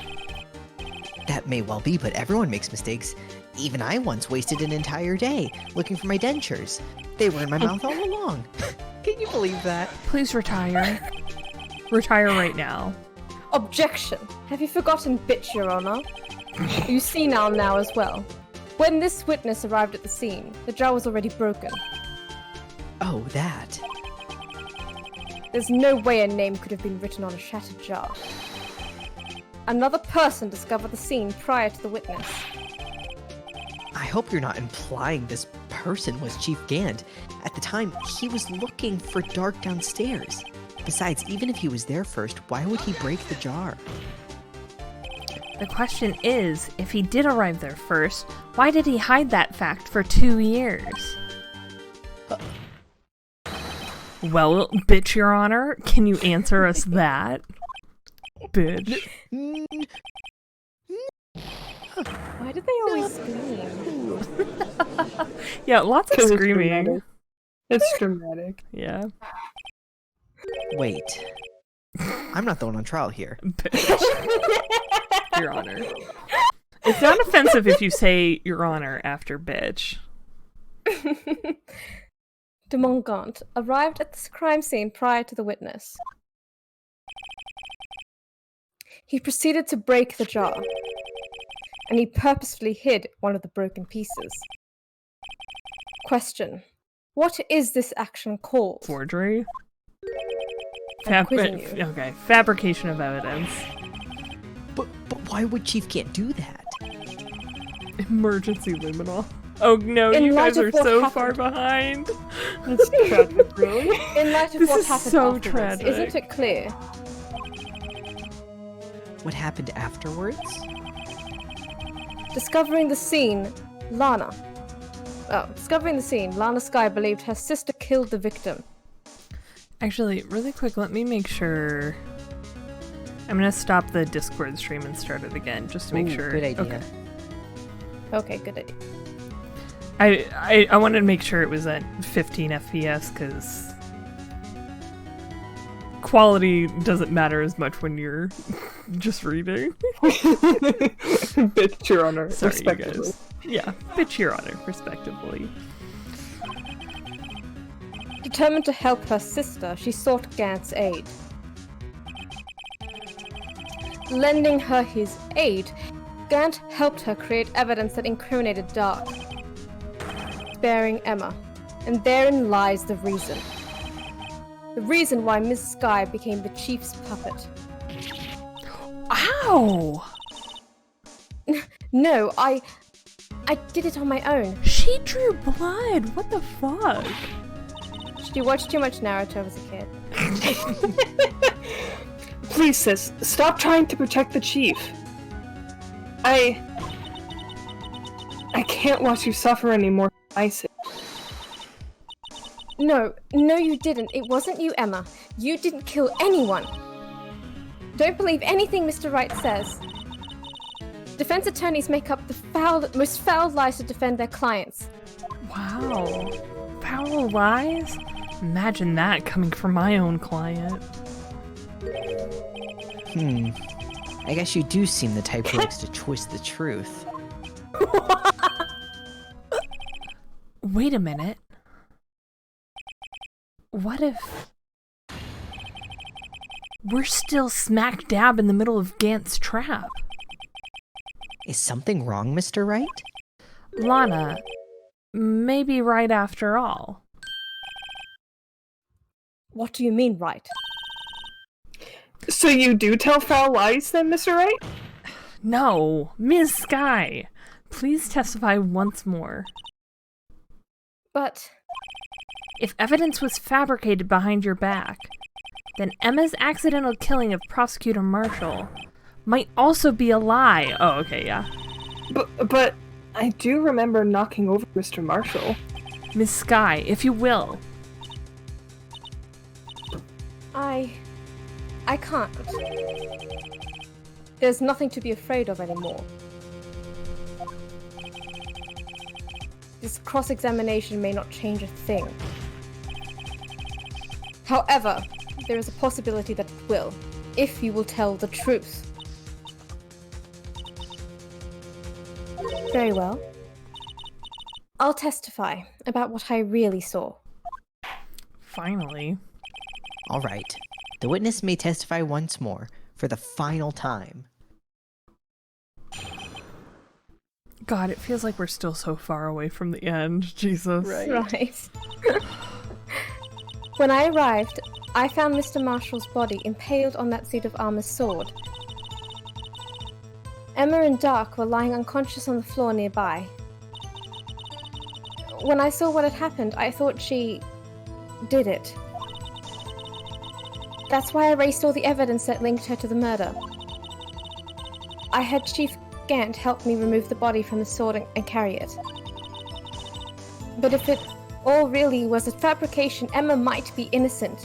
That may well be, but everyone makes mistakes. Even I once wasted an entire day looking for my dentures. They were in my mouth all along. Can you believe that? Please retire. Retire right now. Objection! Have you forgotten, bitch, Your Honor? You senile now as well. When this witness arrived at the scene, the jar was already broken. Oh, that. There's no way a name could have been written on a shattered jar. Another person discovered the scene prior to the witness. I hope you're not implying this person was Chief Gant. At the time, he was looking for Dark downstairs. Besides, even if he was there first, why would he break the jar? The question is, if he did arrive there first, why did he hide that fact for 2 years? Well, bitch, Your Honor, can you answer us that? Bitch. Why did they always scream? Yeah, lots of 'Cause it's screaming. dramatic. It's dramatic. Yeah. Wait. I'm not the one on trial here. Bitch. Your Honor. It's not offensive if you say Your Honor after bitch. De Montgant arrived at this crime scene prior to the witness. He proceeded to break the jar, and he purposefully hid one of the broken pieces. Question: what is this action called? Forgery? I'm quizzing you. Okay, fabrication of evidence. But why would Chief Gant do that? Emergency luminol. Oh no, In you light guys of are what so happened- far behind. It's tragic, really. In light of This what is happened so afterwards, tragic. isn't it clear? What happened afterwards? Discovering the scene, Lana Sky believed her sister killed the victim. Actually, really quick, let me make sure. I'm gonna stop the Discord stream and start it again, just to make Ooh, sure. Good idea. Okay. Okay, good idea. I wanted to make sure it was at 15 FPS, because quality doesn't matter as much when you're just reading. Bitch, Your Honor. Sorry, you respectively. guys. Yeah, bitch, Your Honor, respectively. Determined to help her sister, she sought Gant's aid. Lending her his aid, Gant helped her create evidence that incriminated Dark, sparing Emma. And therein lies the reason. The reason why Miss Sky became the chief's puppet. Ow! No, I did it on my own. She drew blood! What the fuck? She watched too much Naruto as a kid. Please, sis, stop trying to protect the chief. I can't watch you suffer anymore. I say. No, you didn't. It wasn't you, Emma. You didn't kill anyone. Don't believe anything Mr. Wright says. Defense attorneys make up the most foul lies to defend their clients. Wow. Foul lies? Imagine that coming from my own client. I guess you do seem the type who likes to twist the truth. Wait a minute. What if we're still smack dab in the middle of Gant's trap? Is something wrong, Mr. Wright? Lana, maybe right after all. What do you mean, Wright? So you do tell foul lies then, Mr. Wright? No, Ms. Sky, please testify once more. But If evidence was fabricated behind your back, then Emma's accidental killing of Prosecutor Marshall might also be a lie. Oh, okay, yeah. But I do remember knocking over Mr. Marshall. Ms. Sky, if you will. I can't. There's nothing to be afraid of anymore. This cross-examination may not change a thing. However, there is a possibility that it will, if you will tell the truth. Very well. I'll testify about what I really saw. Finally. All right. The witness may testify once more, for the final time. God, it feels like we're still so far away from the end. Jesus. Right. When I arrived, I found Mr. Marshall's body impaled on that suit of armor's sword. Emma and Dark were lying unconscious on the floor nearby. When I saw what had happened, I thought she did it. That's why I erased all the evidence that linked her to the murder. I had Chief Gant help me remove the body from the sword and carry it. But if it all really was a fabrication, Emma might be innocent.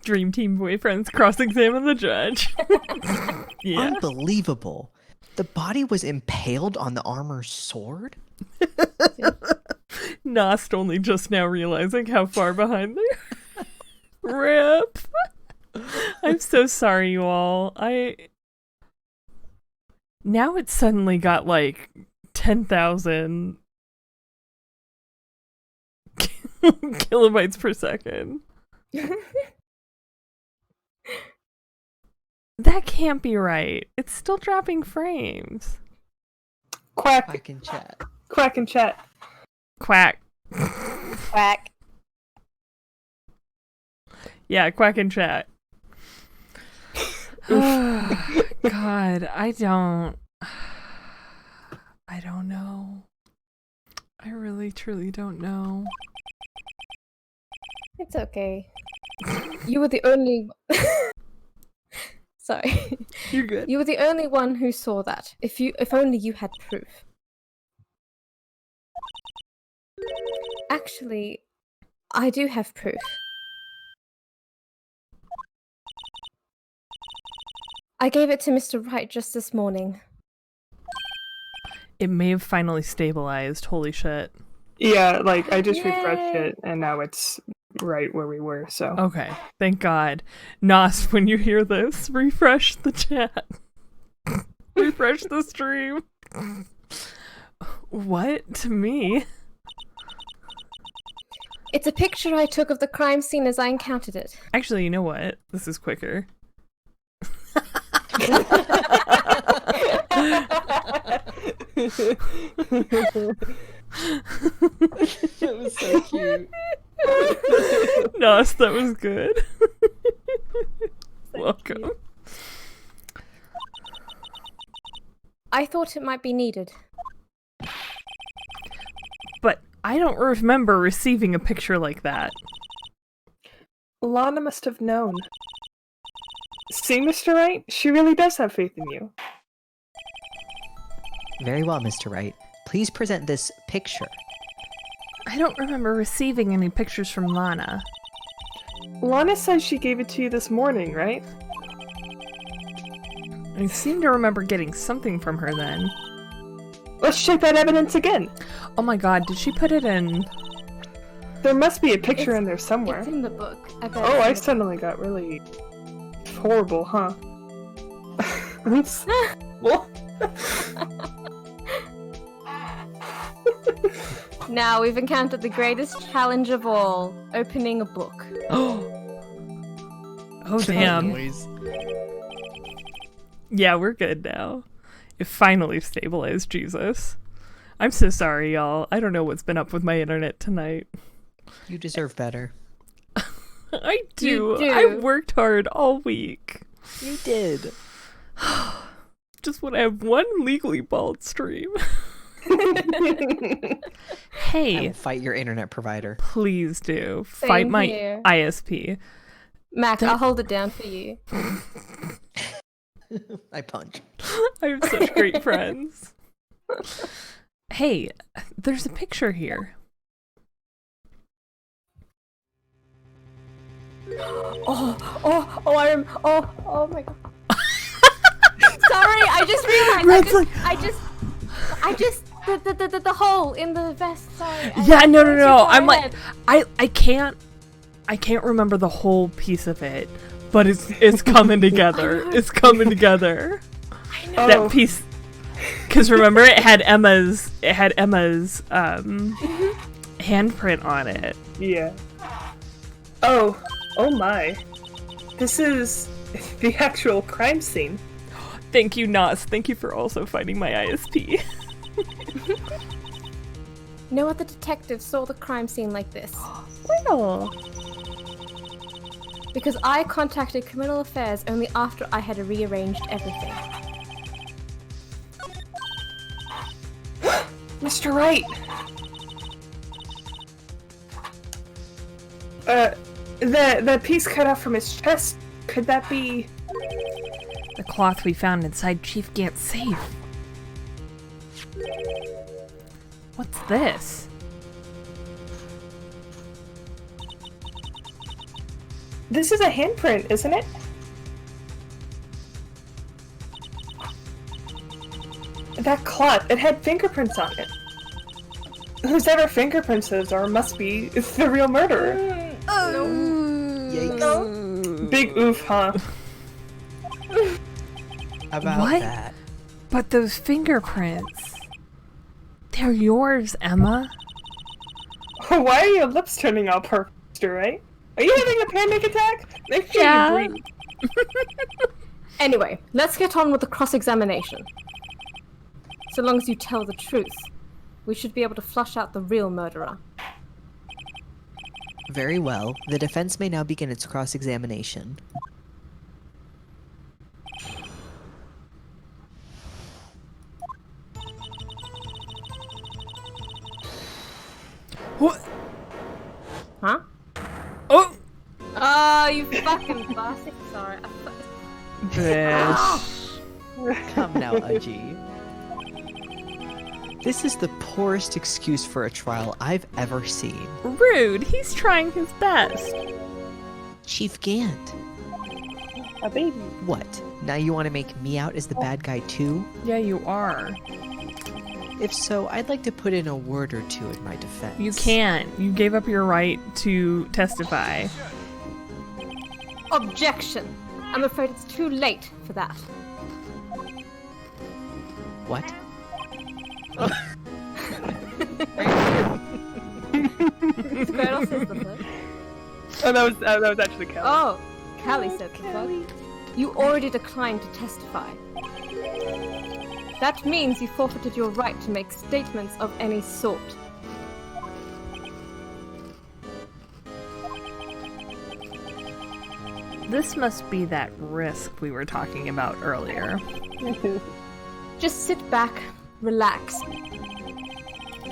Dream team boyfriends cross-examine the judge. Yeah. Unbelievable. The body was impaled on the armor's sword? Nost only just now realizing how far behind they are. Rip. I'm so sorry, you all. Now it's suddenly got like 10,000 kilobytes per second. That can't be right. It's still dropping frames. Quack. Quack in chat. Quack in chat. Quack. Quack. Yeah, quack in chat. God, I don't know. I really, truly don't know. It's okay. You were the only... Sorry. You're good. You were the only one who saw that. If only you had proof. Actually, I do have proof. I gave it to Mr. Wright just this morning. It may have finally stabilized. Holy shit. Yeah, like, I just Yay. refreshed it, and now it's right where we were, so. Okay, thank God. Nost, when you hear this, refresh the chat. Refresh the stream. What? To me? It's a picture I took of the crime scene as I encountered it. Actually, you know what? This is quicker. That was so cute. Nost, that was good. Welcome. I thought it might be needed. But I don't remember receiving a picture like that. Lana must have known. See, Mr. Wright? She really does have faith in you. Very well, Mr. Wright. Please present this picture. I don't remember receiving any pictures from Lana. Lana says she gave it to you this morning, right? I seem to remember getting something from her then. Let's check that evidence again. Oh my God, did she put it in? There must be a picture in there somewhere. It's in the book. I bet Oh, it's I in the suddenly got really horrible, huh? Well, Now we've encountered the greatest challenge of all, opening a book. Oh damn. Boys. Yeah, we're good now. It finally stabilized, Jesus. I'm so sorry, y'all. I don't know what's been up with my internet tonight. You deserve better. I do. You do. I worked hard all week. You did. Just want to have one legally bald stream. I Hey, will fight your internet provider. please do. Same Fight my here. ISP. Mac, I'll hold it down for you. I punch. I have such great friends. Hey, there's a picture here. Oh my god. Sorry, I just realized. I just the hole in the vest. Sorry. Yeah, no. It's too far I'm like, ahead. I can't remember the whole piece of it, but it's coming together. It's coming together. I know. That piece, because remember it had Emma's handprint on it. yeah. Oh my. This is the actual crime scene. Thank you, Nas. Thank you for also fighting my ISP. No other detective saw the crime scene like this. Well, Because I contacted Criminal Affairs only after I had rearranged everything. Mr. Wright! The piece cut off from his chest, could that be... the cloth we found inside Chief Gant's safe. What's this? This is a handprint, isn't it? That cloth, it had fingerprints on it. Whose ever fingerprints those are must be the real murderer. Yikes. No? Big oof, huh? About What? that. But those fingerprints. They're yours, Emma. Why are your lips turning all purple, Mr. Wright? Are you having a panic attack? Make sure Yeah. you breathe. Anyway, let's get on with the cross-examination. So long as you tell the truth, we should be able to flush out the real murderer. Very well. The defense may now begin its cross-examination. What? Huh? Oh! Oh, you fucking bastard. Sorry. Come now, Udgy. This is the poorest excuse for a trial I've ever seen. Rude. He's trying his best. Chief Gant. A baby. What? Now you want to make me out as the bad guy too? Yeah, you are. If so, I'd like to put in a word or two in my defense. You can't. You gave up your right to testify. Objection. I'm afraid it's too late for that. What? Squirtle says the first. Oh, that was actually Kelly. Oh, Callie said the first. You already declined to testify. That means you forfeited your right to make statements of any sort. This must be that risk we were talking about earlier. Just sit back, relax,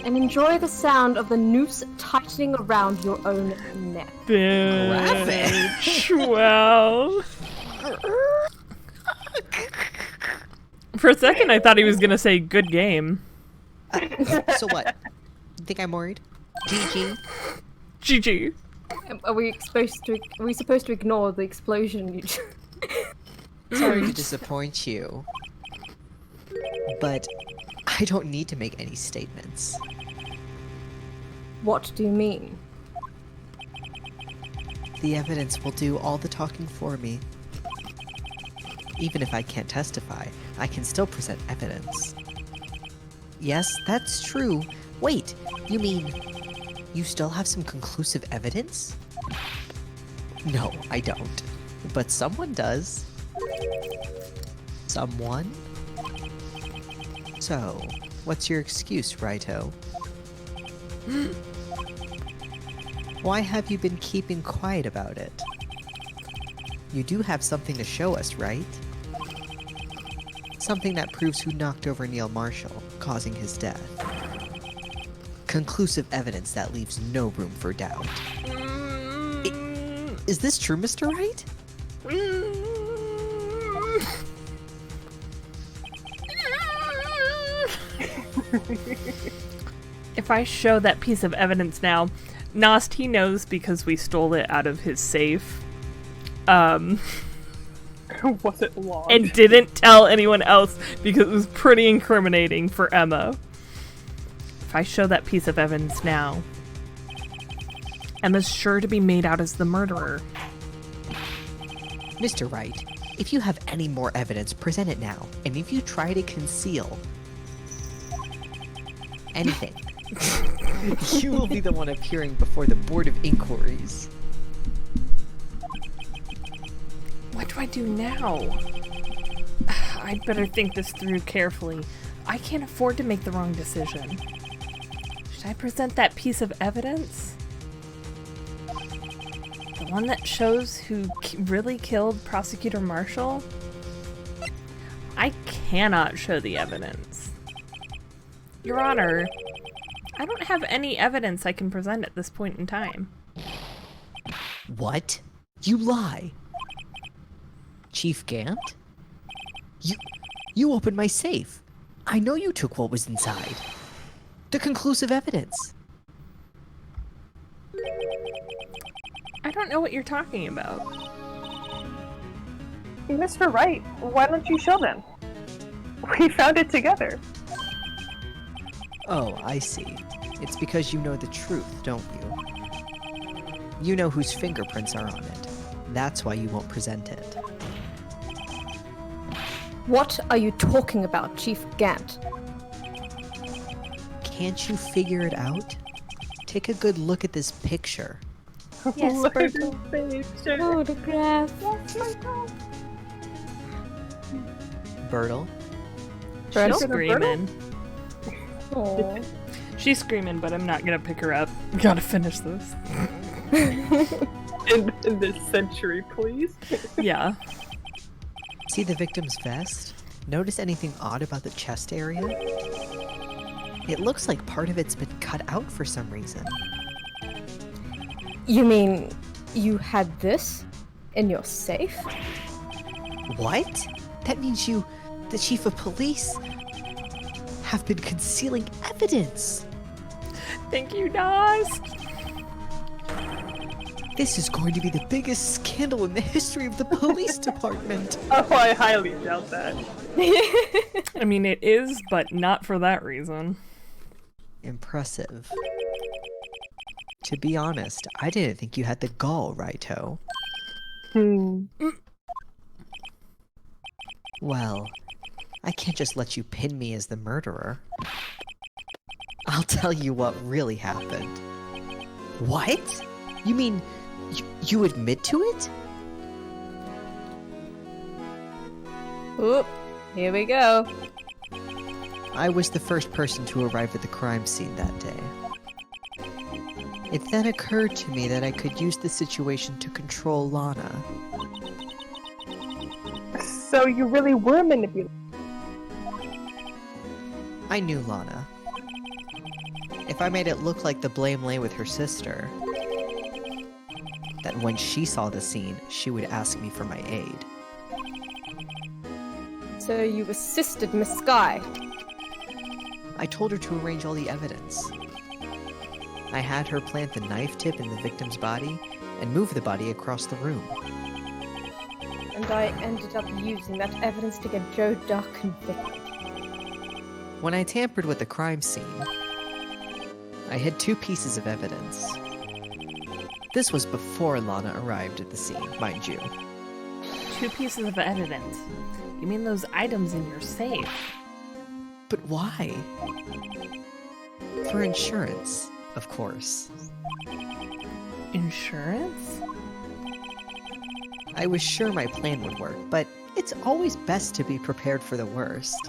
and enjoy the sound of the noose tightening around your own neck. Bitch. Well. For a second, I thought he was gonna say "good game." So what? You think I'm worried? GG. GG. Are we supposed to ignore the explosion? You Sorry to disappoint you. But I don't need to make any statements. What do you mean? The evidence will do all the talking for me. Even if I can't testify, I can still present evidence. Yes, that's true. Wait, you mean you still have some conclusive evidence? No, I don't. But someone does. Someone? So, what's your excuse, Righto? Why have you been keeping quiet about it? You do have something to show us, right? Something that proves who knocked over Neil Marshall, causing his death. Conclusive evidence that leaves no room for doubt. Is this true, Mr. Wright? If I show that piece of evidence now, Nost, he knows because we stole it out of his safe. Was it logged? And didn't tell anyone else because it was pretty incriminating for Emma. If I show that piece of evidence now, Emma's sure to be made out as the murderer. Mr. Wright, if you have any more evidence, present it now. And if you try to conceal anything, you will be the one appearing before the Board of Inquiries. What do I do now? I'd better think this through carefully. I can't afford to make the wrong decision. Should I present that piece of evidence? The one that shows who really killed Prosecutor Marshall? I cannot show the evidence. Your Honor, I don't have any evidence I can present at this point in time. What? You lie. Chief Gant? You opened my safe. I know you took what was inside. The conclusive evidence. I don't know what you're talking about. Mr. Wright, why don't you show them? We found it together. Oh, I see. It's because you know the truth, don't you? You know whose fingerprints are on it. That's why you won't present it. What are you talking about, Chief Gant? Can't you figure it out? Take a good look at this picture. Yes, Look at Bertle. this picture. Photograph. Bertle? She's Bertle? screaming. Aw. She's screaming, but I'm not gonna pick her up. Gotta finish this. In this century, please. Yeah. See the victim's vest? Notice anything odd about the chest area? It looks like part of it's been cut out for some reason. You mean you had this in your safe? What? That means you, the chief of police, have been concealing evidence. Thank you, Nas. This is going to be the biggest scandal in the history of the police department. Oh, I highly doubt that. I mean, it is, but not for that reason. Impressive. To be honest, I didn't think you had the gall, Righto. Well, I can't just let you pin me as the murderer. I'll tell you what really happened. What? You mean you admit to it? Oop, here we go. I was the first person to arrive at the crime scene that day. It then occurred to me that I could use the situation to control Lana. So you really were manipulated. I knew Lana. If I made it look like the blame lay with her sister, that when she saw the scene, she would ask me for my aid. So you assisted Miss Sky. I told her to arrange all the evidence. I had her plant the knife tip in the victim's body and move the body across the room. And I ended up using that evidence to get Joe Duck convicted. When I tampered with the crime scene, I hid 2 pieces of evidence. This was before Lana arrived at the scene, mind you. 2 pieces of evidence. You mean those items in your safe? But why? For insurance, of course. Insurance? I was sure my plan would work, but it's always best to be prepared for the worst.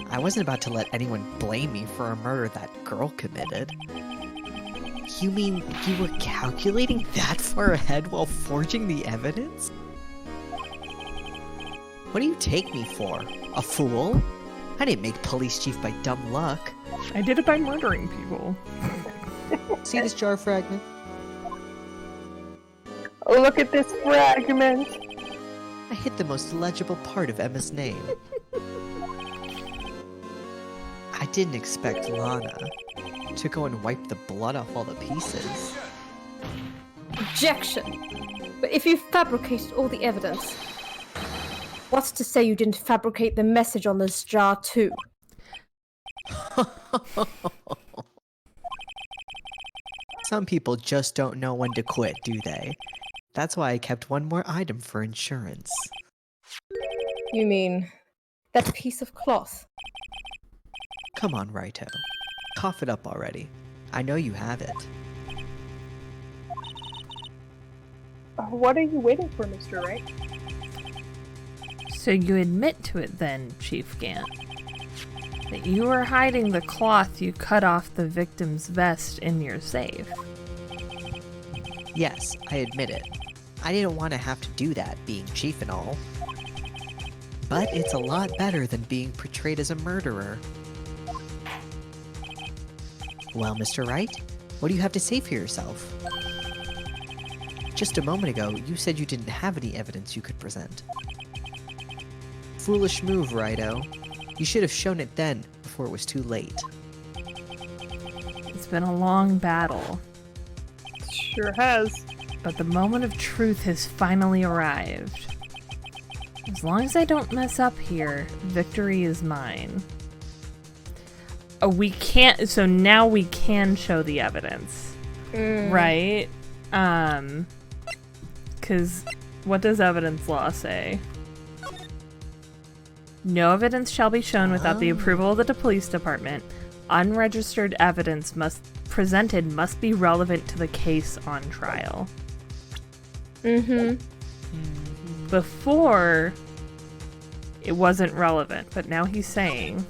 I wasn't about to let anyone blame me for a murder that girl committed. You mean you were calculating that far ahead while forging the evidence? What do you take me for? A fool? I didn't make police chief by dumb luck. I did it by murdering people. See this jar fragment? Oh, look at this fragment. I hit the most legible part of Emma's name. I didn't expect Lana to go and wipe the blood off all the pieces. Objection! But if you fabricated all the evidence, what's to say you didn't fabricate the message on this jar too? Some people just don't know when to quit, do they? That's why I kept one more item for insurance. You mean that piece of cloth? Come on, Righto. Cough it up already. I know you have it. What are you waiting for, Mr. Wright? So you admit to it then, Chief Gant, that you were hiding the cloth you cut off the victim's vest in your safe. Yes, I admit it. I didn't want to have to do that, being chief and all. But it's a lot better than being portrayed as a murderer. Well, Mr. Wright, what do you have to say for yourself? Just a moment ago, you said you didn't have any evidence you could present. Foolish move, Righto. You should have shown it then, before it was too late. It's been a long battle, Sure has. but the moment of truth has finally arrived. As long as I don't mess up here, victory is mine. Oh, we can't, so now we can show the evidence, right? Because what does evidence law say? No evidence shall be shown without the approval of the police department. Unregistered evidence presented must be relevant to the case on trial. Before, it wasn't relevant, but now he's saying,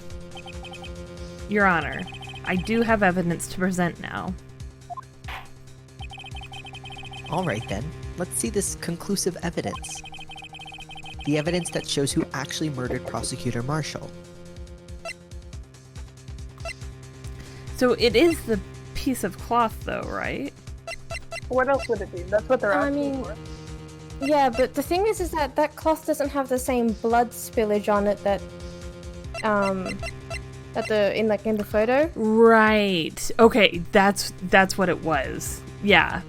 Your Honor, I do have evidence to present now. Alright then, let's see this conclusive evidence. The evidence that shows who actually murdered Prosecutor Marshall. So it is the piece of cloth, though, right? What else would it be? That's what they're I asking mean, for. yeah, but the thing is that that cloth doesn't have the same blood spillage on it that, in the photo. Right. Okay, that's what it was. Yeah.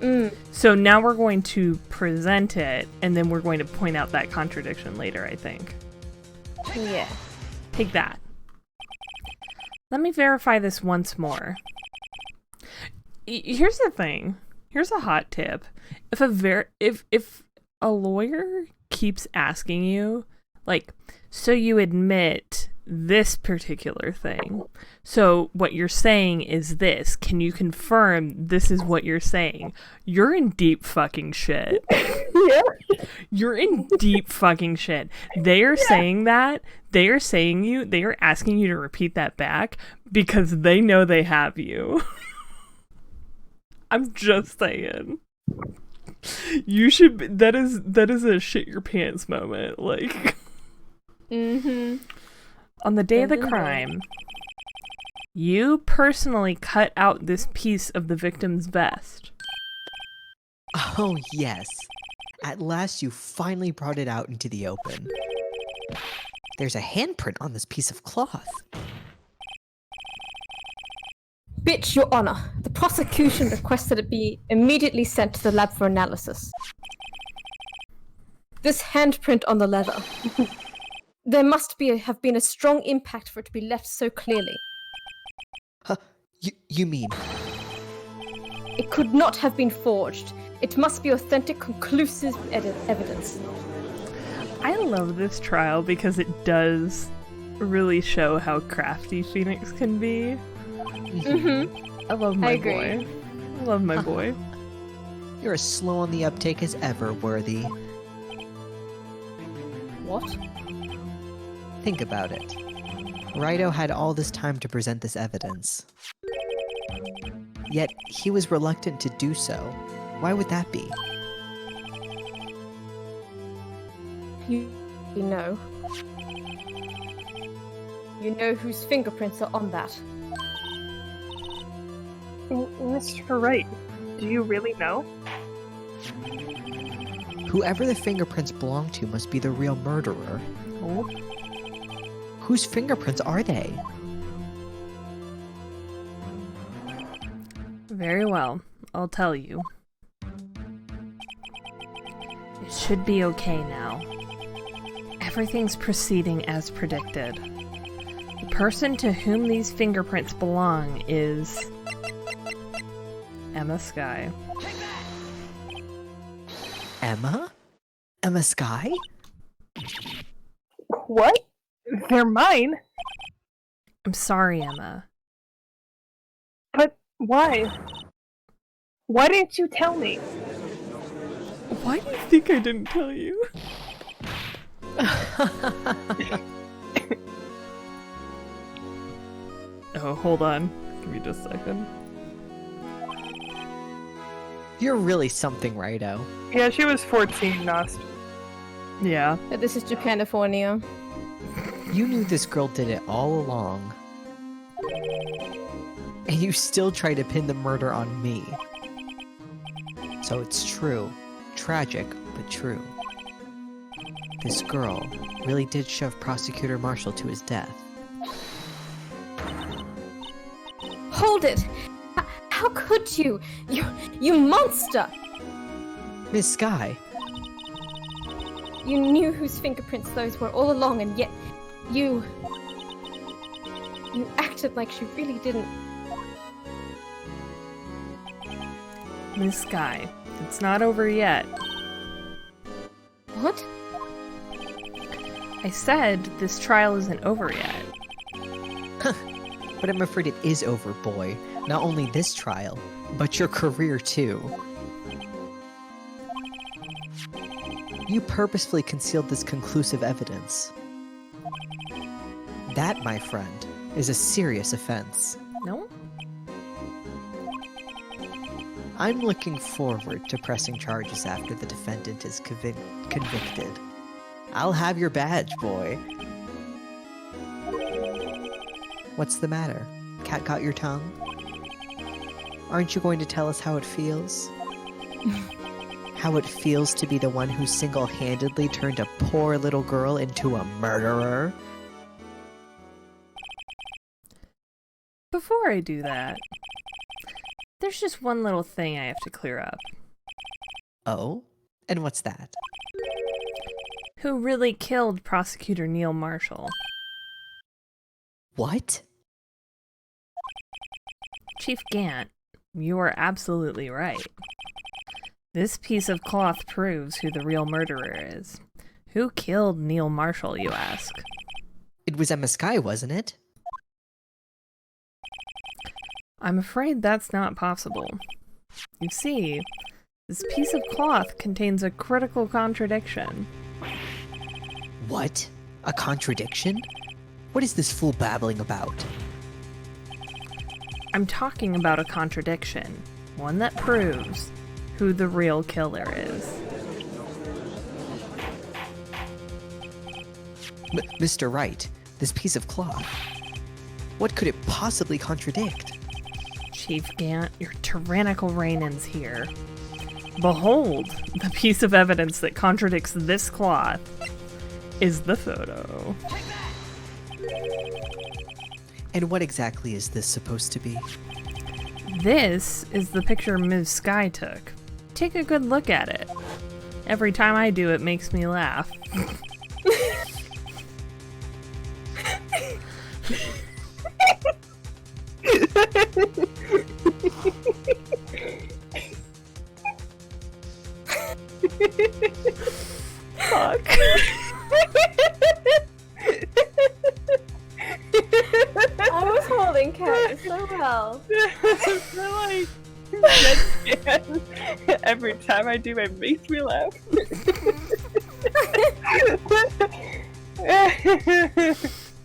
So now we're going to present it, and then we're going to point out that contradiction later, I think. Yeah. Take that. Let me verify this once more. Here's the thing. Here's a hot tip. If a lawyer keeps asking you, like, so you admit this particular thing. So what you're saying is this. Can you confirm this is what you're saying? You're in deep fucking shit. Yeah. You're in deep fucking shit. They are saying that. They are asking you to repeat that back because they know they have you. I'm just saying. You should that is a shit your pants moment. Like on the day of the crime, you personally cut out this piece of the victim's vest. Oh yes. At last you finally brought it out into the open. There's a handprint on this piece of cloth. Bitch, Your Honor, the prosecution requested it be immediately sent to the lab for analysis. This handprint on the leather. There must have been a strong impact for it to be left so clearly. Huh? You mean? It could not have been forged. It must be authentic, conclusive evidence. I love this trial because it does really show how crafty Phoenix can be. I love my boy. I love my boy. You're as slow on the uptake as ever, Worthy. What? Think about it. Righto had all this time to present this evidence. Yet, he was reluctant to do so. Why would that be? You know. You know whose fingerprints are on that. Mr. Wright, do you really know? Whoever the fingerprints belong to must be the real murderer. Oh. Whose fingerprints are they? Very well. I'll tell you. It should be okay now. Everything's proceeding as predicted. The person to whom these fingerprints belong is Emma Skye. Emma? Emma Skye? What? They're mine? I'm sorry, Emma. But why? Why didn't you tell me? Why do you think I didn't tell you? Oh, hold on. Give me just a second. You're really something, Righto. Yeah, she was 14, Nost. Yeah. But this is Japanifornia. You knew this girl did it all along. And you still try to pin the murder on me. So it's true. Tragic, but true. This girl really did shove Prosecutor Marshall to his death. Hold it! How could you? You monster! Miss Sky, You knew whose fingerprints those were all along, and yet you acted like she really didn't. Miss Sky, it's not over yet. What? I said this trial isn't over yet. but I'm afraid it is over, boy. Not only this trial, but your career too. You purposefully concealed this conclusive evidence. That, my friend, is a serious offense. No? I'm looking forward to pressing charges after the defendant is convicted. I'll have your badge, boy. What's the matter? Cat got your tongue? Aren't you going to tell us how it feels? How it feels to be the one who single-handedly turned a poor little girl into a murderer? Before I do that, there's just one little thing I have to clear up. Oh? And what's that? Who really killed Prosecutor Neil Marshall? What? Chief Gant, you are absolutely right. This piece of cloth proves who the real murderer is. Who killed Neil Marshall, you ask? It was Emma Sky, wasn't it? I'm afraid that's not possible. You see, this piece of cloth contains a critical contradiction. What? A contradiction? What is this fool babbling about? I'm talking about a contradiction. One that proves who the real killer is. Mr. Wright, this piece of cloth. What could it possibly contradict? Chief Gant, your tyrannical reign-in's here. Behold, the piece of evidence that contradicts this cloth is the photo. And what exactly is this supposed to be? This is the picture Ms. Sky took. Take a good look at it. Every time I do, it makes me laugh. Fuck. I was holding Cat so well. Every time I do, it makes me laugh.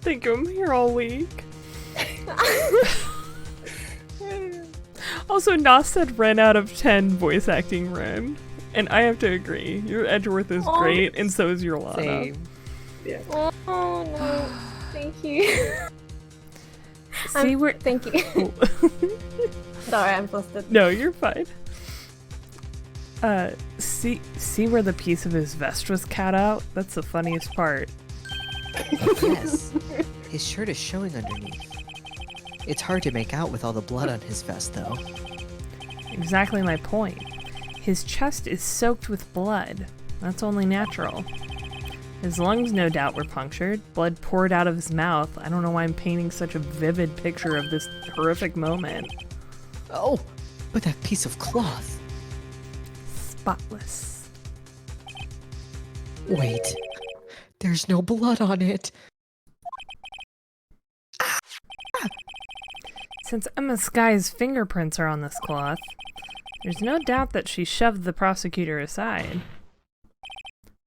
Think I'm here all week. Also, Nas said Ren out of 10 voice acting Ren. And I have to agree. Your Edgeworth is great, and so is your Lana. Same. Yeah. Oh no. Thank you. See where... Thank you. Sorry, I'm flustered. No, you're fine. See where the piece of his vest was cut out? That's the funniest part. Yes. His shirt is showing underneath. It's hard to make out with all the blood on his vest, though. Exactly my point. His chest is soaked with blood. That's only natural. His lungs no doubt were punctured. Blood poured out of his mouth. I don't know why I'm painting such a vivid picture of this horrific moment. Oh, but that piece of cloth. Spotless. Wait. There's no blood on it. Since Emma Sky's fingerprints are on this cloth, there's no doubt that she shoved the prosecutor aside.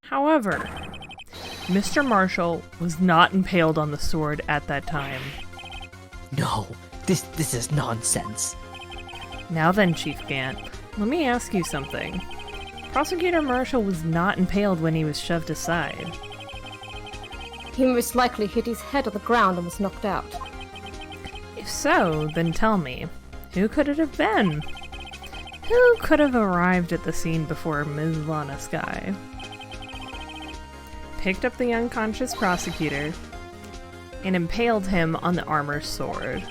However, Mr. Marshall was not impaled on the sword at that time. No, this is nonsense. Now then, Chief Gant, let me ask you something. Prosecutor Marshall was not impaled when he was shoved aside. He most likely hit his head on the ground and was knocked out. If so, then tell me, who could it have been? Who could have arrived at the scene before Ms. Lana Sky? Picked up the unconscious prosecutor and impaled him on the armor's sword.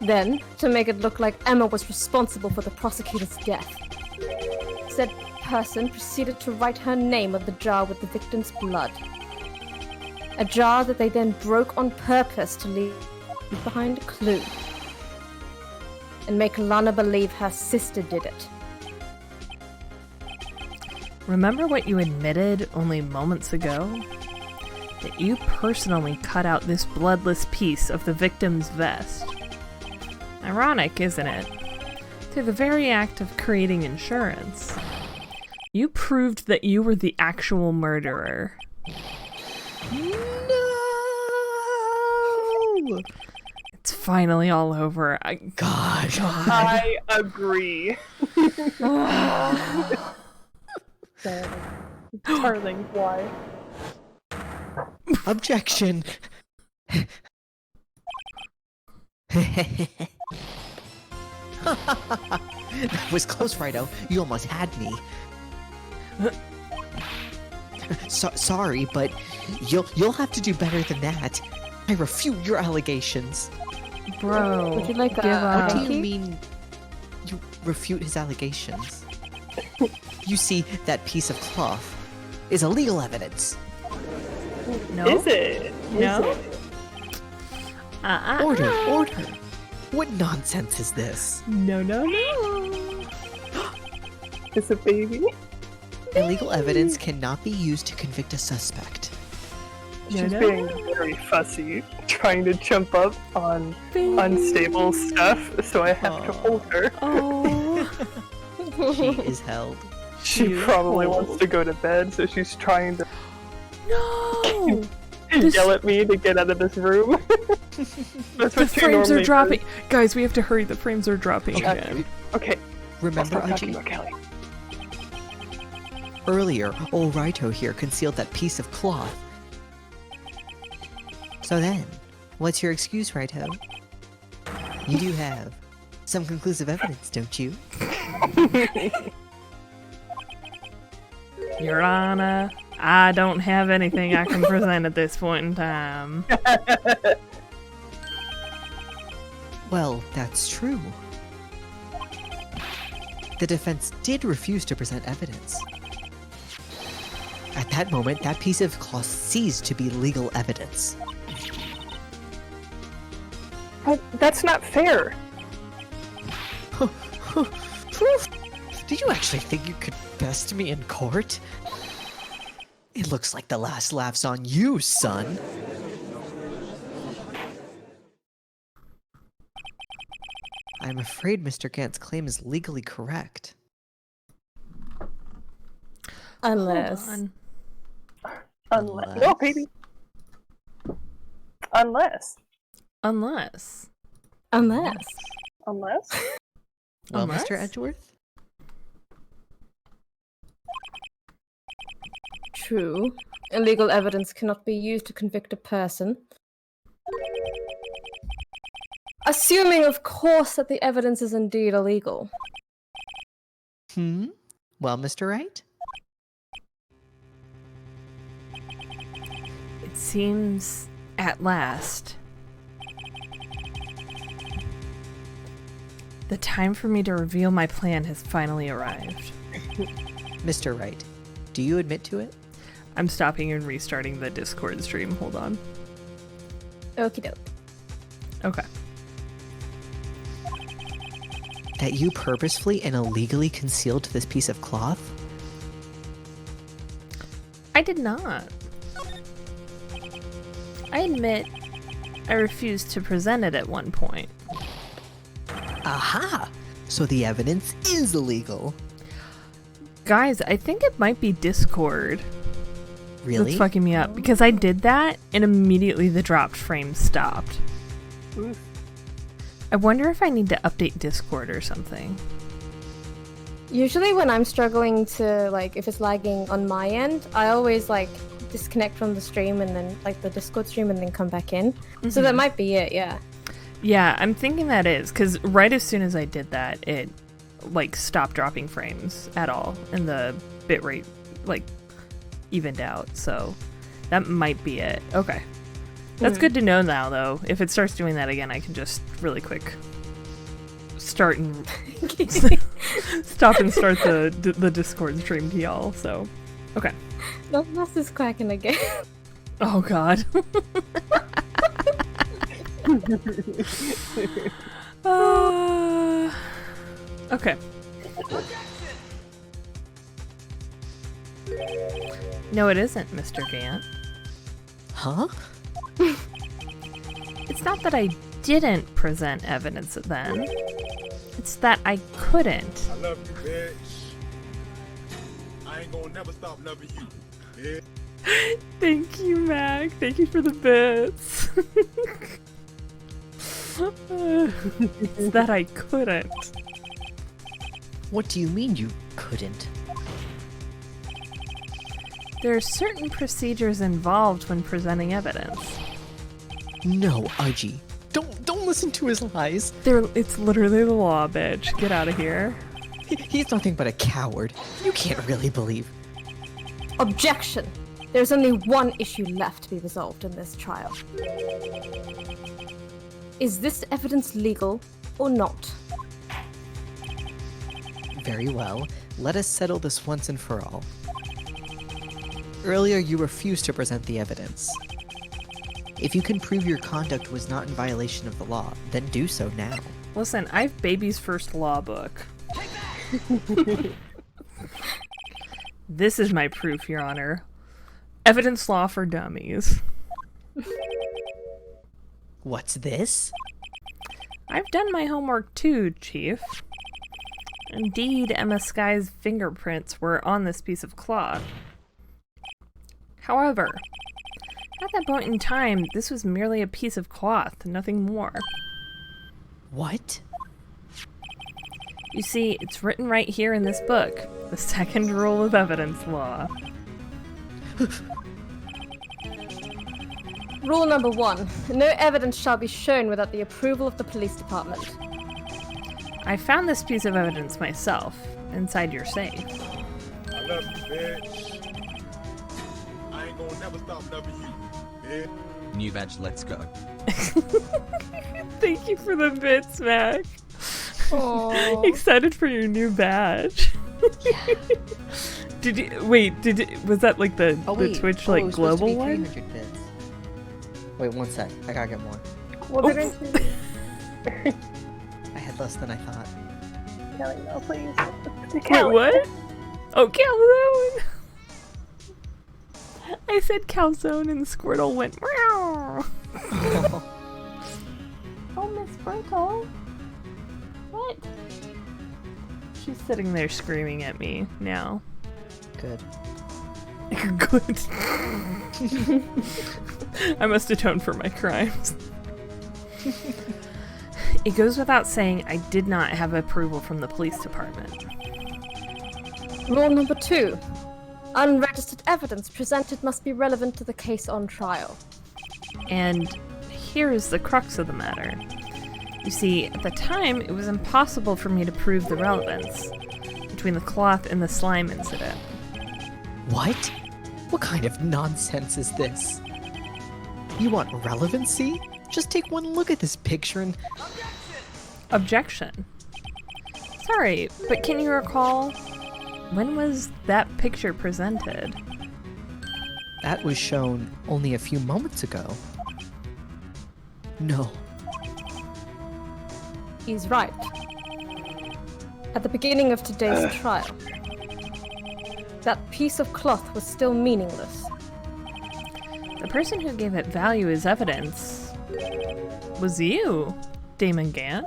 Then, to make it look like Emma was responsible for the prosecutor's death, said person proceeded to write her name on the jar with the victim's blood. A jar that they then broke on purpose to leave behind a clue. And make Lana believe her sister did it. Remember what you admitted only moments ago? That you personally cut out this bloodless piece of the victim's vest. Ironic, isn't it? Through the very act of creating insurance, you proved that you were the actual murderer. No! It's finally all over. God. I agree. Darling, why? Objection. That was close, Righto. You almost had me. Sorry, but you'll have to do better than that. I refute your allegations. Bro, Would you like give a- up. What do you mean you refute his allegations? You see, that piece of cloth is illegal evidence. No? Is it? No? Is it? Order, order. What nonsense is this? No. Is it baby? Illegal evidence cannot be used to convict a suspect. She's being very fussy, trying to jump up on unstable stuff, so I have to hold her. Oh. She is held. She probably wants to go to bed, so she's trying to No! yell at me to get out of this room. That's The what she frames are normally dropping. Guys, we have to hurry. The frames are dropping does. again. Okay, Remember, I'll stop talking Aji? about Kelly. Earlier, old Raito here concealed that piece of cloth. So then, what's your excuse, Raito? You do have some conclusive evidence, don't you? Your Honor, I don't have anything I can present at this point in time. Well, that's true. The defense did refuse to present evidence. At that moment, that piece of cloth ceased to be legal evidence. But that's not fair. Proof? Do you actually think you could best me in court? It looks like the last laugh's on you, son. I'm afraid Mr. Gant's claim is legally correct. Unless. Hold Unless. No, baby. Unless. Unless. Unless. Unless. Well, Unless? Mr. Edgeworth? True. Illegal evidence cannot be used to convict a person. Assuming, of course, that the evidence is indeed illegal. Well, Mr. Wright? It seems, at last, the time for me to reveal my plan has finally arrived. Mr. Wright, do you admit to it? I'm stopping and restarting the Discord stream. Hold on. Okie doke. Okay. That you purposefully and illegally concealed this piece of cloth? I did not. I admit I refused to present it at one point. Aha! So the evidence is illegal. Guys, I think it might be Discord Really? that's fucking me up, because I did that and immediately the dropped frame stopped. Oof. I wonder if I need to update Discord or something. Usually when I'm struggling to, like, if it's lagging on my end, I always, like, disconnect from the stream and then, like, the Discord stream and then come back in. So that might be it, yeah. Yeah, I'm thinking that is, because right as soon as I did that, it, like, stopped dropping frames at all, and the bitrate, like, evened out, so that might be it. Okay. That's good to know now, though. If it starts doing that again, I can just really quick start and stop and start the Discord stream to y'all, so okay. That's just cracking again. Oh god. Okay. No, it isn't, Mr. Gant. Huh? It's not that I didn't present evidence then. It's that I couldn't. I love you, bitch. I ain't gonna never stop loving you, bitch. Thank you, Mac. Thank you for the bits. It's that I couldn't. What do you mean you couldn't? There are certain procedures involved when presenting evidence. No, Archie. Don't listen to his lies. It's literally the law, bitch. Get out of here. He's nothing but a coward. You can't really believe. Objection! There's only one issue left to be resolved in this trial. Is this evidence legal or not? Very well. Let us settle this once and for all. Earlier, you refused to present the evidence. If you can prove your conduct was not in violation of the law, then do so now. Listen, I have baby's first law book. This is my proof, Your Honor. Evidence law for dummies. What's this? I've done my homework too, Chief. Indeed, Emma Sky's fingerprints were on this piece of cloth. However, at that point in time, this was merely a piece of cloth, nothing more. What? You see, it's written right here in this book, the second rule of evidence law. Rule number 1. No evidence shall be shown without the approval of the police department. I found this piece of evidence myself, inside your safe. I love you, bitch. I ain't gonna never stop loving you, bitch. New badge, let's go. Thank you for the bits, Mac. Aww. Excited for your new badge. Was that like the Twitch like global one? Bits. Wait, one sec. I gotta get more. Well, didn't you... I had less than I thought. Kelly, no, please. Wait, what? Oh, calzone! I said calzone and Squirtle went meow. Oh, Miss Squirtle. What? She's sitting there screaming at me now. Good. Good. I must atone for my crimes. It goes without saying I did not have approval from the police department. Rule number 2. Unregistered evidence presented must be relevant to the case on trial. And here is the crux of the matter. You see, at the time, it was impossible for me to prove the relevance between the cloth and the slime incident. What? What kind of nonsense is this? You want relevancy? Just take one look at this picture and... Objection. Sorry, but can you recall, when was that picture presented? That was shown only a few moments ago. No. He's right. At the beginning of today's trial, that piece of cloth was still meaningless. The person who gave it value as evidence was you, Damon Gant.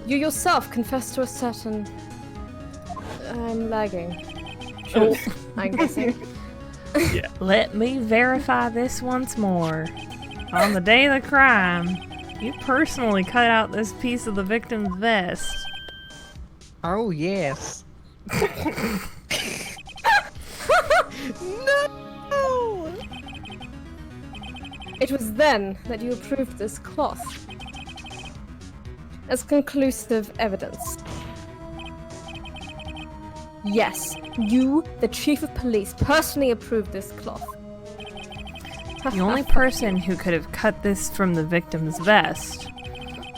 You yourself confessed to a certain... I'm lagging. Truth, I'm guessing. Yeah. Let me verify this once more. On the day of the crime, you personally cut out this piece of the victim's vest. Oh, yes. No! It was then that you approved this cloth as conclusive evidence. Yes, you, the chief of police, personally approved this cloth. The only person who could have cut this from the victim's vest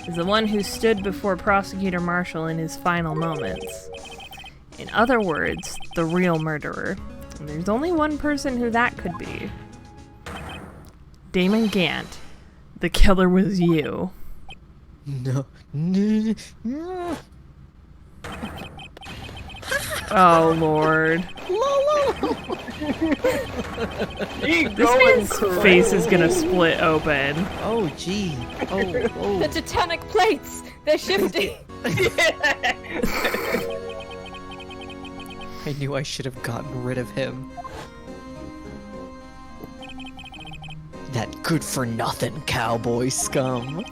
is the one who stood before Prosecutor Marshall in his final moments. In other words, the real murderer. And there's only one person who that could be. Damon Gant. The killer was you. No. Oh, Lord. This man's face is gonna split open. Oh, gee. The Oh. titanic plates! They're shifting! I knew I should have gotten rid of him. That good-for-nothing cowboy scum.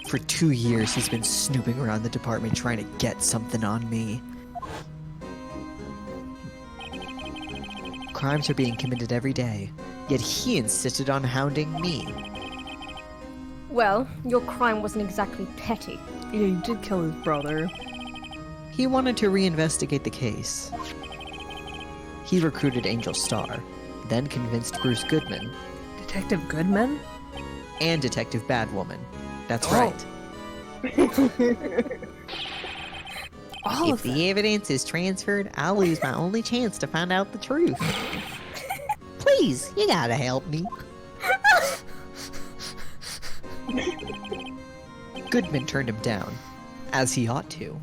For 2 years, he's been snooping around the department trying to get something on me. Crimes are being committed every day, yet he insisted on hounding me. Well, your crime wasn't exactly petty. Yeah, you did kill his brother. He wanted to reinvestigate the case. He recruited Angel Starr, then convinced Bruce Goodman, Detective Goodman? and Detective Badwoman. That's Oh. right. All If of them. the evidence is transferred, I'll lose my only chance to find out the truth. Please, you gotta help me. Goodman turned him down, as he ought to.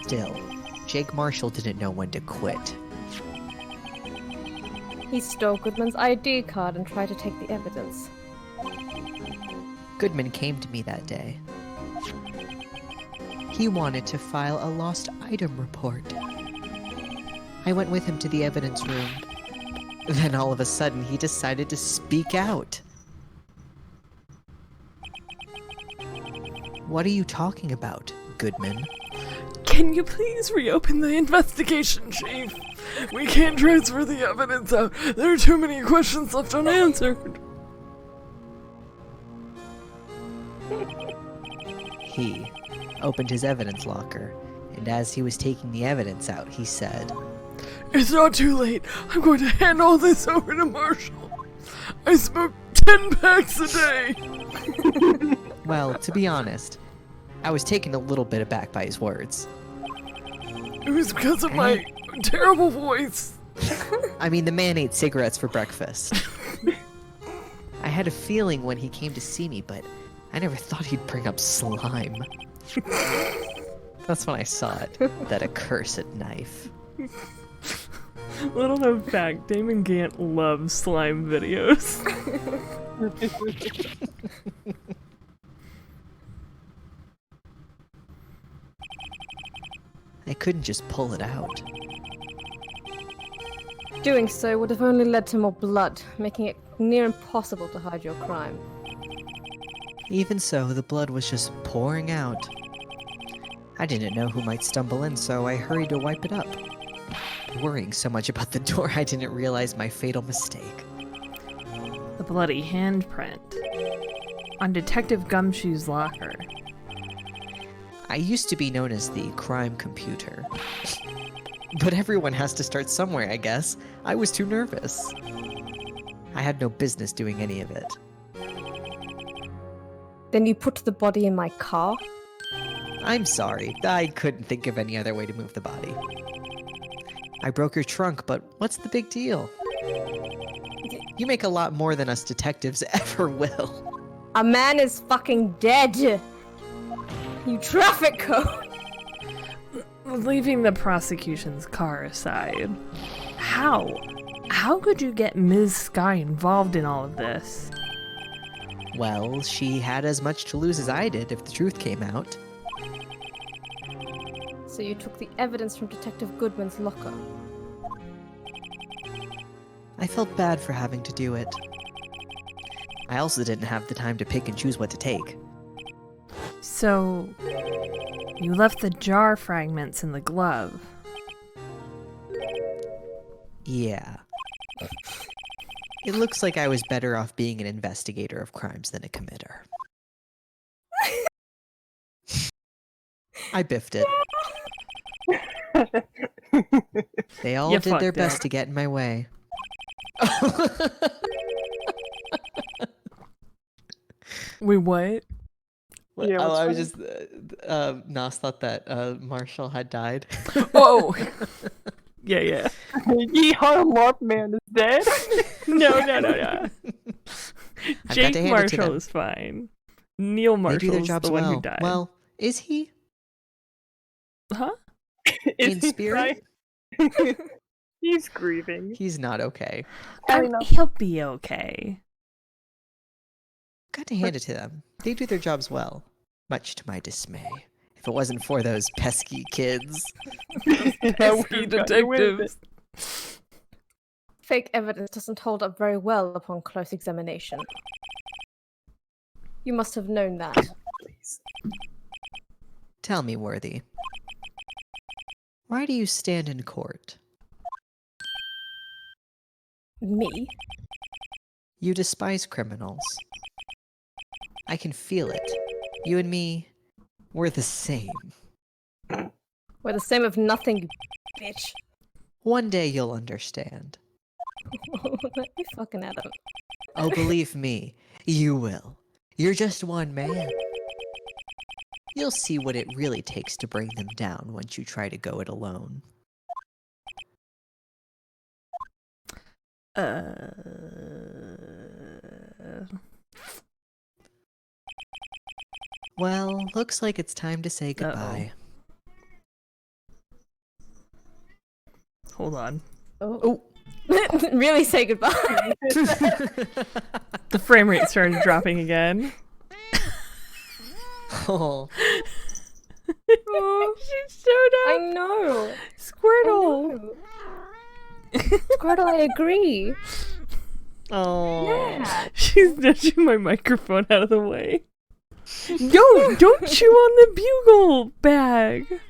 Still, Jake Marshall didn't know when to quit. He stole Goodman's ID card and tried to take the evidence. Goodman came to me that day. He wanted to file a lost item report. I went with him to the evidence room. Then all of a sudden, he decided to speak out. What are you talking about, Goodman? Can you please reopen the investigation, Chief? We can't transfer the evidence out. There are too many questions left unanswered. He opened his evidence locker, and as he was taking the evidence out, he said, It's not too late. I'm going to hand all this over to Marshall. I smoke 10 packs a day. well, to be honest, I was taken a little bit aback by his words. It was because of my terrible voice. I mean, the man ate cigarettes for breakfast. I had a feeling when he came to see me, but I never thought he'd bring up slime. That's when I saw it, that accursed knife. Little known fact, Damon Gant loves slime videos. I couldn't just pull it out. Doing so would have only led to more blood, making it near impossible to hide your crime. Even so, the blood was just pouring out. I didn't know who might stumble in, so I hurried to wipe it up. Worrying so much about the door, I didn't realize my fatal mistake. The bloody handprint on Detective Gumshoe's locker. I used to be known as the crime computer. But everyone has to start somewhere, I guess. I was too nervous. I had no business doing any of it. Then you put the body in my car? I'm sorry, I couldn't think of any other way to move the body. I broke your trunk, but what's the big deal? You make a lot more than us detectives ever will. A man is fucking dead! You traffic code! Leaving the prosecution's car aside, how could you get Ms. Sky involved in all of this? Well, she had as much to lose as I did if the truth came out. So you took the evidence from Detective Goodwin's locker. I felt bad for having to do it. I also didn't have the time to pick and choose what to take. So, you left the jar fragments in the glove. Yeah. It looks like I was better off being an investigator of crimes than a committer. I biffed it. They all You did their fucked best up. to get in my way. Wait, what? Yeah, oh, what's I was funny? just Nas thought that Marshall had died. Oh! Yeah. Yeehaw, Mothman is dead. No. I've got Jake to hand it to Marshall them. is fine. Neil They do Marshall their is jobs the one well. who died. Well, is he? Huh? Is In he spirit? right? He's grieving. He's not okay. Probably not. He'll be okay. Got to hand it to them. They do their jobs well. Much to my dismay. If it wasn't for those pesky kids. Pesky detectives. Fake evidence doesn't hold up very well upon close examination. You must have known that. Tell me, Worthy. Why do you stand in court? Me? You despise criminals. I can feel it. You and me, we're the same. We're the same of nothing, you bitch. One day you'll understand. Let me fucking at him. Oh, believe me, you will. You're just one man. You'll see what it really takes to bring them down once you try to go it alone. Well, looks like it's time to say goodbye. Hold on. Oh. Really say goodbye. The frame rate started dropping again. Oh, She showed up. I know. Squirtle. Squirtle, I agree. oh. Yeah. She's nudging my microphone out of the way. Yo, don't chew on the bugle bag.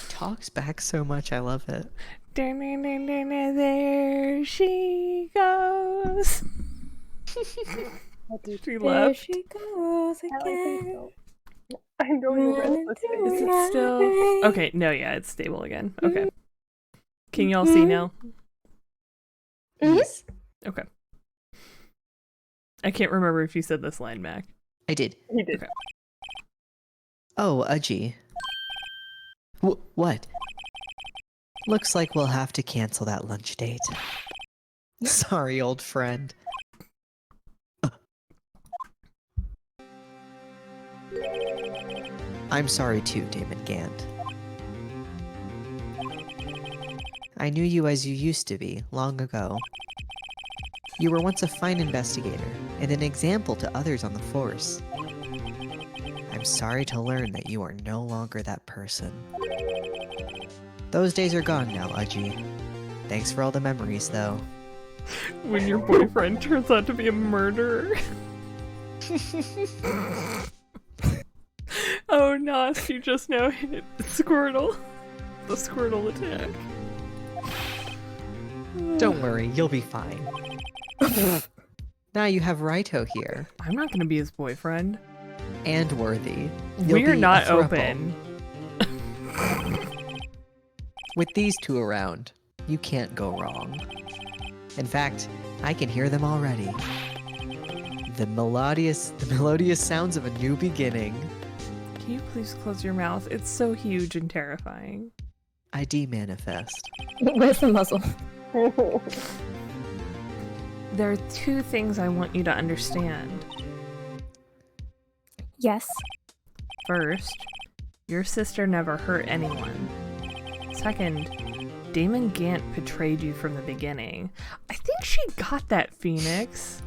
Talks back so much, I love it. There she goes. She There left. she goes I think again. so. I know you're restless. Is it still? Okay, no, yeah, it's stable again. Okay. Can y'all see now? Yes, Okay. I can't remember if you said this line, Mac. I did. He did. Okay. Oh, Udgy. What? Looks like we'll have to cancel that lunch date. Sorry, old friend. I'm sorry too, Damon Gant. I knew you as you used to be, long ago. You were once a fine investigator, and an example to others on the force. I'm sorry to learn that you are no longer that person. Those days are gone now, Udgy. Thanks for all the memories, though. When your boyfriend turns out to be a murderer. Oh, Nos, you just now hit Squirtle. The Squirtle attack. Don't worry, you'll be fine. Now you have Raito here, I'm not gonna be his boyfriend. and Worthy. You'll We are be not a throuple. open. With these two around, you can't go wrong. In fact, I can hear them already. The melodious sounds of a new beginning. Can you please close your mouth? It's so huge and terrifying. I demanifest. Where's the muzzle? There are two things I want you to understand. Yes. First, your sister never hurt anyone. Second, Damon Gant betrayed you from the beginning. I think she got that, Phoenix.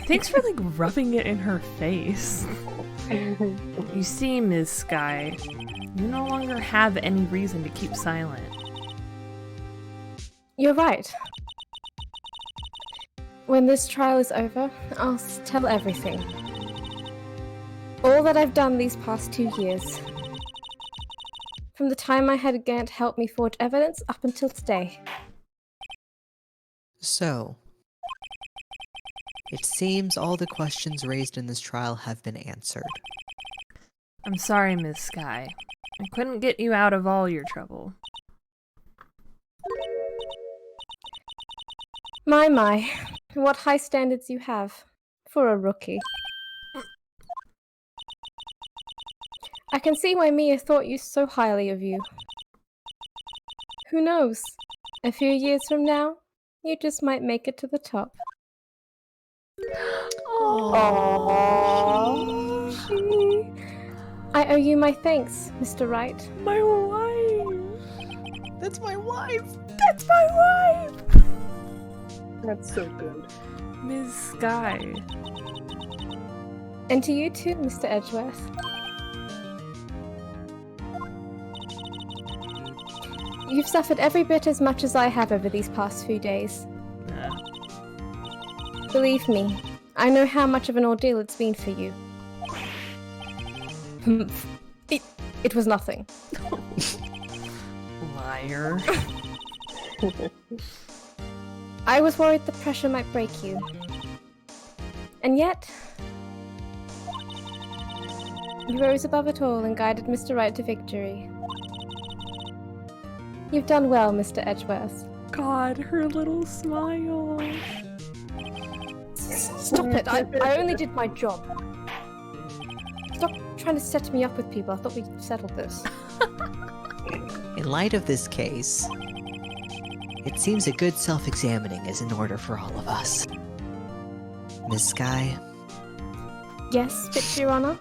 Thanks for, like, rubbing it in her face. You see, Ms. Sky, you no longer have any reason to keep silent. You're right. When this trial is over, I'll tell everything. All that I've done these past 2 years. From the time I had Gant help me forge evidence up until today. So, it seems all the questions raised in this trial have been answered. I'm sorry, Ms. Sky. I couldn't get you out of all your trouble. My, what high standards you have for a rookie. I can see why Mia thought you so highly of you. Who knows? A few years from now, you just might make it to the top. I owe you my thanks, Mr. Wright. My wife! That's my wife! That's my wife! That's so good. Ms. Sky. And to you too, Mr. Edgeworth. You've suffered every bit as much as I have over these past few days. Believe me, I know how much of an ordeal it's been for you. It was nothing. Liar. I was worried the pressure might break you. And yet, you rose above it all and guided Mr. Wright to victory. You've done well, Mr. Edgeworth. God, her little smile. Stop it! I only did my job. Stop trying to set me up with people. I thought we settled this. In light of this case, it seems a good self-examining is in order for all of us. Miss Sky? Yes, but Your Honor?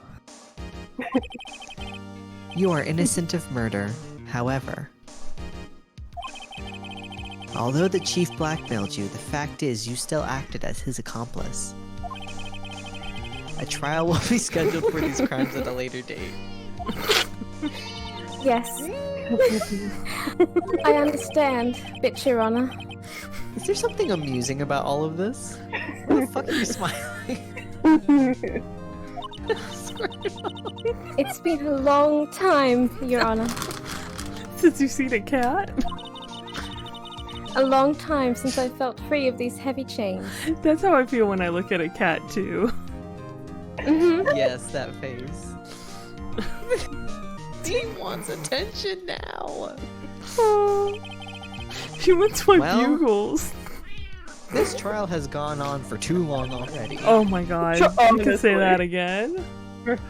You are innocent of murder, however. Although the chief blackmailed you, the fact is you still acted as his accomplice. A trial will be scheduled for these crimes at a later date. Yes. I understand, bitch, Your Honor. Is there something amusing about all of this? Why the fuck are you smiling? It's been a long time, Your Honor. Since you've seen a cat? A long time since I felt free of these heavy chains. That's how I feel when I look at a cat, too. Yes, that face. Dean wants attention now. She wants my Well, bugles. This trial has gone on for too long already. Oh my god, you can say that again?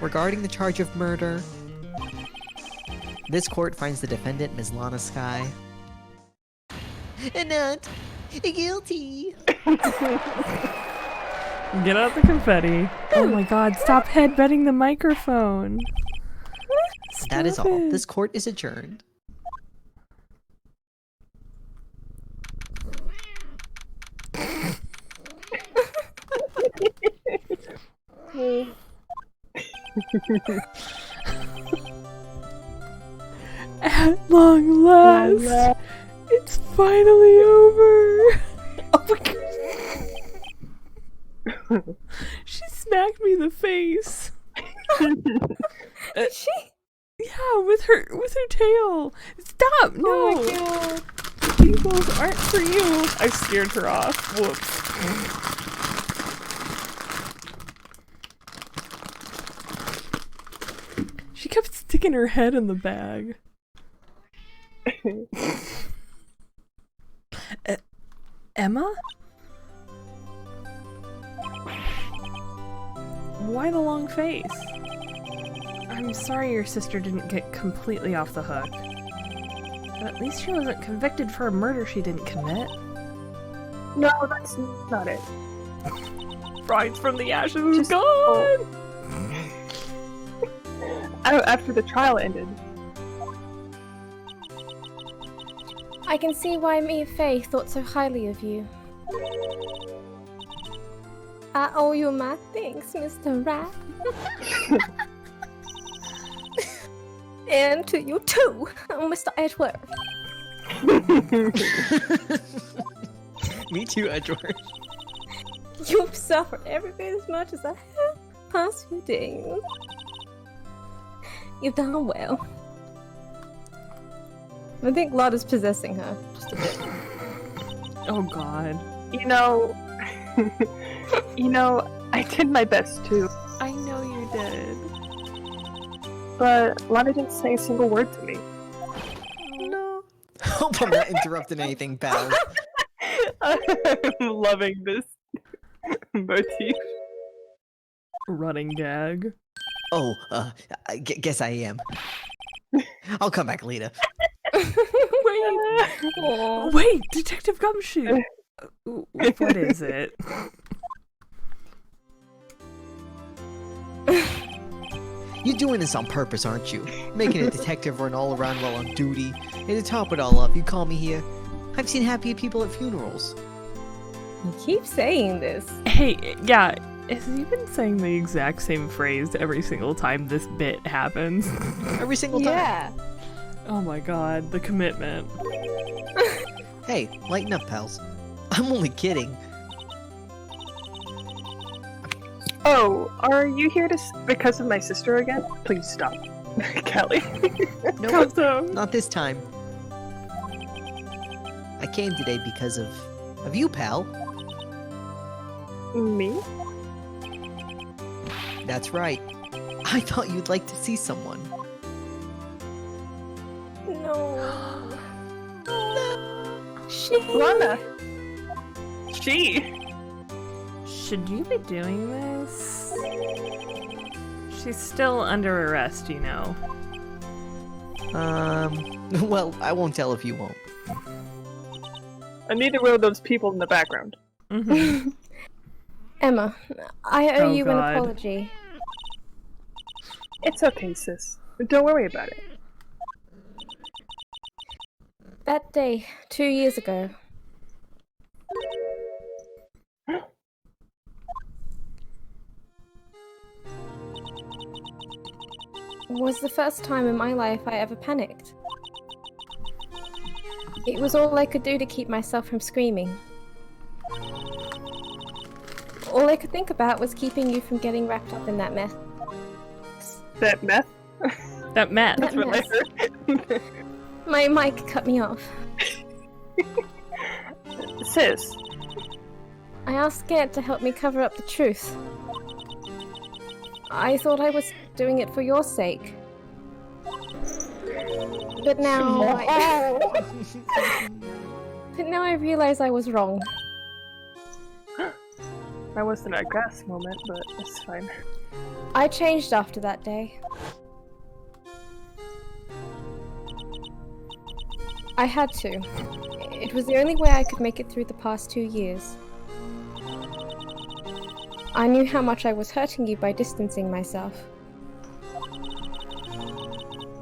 Regarding the charge of murder, this court finds the defendant, Ms. Lana Sky, not guilty. Get out the confetti. Oh my god, stop headbutting the microphone. That is Stop all. it. This court is adjourned. At long last, it's finally over. Oh my god. She smacked me in the face. She? Yeah, with her tail. Stop! No. Oh my god. Bugles aren't for you. I scared her off. Whoops. She kept sticking her head in the bag. Emma? Why the long face? I'm sorry your sister didn't get completely off the hook. But at least she wasn't convicted for a murder she didn't commit. No, that's not it. Rise from the ashes is Just- gone! After the trial ended. I can see why me and Faye thought so highly of you. I owe you my thanks, Mr. Rat. And to you too, Mr. Edward. Me too, Edward. You've suffered every bit as much as I have past few days. You've done well. I think Lot is possessing her just a bit. Oh god. You know, I did my best too, I know you did. but Lana didn't say a single word to me. No. Hope I'm not interrupting anything, pal. I'm loving this motif. Running gag. Oh, I guess I am. I'll come back later. Wait, Detective Gumshoe. What is it? You're doing this on purpose, aren't you? Making a detective run all around while on duty. And to top it all off, you call me here. I've seen happier people at funerals. You keep saying this. Hey, yeah, has he been saying the exact same phrase every single time this bit happens? Every single time. Yeah. Oh my god, the commitment. Hey, lighten up, pals. I'm only kidding. Oh, are you here because of my sister again? Please stop, Callie. No, Awesome. not this time. I came today because of you, pal. Me? That's right. I thought you'd like to see someone. No. Lana. She. Should you be doing this? She's still under arrest, you know. Well, I won't tell if you won't. And neither will those people in the background. Mm-hmm. Emma, I owe Oh, you an God. apology. It's okay, sis. Don't worry about it. That day, 2 years ago. Was the first time in my life I ever panicked. It was all I could do to keep myself from screaming. All I could think about was keeping you from getting wrapped up in that mess. That meth? That mess. That's what I heard. My mic cut me off. Sis, I asked Gant to help me cover up the truth. I thought I was doing it for your sake. But now I realize I was wrong. that wasn't a gas moment, but it's fine. I changed after that day. I had to. It was the only way I could make it through the past 2 years. I knew how much I was hurting you by distancing myself.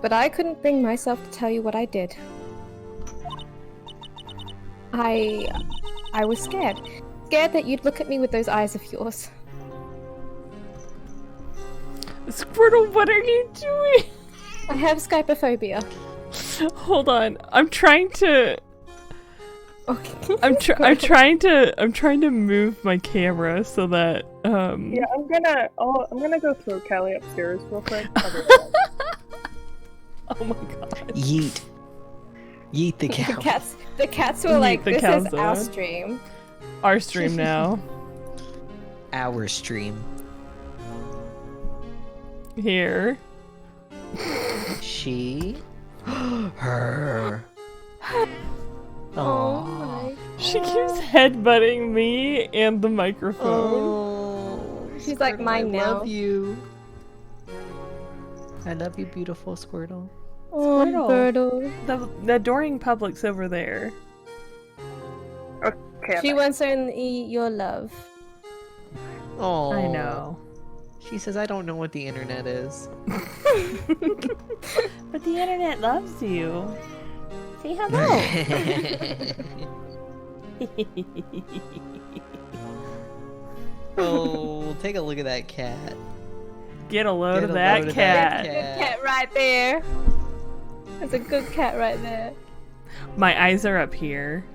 But I couldn't bring myself to tell you what I did. I was scared. Scared that you'd look at me with those eyes of yours. Squirtle, what are you doing? I have Skypophobia. Hold on. I'm trying to Okay. I'm trying to move my camera so that Yeah, I'm gonna go throw Callie upstairs real quick. Oh my god. Yeet. Yeet the cow. The cats were Yeet like, the this cow is our zone. stream. Our stream now. Our stream. Here. She. Her. Oh my. She keeps headbutting me and the microphone. Oh. She's like, Squirtle, mine I now. love you. I love you, beautiful Squirtle. Oh, Squirtle. Birdle. The adoring public's over there. Okay, She wants only your love. Oh. I know. She says, I don't know what the internet is. But the internet loves you. Say hello. Oh, take a look at that cat. Get a load Get of a that load of cat. that Good cat right there. That's a good cat right there. My eyes are up here.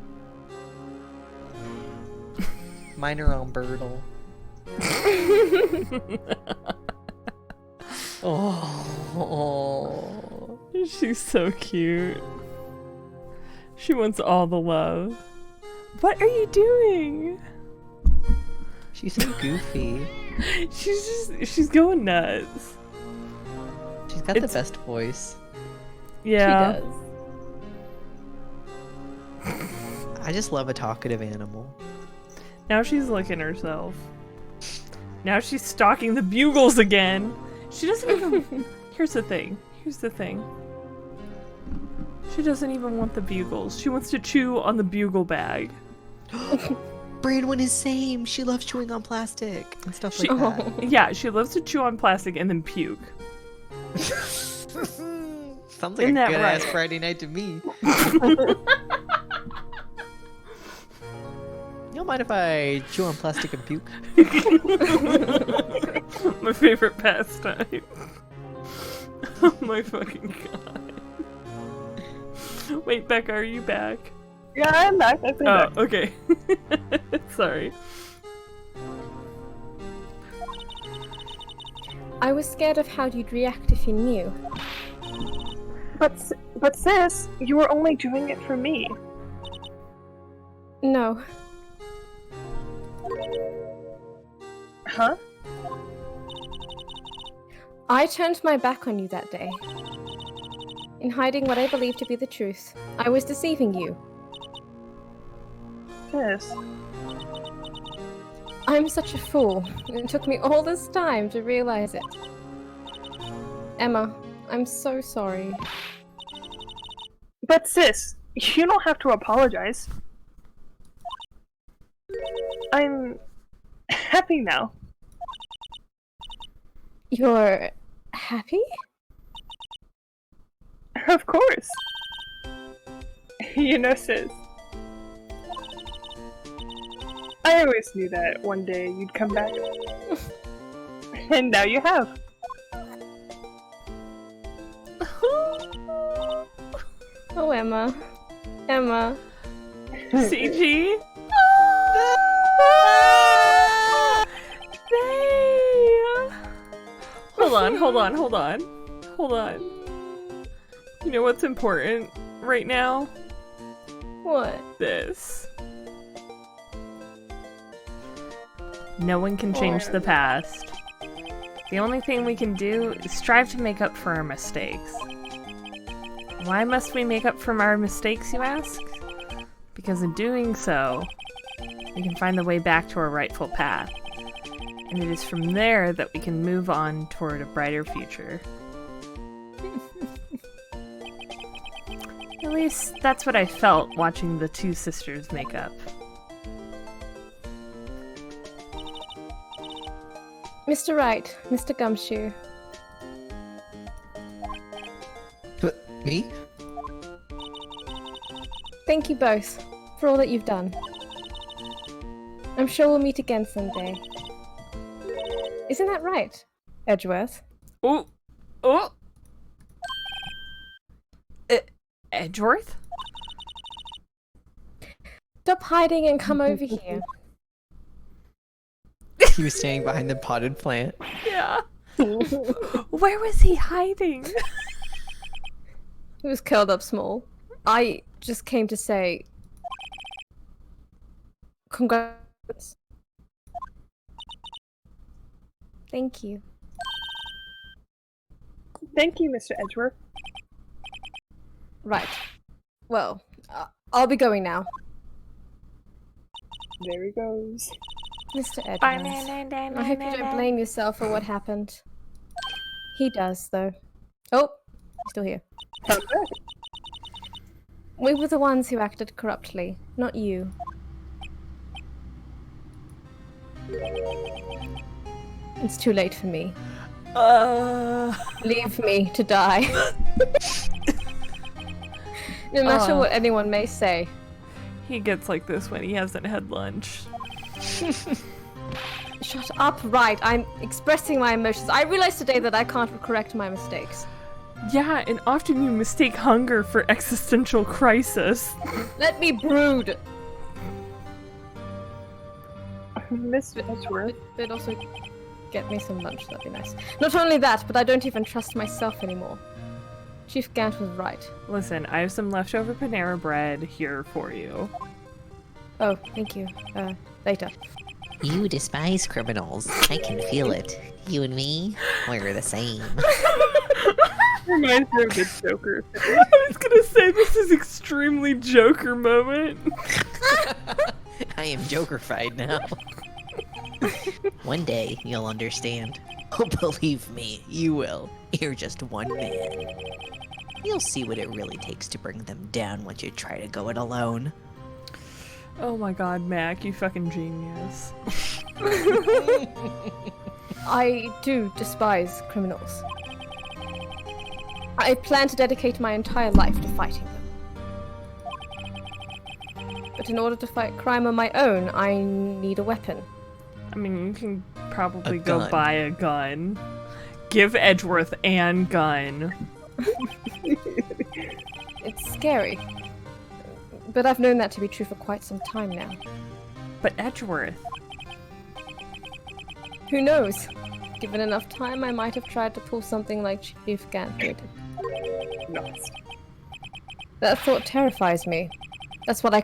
Mine are on Birdle. Oh. She's so cute. She wants all the love. What are you doing? She's so goofy. She's going nuts. She's got the best voice. Yeah. She does. I just love a talkative animal. Now she's licking herself. Now she's stalking the bugles again. She doesn't even... Here's the thing. She doesn't even want the bugles. She wants to chew on the bugle bag. Brandon is same. She loves chewing on plastic and stuff like that. Yeah, she loves to chew on plastic and then puke. Sounds like Isn't a that good ass right? Friday night to me. You don't mind if I chew on plastic and puke? My favorite pastime. Oh my fucking god. Wait, Becca, are you back? Yeah, I'm back. I think Oh, okay. Sorry. I was scared of how you'd react if you knew. But sis, you were only doing it for me. No. Huh? I turned my back on you that day. In hiding what I believed to be the truth, I was deceiving you. Sis. I'm such a fool. It took me all this time to realize it. Emma, I'm so sorry. But sis, you don't have to apologize. I'm happy now. You're happy? Of course. You know, sis. I always knew that one day you'd come back. And now you have. Oh, Emma. Emma. CG? Hold on. You know what's important right now? What? This. No one can change the past. The only thing we can do is strive to make up for our mistakes. Why must we make up for our mistakes, you ask? Because in doing so, we can find the way back to our rightful path. And it is from there that we can move on toward a brighter future. At least, that's what I felt watching the two sisters make up. Mr. Wright, Mr. Gumshoe. Me? Thank you both for all that you've done. I'm sure we'll meet again someday. Isn't that right, Edgeworth? Oh! Edgeworth? Stop hiding and come over here. He was standing behind the potted plant. Yeah. Where was he hiding? He was curled up small. I just came to say... Congrats. Thank you. Thank you, Mr. Edgeworth. Right. Well, I'll be going now. There he goes. Mr. Edwards, I hope you don't blame yourself for what happened. He does, though. Oh, he's still here. Okay. We were the ones who acted corruptly, not you. It's too late for me. Leave me to die. No matter what anyone may say. He gets like this when he hasn't had lunch. Shut up, right. I'm expressing my emotions. I realized today that I can't correct my mistakes. Yeah, and often you mistake hunger for existential crisis. Let me brood. Miss Edgeworth. But also get me some lunch, that'd be nice. Not only that, but I don't even trust myself anymore. Chief Gant was right. Listen, I have some leftover Panera bread here for you. Oh, thank you. Later. You despise criminals. I can feel it. You and me, we're the same. Reminds me of the Joker. I was gonna say, this is extremely Joker moment. I am Joker-fied now. One day, you'll understand. Oh, believe me, you will. You're just one man. You'll see what it really takes to bring them down once you try to go it alone. Oh my god, Mac, you fucking genius. I do despise criminals. I plan to dedicate my entire life to fighting them. But in order to fight crime on my own, I need a weapon. I mean, you can probably A go gun. buy a gun. Give Edgeworth an gun. It's scary. But I've known that to be true for quite some time now. But Edgeworth, Who knows? Given enough time, I might have tried to pull something like Chief Gant did. Nice. That thought terrifies me. That's why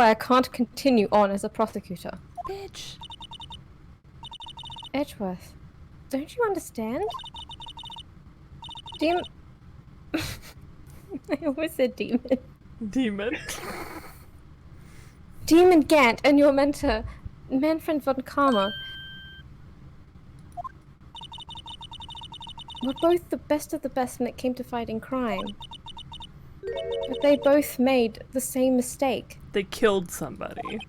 I can't continue on as a prosecutor. bitch. Edgeworth, don't you understand? I always said demon. Demon. Demon Gant and your mentor, Manfred von Karma, were both the best of the best when it came to fighting crime. But they both made the same mistake. They killed somebody.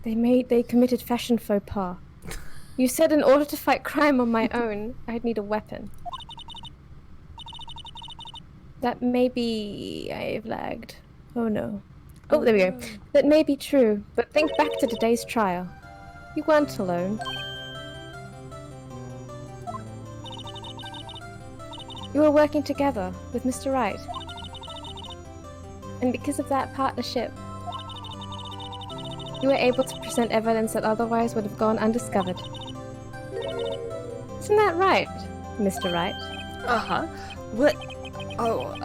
They committed fashion faux pas. You said in order to fight crime on my own, I'd need a weapon. That may be... I've lagged. Oh no. Oh, there we go. That may be true, but think back to today's trial. You weren't alone. You were working together with Mr. Wright. And because of that partnership, you were able to present evidence that otherwise would have gone undiscovered. Isn't that right, Mr. Wright? Uh-huh. What? Oh,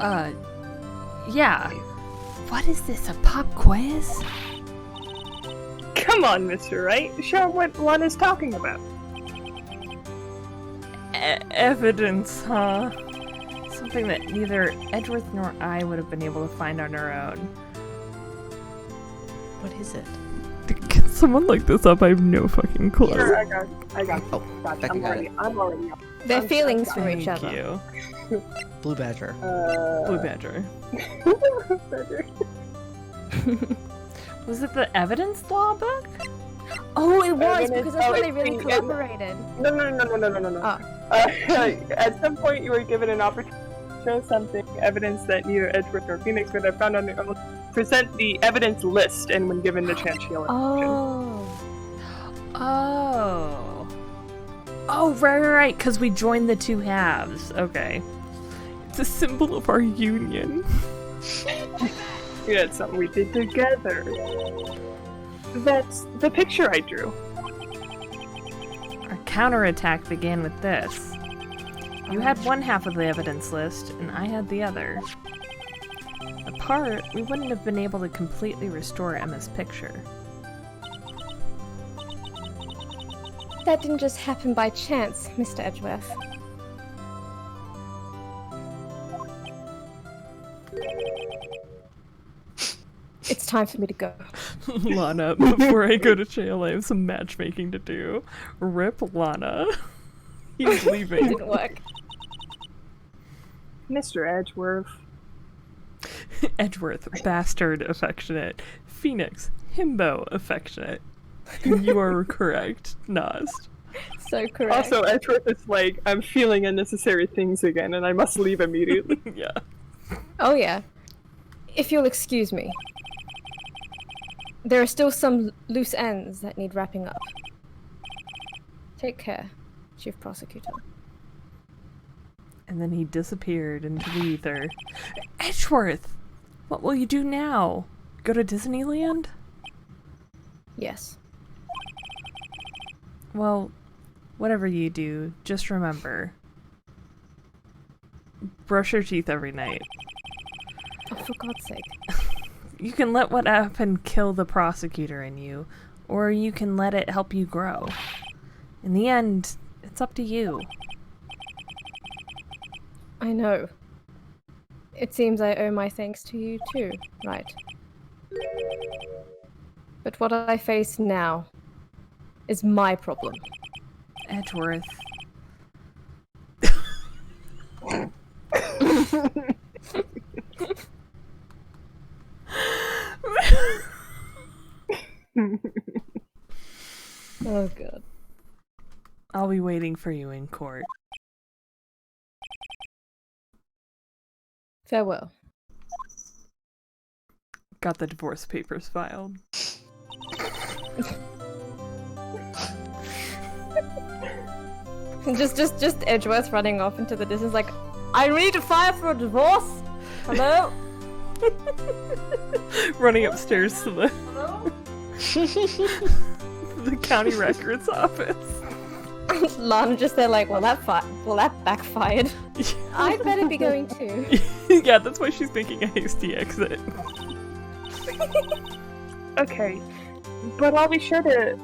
yeah. What is this, a pop quiz? Come on, Mr. Wright. Show what Lana's talking about. Evidence, huh? Something that neither Edgeworth nor I would have been able to find on our own. What is it? Can someone look this up? I have no fucking clue. Sure, I got Oh, Becca got it. I'm already up. Their feelings for each Thank other. you. Blue Badger. Blue Badger. Badger. Was it the evidence law book? Oh, it was, Evidence- because that's when they it's really the- collaborated. No. At some point, you were given an opportunity to show something, evidence that neither Edgeworth nor Phoenix would have found on their own. Present the evidence list, and when given the chance, she'll Oh, right, because we joined the two halves. Okay. It's a symbol of our union. Yeah, it's something we did together. That's the picture I drew. Our counterattack began with this. You had one half of the evidence list, and I had the other. Apart, we wouldn't have been able to completely restore Emma's picture. That didn't just happen by chance, Mr. Edgeworth. It's time for me to go. Lana, before I go to jail, I have some matchmaking to do. Rip Lana. He's It leaving. didn't work. Mr. Edgeworth. Edgeworth, bastard, affectionate. Phoenix, himbo, affectionate. You are correct, Nost. So correct. Also, Edgeworth is like, I'm feeling unnecessary things again, and I must leave immediately. Yeah. Oh yeah. If you'll excuse me. There are still some loose ends that need wrapping up. Take care, Chief Prosecutor. And then he disappeared into the ether. Edgeworth! What will you do now? Go to Disneyland? Yes. Well, whatever you do, just remember. Brush your teeth every night. Oh, for God's sake. You can let what happened kill the prosecutor in you, or you can let it help you grow. In the end, it's up to you. I know. It seems I owe my thanks to you too, right? But what I face now is my problem. Edgeworth. Oh god. I'll be waiting for you in court. Farewell. Got the divorce papers filed. just Edgeworth running off into the distance like, I need to file for a divorce! Hello? Running upstairs to the Hello? the county records office. Lana just there like, well that backfired. I'd better be going too. Yeah, that's why she's making a hasty exit. Okay, but I'll be sure to...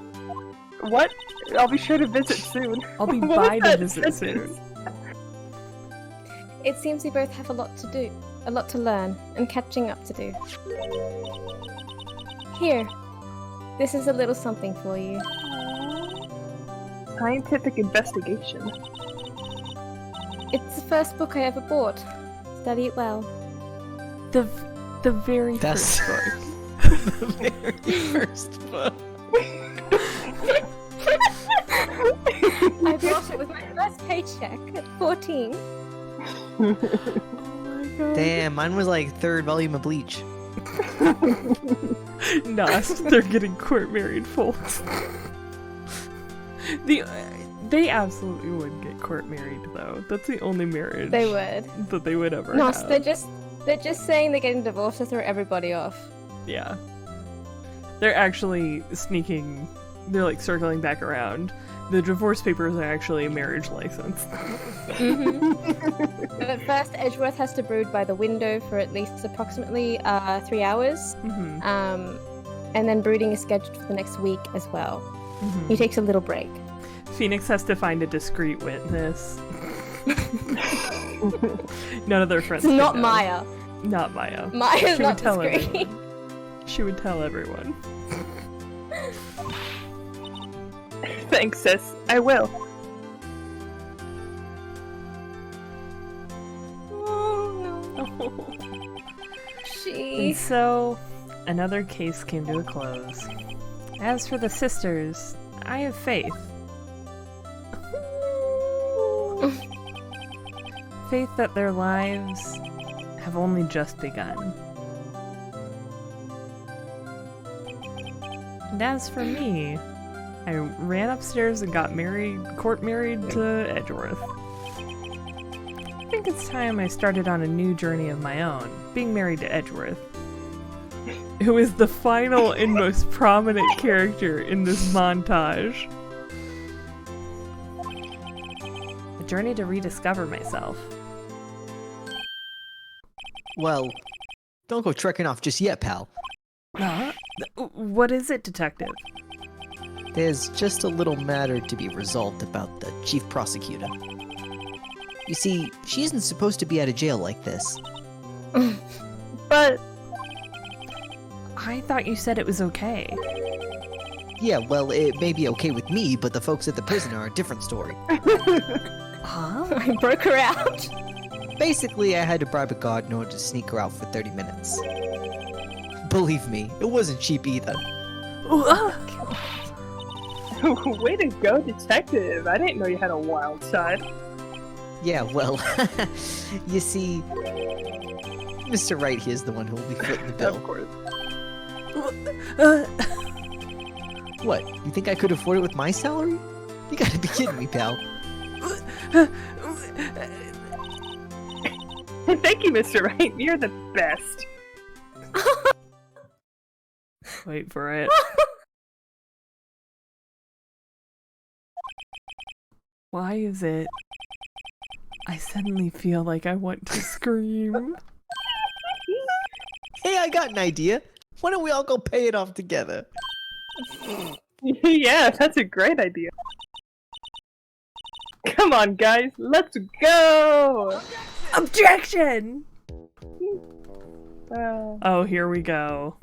What? I'll be sure to visit soon. I'll be What by was to that visit sentence? soon. It seems we both have a lot to do, a lot to learn, and catching up to do. Here, this is a little something for you. Scientific investigation. It's the first book I ever bought. Study it well. The very That's first book. the very first book. I bought it with my first paycheck at 14. Oh my god. Damn, mine was like third volume of Bleach. Nos, they're getting court married, folks. They absolutely would get court married though. That's the only marriage They would. that they would ever No, have. they're just saying they're getting divorced to throw everybody off. Yeah. They're actually sneaking, they're like circling back around. The divorce papers are actually a marriage license. But at first, Edgeworth has to brood by the window for at least approximately 3 hours. Mm-hmm. And then brooding is scheduled for the next week as well. Mm-hmm. He takes a little break. Phoenix has to find a discreet witness. None of their friends It's can not know. Maya. Not Maya. Maya's She not would tell discreet. everyone. She would tell everyone. Thanks, sis. I will. She... And so, another case came to a close. As for the sisters, I have faith. Faith that their lives have only just begun. And as for me, I ran upstairs and got court married to Edgeworth. I think it's time I started on a new journey of my own, being married to Edgeworth, who is the final and most prominent character in this montage. A journey to rediscover myself. Well, don't go trekking off just yet, pal. Huh? What is it, detective? There's just a little matter to be resolved about the chief prosecutor. You see, she isn't supposed to be out of jail like this. But I thought you said it was okay. Yeah, well, it may be okay with me, but the folks at the prison are a different story. Huh? I broke her out. Basically, I had to bribe a guard in order to sneak her out for 30 minutes. Believe me, it wasn't cheap either. Way to go, detective. I didn't know you had a wild side. Yeah, well, you see, Mr. Wright here's the one who will be footing the bill. Of course. What? You think I could afford it with my salary? You gotta be kidding me, pal. Thank you, Mr. Wright. You're the best. Wait for it. Why is it? I suddenly feel like I want to scream. Hey, I got an idea. Why don't we all go pay it off together? Yeah, that's a great idea. Come on, guys, let's go! Objection! Uh, Oh, here we go.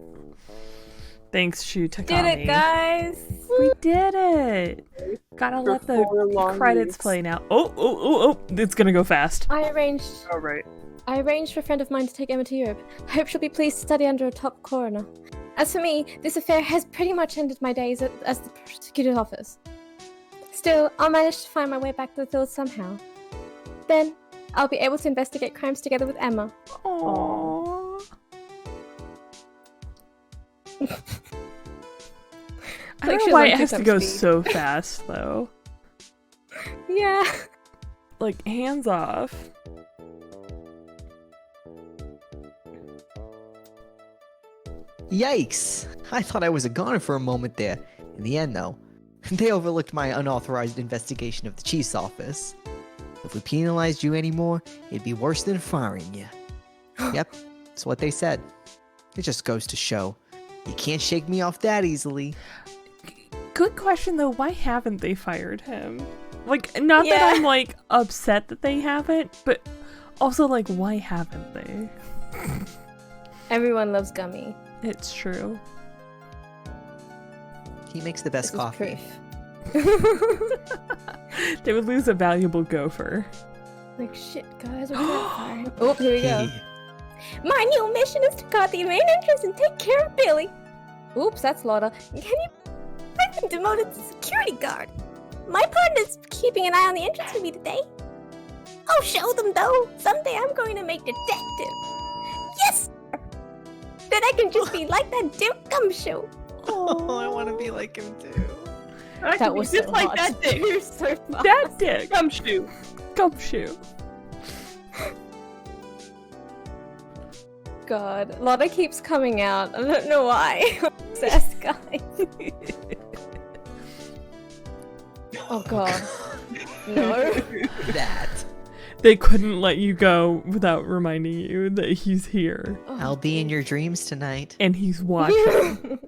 Thanks, Shu Takami. Did it, guys? We did it! Gotta let the 4 long credits weeks. play now. Oh, it's gonna go fast. I arranged Alright. for a friend of mine to take Emma to Europe. I hope she'll be pleased to study under a top coroner. As for me, this affair has pretty much ended my days as the prosecutor's office. Still, I'll manage to find my way back to the field somehow. Then, I'll be able to investigate crimes together with Emma. Aww. I Like don't she's know why on it has to 2x go speed. so fast, though. Yeah. Like, hands off. Yikes! I thought I was a goner for a moment there. In the end, though, they overlooked my unauthorized investigation of the chief's office. If we penalized you anymore, it'd be worse than firing you. Yep, that's what they said. It just goes to show. You can't shake me off that easily. Good question, though. Why haven't they fired him? Like, not Yeah. that I'm, like, upset that they haven't, but also, like, why haven't they? Everyone loves Gummy. It's true. He makes the best This is coffee. proof. They would lose a valuable gopher. Like, shit, guys, we can't fire him. Oh, here we go. My new mission is to guard the main entrance and take care of Billy. Oops, that's Lotta. Can you... I've been demoted to security guard. My partner's keeping an eye on the entrance for me today. I'll show them, though. Someday I'm going to make detective. Yes! sir. Then I can just be like that Duke Gumshoe. Oh, I want to be like him too. I That can be was just so like hot. that dick. You're so fast. That dick! Gumshoe. Gumshoe. God, Lotta keeps coming out. I don't know why. I'm obsessed, guys. Oh god. No. That. They couldn't let you go without reminding you that he's here. I'll be in your dreams tonight. And he's watching.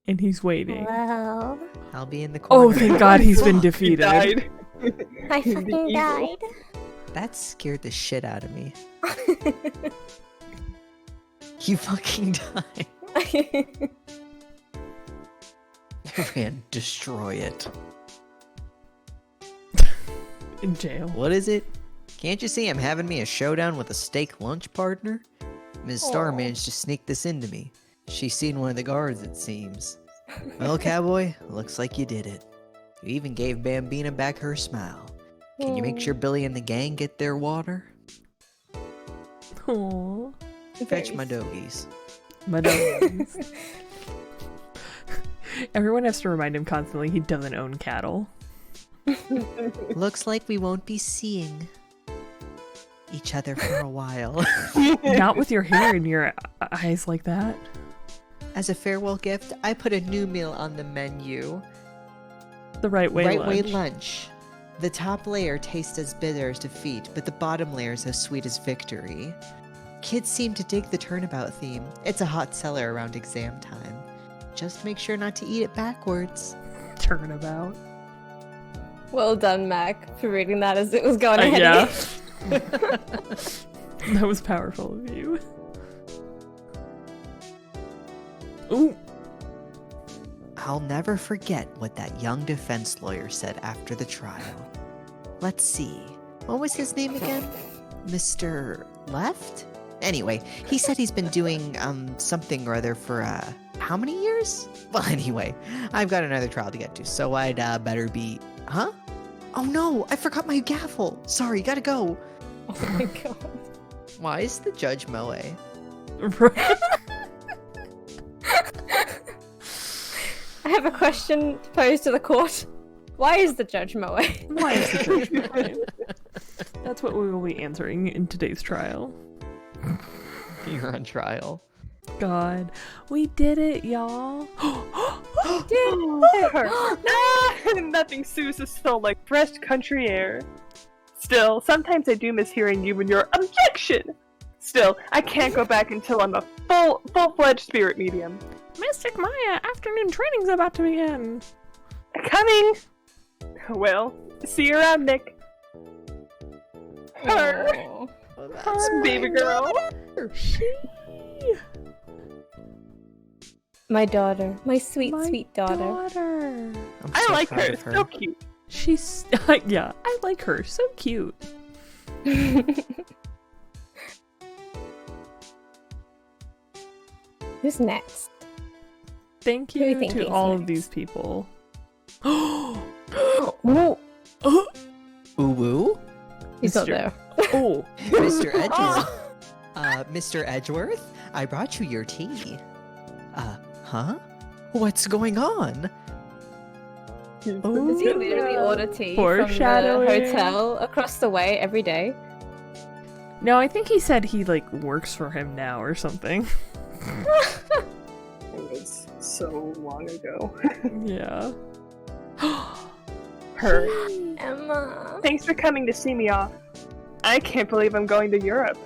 And he's waiting. Well, I'll be in the corner. Oh, thank God he's been He defeated. died. I He's the fucking evil. died. That scared the shit out of me. You fucking died. Man, destroy it. In jail. What is it? Can't you see I'm having me a showdown with a steak lunch partner? Ms. Starr managed to sneak this into me. She's seen one of the guards, it seems. Well, cowboy, looks like you did it. You even gave Bambina back her smile. Can you make sure Billy and the gang get their water? Aww. Fetch my doggies. Madonna. Everyone has to remind him constantly he doesn't own cattle. Looks like we won't be seeing each other for a while. Not with your hair in your eyes like that. As a farewell gift, I put a new meal on the menu. The right way lunch. Way lunch. The top layer tastes as bitter as defeat, but the bottom layer is as sweet as victory. Kids seem to dig the turnabout theme. It's a hot seller around exam time. Just make sure not to eat it backwards. Turnabout. Well done, Mac, for reading that as it was going ahead. Yeah. That was powerful of you. Ooh. I'll never forget what that young defense lawyer said after the trial. Let's see. What was his name again? Mr. Left? Anyway, he said he's been doing something or other for how many years? Well, anyway, I've got another trial to get to, so I'd better be... Huh? Oh no, I forgot my gavel. Sorry, gotta go. Oh my god. Why is the judge Moe? I have a question posed to the court. Why is the judge Moe? Why is the judge Moe? That's what we will be answering in today's trial. You're on trial. God, we did it, y'all. Nothing soothes a soul like fresh country air. Still, sometimes I do miss hearing you and your objection. Still, I can't go back until I'm a full-fledged spirit medium. Mystic Maya, afternoon training's about to begin. Coming! Well, see you around, Nick. Her! Oh. Oh, Her, baby girl! My daughter. My sweet, My sweet daughter. I'm I so like proud her, of so cute. She's yeah, I like her. So cute. Who's next? Thank Who do you you think to is all of next? these people. Ooh. Ooh woo? He's not Mr. there. Oh, Mr. Edgeworth. Mr. Edgeworth, I brought you your tea. Huh? What's going on? Does he literally order tea from the Foreshadowing. hotel across the way every day? no, I think he said he like works for him now or something. It was so long ago. Yeah. Her. Emma. Thanks for coming to see me off. I can't believe I'm going to Europe.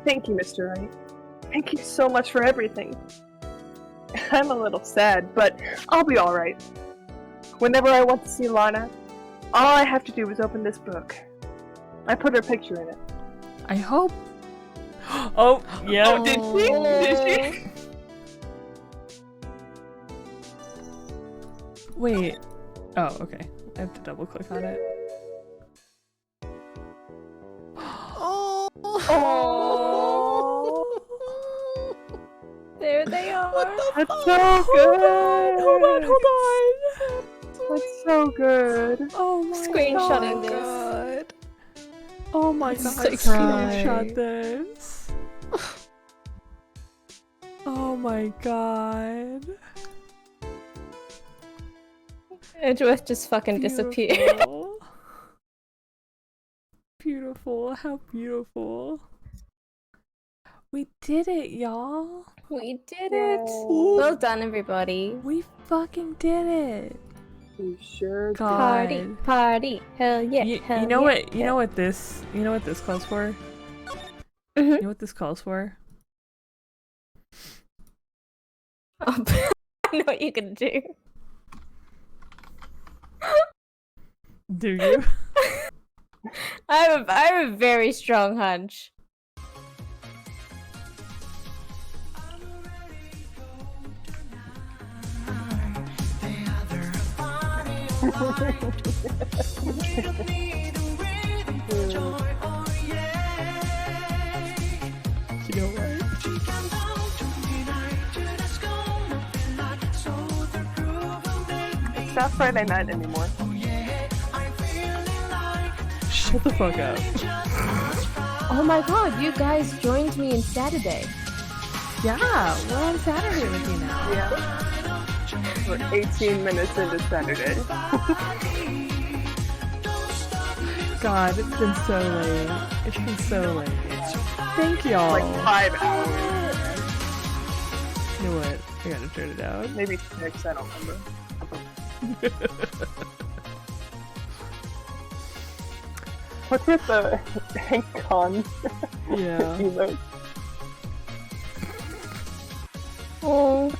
Thank you, Mr. Wright. Thank you so much for everything. I'm a little sad, but I'll be alright. Whenever I want to see Lana, all I have to do is open this book. I put her picture in it. I hope. Oh, yeah. Oh, did she? Did she? Wait. Oh, okay. I have to double click on it. Oh. There they are. That's so good! Hold on. That's so good. Oh my Screenshotting this. God. Oh my god. So Screenshot this. Oh my god. Edgeworth just fucking disappeared. Beautiful. Beautiful. How beautiful. We did it, y'all. We did Yay. it. Well done, everybody. We fucking did it. You sure did. God. Party, party. Hell yeah. You hell know yeah. what? You know what this? You know what this calls for? Mhm. You know what this calls for? Oh, I know what you're gonna do. Do you? I have a very strong hunch. You know what? It's not Friday night anymore. Shut the fuck up. Oh my god, you guys joined me in Saturday. Yeah, we're on Saturday with you now. Yeah. We're 18 minutes into Saturday. God, it's been so late. It's been so late. Thank y'all. Like 5 hours. You know what? I gotta turn it down. Maybe 6, I don't remember. What's with the con Yeah. emote? Oh,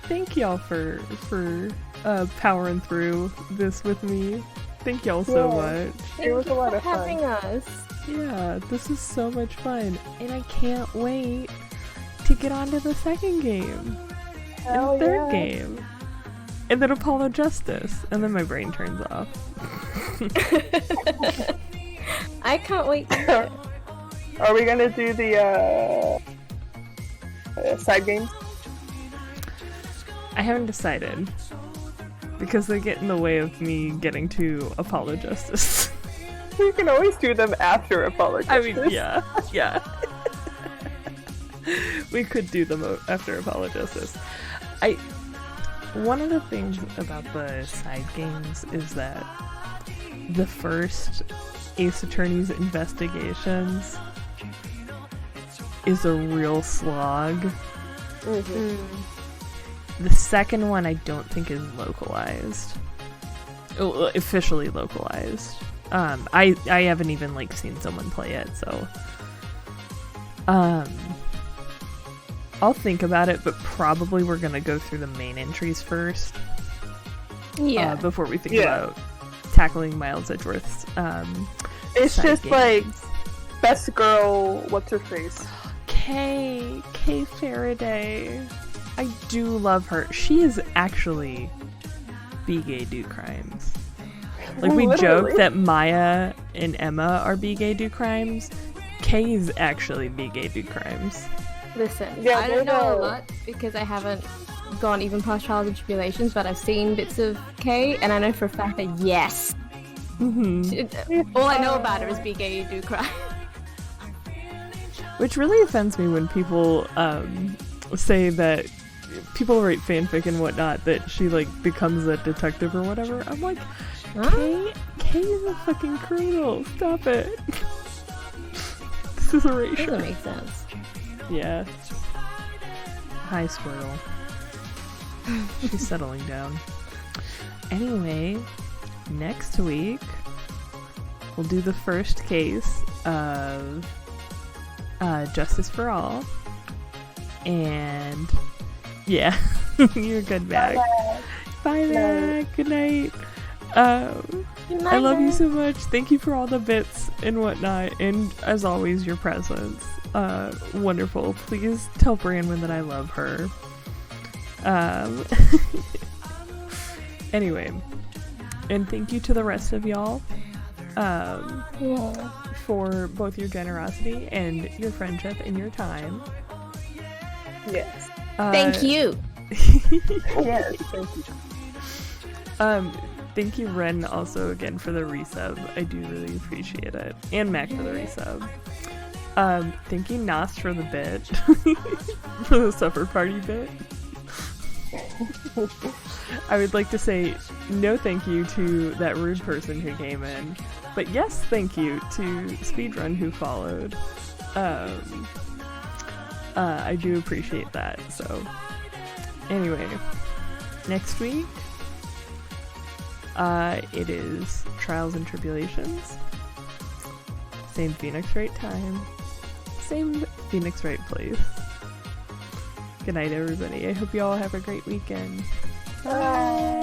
Thank y'all for powering through this with me. Thank y'all so much. thank was you a lot for of fun. having us. Yeah, this is so much fun, and I can't wait to get on to the second game Hell and third yeah. game, and then Apollo Justice, and then my brain turns off. I can't wait to do it. Are we gonna do the side games? I haven't decided because they get in the way of me getting to Apologists. You can always do them after Apollo I Justice. mean, yeah. We could do them after Apologists. One of the things about the side games is that the first Ace Attorney's investigations is a real slog. The second one I don't think is localized. Officially localized. I haven't even like seen someone play it, so I'll think about it, but probably we're gonna go through the main entries first. Yeah. Before we think about tackling Miles Edgeworth's It's side just games. like best girl, what's her face? Kay Faraday. I do love her. She is actually Be Gay Do Crimes. Like, we Literally. joke that Maya and Emma are Be Gay Do Crimes. Kay is actually Be Gay Do Crimes. Listen, Yeah, I don't know a they're- lot because I haven't gone even past Trials and Tribulations, but I've seen bits of Kay, and I know for a fact that yes, all I know about her is Be Gay, You Do Cry. Which really offends me when people say that people write fanfic and whatnot that she like becomes a detective or whatever. I'm like, Kay is a fucking criminal. Stop it. This is erasure. Doesn't make sense. Yeah. Hi, Squirrel. She's settling down. Anyway, next week we'll do the first case of Justice for All. And yeah, you're good, Mac. Bye, Mac. Good night. I love you so much. Thank you for all the bits and whatnot, and as always, your presence. Wonderful. Please tell Brandon that I love her. Anyway, and thank you to the rest of y'all for both your generosity and your friendship and your time. Yes. Thank you. Yes, thank you. Thank you, Ren, also again for the resub. I do really appreciate it. And Mac for the resub. Thank you, Nas, for the bit. For the supper party bit. I would like to say no thank you to that rude person who came in. But yes, thank you to Speedrun who followed. I do appreciate that. So, anyway, next week, it is Trials and Tribulations. Same Phoenix Wright time. Same Phoenix Wright place. Good night, everybody. I hope you all have a great weekend. Bye.